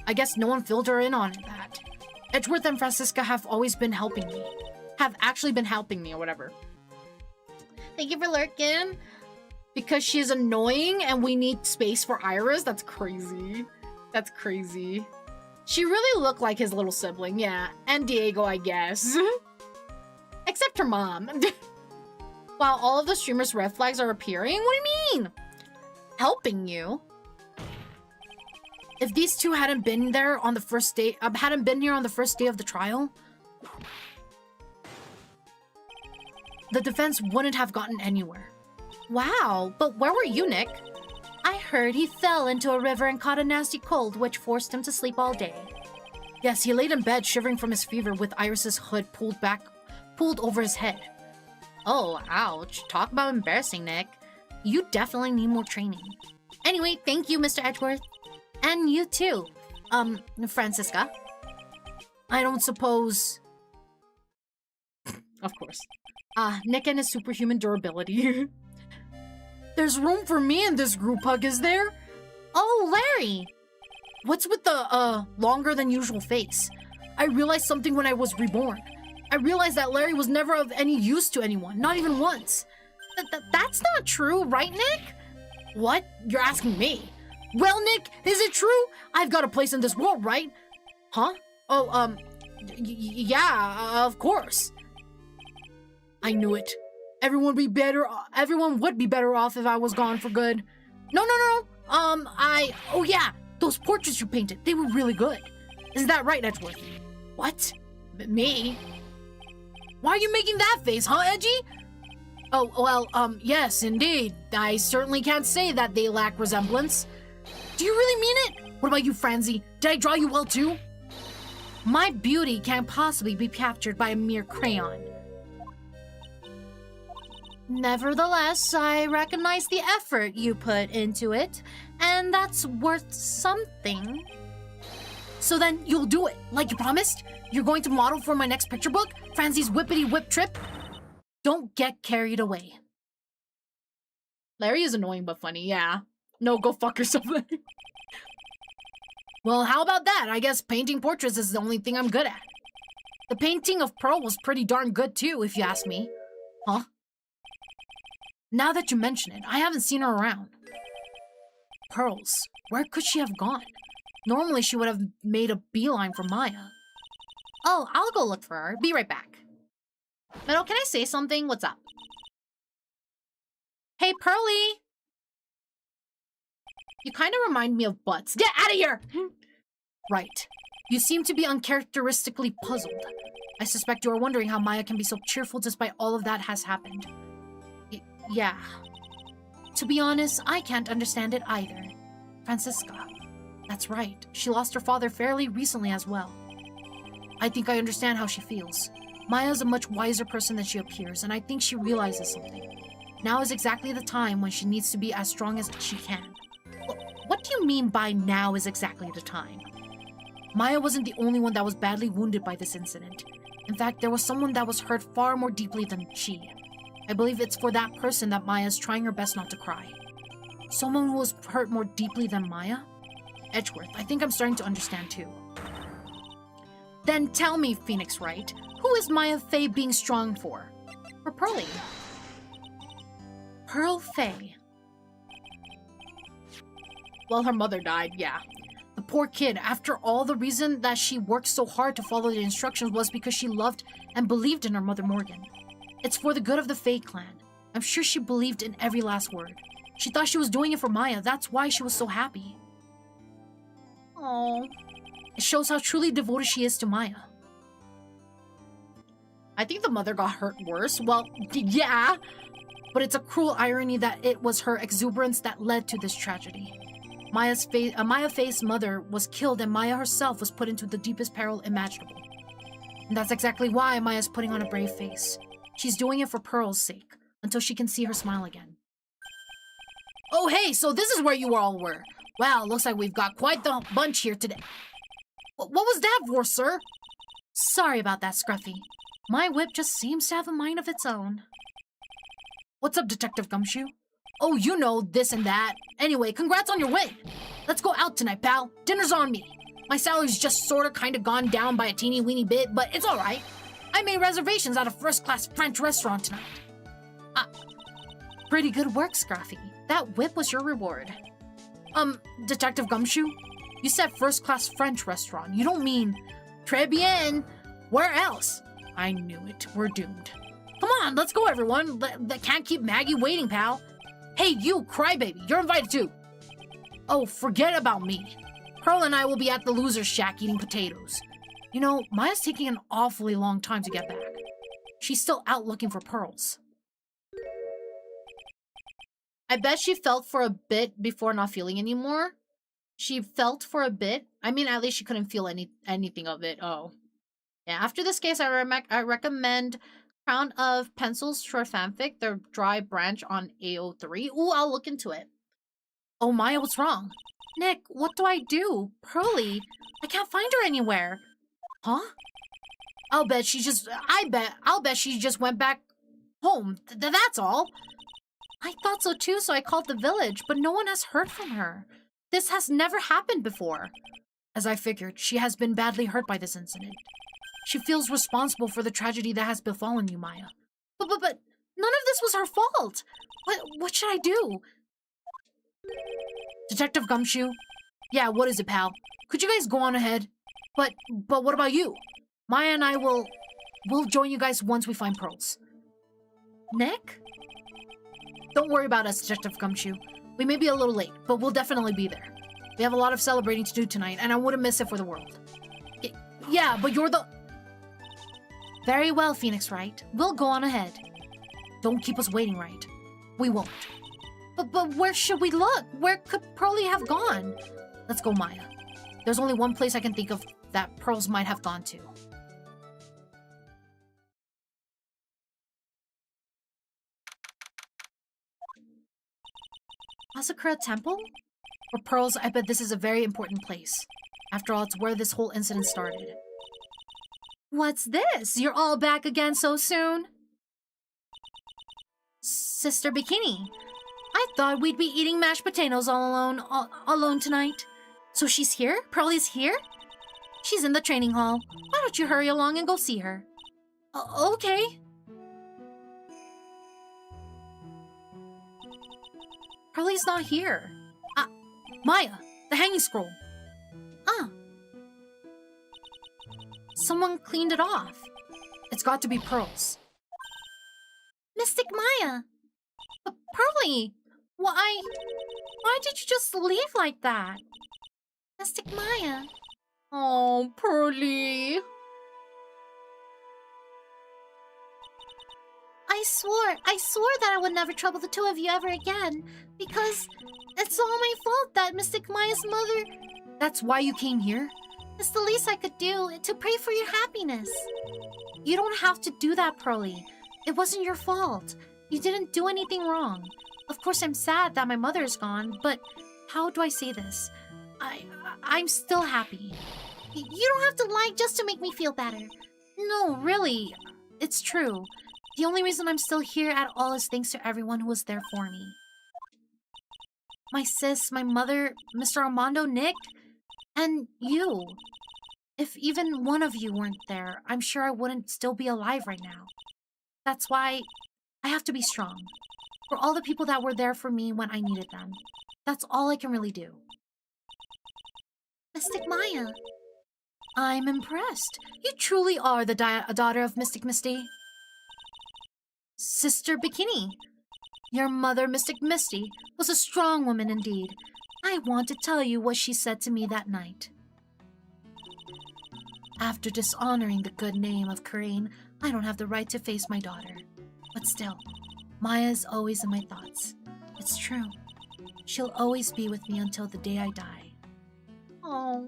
I guess no one filled her in on that. Edgeworth and Francisca have always been helping me. Have actually been helping me or whatever. Thank you for lurking. Because she's annoying and we need space for Iris? That's crazy. That's crazy. She really looked like his little sibling, yeah. And Diego, I guess. Except her mom. Wow, all of the streamers' red flags are appearing? What do you mean? Helping you? If these two hadn't been there on the first day, hadn't been here on the first day of the trial, the defense wouldn't have gotten anywhere. Wow, but where were you, Nick? I heard he fell into a river and caught a nasty cold, which forced him to sleep all day. Yes, he laid in bed shivering from his fever with Iris's hood pulled over his head. Oh, ouch. Talk about embarrassing, Nick. You definitely need more training. Anyway, thank you, Mr. Edgeworth. And you too, Francisca. I don't suppose... Of course. Nick and his superhuman durability. There's room for me in this group hug, is there? Oh, Larry! What's with the, longer than usual face? I realized something when I was reborn. I realized that Larry was never of any use to anyone, not even once. That's not true, right, Nick? What? You're asking me? Well, Nick, is it true? I've got a place in this world, right? Huh? Oh, yeah, of course. I knew it. Everyone would be better off if I was gone for good. No. Oh yeah, those portraits you painted, they were really good. Is that right, Edgeworth? What? Me? Why are you making that face, huh, Edgy? Oh, well, yes, indeed. I certainly can't say that they lack resemblance. Do you really mean it? What about you, Franzi? Did I draw you well, too? My beauty can't possibly be captured by a mere crayon. Nevertheless, I recognize the effort you put into it, and that's worth something. So then, you'll do it, like you promised? You're going to model for my next picture book? Franzi's Whippity Whip Trip? Don't get carried away. Larry is annoying but funny, yeah. No, go fuck yourself. Well, how about that? I guess painting portraits is the only thing I'm good at. The painting of Pearl was pretty darn good too, if you ask me. Huh? Now that you mention it, I haven't seen her around. Pearls. Where could she have gone? Normally she would have made a beeline for Maya. Oh, I'll go look for her. Be right back. Meadow, can I say something? What's up? Hey, Pearly! You kind of remind me of Butts. Get out of here! Right. You seem to be uncharacteristically puzzled. I suspect you are wondering how Maya can be so cheerful despite all of that has happened. Yeah. To be honest, I can't understand it either. Francisca. That's right. She lost her father fairly recently as well. I think I understand how she feels. Maya's a much wiser person than she appears, and I think she realizes something. Now is exactly the time when she needs to be as strong as she can. What do you mean by now is exactly the time? Maya wasn't the only one that was badly wounded by this incident. In fact, there was someone that was hurt far more deeply than she. I believe it's for that person that Maya is trying her best not to cry. Someone who was hurt more deeply than Maya? Edgeworth, I think I'm starting to understand too. Then tell me, Phoenix Wright, who is Maya Fey being strong for? For Pearly. Pearl Fey. Well, her mother died, yeah. The poor kid, after all, the reason that she worked so hard to follow the instructions was because she loved and believed in her mother Morgan. It's for the good of the Fey clan. I'm sure she believed in every last word. She thought she was doing it for Maya, that's why she was so happy. Oh. It shows how truly devoted she is to Maya. I think the mother got hurt worse. Well, yeah. But it's a cruel irony that it was her exuberance that led to this tragedy. Maya Fey's mother was killed and Maya herself was put into the deepest peril imaginable. And that's exactly why Maya's putting on a brave face. She's doing it for Pearl's sake, until she can see her smile again. Oh hey, so this is where you all were. Wow, looks like we've got quite the bunch here today. What was that for, sir? Sorry about that, Scruffy. My whip just seems to have a mind of its own. What's up, Detective Gumshoe? Oh, you know, this and that. Anyway, congrats on your win. Let's go out tonight, pal. Dinner's on me. My salary's just sorta kinda gone down by a teeny weeny bit, but it's alright. I made reservations at a first-class French restaurant tonight. Pretty good work, Scruffy. That whip was your reward. Detective Gumshoe? You said first-class French restaurant. You don't mean très bien. Where else? I knew it. We're doomed. Come on, let's go, everyone. That can't keep Maggie waiting, pal. Hey, you, crybaby. You're invited too. Oh, forget about me. Pearl and I will be at the loser's shack eating potatoes. You know, Maya's taking an awfully long time to get back. She's still out looking for pearls. I bet she felt for a bit before not feeling anymore. She felt for a bit. I mean, at least she couldn't feel anything of it. Oh. Yeah, after this case, I recommend Crown of Pencils short fanfic, their dry branch on AO3. Ooh, I'll look into it. Oh, Maya, what's wrong? Nick, what do I do? Pearly, I can't find her anywhere. Huh? I'll bet she just went back home. That's all. I thought so too, so I called the village, but no one has heard from her. This has never happened before. As I figured, she has been badly hurt by this incident. She feels responsible for the tragedy that has befallen you, Maya. But none of this was her fault. What should I do? Detective Gumshoe? Yeah, what is it, pal? Could you guys go on ahead? But what about you? Maya and I will join you guys once we find pearls. Nick? Don't worry about us, Detective Gumshoe. We may be a little late, but we'll definitely be there. We have a lot of celebrating to do tonight, and I wouldn't miss it for the world. Yeah, but you're the... Very well, Phoenix Wright. We'll go on ahead. Don't keep us waiting, Wright. We won't. But where should we look? Where could Pearly have gone? Let's go, Maya. There's only one place I can think of that pearls might have gone to. Asakura Temple? For pearls, I bet this is a very important place. After all, it's where this whole incident started. What's this? You're all back again so soon? Sister Bikini. I thought we'd be eating mashed potatoes all alone tonight. So she's here? Pearly's here? She's in the training hall. Why don't you hurry along and go see her? Okay. Pearly's not here. Maya, the hanging scroll. Someone cleaned it off. It's got to be pearls. Mystic Maya! But Pearly! Why did you just leave like that? Mystic Maya! Oh, Pearly. I swore that I would never trouble the two of you ever again, because it's all my fault that Mystic Maya's mother... That's why you came here? It's the least I could do, to pray for your happiness. You don't have to do that, Pearly. It wasn't your fault. You didn't do anything wrong. Of course, I'm sad that my mother is gone, but how do I say this? I'm still happy. You don't have to lie just to make me feel better. No, really. It's true. The only reason I'm still here at all is thanks to everyone who was there for me. My sis, my mother, Mr. Armando, Nick, and you. If even one of you weren't there, I'm sure I wouldn't still be alive right now. That's why I have to be strong. For all the people that were there for me when I needed them. That's all I can really do. Mystic Maya. I'm impressed. You truly are the daughter of Mystic Misty. Sister Bikini. Your mother, Mystic Misty, was a strong woman indeed. I want to tell you what she said to me that night. After dishonoring the good name of Corinne, I don't have the right to face my daughter. But still, Maya is always in my thoughts. It's true. She'll always be with me until the day I die. Oh.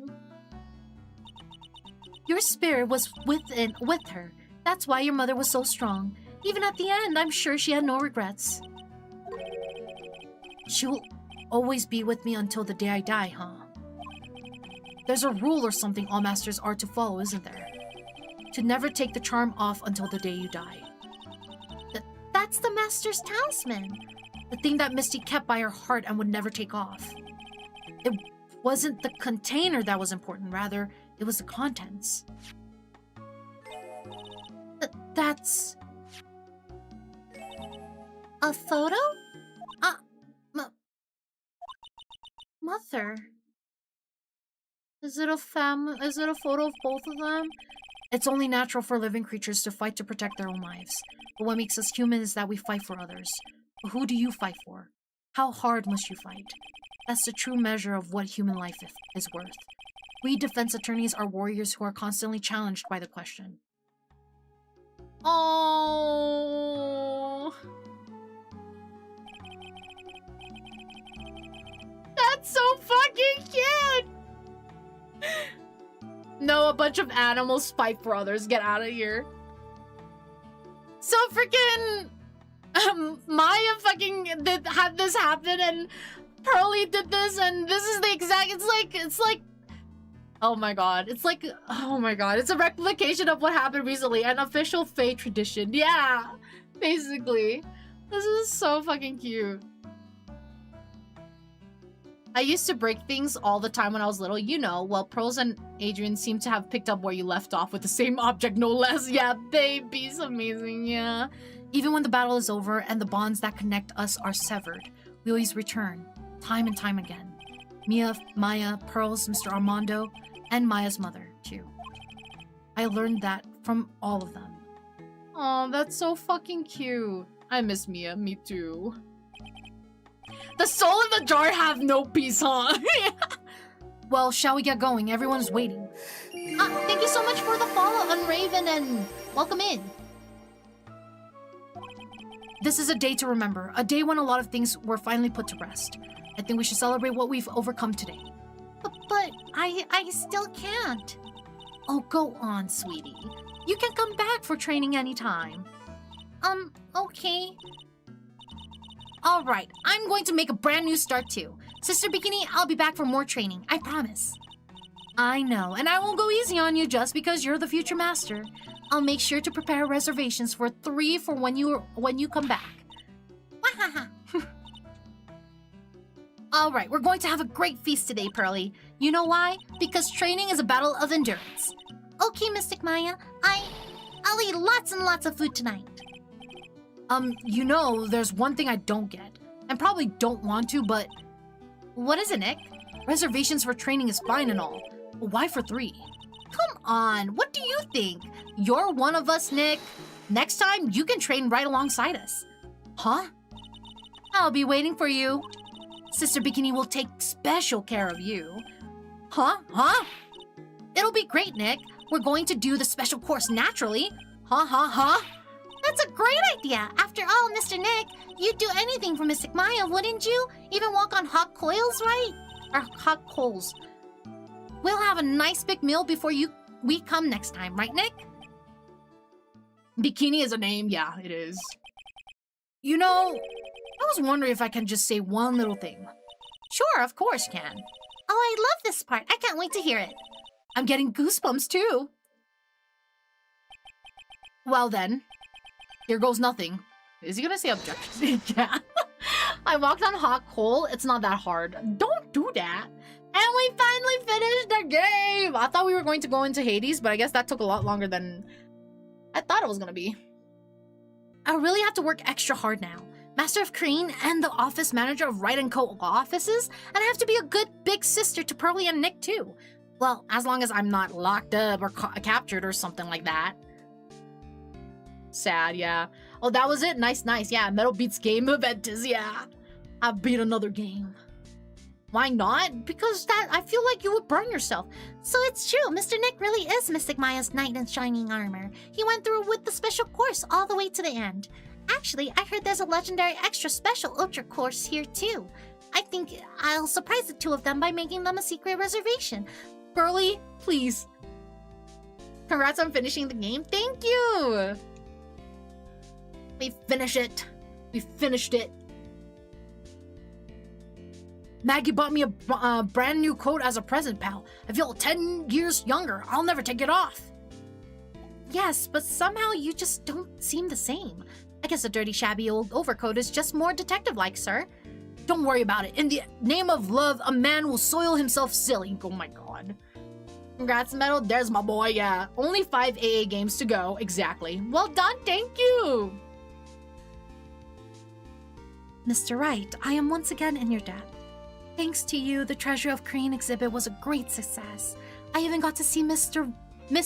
Your spirit was with her. That's why your mother was so strong. Even at the end, I'm sure she had no regrets. She'll always be with me until the day I die, huh? There's a rule or something all masters are to follow, isn't there? To never take the charm off until the day you die. That's the master's talisman. The thing that Misty kept by her heart and would never take off. It wasn't the container that was important, rather, it was the contents. That's... a photo? Mother. Is it a photo of both of them? It's only natural for living creatures to fight to protect their own lives. But what makes us human is that we fight for others. But who do you fight for? How hard must you fight? That's the true measure of what human life is worth. We defense attorneys are warriors who are constantly challenged by the question. Oh. That's so fucking cute. No, a bunch of animal spike brothers. Get out of here. So freaking Maya fucking had this happen, and Pearly did this, and this is the exact. It's like. Oh my god. It's like. Oh my god. It's a replication of what happened recently. An official Fae tradition. Yeah. Basically. This is so fucking cute. I used to break things all the time when I was little, you know. Well, Pearls and Adrian seem to have picked up where you left off with the same object, no less. Yeah, baby's amazing, yeah. Even when the battle is over and the bonds that connect us are severed, we always return, time and time again. Mia, Maya, Pearls, Mr. Armando, and Maya's mother, too. I learned that from all of them. Oh, that's so fucking cute. I miss Mia, me too. The soul in the jar have no peace, huh? Well, shall we get going? Everyone's waiting. Thank you so much for the follow on Raven and welcome in. This is a day to remember, a day when a lot of things were finally put to rest. I think we should celebrate what we've overcome today. But I still can't. Oh, go on, sweetie. You can come back for training anytime. Okay. All right, I'm going to make a brand new start too. Sister Bikini, I'll be back for more training, I promise. I know, and I won't go easy on you just because you're the future master. I'll make sure to prepare reservations for 3 for when you come back. All right, we're going to have a great feast today, Pearly. You know why? Because training is a battle of endurance. Okay, Mystic Maya. I'll eat lots and lots of food tonight. You know, there's one thing I don't get. And probably don't want to, but... What is it, Nick? Reservations for training is fine and all. But why for 3? Come on, what do you think? You're one of us, Nick. Next time, you can train right alongside us. Huh? I'll be waiting for you. Sister Bikini will take special care of you. Huh? It'll be great, Nick. We're going to do the special course naturally. That's a great idea. After all, Mr. Nick, you'd do anything for Mystic Maya, wouldn't you? Even walk on hot coils, right? Or hot coals. We'll have a nice big meal before we come next time, right, Nick? Bikini is a name, yeah, it is. You know, I was wondering if I can just say one little thing. Sure, of course you can. Oh, I love this part. I can't wait to hear it. I'm getting goosebumps, too. Well then, here goes nothing. Is he gonna say objection? Yeah. I walked on hot coal. It's not that hard. Don't do that. And we finally finished the game! I thought we were going to go into Hades, but I guess that took a lot longer than I thought it was gonna be. I really have to work extra hard now. Master of Kreen and the office manager of Wright & Co. law offices, and I have to be a good big sister to Pearly and Nick too. Well, as long as I'm not locked up or captured or something like that. Sad, yeah. Oh, that was it? Nice. Yeah, Meadow beats game event is, yeah. I beat another game. Why not? Because I feel like you would burn yourself. So it's true, Mr. Nick really is Mystic Maya's knight in shining armor. He went through with the special course all the way to the end. Actually, I heard there's a legendary extra special ultra course here too. I think I'll surprise the two of them by making them a secret reservation. Pearly, please. Congrats on finishing the game. Thank you. We finished it. We finished it. Maggie bought me a brand new coat as a present, pal. I feel 10 years younger. I'll never take it off. Yes, but somehow you just don't seem the same. I guess a dirty, shabby old overcoat is just more detective-like, sir. Don't worry about it. In the name of love, a man will soil himself silly. Oh my god. Congrats, Meadow. There's my boy, yeah. Only 5 AA games to go. Exactly. Well done, thank you. Mr. Wright, I am once again in your debt. Thanks to you, the Treasure of Kreen exhibit was a great success. I even got to see Miss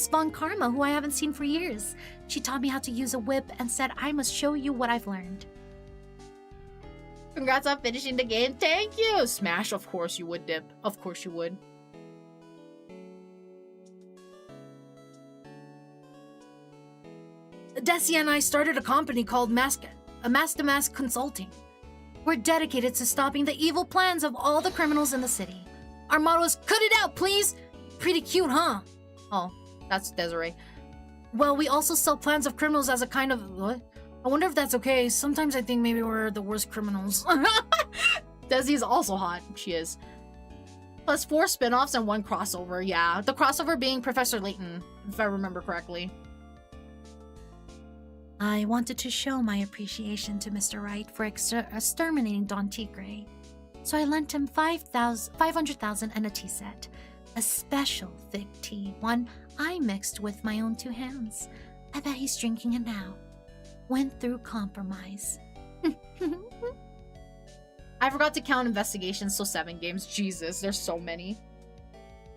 Von Karma, who I haven't seen for years. She taught me how to use a whip and said I must show you what I've learned. Congrats on finishing the game. Thank you. Smash, of course you would, Dip. Of course you would. Desi and I started a company called Mask to Mask Consulting. We're dedicated to stopping the evil plans of all the criminals in the city. Our motto is, cut it out, please! Pretty cute, huh? Oh, that's Desiree. Well, we also sell plans of criminals as a kind of... What? I wonder if that's okay. Sometimes I think maybe we're the worst criminals. Desi's also hot. She is. Plus 4 spin-offs and 1 crossover. Yeah, the crossover being Professor Layton, if I remember correctly. I wanted to show my appreciation to Mr. Wright for exterminating Don Tigre, so I lent him 500,000 and a tea set. A special thick tea, one I mixed with my own 2 hands. I bet he's drinking it now. Went through compromise. I forgot to count investigations, so 7 games. Jesus, there's so many.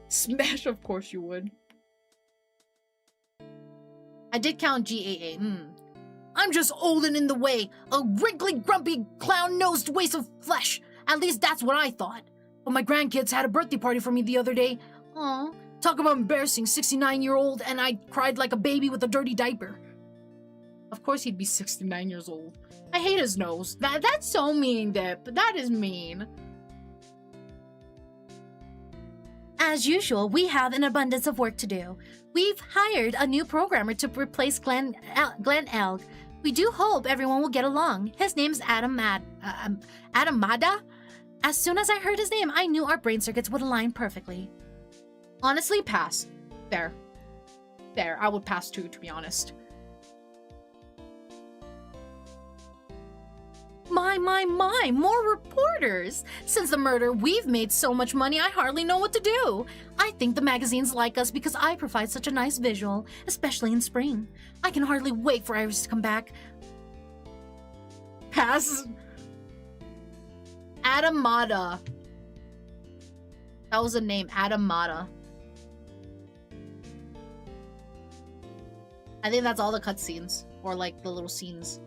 Smash, of course you would. I did count GAA. I'm just old and in the way. A wrinkly, grumpy, clown-nosed waste of flesh. At least that's what I thought. But my grandkids had a birthday party for me the other day. Aw, talk about embarrassing, 69-year-old, and I cried like a baby with a dirty diaper. Of course he'd be 69 years old. I hate his nose. That's so mean, Dip. That is mean. As usual, we have an abundance of work to do. We've hired a new programmer to replace Glenn Elg. We do hope everyone will get along. His name's Adam Mada. As soon as I heard his name, I knew our brain circuits would align perfectly. Honestly, pass. There. There, I would pass too, to be honest. My, more reporters! Since the murder, we've made so much money I hardly know what to do. I think the magazines like us because I provide such a nice visual, especially in spring. I can hardly wait for Iris to come back. Pass. Adam Mata. That was a name, Adam Mata. I think that's all the cutscenes, or like the little scenes.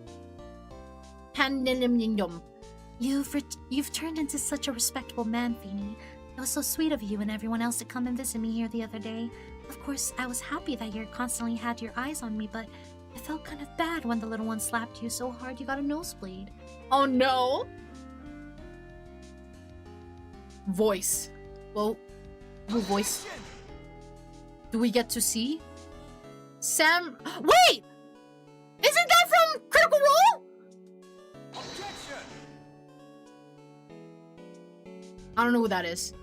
You've turned into such a respectable man, Feeny. It was so sweet of you and everyone else to come and visit me here the other day. Of course, I was happy that you constantly had your eyes on me, but I felt kind of bad when the little one slapped you so hard you got a nosebleed. Oh no! Voice. Well, who voice do we get to see? Sam. Wait! Isn't that from Critical Role? Objection! I don't know who that is.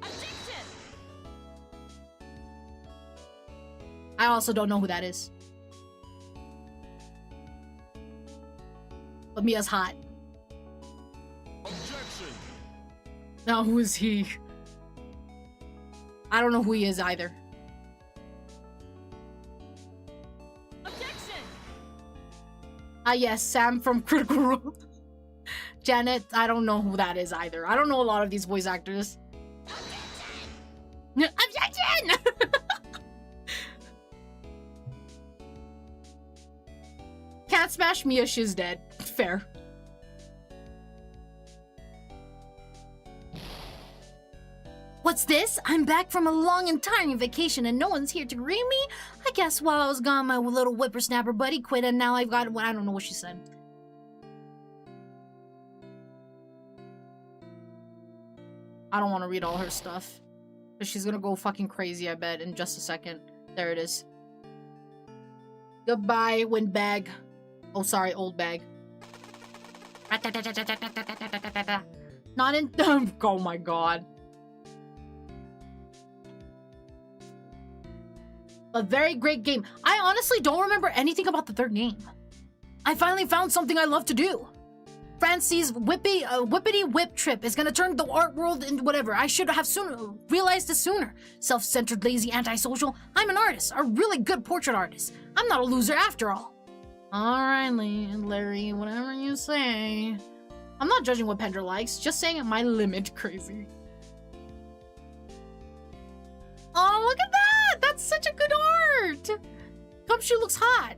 Objection! I also don't know who that is. But Mia's hot. Objection! Now who is he? I don't know who he is either. Objection! Ah yes, Sam from Critical Role. Janet, I don't know who that is either. I don't know a lot of these voice actors. Objection! Can't smash Mia, she's dead. Fair. What's this? I'm back from a long and tiring vacation and no one's here to greet me? I guess while I was gone, my little whippersnapper buddy quit and now I've got... I don't know what she said. I don't want to read all her stuff. Because she's gonna go fucking crazy, I bet, in just a second. There it is. Goodbye, windbag. Oh, sorry, old bag. Not in... Oh my god. A very great game. I honestly don't remember anything about the third game. I finally found something I love to do. Francie's whippity whip trip is gonna turn the art world into whatever. I should have realized this sooner. Self-centered, lazy, antisocial. I'm an artist, a really good portrait artist. I'm not a loser after all. Alright, Larry, whatever you say. I'm not judging what Pendra likes, just saying my limit crazy. Oh, look at that! That's such a good art! Gumshoe looks hot.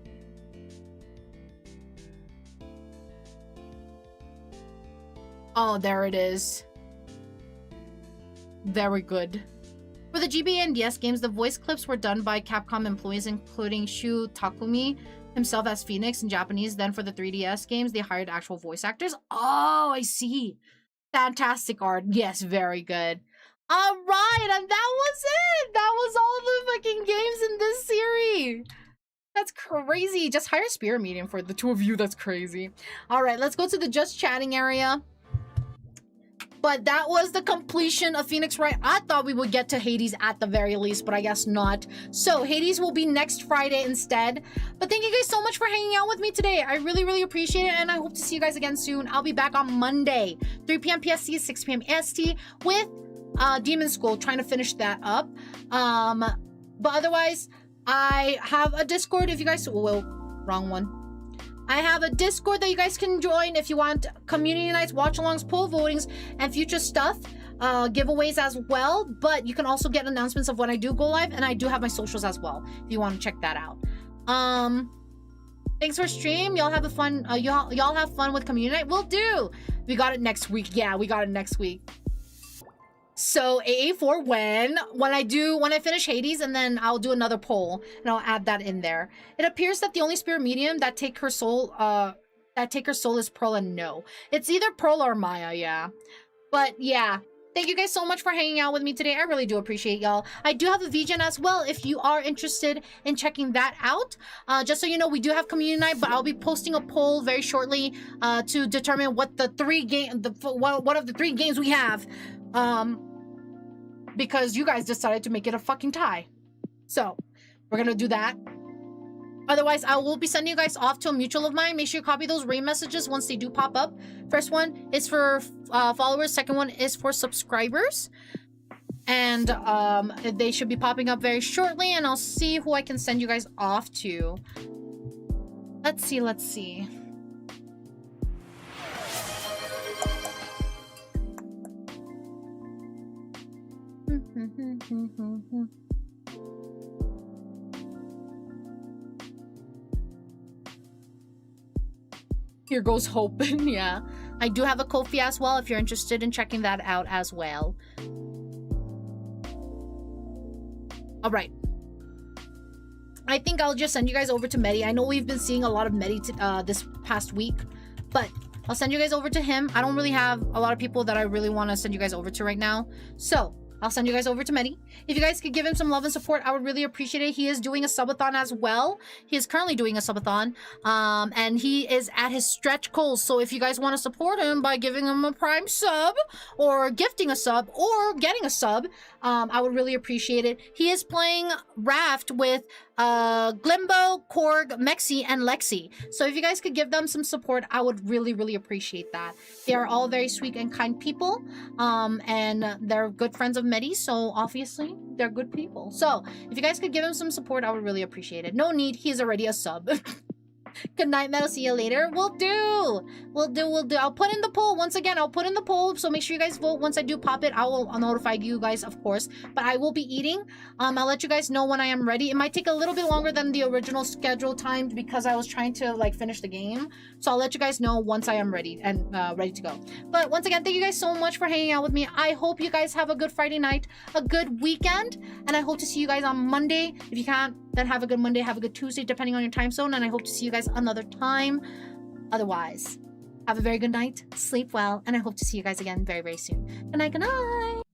Oh, there it is. Very good. For the GBA and DS games, the voice clips were done by Capcom employees, including Shu Takumi himself as Phoenix in Japanese. Then for the 3DS games, they hired actual voice actors. Oh, I see. Fantastic art. Yes, very good. All right, and that was it. That was all the fucking games in this series. That's crazy. Just hire Spirit Medium for the two of you. That's crazy. All right, let's go to the just chatting area. But that was the completion of Phoenix Wright. I thought we would get to Hades at the very least, but I guess not. So Hades will be next Friday instead. But thank you guys so much for hanging out with me today. I really, really appreciate it, and I hope to see you guys again soon. I'll be back on Monday, 3 p.m. PST, 6 p.m. EST with Demon School, trying to finish that up. But otherwise, I have a Discord if you guys... Well, wrong one. I have a Discord that you guys can join if you want community nights, watch-alongs, poll votings, and future stuff. Giveaways as well. But you can also get announcements of when I do go live, and I do have my socials as well if you want to check that out. Thanks for stream. Y'all have a fun. Y'all have fun with community night. We'll do. We got it next week. Yeah, we got it next week. So AA for when I finish Hades, and then I'll do another poll and I'll add that in there. It appears that the only spirit medium that take her soul is Pearl, and no. It's either Pearl or Maya, yeah. But yeah. Thank you guys so much for hanging out with me today. I really do appreciate y'all. I do have a VGen as well if you are interested in checking that out. Just so you know, we do have community night, but I'll be posting a poll very shortly to determine what the one of the 3 games we have. Because you guys decided to make it a fucking tie. So, we're gonna do that. Otherwise, I will be sending you guys off to a mutual of mine. Make sure you copy those raid messages once they do pop up. First one is for followers. Second one is for subscribers. And they should be popping up very shortly. And I'll see who I can send you guys off to. Let's see. Here goes hoping. Yeah, I do have a Ko-fi as well if you're interested in checking that out as well. All right, I think I'll just send you guys over to Medi. I know we've been seeing a lot of Medi this past week, but I'll send you guys over to him. I don't really have a lot of people that I really want to send you guys over to right now, so I'll send you guys over to Medi. If you guys could give him some love and support, I would really appreciate it. He is doing a subathon as well. He is currently doing a subathon. And he is at his stretch goals. So if you guys want to support him by giving him a Prime sub, or gifting a sub, or getting a sub, I would really appreciate it. He is playing Raft with Glimbo, Korg, Mexi, and Lexi. So if you guys could give them some support, I would really, really appreciate that. They are all very sweet and kind people. And they're good friends of Medi, so obviously they're good people. So if you guys could give him some support, I would really appreciate it. No need, he's already a sub. Good night, Meadow. See you later. We'll do. I'll put in the poll. Once again, I'll put in the poll, so make sure you guys vote. Once I do pop it, I'll notify you guys, of course. But I will be eating. I'll let you guys know when I am ready. It might take a little bit longer than the original schedule time because I was trying to like finish the game. So I'll let you guys know once I am ready and ready to go. But once again, thank you guys so much for hanging out with me. I hope you guys have a good Friday night, a good weekend, and I hope to see you guys on Monday. If you can't, then have a good Monday, have a good Tuesday, depending on your time zone, and I hope to see you guys another time. Otherwise, have a very good night, sleep well, and I hope to see you guys again very, very soon. Good night, good night!